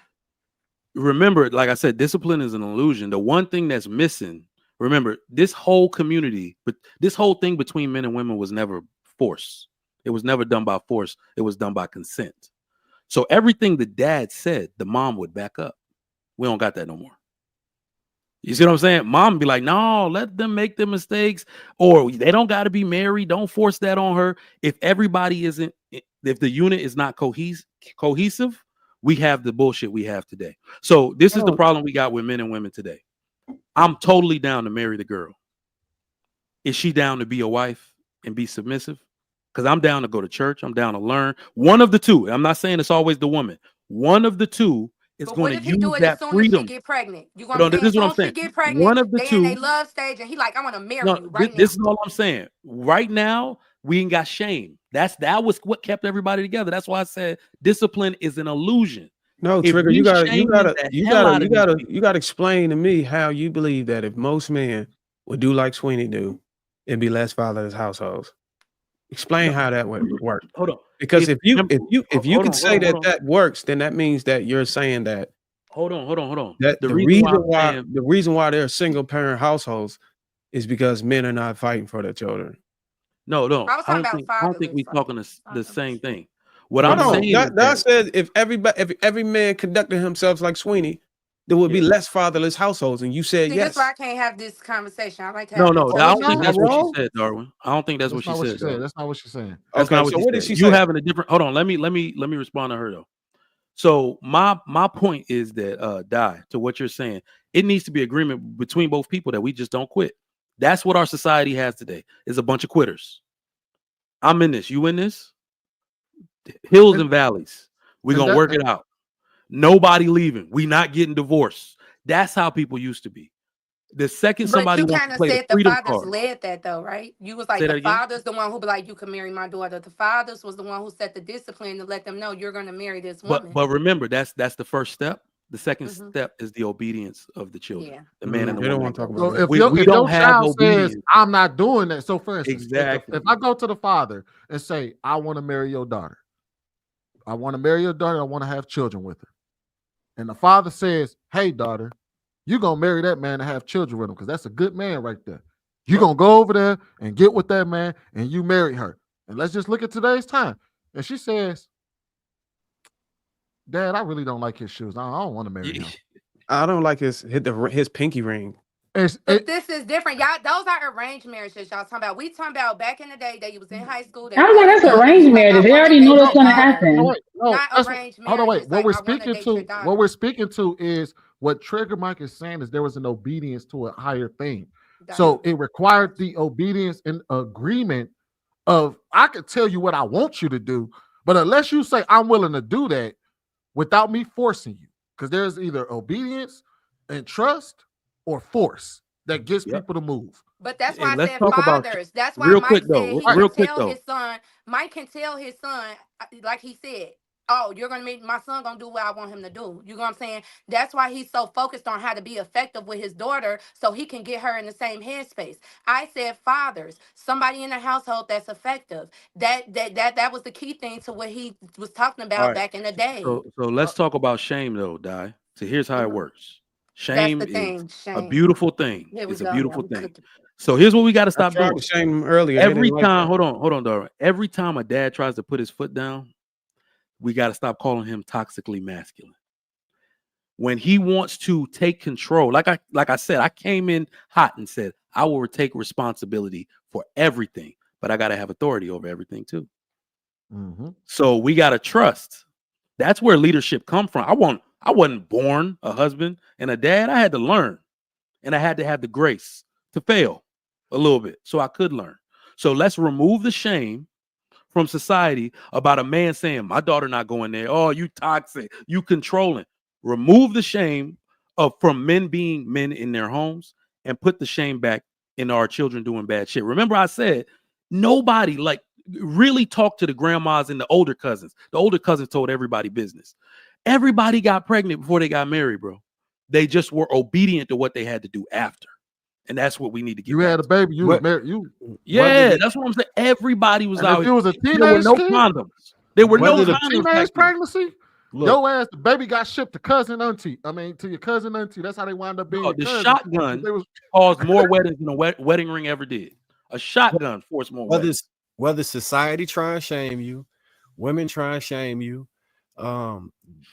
Remember, like I said, discipline is an illusion. The one thing that's missing, remember, this whole community, but this whole thing between men and women was never force. It was never done by force. It was done by consent. So everything the dad said, the mom would back up. We don't got that no more. You see what I'm saying? Mom be like, no, let them make their mistakes, or they don't got to be married. Don't force that on her. If everybody isn't, if the unit is not cohesive, we have the bullshit we have today. So this is the problem we got with men and women today. I'm totally down to marry the girl. Is she down to be a wife and be submissive? Because I'm down to go to church. I'm down to learn. One of the two. I'm not saying it's always the woman. One of the two is But going what to if he use do it as that soon as she freedom. get pregnant? You know But what I'm this saying? is what I'm Soon as she saying. get pregnant, One of the they in a two. love stage, and he like, I want to marry No, you right now. this is all I'm saying. Right now, we ain't got shame. That was what kept everybody together. That's why I said discipline is an illusion. No, If Trigger, we you shaming the hell out of these people, you gotta explain to me how you believe that if most men would do like Sweeney do, it'd be less fatherless households. Explain no, how that would work. hold on. Because if you hold could on, say that works, then that means that you're saying that hold on. that The reason why I'm saying the reason why they're single parent households is because men are not fighting for their children. no, I was I talking don't about think fatherless. we talking the same thing. What Hold I'm on. saying is That that said, if every man conducted himself like Sweeney, there would be less fatherless households. And you said See, this why yes. I can't have this conversation. I like to have no, an I Oh, it's don't intelligent think not. that's Am I what she wrong? said, Darwin. I don't think that's what That's she not what she said, said. Darwin. That's not what she's saying. That's Okay, not what so she what said. did she You say? having a different. Hold on. Let me respond to her though. So my point is that to what you're saying, it needs to be agreement between both people that we just don't quit. That's what our society has today. Is a bunch of quitters. I'm in this. You in this? Hills And, and valleys. We're and gonna that work it out. Nobody leaving. We not getting divorced. That's how people used to be. The second But somebody you wants kind to of play the said the freedom fathers card, led that though, right? You was like say the that again. father's the one who be like, you can marry my daughter. The fathers was the one who set the discipline to let them know you're gonna marry this woman. But remember, that's the first step. The second Hmm. step is the obedience of the children, Yeah. the man and the They don't woman want to talk together. about so that. We if don't your have child says obedience. I'm not doing that, so for instance, if Exactly. I go to the father and say I want to marry your daughter, I want to marry your daughter, I want to have children with her, and the father says, "Hey, daughter, you're gonna marry that man and have children with him because that's a good man right there. You're gonna go over there and get with that man and you marry her. And let's just look at today's time." And she says, "Dad, I really don't like his shoes. I don't want to marry him." I don't like his pinky ring. But this is different. Y'all, those are arranged marriages y'all talking about. We talking about back in the day that you was in high school, they I was fell like, in that's love, and he arranged like, I marriage. They want to already know date that's your going to daughter. No, happen. wait, no, Not that's arranged hold on, wait. marriages. Like, I want to date your daughter. What we're speaking to is what Trigger Mike is saying is there was an obedience to a higher thing. So Gotcha. it required the obedience and agreement of I could tell you what I want you to do, but unless you say I'm willing to do that without me forcing you, because there's either obedience and trust or force that gets Yep. people to move. But that's why And I let's said talk about fathers. That's why real quick Mike said though. he can Real quick tell though. his son. Mike can tell his son, like he said, "Oh, you're gonna make my son gonna do what I want him to do." You know what I'm saying? That's why he's so focused on how to be effective with his daughter, so he can get her in the same headspace. I said fathers, somebody in the household that's effective. That was the key thing to what he was talking All about right. back in the day. So let's talk about shame though, Di. So here's how it Mhm. works. That's Shame the is thing. a Shame. beautiful thing. Here we It's a go. beautiful I'm thing. cooked. So here's what we got to I stop tried to doing. shame them earlier. They Every didn't like time, that. hold on, Darwin. Every time a dad tries to put his foot down, we got to stop calling him toxically masculine. When he wants to take control, like I said, I came in hot and said I will take responsibility for everything, but I got to have authority over everything too. Mm-hmm. So we got to trust. That's where leadership come from. I wasn't born a husband and a dad. I had to learn, and I had to have the grace to fail a little bit so I could learn. So let's remove the shame from society about a man saying, my daughter not going there. Oh, you toxic, you controlling. Remove the shame from men being men in their homes and put the shame back in our children doing bad shit. Remember I said, nobody like really talk to the grandmas and the older cousins. The older cousins told everybody business. Everybody got pregnant before they got married, bro. They just were obedient to what they had to do after. And that's what we need to get. You had a baby, you was married. Yeah, that's what I'm saying. Everybody was and out. if it was a There were teenage no kid, condoms. There were no condoms. Teenage pregnancy. Look, your ass, the baby got shipped to cousin auntie. I mean, to your cousin auntie. That's how they wound up being. the shotgun caused more weddings than a wedding ring ever did. A shotgun forced more weddings. Whether society try and shame you, women try and shame you,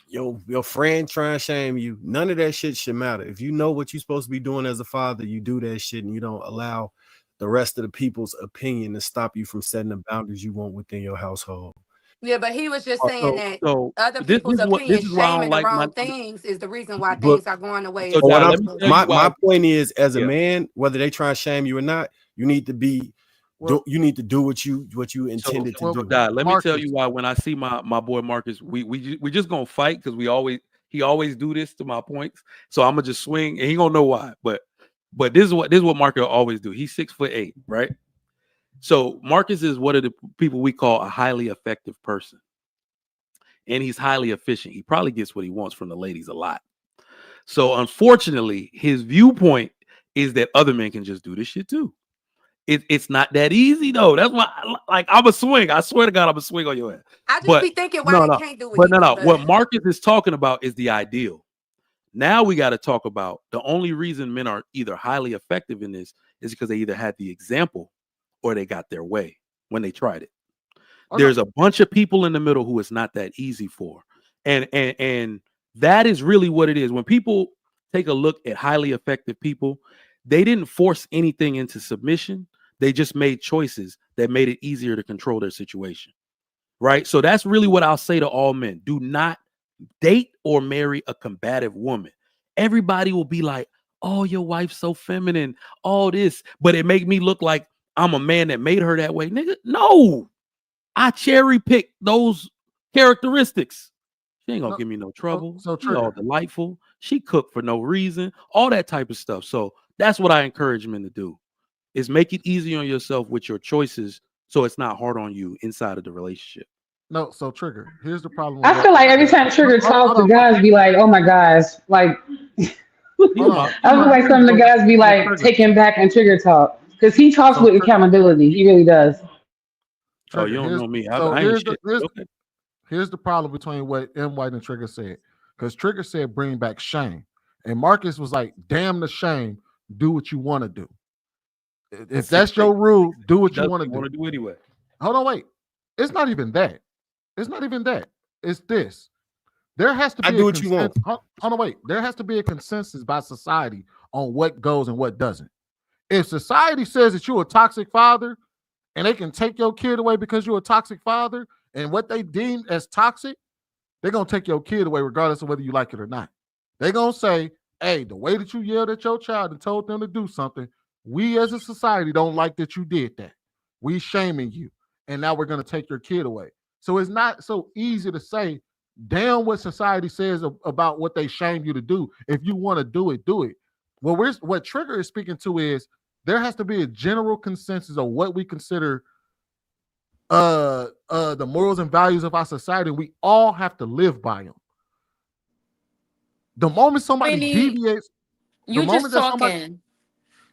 your friend try and shame you, none of that shit should matter. If you know what you're supposed to be doing as a father, you do that shit, and you don't allow the rest of the people's opinion to stop you from setting the boundaries you want within your household. Yeah, but he was just saying that other this people's is what- this opinions is why I don't shaming the like wrong things is the reason why But- things are going the way. So, it's Dad, going. let me tell you why- my point is, as a man, whether they try and shame you or not, you need to be you need to do what you intended to do. Dad, let me tell you why. When I see my boy Marcus, we just gonna fight because he always do this to my points. So I'm gonna just swing, and he gonna know why. But this is what Marcus always do. He's 6'8", right? So Marcus is one of the people we call a highly effective person, and he's highly efficient. He probably gets what he wants from the ladies a lot. So unfortunately, his viewpoint is that other men can just do this shit too. It's not that easy though. That's why, I'm a swing. I swear to God, I'm a swing on your ass. I just be thinking why they can't do it. But what Marcus is talking about is the ideal. Now we got to talk about the only reason men are either highly effective in this is because they either had the example or they got their way when they tried it. There's a bunch of people in the middle who it's not that easy for. And that is really what it is. When people take a look at highly effective people, they didn't force anything into submission. They just made choices that made it easier to control their situation. Right? So that's really what I'll say to all men. Do not date or marry a combative woman. Everybody will be like, oh, your wife's so feminine, all this, but it make me look like I'm a man that made her that way. Nigga, no. I cherry pick those characteristics. She ain't gonna give me no trouble. She's all delightful. She cooked for no reason. All that type of stuff. So that's what I encourage men to do, is make it easy on yourself with your choices so it's not hard on you inside of the relationship. No, so Trigger, here's the problem. I feel like every time Trigger talks, the guys be like, oh my gosh. Like, I feel like some of the guys be like taking back and Trigger talk. Because he talks with accountability. He really does. Oh, you don't know me. Here's the problem between what M. White and Trigger said. Because Trigger said bring back shame. And Marcus was like, damn the shame. Do what you want to do. If that's your rule, do what you want to do anyway. Hold on, wait. It's not even that. It's not even that. It's this. There has to be do what you want. Hold on, wait. There has to be a consensus by society on what goes and what doesn't. If society says that you're a toxic father and they can take your kid away because you're a toxic father and what they deem as toxic, they're going to take your kid away regardless of whether you like it or not. They're going to say, hey, the way that you yelled at your child and told them to do something, we as a society don't like that you did that. We shaming you. And now we're going to take your kid away. So it's not so easy to say, damn what society says about what they shame you to do. If you want to do it, do it. What Trigger is speaking to is there has to be a general consensus of what we consider the morals and values of our society. We all have to live by them. The moment somebody deviates, you just talking.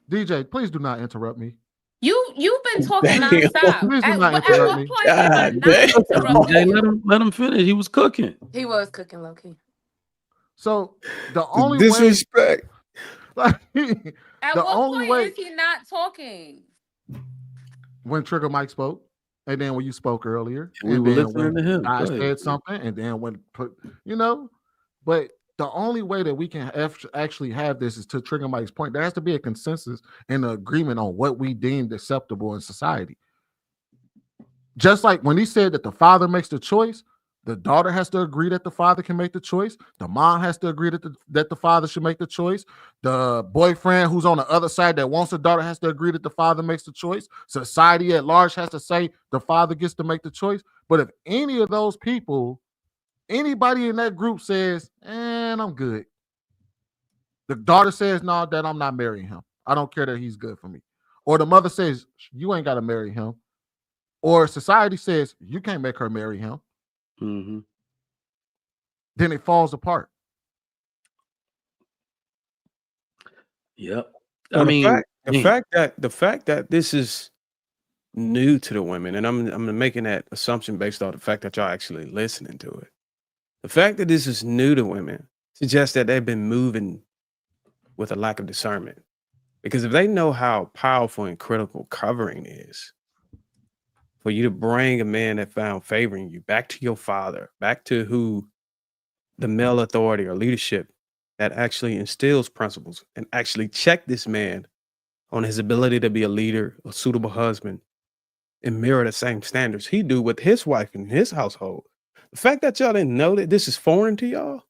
DJ, please do not interrupt me. You've been talking nonstop. Please do At not what interrupt me. point am I not interrupting? Let him finish. He was cooking. He was cooking low key. So the only disrespect. Way, At the what only point way is he not talking? when Trigger Mike spoke, and then when you spoke earlier, We and were then listening when to him. I Go ahead. said something, and then when but the only way that we can actually have this is to Trigger Mike's point. There has to be a consensus and an agreement on what we deemed acceptable in society. Just like when he said that the father makes the choice, the daughter has to agree that the father can make the choice. The mom has to agree that the father should make the choice. The boyfriend who's on the other side that wants the daughter has to agree that the father makes the choice. Society at large has to say the father gets to make the choice. But if any of those people, anybody in that group says, I'm good. The daughter says, no, that I'm not marrying him. I don't care that he's good for me. Or the mother says, you ain't got to marry him. Or society says, you can't make her marry him. Mm-hmm. Then it falls apart. Yep. Well, I mean, the man, fact that this is new to the women, and I'm making that assumption based on the fact that y'all actually listening to it. The fact that this is new to women suggests that they've been moving with a lack of discernment. Because if they know how powerful and critical covering is, for you to bring a man that found favor in you back to your father, back to who the male authority or leadership that actually instills principles, and actually check this man on his ability to be a leader, a suitable husband, and mirror the same standards he do with his wife and his household. The fact that y'all didn't know that this is foreign to y'all,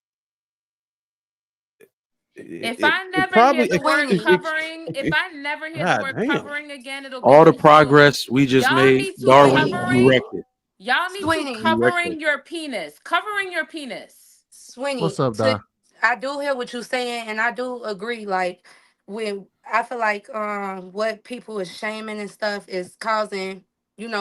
If it I never hear probably the word Sweeney, covering, if I never hear the God word damn. covering again, it'll all give the me pause. progress we just Y'all made, need to Darwin, Sweeney, you covering. wrecked it. Y'all need to Sweeney, You wrecked it. covering your penis. Covering your penis. What's Sweeney. up, Di? I do hear what you're saying, and I do agree. Like, when I feel like what people is shaming and stuff is causing,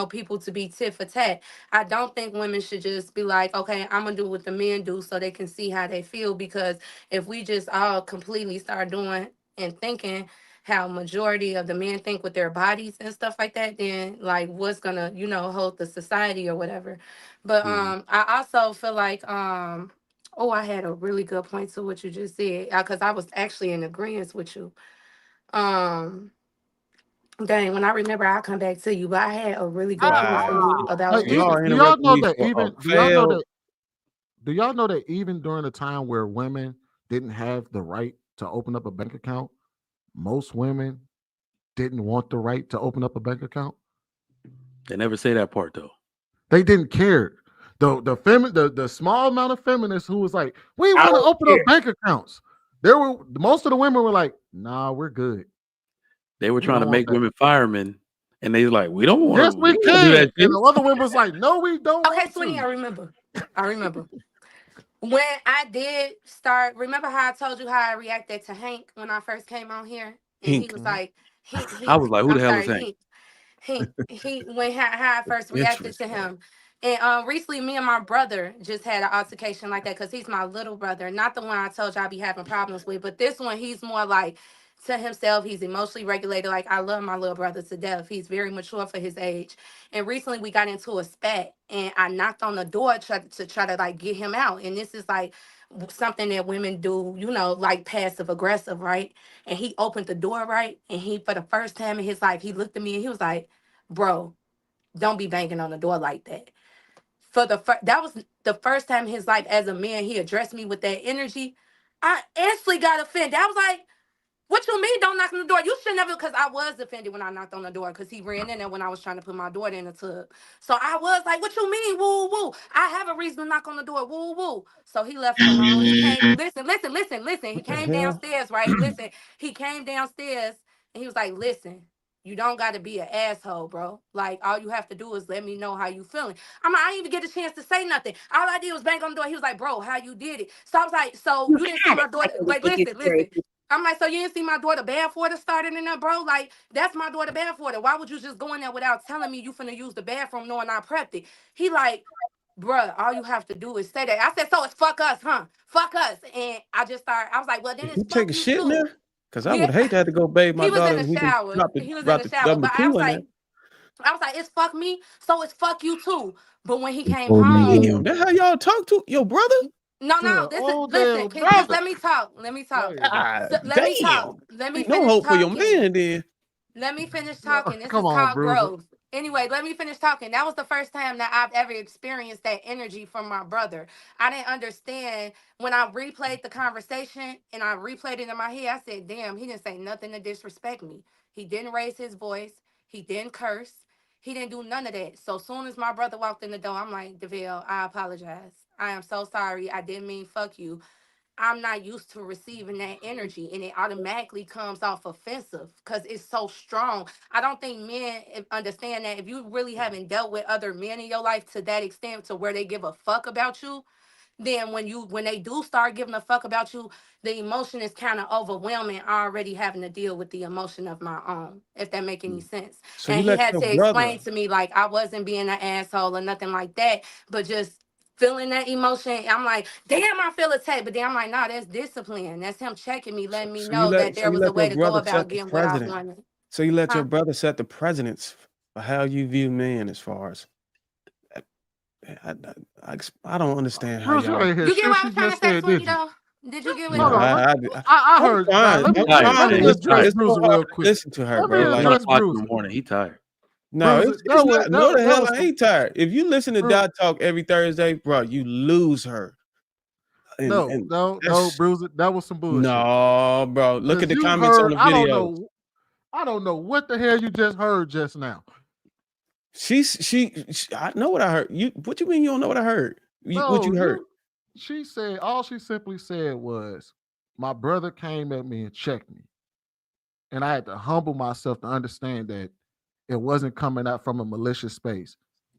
people to be tit for tat. I don't think women should just be like, okay, I'm gonna do what the men do so they can see how they feel. Because if we just all completely start doing and thinking how majority of the men think with their bodies and stuff like that, then like what's gonna, hold the society or whatever. But Mhm. I also feel like oh, I had a really good point to what you just said, because I was actually in agreement with you. Um, Dang, when I remember, I'll come back to you. But I had a really good point for Wow. you Hey, about Y'all do y'all interrupted know me that for a even failed. do y'all know that even during a time where women didn't have the right to open up a bank account, most women didn't want the right to open up a bank account? They never say that part though. They didn't care. The small amount of feminists who was like, we I want to don't open care. up bank accounts. There were most of the women were like, nah, we're good. They were We trying to don't want make that. women firemen, and they was like, we don't want Yes, to. We we don't want to do can. that And shit. the other women was like, no, we don't okay, want Swinny, to. I remember. When I did start, remember how I told you how I reacted to Hank when I first came on here? And he Hink. was Mhm. like, I Hink, was like, who I'm the hell is sorry, Hank? he when how I first reacted to Interesting. him. And recently me and my brother just had an altercation like that because he's my little brother, not the one I told you I be having problems with, but this one he's more like to himself. He's emotionally regulated. Like, I love my little brother to death. He's very mature for his age. And recently we got into a spat and I knocked on the door to try to like get him out. And this is like something that women do, like passive aggressive, right? And he opened the door, right? And he, for the first time in his life, he looked at me and he was like, bro, don't be banging on the door like that. That was the first time in his life as a man he addressed me with that energy. I instantly got offended. I was like, what you mean don't knock on the door? You should never, because I was offended when I knocked on the door because he ran in there when I was trying to put my daughter in the tub. So I was like, what you mean? Woo woo. I have a reason to knock on the door. Woo woo. So he left it alone. He came, listen. He What the came hell? downstairs, right? Listen, he came downstairs and he was like, listen. You don't got to be an asshole, bro. Like, all you have to do is let me know how you feeling. I'm like, I didn't even get a chance to say nothing. All I did was bang on the door. He was like, bro, how you did it? So I was like, so You you didn't see had it. my daughter. That's what Like, make it listen. crazy. I'm like, so you didn't see my daughter bathwater started in there, bro? Like, that's my daughter bathwater. Why would you just go in there without telling me you finna use the bathroom knowing I prepped it? He like, bruh, all you have to do is say that. I said, so it's fuck us, huh? Fuck us. And I was like, well, then Did it's he take fuck a you shit in too. there? Because I Yeah. would hate to have to go bathe my He was daughter in the and he just shower. drop the But I was tool in there. like, it's fuck me, so it's fuck you too. But when he came Oh home, Damn, that how y'all talk to your brother? no, To this is old listen. damn Just brother. let me talk. Let me Go talk. ahead. God Let me talk. damn. Let me Ain't no finish hope for your talking. man then. Let me finish No, talking. This come is on, called Bruiser. growth. Anyway, let me finish talking. That was the first time that I've ever experienced that energy from my brother. I didn't understand when I replayed the conversation and I replayed it in my head. I said, damn, he didn't say nothing to disrespect me. He didn't raise his voice. He didn't curse. He didn't do none of that. So soon as my brother walked in the door, I'm like, DeVille, I apologize. I am so sorry. I didn't mean fuck you. I'm not used to receiving that energy and it automatically comes off offensive because it's so strong. I don't think men understand that if you really haven't dealt with other men in your life to that extent to where they give a fuck about you, then when they do start giving a fuck about you, the emotion is kind of overwhelming already having to deal with the emotion of my own, if that make any sense. So you And he let had your to brother. explain to me like I wasn't being an asshole or nothing like that, but just feeling that emotion, I'm like, damn, I feel attacked. But then I'm like, nah, that's discipline. That's him checking me, letting me know that there you was a let way your to go brother about set the getting what I president. wanted. So you let your Huh? brother set the precedence for how you view men as far as I don't understand how Bruce, you y'all. ain't hear You get shit what I she was trying to just say, said, Sweeney, did you? though? Did you get what No, Hold on. I, I I'm heard. Now fine. let me I'm tired, let fine. me man. He address tired. It's so Bruiser hard real to quick. listen to her, Let bro. me It's Like, 1 address o'clock in the Bruiser. morning. He tired. no, Bruiser, it's not. No, the that hell was I some ain't tired. If you listen to Bruce. Dot Talk every Thursday, bro, you lose her. And No, that's Bruiser. That was some bullshit. no, bro. Look at Cause the you comments on heard. the videos. I don't know what the hell you just heard just now. I know what I heard. What you mean you don't know what I heard? What No, you heard? she said all she simply said was, my brother came at me and checked me. And I had to humble myself to understand that it wasn't coming out from a malicious space.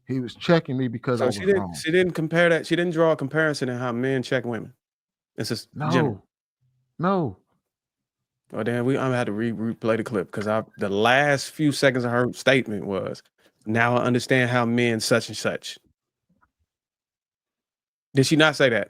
He was checking me because I So was wrong. she didn't compare that. She didn't draw a comparison in how men check women. It's just general. No. Oh damn, I'm gonna have to replay the clip because the last few seconds of her statement was, now I understand how men such and such. Did she not say that?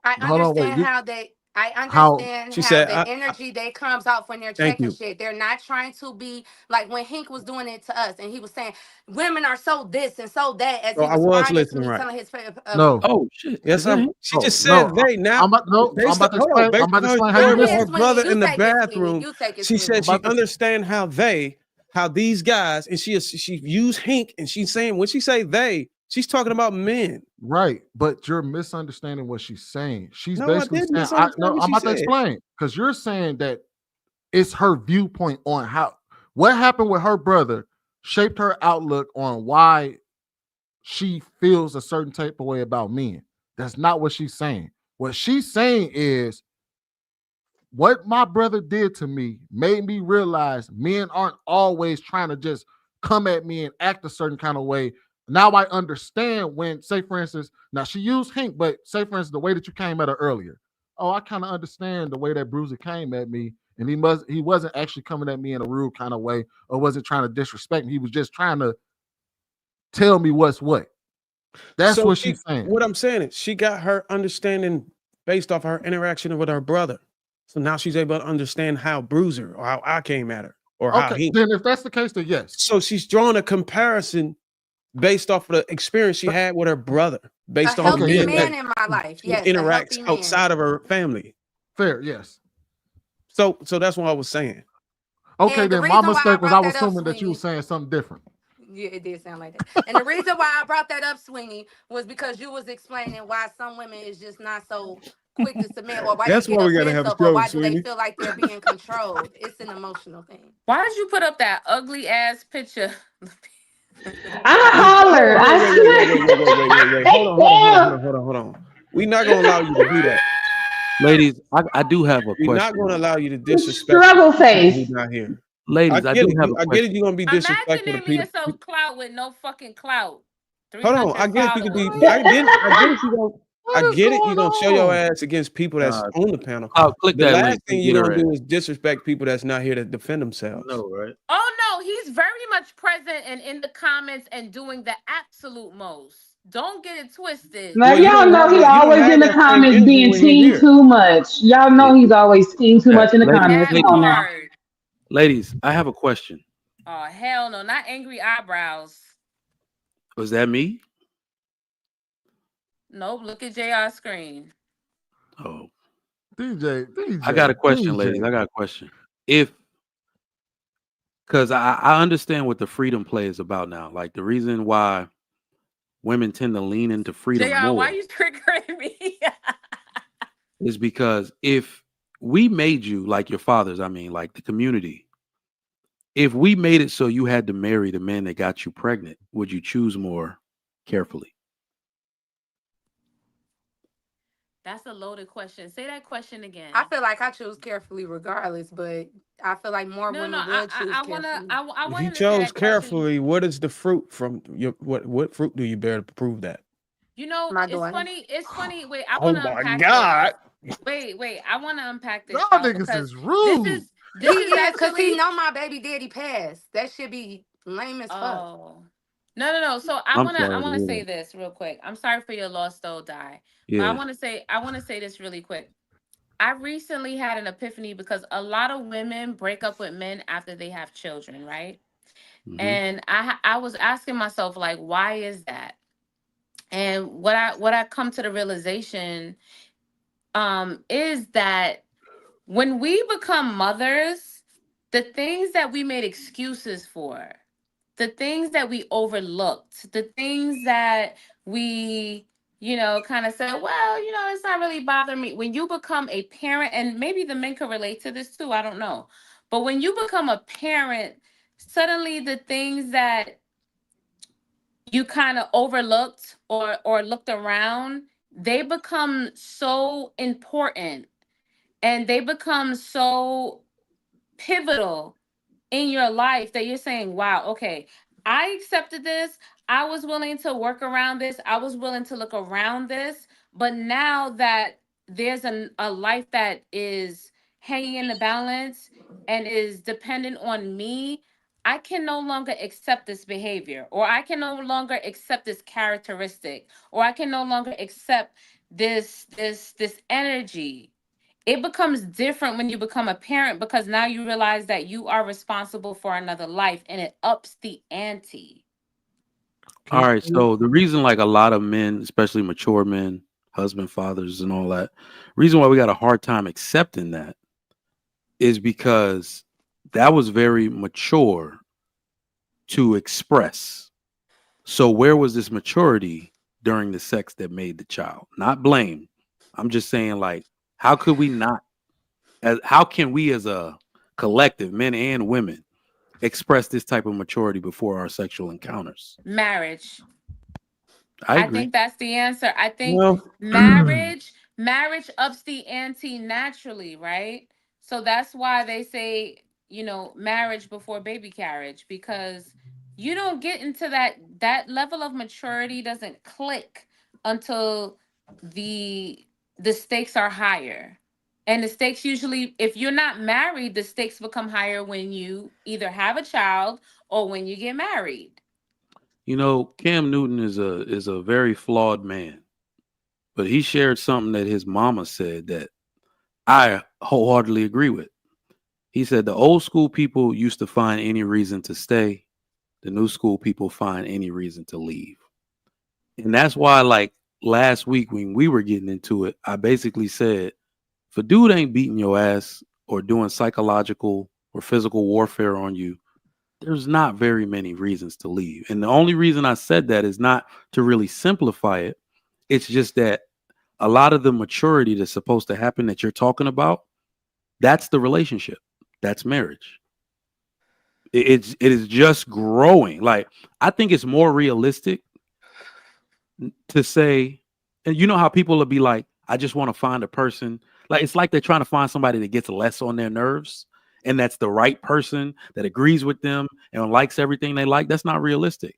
I Hold on, wait. understand I How? understand She how said, the energy that comes out when they're thank checking you. shit. They're not trying to be like when Hink was doing it to us, and he was saying women are so this and so that as So he I was was responding to listening me, right. telling his No. Oh shit! Yes, Is that him? she Oh just said no. they now I'm based on about to hold on, explain. I'm based about on to her explain how you story Go with ahead, her missing. Sweeney. brother You in the take it, Sweeney. bathroom. You take it, She Sweeney. said she understand how these guys, and she used Hink, and she's saying when she say they, she's talking about men. Right, but you're misunderstanding what she's saying. She's No, I basically didn't saying, misunderstand what I'm she about to said. explain because you're saying that it's her viewpoint on what happened with her brother shaped her outlook on why she feels a certain type of way about men. That's not what she's saying. What she's saying is what my brother did to me made me realize men aren't always trying to just come at me and act a certain kind of way. Now I understand when, say, for instance, now she used Hink, but say, for instance, the way that you came at her earlier. Oh, I kind of understand the way that Bruiser came at me, and he wasn't actually coming at me in a rude kind of way, or wasn't trying to disrespect me. He was just trying to tell me what's what. That's So what she's saying. what I'm saying is she got her understanding based off her interaction with her brother. So now she's able to understand how Bruiser or how I came at her or how Okay, he. then if that's the case, then yes. So she's drawing a comparison based off of the experience she had with her brother, A based on the Okay, healthy men that man in my life. she Yes, a interacts healthy man. outside of her family. fair, yes. So that's what I was saying. Okay, And the then my reason why I mistake was I brought was that up, assuming that you were Sweeney, saying something different. yeah, it did sound like that. And the reason why I brought that up, Sweeney, was because you was explaining why some women is just not so quick to submit, or why they That's get why we gotta have a offensive, or show, why do they Sweeney. feel like they're being controlled. It's an emotional thing. Why did you put up that ugly ass picture? I Wait, hollered. wait. Hold on. We're not gonna allow you to do that. Ladies, I do have a We're not question. gonna allow you to disrespect Struggle people who face. not here. I Ladies, I get do it. have a I get it. question. You're gonna be disrespectful to Imagining me people. as some clout with no fucking clout. Hold on. I 300 get it. You could be. followers. I get it. You gonna. I What is get it. You're going gonna show your on? ass against people that's on the panel. Click The that last link. thing Get you're her gonna ass. do is disrespect people that's not here to defend I themselves. know, right? Oh no, he's very much present and in the comments and doing the absolute most. Don't get it twisted. Now Well, y'all know he you don't always have in the that same comments energy being when he teen here. too much. Y'all know he's always teen too much in the Ladies, comments. That Come on now. part. ladies, I have a question. Oh hell no, not angry eyebrows. Was that me? Nope, look at JR screen. Oh, DJ, I got a question, ladies. DJ. I got a question. Because I understand what the freedom play is about now. Like the reason why women tend to lean into freedom JR, why more you triggering me? is because if we made you like your fathers, I mean, like the community, if we made it so you had to marry the man that got you pregnant, would you choose more carefully? That's a loaded question. Say that question again. I feel like I choose carefully regardless, but I feel like more No, women would choose carefully. I If want you him to say chose that question. carefully, what is the fruit from your what fruit do you bear to prove that? You know, My it's daughter. funny. It's funny. Wait, I Oh want to my unpack this. God. Wait. I want to unpack this, Y'all y'all, niggas because is this rude. is He this is is, because he actually. know my baby daddy passed. That should be lame as fuck. Oh No. So I'm I sorry to wanna hear say that. this real quick. I'm sorry for your loss, though, Die. But Yeah. I wanna say this really quick. I recently had an epiphany because a lot of women break up with men after they have children, right? Hmm. And I was asking myself, like, why is that? And what I come to the realization is that when we become mothers, the things that we made excuses for, the things that we overlooked, the things that we, kind of said, well, it's not really bothering me. When you become a parent, and maybe the men can relate to this too, I don't know. But when you become a parent, suddenly the things that you kind of overlooked or looked around, they become so important and they become so pivotal in your life that you're saying, wow, okay, I accepted this. I was willing to work around this. I was willing to look around this. But now that there's a life that is hanging in the balance and is dependent on me, I can no longer accept this behavior, or I can no longer accept this characteristic, or I can no longer accept this energy. It becomes different when you become a parent because now you realize that you are responsible for another life and it ups the ante. All right. So the reason, like a lot of men, especially mature men, husband, fathers, and all that, reason why we got a hard time accepting that is because that was very mature to express. So where was this maturity during the sex that made the child? Not blame. I'm just saying, like, how could we not? How can we, as a collective, men and women, express this type of maturity before our sexual encounters? Marriage. I I agree. think that's the answer. I think Well, marriage ups the ante naturally, right? So that's why they say, marriage before baby carriage, because you don't get into that level of maturity doesn't click until the the stakes are higher. And the stakes usually, if you're not married, the stakes become higher when you either have a child or when you get married. Cam Newton is a very flawed man, but he shared something that his mama said that I wholeheartedly agree with. He said the old school people used to find any reason to stay, the new school people find any reason to leave. And that's why, like last week when we were getting into it, I basically said, if a dude ain't beating your ass or doing psychological or physical warfare on you, there's not very many reasons to leave. And the only reason I said that is not to really simplify it. It's just that a lot of the maturity that's supposed to happen that you're talking about, that's the relationship. That's marriage. It is just growing. Like, I think it's more realistic to say, and you know how people will be like, I just want to find a person. Like, it's like they're trying to find somebody that gets less on their nerves and that's the right person that agrees with them and likes everything they like. That's not realistic.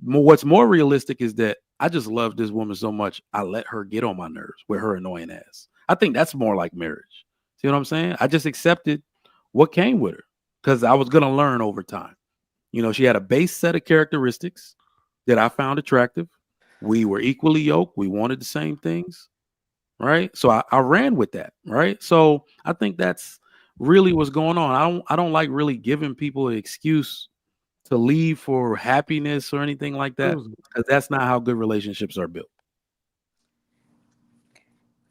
What's more realistic is that I just love this woman so much, I let her get on my nerves with her annoying ass. I think that's more like marriage. See what I'm saying? I just accepted what came with her because I was going to learn over time. She had a base set of characteristics that I found attractive. We were equally yoked. We wanted the same things, right? So I ran with that, right? So I think that's really what's going on. I don't like really giving people an excuse to leave for happiness or anything like that, because that's not how good relationships are built.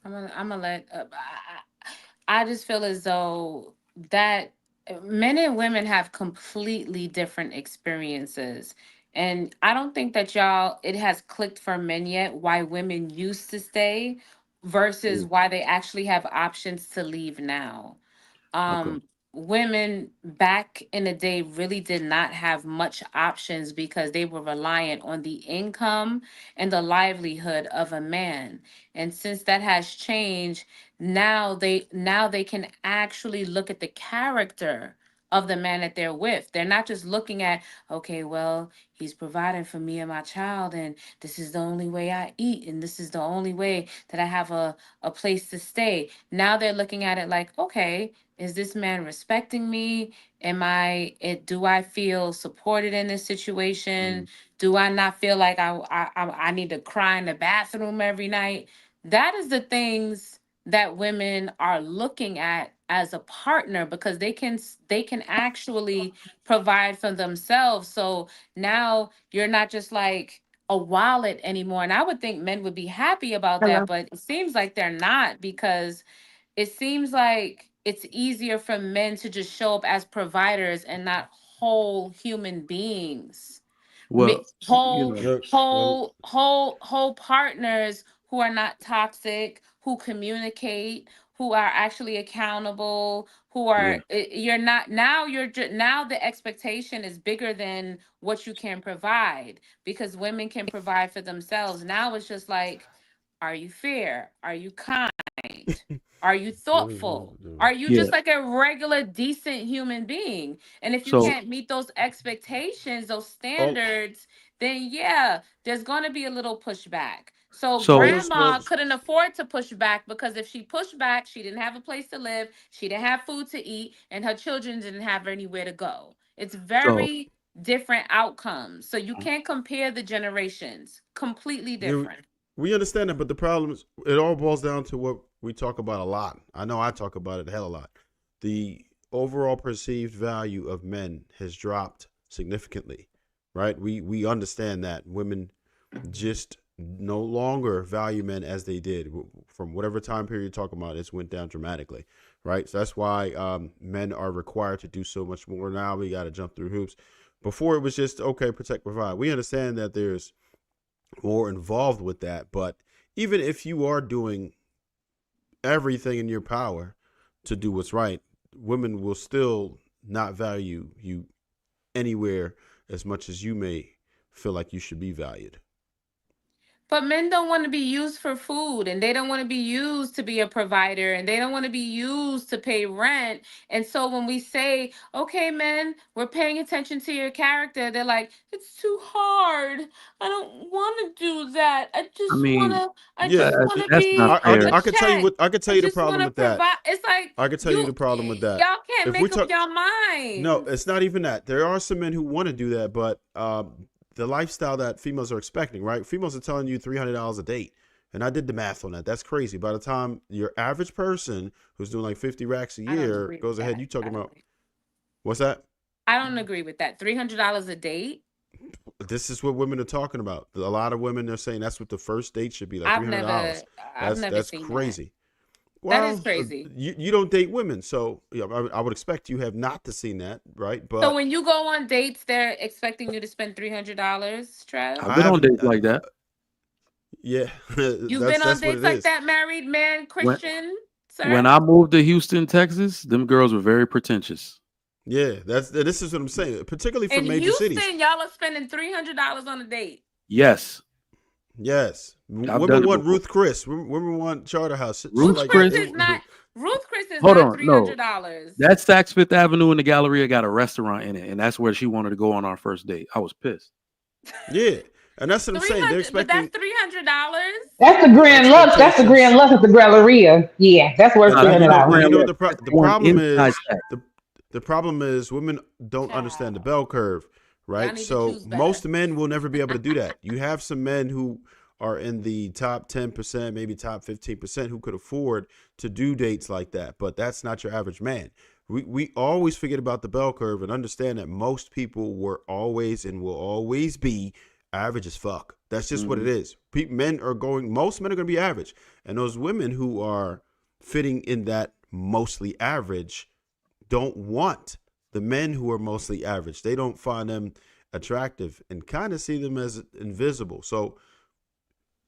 I'm gonna let. I just feel as though that men and women have completely different experiences, and I don't think that y'all it has clicked for men yet why women used to stay versus Mm, why they actually have options to leave now. okay. um Women back in the day really did not have much options because they were reliant on the income and the livelihood of a man. And since that has changed, now they can actually look at the character of the man that they're with. They're not just looking at, okay, well, he's providing for me and my child, and this is the only way I eat, and this is the only way that I have a place to stay. Now they're looking at it like, okay, is this man respecting me? Do I feel supported in this situation? Mm, Do I not feel like I need to cry in the bathroom every night? That is the things that women are looking at as a partner, because they can actually provide for themselves. So now you're not just like a wallet anymore. And I would think men would be happy about that, Hello. but it seems like they're not, because it seems like it's easier for men to just show up as providers and not whole human beings. Well, you Whole know, whole partners who are not toxic, who communicate, who are actually accountable, who yeah. are you're not now, now the expectation is bigger than what you can provide, because women can provide for themselves. Now it's just like, are you fair? Are you kind? Are you What is thoughtful? wrong with Are you Yeah. just like a regular, decent human being? And if you So can't meet those expectations, those Oh, standards, then yeah, there's going to be a little pushback. So so grandma couldn't afford to push back, because if she pushed back, she didn't have a place to live, she didn't have food to eat, and her children didn't have anywhere to go. It's so very different outcomes. So you can't compare the generations. Completely yeah, different. we understand that, but the problem is, it all boils down to what we talk about a lot. I know I talk about it a hell of a lot. The overall perceived value of men has dropped significantly, right? We understand that women just no longer value men as they did from whatever time period you're talking about. It's went down dramatically, right? So that's why men are required to do so much more now. We got to jump through hoops. Before it was just okay, protect, provide. We understand that there's more involved with that, but even if you are doing everything in your power to do what's right, women will still not value you anywhere as much as you may feel like you should be valued. But men don't want to be used for food, and they don't want to be used to be a provider, and they don't want to be used to pay rent. And so when we say, okay, men, we're paying attention to your character, they're like, it's too hard. I don't want to do that. I mean, I Yeah, just want to that's not be I a fair. could tell you check. what I could tell I you the just want problem to with that. provide. It's like I could tell you the problem with that. y'all can't If we make up talk, your no, minds. it's not even that. There are some men who want to do that, but the lifestyle that females are expecting, right? Females are telling you $300 a date. And I did the math on that. That's crazy. By the time your average person who's doing like 50 racks a I don't year agree with goes ahead, that. you talking about what's that? I don't agree with that. $300 a date. This is what women are talking about. A lot of women are saying that's what the first date should be, like I've $300. never, I've never That's seen that. crazy. That is Well, crazy. you don't date women, so I would expect you have not to seen that, right? So But when you go on dates, they're expecting you to spend $300, Trev? I've I been on haven't. dates like that. Yeah, You've been on that's what dates it like is. that, married man, When Christian, sir? when I moved to Houston, Texas, them girls were very pretentious. Yeah, this is what I'm saying, particularly for In major cities. Houston, y'all are spending $300 on a date. Yes, Yes, I've done women it want before. Ruth Chris. Women want Charterhouse. Shit Ruth's Ruth like Chris that. Chris. is not Ruth Chris is Hold not on, no, $300. that Saks Fifth Avenue in the Galleria got a restaurant in it, and that's where she wanted to go on our first date. I was pissed. Yeah, and that's what I'm saying. They're 300, but that's expecting $300. That's the the Grand Lux. That's the Grand expectations. Lux at the Galleria. Yeah, that's worth Nah, three that's hundred You know, not dollars. you Grand know West. the That's the the one problem inside is Saks. the problem is women don't understand the Child, bell curve, y'all right? need to So choose better. most men will never be able to do that. You have some men who are in the top 10%, maybe top 15% who could afford to do dates like that, but that's not your average man. We always forget about the bell curve and understand that most people were always and will always be average as fuck. That's just what it Mhm. is. Most men are going to be average. And those women who are fitting in that mostly average don't want the men who are mostly average. They don't find them attractive and kind of see them as invisible. So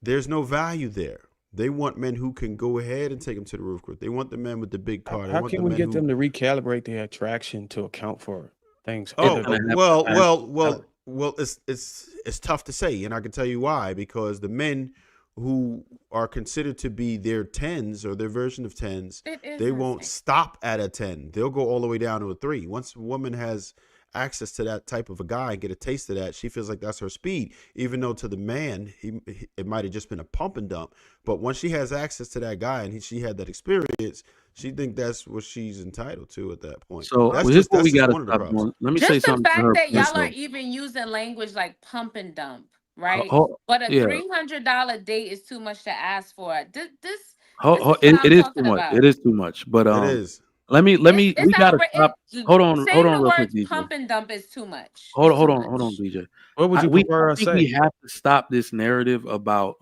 there's no value there. They want men who can go ahead and take them to the roof court. They want the men with the big car. They How want the can we men get who them to recalibrate their attraction to account for things It's other Oh, gonna than happen well, fast. well, well, well. It's tough to say, and I can tell you why. Because the men who are considered to be their tens or their version of tens, It is they won't insane. stop at a 10. They'll go all the way down to a 3. Once a woman has access to that type of a guy and get a taste of that, she feels like that's her speed. Even though to the man, it might have just been a pump and dump. But once she has access to that guy and she had that experience, she think that's what she's entitled to at that point. So That's here's just what we got to one of the stop problems. doing. Let me say Just the something to fact her that point y'all are though. even using language like pump and dump, right? But a Yeah, $300 date is too much to ask for. This is what it I'm is too talking much. about. It is too much. But It is. we got to stop. Hold Saying on, the real quick, words DJ. pump and dump is too much. It's too Hold on, much. DJ. What would you I prefer I think we say? have to stop this narrative about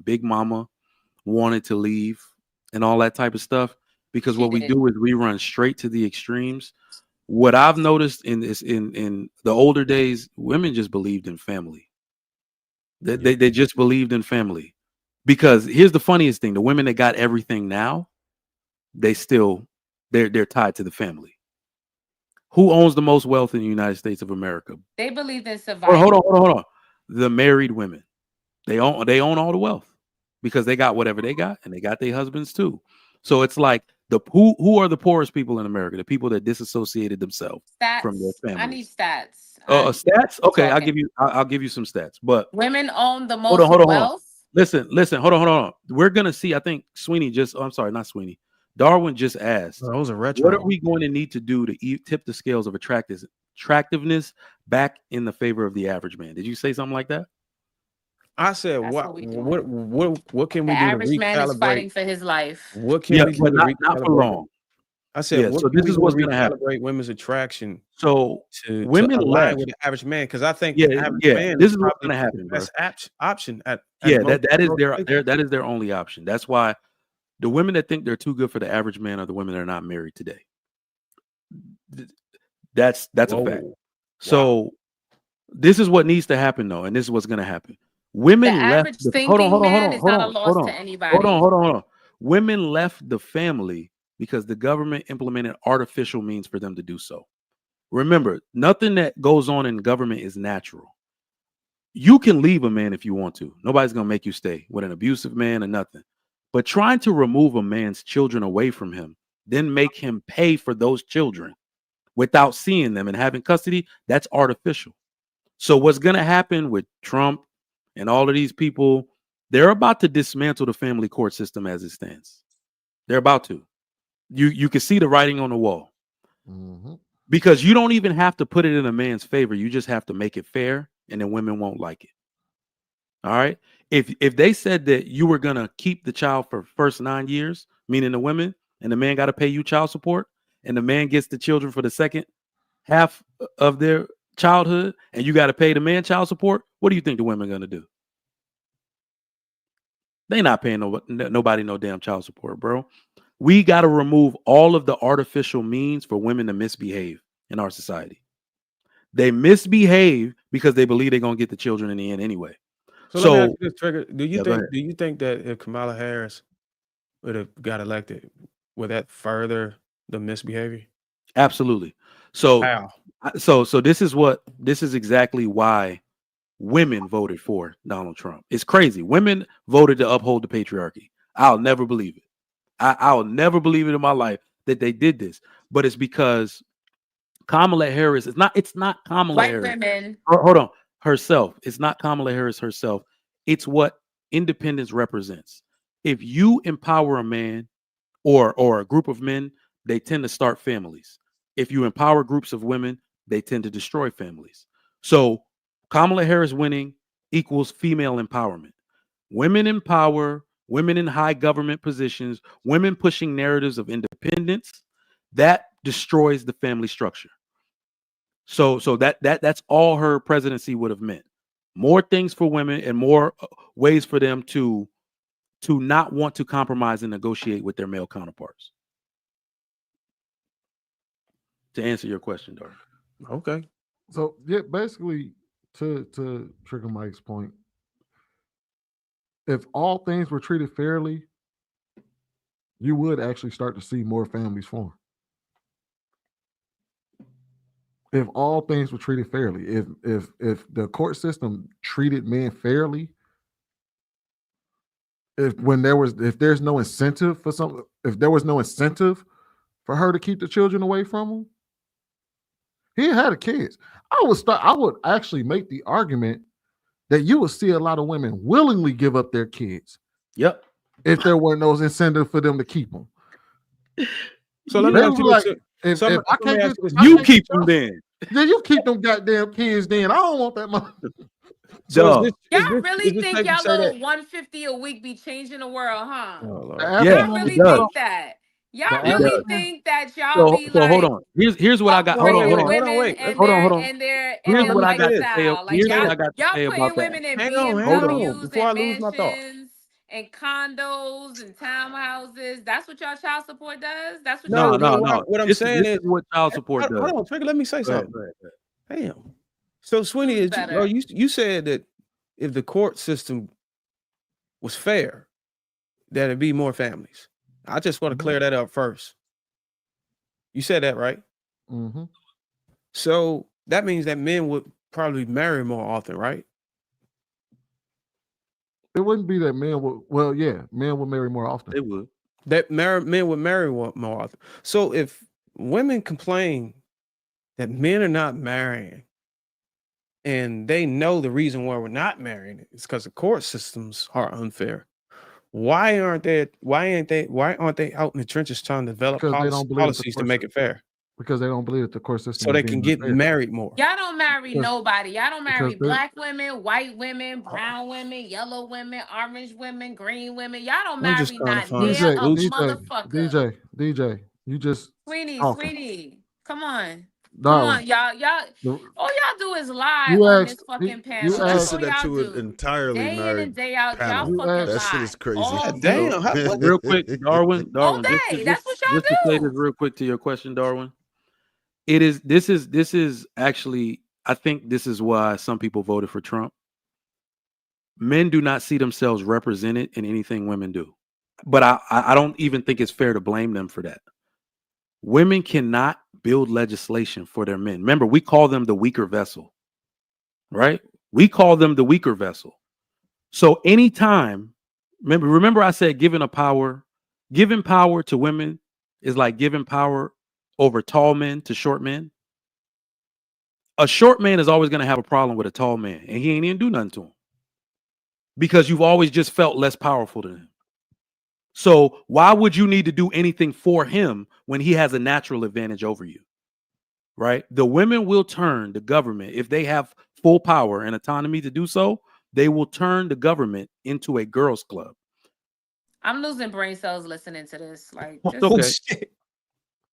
Big Mama wanted to leave and all that type of stuff, because She what we did. do is we run straight to the extremes. What I've noticed in the older days, women just believed in family. They just believed in family. Because here's the funniest thing: the women that got everything now, they're tied to the family. Who owns the most wealth in the United States of America? They believed in survival. Hold on. The married women. They own all the wealth because they got whatever they got, and they got their husbands too. So it's like who are the poorest people in America? The people that disassociated themselves from their Stats. I need families. stats. Stats. Okay, Talking. I'll give you some stats. But Women own the hold most on. wealth. Listen. Hold on. We're gonna see. I think Sweeney I'm sorry, not Sweeney. Darwin just asked, Oh, those are retro. what are we going to need to do to tip the scales of attractiveness back in the favor of the average man? Did you say something like that? I said, That's what we can The we do to average man is fighting recalibrate? for his life. What can we do but to not for recalibrate? long. I said, what so can this we is do to what's going to happen. recalibrate women's attraction So to women align left. with the average man? Because I think the average man This is is what's probably going to the happen, bro. best option at Yeah, most that is places. that is their only option. That's why the women that think they're too good for the average man are the women that are not married today. That's a fact. Whoa. So this is what needs to happen though, and this is what's going to happen. The Women left average the thinking man is not a loss to anybody. hold on. Women left the family because the government implemented artificial means for them to do so. Remember, nothing that goes on in government is natural. You can leave a man if you want to. Nobody's going to make you stay with an abusive man or nothing. But trying to remove a man's children away from him, then make him pay for those children without seeing them and having custody, that's artificial. So what's going to happen with Trump and all of these people, they're about to dismantle the family court system as it stands. They're about to. You can see the writing on the wall. Mm-hmm. Because you don't even have to put it in a man's favor. You just have to make it fair, and then women won't like it. All right. If they said that you were gonna keep the child for first 9 years, meaning the women, and the man got to pay you child support, and the man gets the children for the second half of their childhood, and you got to pay the man child support, what do you think the women are gonna do? They not paying nobody no damn child support, bro. We got to remove all of the artificial means for women to misbehave in our society. They misbehave because they believe they're gonna get the children in the end anyway. So let me ask you this, Trigger. Do you think that if Kamala Harris would have got elected, would that further the misbehavior? Absolutely. So How? this is exactly why women voted for Donald Trump. It's crazy. Women voted to uphold the patriarchy. I'll never believe it. I'll never believe it in my life that they did this. But it's because Kamala Harris it's not Kamala White Harris. women. Hold on. Herself. It's not Kamala Harris herself. It's what independence represents. If you empower a man or a group of men, they tend to start families. If you empower groups of women, they tend to destroy families. So Kamala Harris winning equals female empowerment. Women in power, women in high government positions, women pushing narratives of independence, that destroys the family structure. So that's all her presidency would have meant. More things for women and more ways for them to not want to compromise and negotiate with their male counterparts. To answer your question, Dark. Okay. So yeah, basically to trigger Mike's point, if all things were treated fairly, you would actually start to see more families form. If all things were treated fairly, if the court system treated men fairly, if there was no incentive for her to keep the children away from him, He had a kids. I would actually make the argument that you would see a lot of women willingly give up their kids. Yep. If there weren't no incentive for them to keep them. So let me ask you this. if I can't get you keep them then. Then you keep them goddamn kids then. I don't want that money. So Y'all really think safe to y'all say that? little 150 a week be changing the world, huh? Yeah, Y'all really it does. think that? Y'all It really does. think that y'all be So hold like on. Here's what I got. Hold on. upgrading Hold on. women and Hold on. their Hold on. and their Here's what I got to say. lifestyle? Like Here's what I got to y'all say about putting that. women in Hang on. BMWs Before I and lose my thought. mansions and condos and townhouses. That's what y'all child support does. That's what No, y'all do. what I'm This saying is what child support does. hold on, Trigger, let me say Go ahead, something. go ahead. Damn. So Sweeney, Who's better? you said that if the court system was fair, that it'd be more families. I just want to clear that up first. You said that, right? Mm-hmm. So that means that men would probably marry more often, right? It wouldn't be that men would. Well, yeah, men would marry more often. They would. Men would marry more often. So if women complain that men are not marrying, and they know the reason why we're not marrying is because the court systems are unfair. Why aren't they out in the trenches trying to develop Because they don't believe policies to make it fair? Because they don't believe that the court system So is they being can get unfair. married more. Y'all don't marry Because- nobody. Y'all don't marry because they're- black women, white women, brown women, yellow women, orange women, green women. Y'all don't I'm just marry trying to not find near a solution. motherfucker. DJ, you just talking. Sweeney, come on. Darwin, Y'all. the- All y'all do is lie You on asked- this fucking you panel. asked- That's Listen all that y'all to an do. entirely Day in married and day out, panel. y'all fucking That shit lie. is crazy. All Damn, Real quick, Darwin, all just day. That's what just to say y'all this do. real quick to your question, Darwin. This is actually, I think this is why some people voted for Trump. Men do not see themselves represented in anything women do. But I don't even think it's fair to blame them for that. Women cannot build legislation for their men. Remember, we call them the weaker vessel, right? We call them the weaker vessel. So anytime, remember I said giving power to women is like giving power over tall men to short men. A short man is always going to have a problem with a tall man, and he ain't even do nothing to him because you've always just felt less powerful than him. So why would you need to do anything for him when he has a natural advantage over you? Right? The women will turn the government, if they have full power and autonomy to do so, they will turn the government into a girls' club. I'm losing brain cells listening to this. Like, just Okay.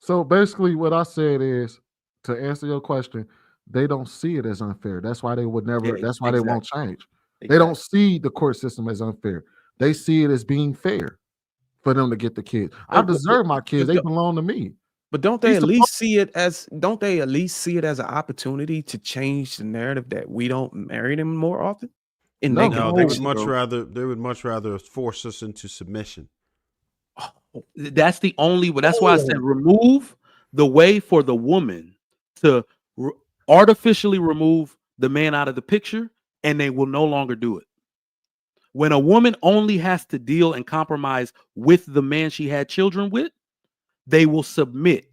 So basically, what I said is, to answer your question, they don't see it as unfair. That's why they would never. Yeah, that's why they won't change. They Exactly. don't see the court system as unfair. They see it as being fair for them to get the kids. I deserve my kids. They belong to me. But don't they at least see it as an opportunity to change the narrative that we don't marry them more often? And No, they would much rather force us into submission. That's the only way. That's why I said remove the way for the woman to artificially remove the man out of the picture, and they will no longer do it. When a woman only has to deal and compromise with the man she had children with, they will submit,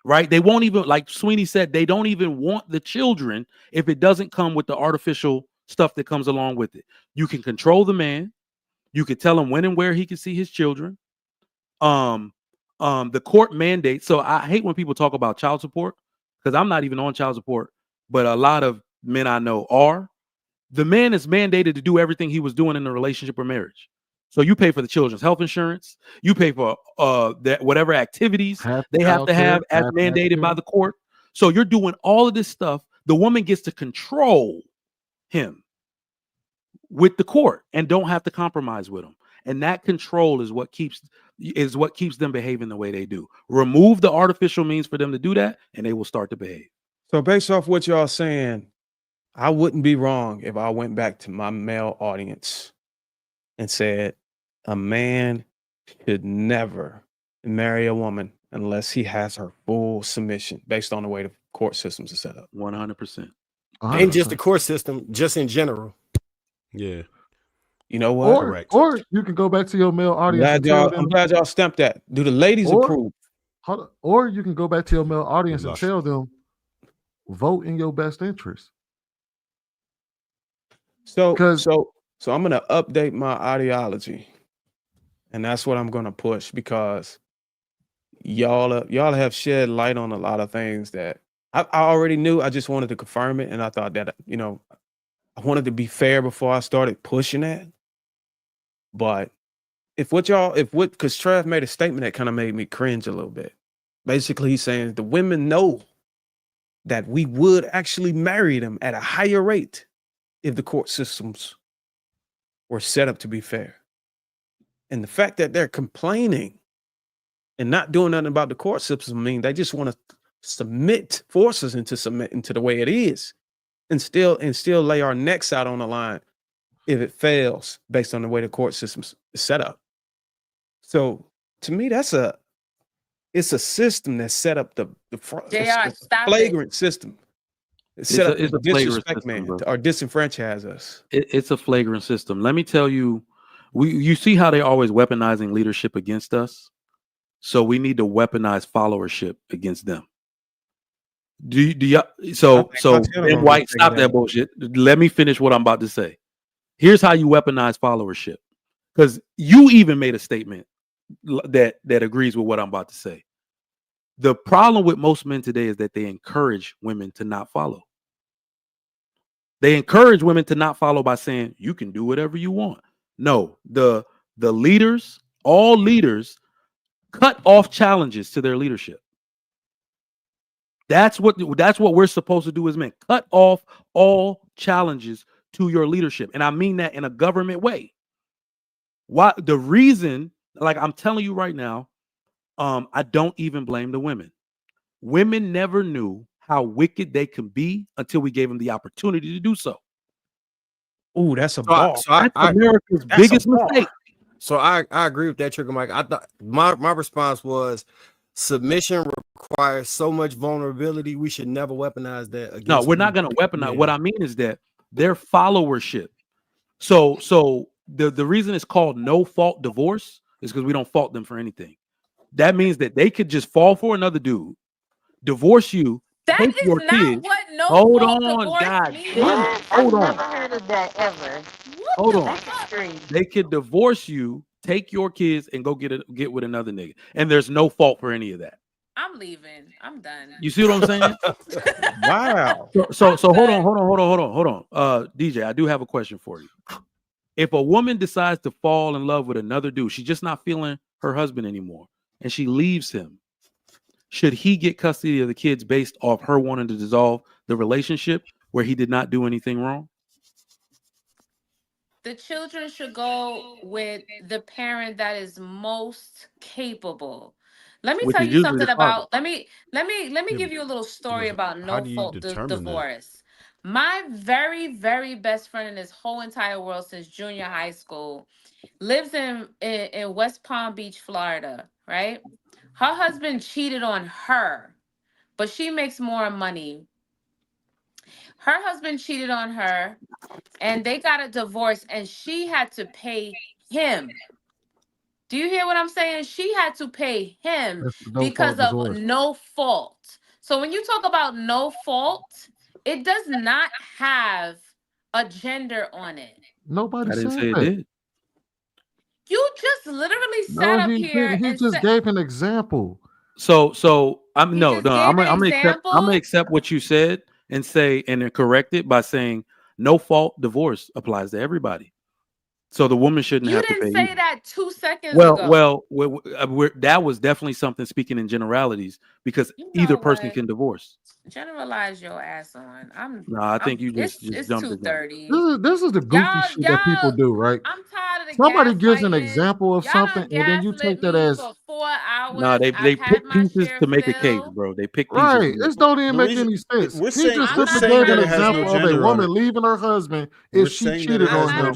right? They won't even, like Sweeney said, they don't even want the children if it doesn't come with the artificial stuff that comes along with it. You can control the man. You can tell him when and where he can see his children. The court mandate. So I hate when people talk about child support because I'm not even on child support, but a lot of men I know are. The man is mandated to do everything he was doing in a relationship or marriage. So you pay for the children's health insurance, you pay for whatever activities they have to have as mandated by the court. So you're doing all of this stuff. The woman gets to control him with the court and don't have to compromise with him. And that control is what keeps them behaving the way they do. Remove the artificial means for them to do that, and they will start to behave. So based off what y'all saying, I wouldn't be wrong if I went back to my male audience and said a man should never marry a woman unless he has her full submission based on the way the court systems are set up. 100%. And just the court system, just in general. Yeah. You know what? Or you can go back to your male audience and tell them. I'm glad y'all stamped that. Do the ladies approve? Or you can go back to your male audience and tell them vote in your best interest. So 'Cause- so I'm gonna update my ideology, and that's what I'm gonna push because y'all have shed light on a lot of things that I already knew. I just wanted to confirm it, and I thought that I wanted to be fair before I started pushing that. But because Trav made a statement that kind of made me cringe a little bit. Basically, he's saying the women know that we would actually marry them at a higher rate if the court systems were set up to be fair. And the fact that they're complaining and not doing nothing about the court system means they just want to force us into submitting to the way it is, and still lay our necks out on the line if it fails based on the way the court system is set up. So to me, it's a system that set up the JR, stop flagrant system. It's set up to flagrant disrespect system, man bro. or disenfranchise us. It's a flagrant system. Let me tell you, you see how they're always weaponizing leadership against us. So we need to weaponize followership against them. So Ben White, stop that bullshit. Let me finish what I'm about to say. Here's how you weaponize followership, because you even made a statement that agrees with what I'm about to say. The problem with most men today is that they encourage women to not follow. They encourage women to not follow by saying you can do whatever you want. No, the leaders, all leaders, cut off challenges to their leadership. That's what we're supposed to do as men. Cut off all challenges to your leadership. And I mean that in a government way. Why? The reason, like I'm telling you right now, I don't even blame the women. Women never knew how wicked they can be until we gave them the opportunity to do so. Ooh, that's a bar. That's America's biggest mistake. So I agree with that, Trigger Mike. I thought my response was submission requires so much vulnerability. We should never weaponize that against. No, we're not going to weaponize. Yeah. What I mean is that their followership. So the reason it's called no fault divorce is because we don't fault them for anything. That means that they could just fall for another dude, divorce you. That take is your not kids. what no Hold fault on, divorce God. means. Hold on. I've never heard of that ever. Hold on. That's extreme. They could divorce you, take your kids, and go get with another nigga. And there's no fault for any of that. I'm leaving. I'm done. You see what I'm saying? Wow. So hold on. DJ, I do have a question for you. If a woman decides to fall in love with another dude, she's just not feeling her husband anymore, and she leaves him, should he get custody of the kids based off her wanting to dissolve the relationship where he did not do anything wrong? The children should go with the parent that is most capable. Let me tell you something about. Let me give you a little story about no fault divorce. My very, very best friend in this whole entire world since junior high school lives in West Palm Beach, Florida, right? Her husband cheated on her, but she makes more money. Her husband cheated on her, and they got a divorce, and she had to pay him. Do you hear what I'm saying? She had to pay him because of no fault. So when you talk about no fault, it does not have a gender on it. Nobody I didn't said say that. it did. You just literally sat up here He and just gave an example. So I'm I'm gonna accept what you said and say and correct it by saying no fault divorce applies to everybody. So the woman shouldn't have to pay. You didn't say that 2 seconds ago. Well, that was definitely something speaking in generalities because either person can divorce. Generalize your ass on. I think you just jumped it. 2:30. This is the goofy shit that people do, right? I'm tired of Somebody gives an example of something, and then you take that as for 4 hours. No, they pick pieces to make a case, bro. They pick pieces. Right. This don't even make any sense. He just simply gave an example of a woman leaving her husband if she cheated on him.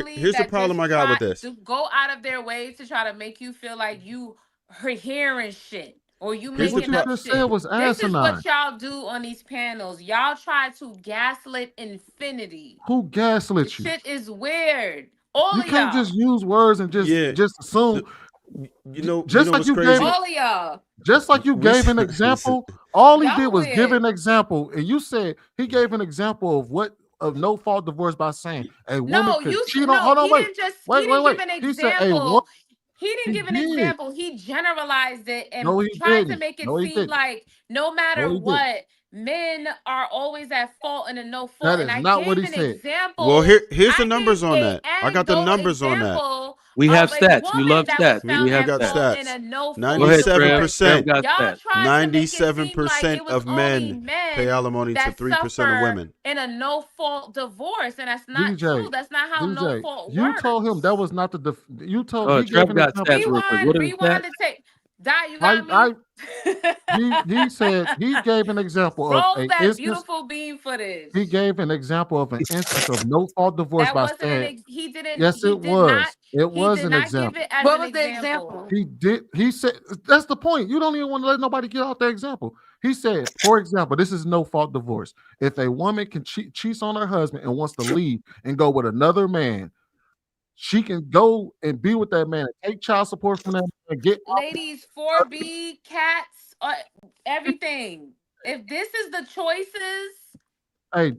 Here's the problem I got with this. To go out of their way to try to make you feel like you are hearing shit. Or you making up shit. This is what y'all do on these panels. Y'all try to gaslit infinity. Who gaslit you? Shit is weird. All you of can't y'all. just use words and just assume. Just like what's you gave, crazy? All of y'all. just like you We gave an example, all he did Y'all was give weird. an example, and you said he gave an example of no fault divorce by saying a woman No, could you cheat on. no, Hold on, he wait, didn't just he wait, wait, didn't give wait. an He said a woman. example. He didn't He give an did. example. He generalized it and No, he tried to didn't. make it No, he seem didn't. like no No, matter he didn't. what, men are always at fault and a no fault. That And is I not what gave he an said. Well, example. here's the I numbers gave on a that. I got the anecdotal numbers on that. example We have of a stats. You love woman that was stats. We found We have at got stats. fault in stats. a no Go fault ahead, Trev. divorce. Trev 97%. got Y'all stats. tried to make it seem like 97% it was of only men pay men alimony to that 3% of suffer women. in a no fault divorce, and that's not true. DJ, That's not how no DJ, fault you told him that works. was not you told he gave Trev an got example. stats real quick. What are the Rewind stats? the tape. Dot, you got I me. he said he gave an example of Roll a that instance. beautiful beam footage. He gave an example of an instance of no fault divorce That by wasn't saying, he didn't yes, he it did not was. It he was did an not give example. it as What an was the example. example? He did. He said that's the point. You don't even want to let nobody get out the example. He said, for example, this is no fault divorce. If a woman can cheats on her husband and wants to leave and go with another man, she can go and be with that man and take child support from that man and get. Ladies, 4B, cats, everything. If this is the choices, Hey,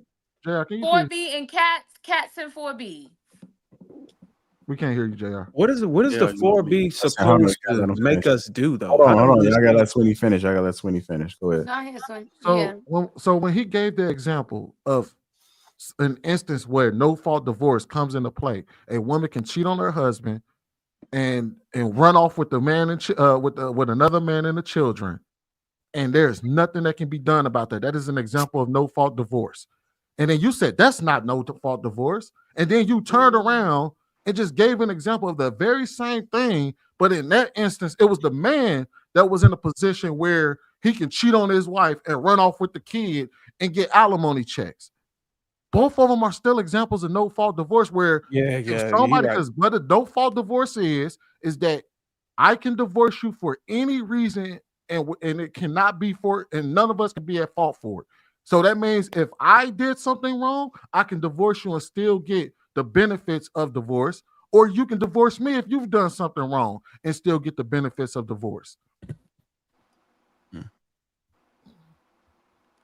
JR, can you please? 4B and cats and 4B. We can't hear you, JR. What is Yeah, the you on mute. 4B I said, hold on, supposed y'all to let him make finish. us do though? Hold I on, don't hold on. Y'all gotta understand. let Sweeney finish. Y'all gotta let Sweeney finish. Go ahead. Go ahead, son. Yeah. So when he gave the example of an instance where no fault divorce comes into play, a woman can cheat on her husband and run off with the man and with another man and the children, and there's nothing that can be done about that. That is an example of no fault divorce. And then you said that's not no fault divorce, and then you turned around and just gave an example of the very same thing, but in that instance, it was the man that was in a position where he can cheat on his wife and run off with the kid and get alimony checks. Both of them are still examples of no fault divorce where if somebody, Right. because what a no fault divorce is that I can divorce you for any reason and it cannot be for, and none of us can be at fault for it. So that means if I did something wrong, I can divorce you and still get the benefits of divorce, or you can divorce me if you've done something wrong and still get the benefits of divorce.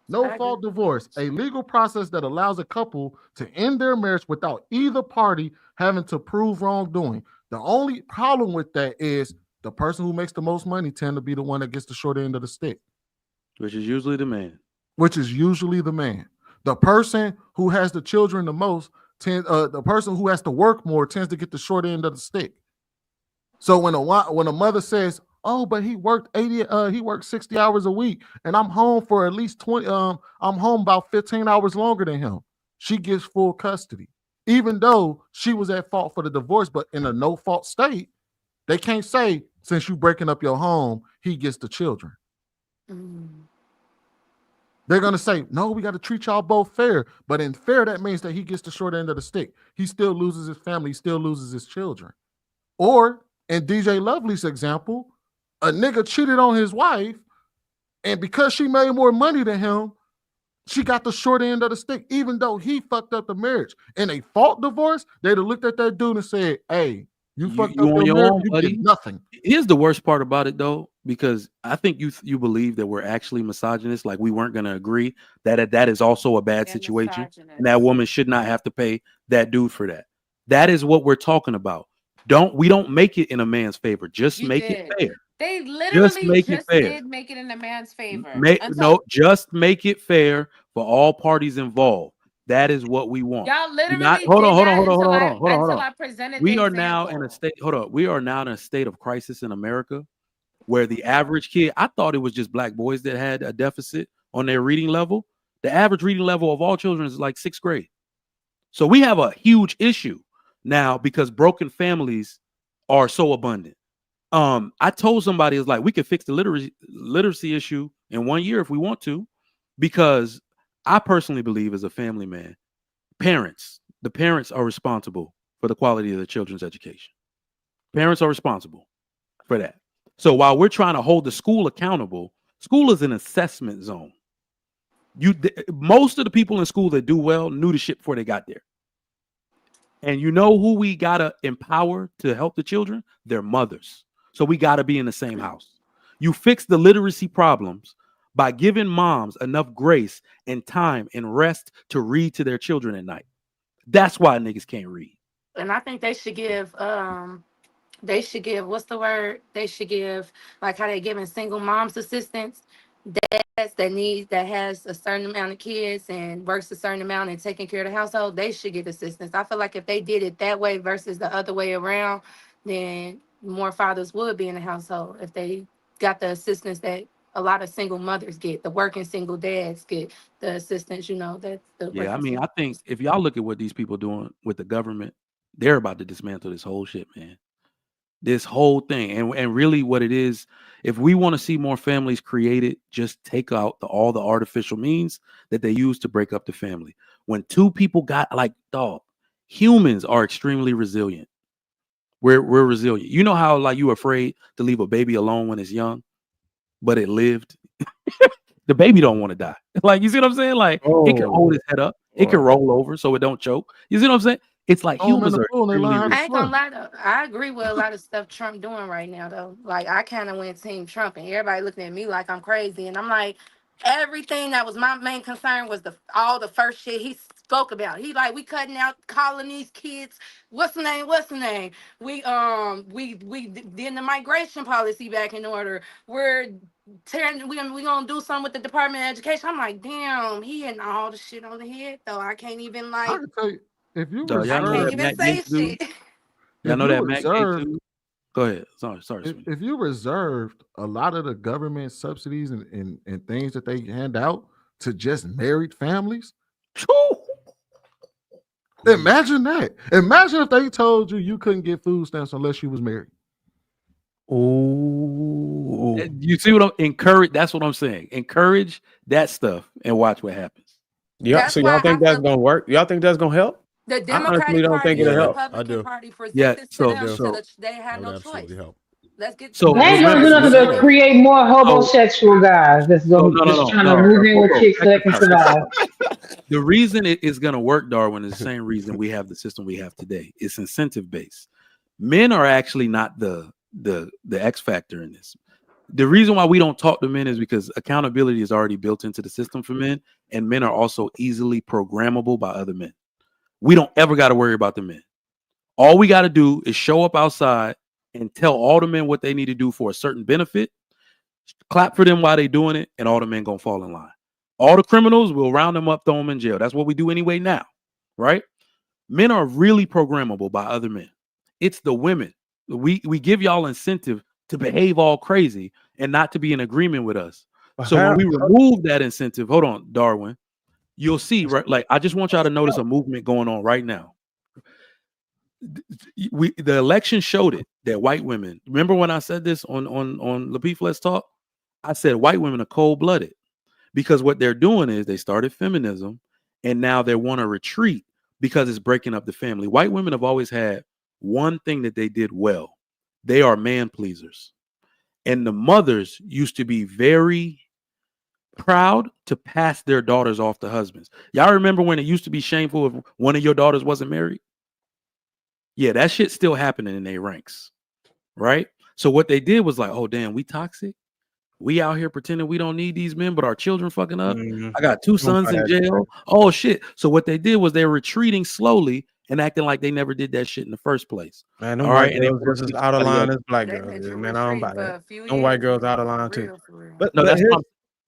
No fault divorce, a legal process that allows a couple to end their marriage without either party having to prove wrongdoing. The only problem with that is the person who makes the most money tend to be the one that gets the short end of the stick, Which is usually the man. The person who has the children the most the person who has to work more tends to get the short end of the stick. So when a mother says, "Oh, but he worked 60 hours a week, and I'm home for at least 20. I'm home about 15 hours longer than him," she gets full custody, even though she was at fault for the divorce. But in a no fault state, they can't say since you breaking up your home, he gets the children. They're gonna say, no, we got to treat y'all both fair. But in fair, that means that he gets the short end of the stick. He still loses his family, he still loses his children. Or in DJ Lovely's example, a nigga cheated on his wife, and because she made more money than him, she got the short end of the stick, even though he fucked up the marriage. In a fault divorce, they'd have looked at that dude and said, "Hey, you fucked up on your your marriage, own, you buddy. get nothing." Here's the worst part about it though, because I think you believe that we're actually misogynist, like we weren't going to agree that is also a bad situation, and that woman should not have to pay that dude for that. That is what we're talking about. We don't make it in a man's favor. Just make it fair. They Just literally make it fair. did make it in a man's favor. Just make it fair for all parties involved. That is what we want. Y'all literally hold did that on. until I presented We the are example. now in a state. Hold on. We are now in a state of crisis in America, where the average kid, I thought it was just black boys that had a deficit on their reading level. The average reading level of all children is like 6th grade. So we have a huge issue now because broken families are so abundant. I told somebody, it's like we could fix the literacy issue in 1 year if we want to, because I personally believe, as a family man, the parents are responsible for the quality of the children's education. Parents are responsible for that. So while we're trying to hold the school accountable, school is an assessment zone. Most of the people in school that do well knew the shit before they got there. And you know who we gotta empower to help the children? Their mothers. So we got to be in the same house. You fix the literacy problems by giving moms enough grace and time and rest to read to their children at night. That's why niggas can't read. And I think they should give what's the word? They should give like how they giving single moms assistance that has a certain amount of kids and works a certain amount and taking care of the household. They should get assistance. I feel like if they did it that way versus the other way around, then more fathers would be in the household if they got the assistance that a lot of single mothers get, the working single dads get the assistance, that the Yeah, I working mean, single I think if y'all look at what these people doing with the government, they're about to dismantle this whole shit, man. This whole thing. And really what it is, if we want to see more families created, just take out all the artificial means that they use to break up the family. When two people got like, dog, humans are extremely resilient. We're resilient. You know how like you're afraid to leave a baby alone when it's young, but it lived. The baby don't want to die. Like, you see what I'm saying? Like, it can hold its head up. It can roll over so it don't choke. You see what I'm saying? It's like humans are extremely I ain't gonna lie though. I agree with a lot of stuff Trump doing right now though. Like I kind of went team Trump and everybody looking at me like I'm crazy. And I'm like, everything that was my main concern was all the first shit he spoke about. He like, we cutting out calling these kids. What's the name? What's the name? We did the migration policy back in order. We're tearing. We gonna do something with the Department of Education. I'm like, damn, he hitting all the shit on the head though. I can't even I like. can tell you, if you Dog, y'all I know can't that reserve, even Matt say Gates dude? shit. Y'all if know you that Matt Gates reserved, dude? Go ahead. Sorry, sweetie. if you reserved a lot of the government subsidies and things that they hand out to just married families, imagine that. Imagine if they told you couldn't get food stamps unless you was married. Oh, you see what I'm encourage? That's what I'm saying. Encourage that stuff and watch what happens. Yeah. That's So y'all why I think that's feel gonna work? Y'all think that's gonna help? the I honestly Democratic don't think Party it'll and help. Republican Party Yeah. presented to So them so they had no choice. help. Let's get so They let's ain't get gonna remember. do this nothing shit but So done. create more homosexual guys that's no gonna no just no trying to no. move in with Bro, chicks so check they this can out. survive. The reason it is going to work, Darwin, is the same reason we have the system we have today. It's incentive based. Men are actually not the X factor in this. The reason why we don't talk to men is because accountability is already built into the system for men, and men are also easily programmable by other men. We don't ever got to worry about the men. All we got to do is show up outside and tell all the men what they need to do for a certain benefit, clap for them while they doing it, and all the men gonna fall in line. All the criminals, we'll round them up, throw them in jail. That's what we do anyway now, right? Men are really programmable by other men. It's the women. We give y'all incentive to behave all crazy and not to be in agreement with us. So when we remove that incentive, hold on, Darwin, you'll see, right? Like, I just want y'all to notice a movement going on right now. The election showed it that white women. Remember when I said this on Lapeef Let's Talk? I said white women are cold blooded because what they're doing is they started feminism and now they want to retreat because it's breaking up the family. White women have always had one thing that they did well. They are man pleasers. And the mothers used to be very proud to pass their daughters off to husbands. Y'all remember when it used to be shameful if one of your daughters wasn't married? Yeah, that shit's still happening in their ranks, right? So what they did was like, oh, damn, we toxic. We out here pretending we don't need these men, but our children fucking up. I got two sons in jail. Oh, shit. So what they did was they're retreating slowly and acting like they never did that shit in the first place. Man, them All white right. And they girls just as out of line as black girls. Man, I don't buy that. Them white girls out of line too. But no, that's here,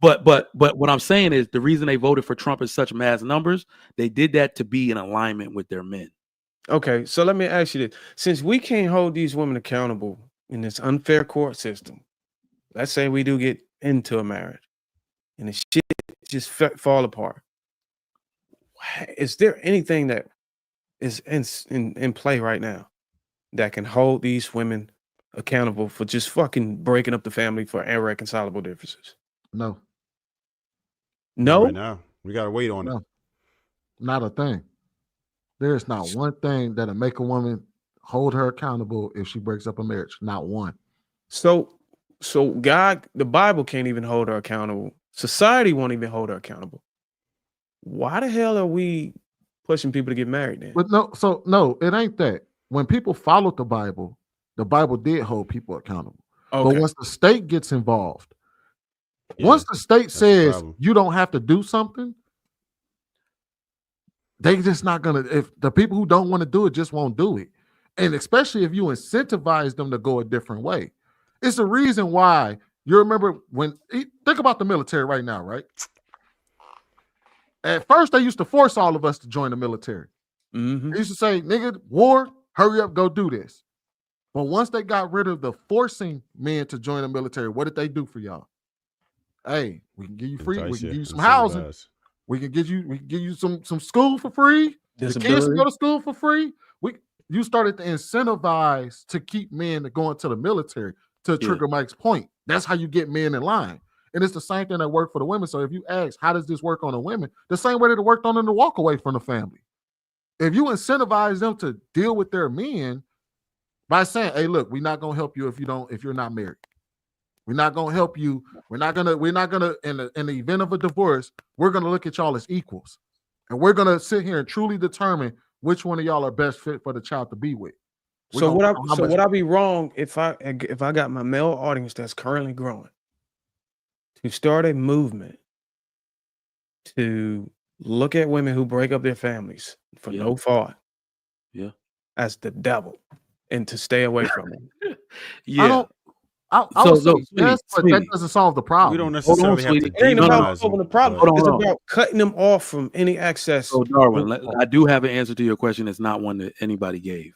but what I'm saying is the reason they voted for Trump in such mass numbers, they did that to be in alignment with their men. okay, so let me ask you this: since we can't hold these women accountable in this unfair court system, let's say we do get into a marriage and the shit just fall apart. Is there anything that is in play right now that can hold these women accountable for just fucking breaking up the family for irreconcilable differences? No. No? Right now, we gotta wait on it. No. Not a thing. There's not one thing that'll make a woman hold her accountable if she breaks up a marriage. Not one. So God, the Bible can't even hold her accountable. Society won't even hold her accountable. Why the hell are we pushing people to get married then? But no, it ain't that. When people followed the Bible, the Bible did hold people accountable. But Okay. once the state gets involved, Yeah, once the state that's the says problem. you don't have to do something, they just not gonna. If the people who don't want to do it just won't do it, and especially if you incentivize them to go a different way, it's the reason why. You remember when think about the military right now, right? At first, they used to force all of us to join the military. Mm-hmm. They used to say, "Nigga, war, hurry up, go do this." But once they got rid of the forcing men to join the military, what did they do for y'all? Hey, we can give you free. We Entice can you, give you some housing. incentivize. We can give you some school for free. The kids can Disability. go to school for free. You started to incentivize to keep men to go into the military. To trigger Mike's point, that's how you get men in line. And it's the same thing that worked for the women. So if you ask, how does this work on the women? The same way that it worked on them to walk away from the family. If you incentivize them to deal with their men by saying, "Hey, look, we're not gonna help you if you're not married. We're not gonna help you. We're not gonna in the event of a divorce, we're gonna look at y'all as equals, and we're gonna sit here and truly determine which one of y'all are best fit for the child to be with." So would I be wrong if I got my male audience that's currently growing to start a movement to look at women who break up their families for no fault, as the devil, and to stay away from them? I would say yes, but that doesn't solve the problem. We don't necessarily have to It ain't about demonize solving them. the problem. but- It's about cutting them off from any access. So Darwin, I do have an answer to your question. It's not one that anybody gave.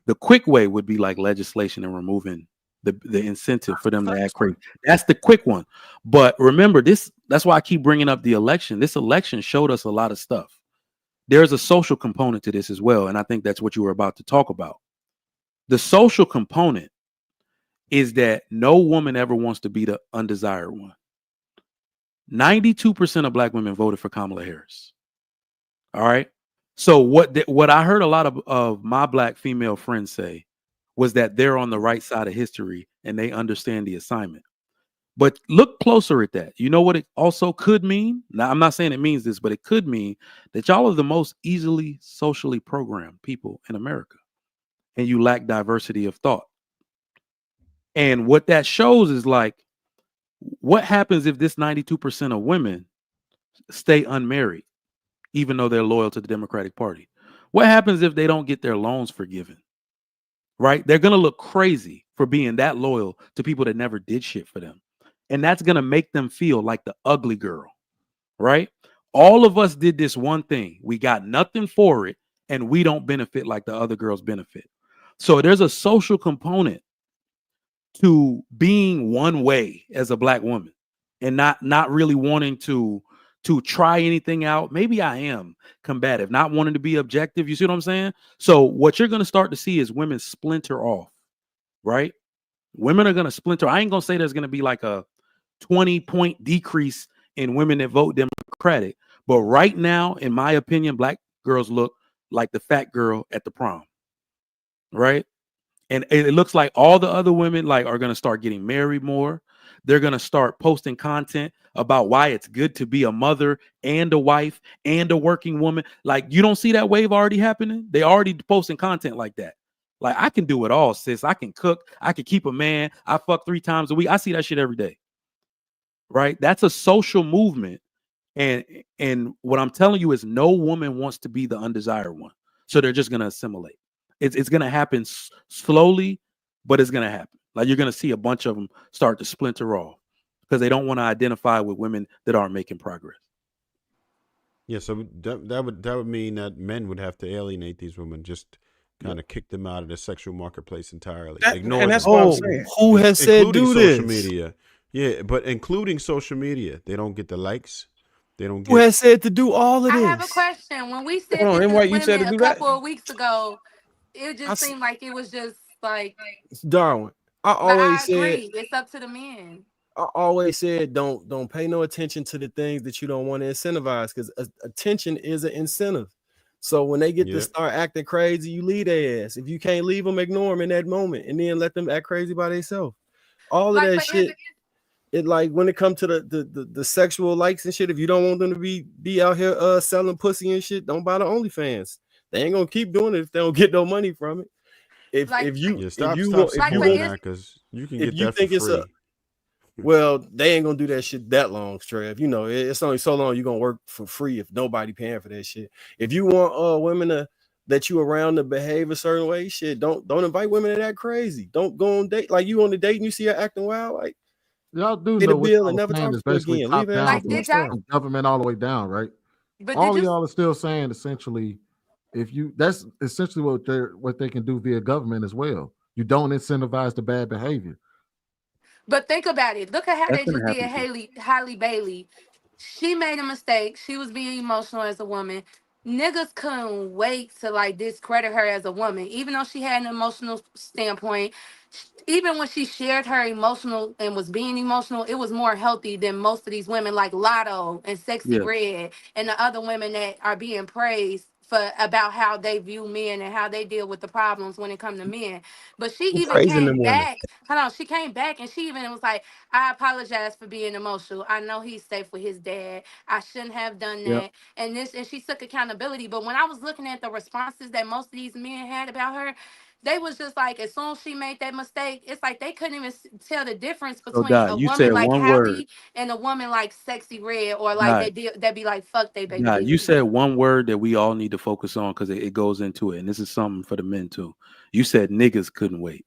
The quick way would be like legislation and removing the incentive for them to act crazy. That's the quick one. But remember this, that's why I keep bringing up the election. This election showed us a lot of stuff. There's a social component to this as well. And I think that's what you were about to talk about. The social component is that no woman ever wants to be the undesired one. 92% of black women voted for Kamala Harris. All right. So what I heard a lot of my black female friends say was that they're on the right side of history and they understand the assignment. But look closer at that. You know what it also could mean? Now, I'm not saying it means this, but it could mean that y'all are the most easily socially programmed people in America and you lack diversity of thought. And what that shows is like, what happens if this 92% of women stay unmarried, even though they're loyal to the Democratic Party? What happens if they don't get their loans forgiven? Right? They're going to look crazy for being that loyal to people that never did shit for them. And that's going to make them feel like the ugly girl. Right? All of us did this one thing. We got nothing for it, and we don't benefit like the other girls benefit. So there's a social component to being one way as a black woman and not really wanting to try anything out. Maybe I am combative, not wanting to be objective. You see what I'm saying? So what you're going to start to see is women splinter off, right? Women are going to splinter. I ain't going to say there's going to be like a 20-point decrease in women that vote Democratic. But right now, in my opinion, black girls look like the fat girl at the prom, right? And it looks like all the other women like are going to start getting married more. They're going to start posting content about why it's good to be a mother and a wife and a working woman. Like, you don't see that wave already happening? They already posting content like that. Like, I can do it all, sis. I can cook. I can keep a man. I fuck 3 times a week. I see that shit every day. Right? That's a social movement. And what I'm telling you is no woman wants to be the undesired one. So they're just going to assimilate. It's going to happen slowly, but it's going to happen. Like, you're going to see a bunch of them start to splinter off because they don't want to identify with women that aren't making progress. Yeah, so that would mean that men would have to alienate these women, just kind of kick them out of the sexual marketplace entirely. And that's what I'm saying. Who has said do this? Social media. Yeah, but including social media, they don't get the likes. They don't get. Who has said to do all of this? I have a question. When we said Hold on, this and to what you said women to a do that? couple of weeks ago, it just seemed like it was just like. Darwin, I But always I said agree. It's up to the men. I always said don't pay no attention to the things that you don't want to incentivize, because attention is an incentive. So when they get to start acting crazy, you leave their ass. If you can't leave them, ignore them in that moment and then let them act crazy by themselves. All of that shit. It like when it comes to the sexual likes and shit, if you don't want them to be out here selling pussy and shit, don't buy the OnlyFans. They ain't gonna keep doing it if they don't get no money from it. Like, Yeah, if stop you stop want if you for supporting want that instance, because you can if get you that for think it's a free. well, they ain't gonna do that shit that long, Trev. You know, it's only so long you're gonna work for free if nobody paying for that shit. If you want women to that you around to behave a certain way, shit, don't invite women that act crazy. Don't go on date like you on the date and you see her acting wild, like Y'all do get a know what bill and y'all never are saying talk is to her basically again. Leave top her ass down like, alone. did y'all? from government all the way down, right? But did All of you? y'all are still saying essentially, if you that's essentially what they can do via government as well. You don't incentivize the bad behavior. But think about it. Look at how That's they gonna just did happen too. Halle Bailey. She made a mistake. She was being emotional as a woman. Niggas couldn't wait to like discredit her as a woman, even though she had an emotional standpoint. Even when she shared her emotional and was being emotional, it was more healthy than most of these women like Lotto and Sexy Yeah. Red and the other women that are being praised for about how they view men and how they deal with the problems when it comes to men. But she Who even praising them came women? back. Hold on, she came back and she even was like, I apologize for being emotional. I know he's safe with his dad. I shouldn't have done Yep. that. And she took accountability. But when I was looking at the responses that most of these men had about her, they was just like, as soon as she made that mistake, it's like they couldn't even tell the difference So between Dot, a you woman said like one word. Hallie and a woman like Sexy Red, or like Dot, they be like, fuck they baby Dot, you daddy. said one word that we all need to focus on because it goes into it, and this is something for the men too. You said niggas couldn't wait.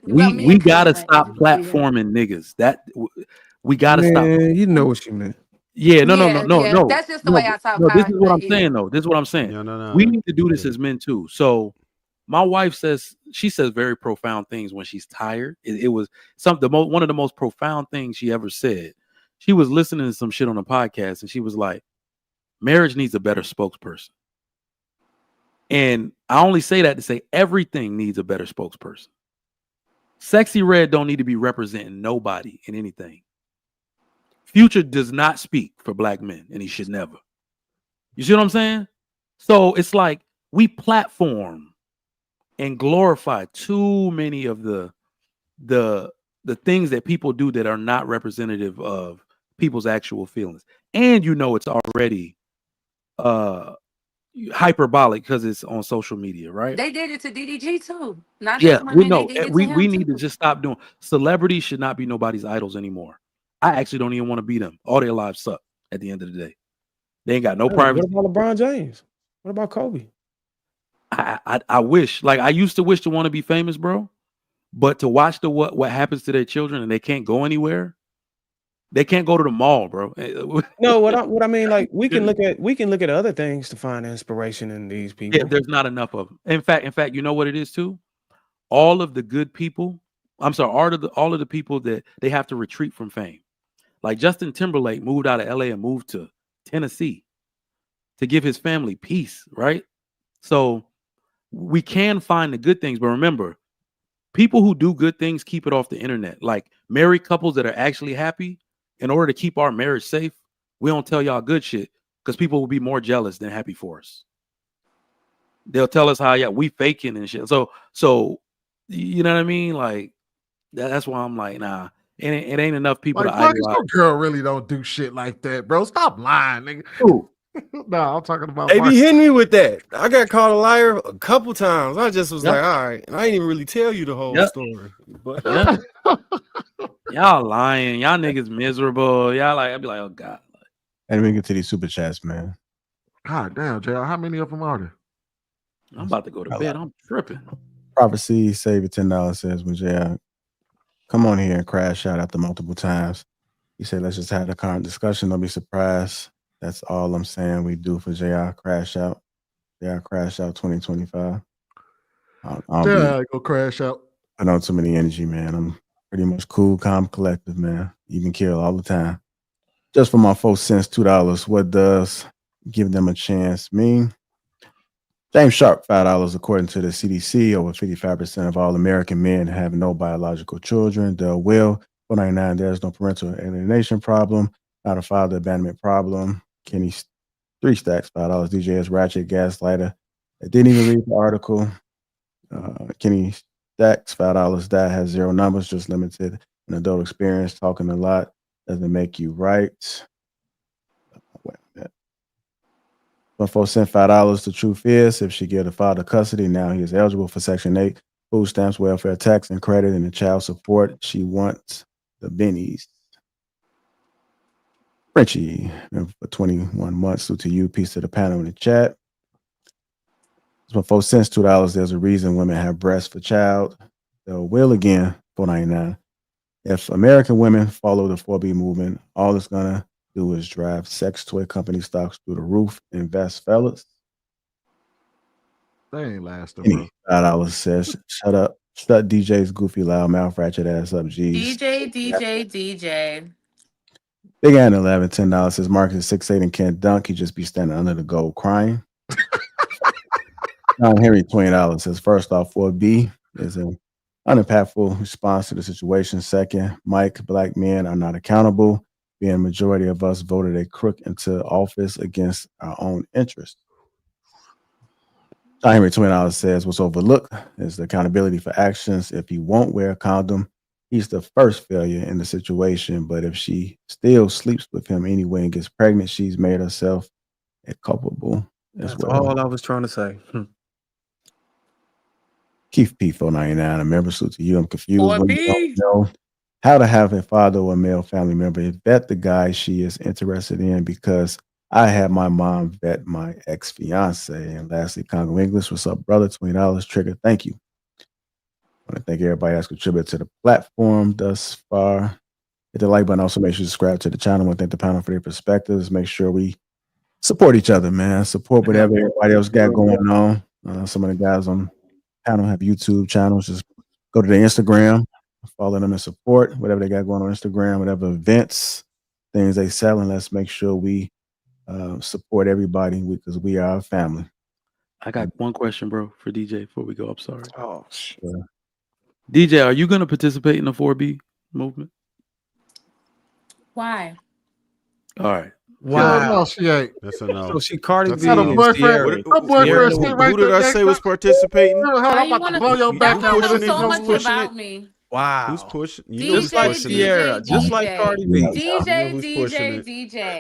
Well, We men couldn't gotta wait. stop Yeah. platforming niggas. We gotta stop. Man, you know what you meant. Yeah, no, no, no, Yeah, no, yeah. no, That's just the no, way I talk. no. This is what But I'm yeah. saying, though. This is what I'm saying. No, no, We no. need to do I this get it. as men too. So my wife says she says very profound things when she's tired. It was one of the most profound things she ever said. She was listening to some shit on a podcast, and she was like, "Marriage needs a better spokesperson." And I only say that to say everything needs a better spokesperson. Sexy Red don't need to be representing nobody in anything. Future does not speak for black men, and he should never. You see what I'm saying? So it's like we platform and glorify too many of the things that people do that are not representative of people's actual feelings. And you know it's already uh hyperbolic because it's on social media, right? They did it to DDG too. Not Yeah, just we women, they know. did it to We him need to too. just stop doing celebrities should not be nobody's idols anymore. I actually don't even want to be them. All their lives suck at the end of the day. They ain't got no Hey, what privacy. about LeBron James? What about Kobe? I wish, like I used to wish to want to be famous, bro. But to watch what happens to their children and they can't go anywhere, they can't go to the mall, bro. No, what I mean, like we can look at other things to find inspiration in these Yeah, people. there's not enough of them. In fact, you know what it is too? All of the good people, I'm sorry, all of the people that they have to retreat from fame. Like Justin Timberlake moved out of LA and moved to Tennessee to give his family peace, right? So we can find the good things, but remember, people who do good things keep it off the internet. Like married couples that are actually happy, in order to keep our marriage safe, we don't tell y'all good shit because people will be more jealous than happy for us. They'll tell us how we faking and shit. So you know what I mean? Like that's why I'm like, nah, it ain't enough people to Like, Marcus, idolize. your girl really don't do shit like that, bro. Stop lying, nigga. Ooh. No, I'm talking about They be Marcus. hitting me with that. I got called a liar a couple times. I just was Yep. like, all right. And I ain't even really tell you the whole Yep. story. But Yep. Y'all lying. Y'all niggas miserable. Y'all like, I'd be like, oh God. And we get to these super chats, man. God damn, JR, how many of them are there? I'm about to go to bed. I'm tripping. Prophecy, save it $10 says when JR come on here and crash out after multiple times. He said, let's just have the current discussion. Don't be surprised. That's all I'm saying we do for JR crash out. JR crash out 2025. I'll be JR go crash out. I don't too many energy, man. I'm pretty much cool, calm, collective, man. Even kill all the time. Just for my 4 cents, $2. What does give them a chance mean? James Sharp, $5 according to the CDC. Over 55% of all American men have no biological children. Del Will, 499. There's no parental alienation problem. Not a father abandonment problem. Kenny, 3 stacks, $5. DJS Ratchet Gaslighter. I didn't even read the article. Kenny Stacks, $5. That has 0 numbers, just limited an adult experience. Talking a lot doesn't make you right. Wait a minute. Before sent $5. The truth is, if she give the father custody, now he is eligible for Section 8 food stamps, welfare tax, and credit, and the child support. She wants the bennies. Frenchie, for 21 months. Due to you, peace to the panel in the chat. So 4 cents, $2. There's a reason women have breasts for child. The will again, $4.99. If American women follow the 4B movement, all it's gonna do is drive sex toy company stocks through the roof. Invest, fellas. They ain't lasting, bro. $5 says, shut up. Shut DJ's goofy, loud mouth, ratchet ass up, G's. DJ. Big Ann 11, $10 says Marcus is 6'8" and can't dunk. He just be standing under the goal crying. John Henry, $20 says, first off, 4B is an unimpactful response to the situation. Second, Mike, black men are not accountable. Being a majority of us voted a crook into office against our own interests. John Henry, $20 says, what's overlooked is the accountability for actions. If he won't wear a condom, he's the first failure in the situation. But if she still sleeps with him anyway and gets pregnant, she's made herself a culpable as That's well. all I was trying to say. Keith P. 499, a member suit to you. I'm confused when you 4B. don't know how to have a father or a male family member vet the guy she is interested in, because I had my mom vet my ex-fiance. And lastly, Congo English, what's up, brother? $20 trigger. Thank you. I want to thank everybody that's contributed to the platform thus far. Hit the like button. Also, make sure you subscribe to the channel. I want to thank the panel for their perspectives. Make sure we support each other, man. Support whatever everybody else got going on. Some of the guys on the panel have YouTube channels. Just go to their Instagram, follow them and support whatever they got going on Instagram, whatever events, things they sell, and let's make sure we support everybody because we are a family. I got one question, bro, for DJ before we go. I'm sorry. Oh, sure. DJ, are you going to participate in the 4B movement? Why? All right. Wow. No, she ain't. That's a no. So she Cardi That's B a Got a no. and boyfriend. Sierra. Her boyfriend sit right Who did there I next say to- was participating? Hold on, I'm about to blow your back out pushing with it? this. So Who's much pushing about it? me. Wow. Who's pushing? You know DJ, who's Just like pushing it. Sierra, just like Cardi B. DJ, You know who's pushing it. DJ.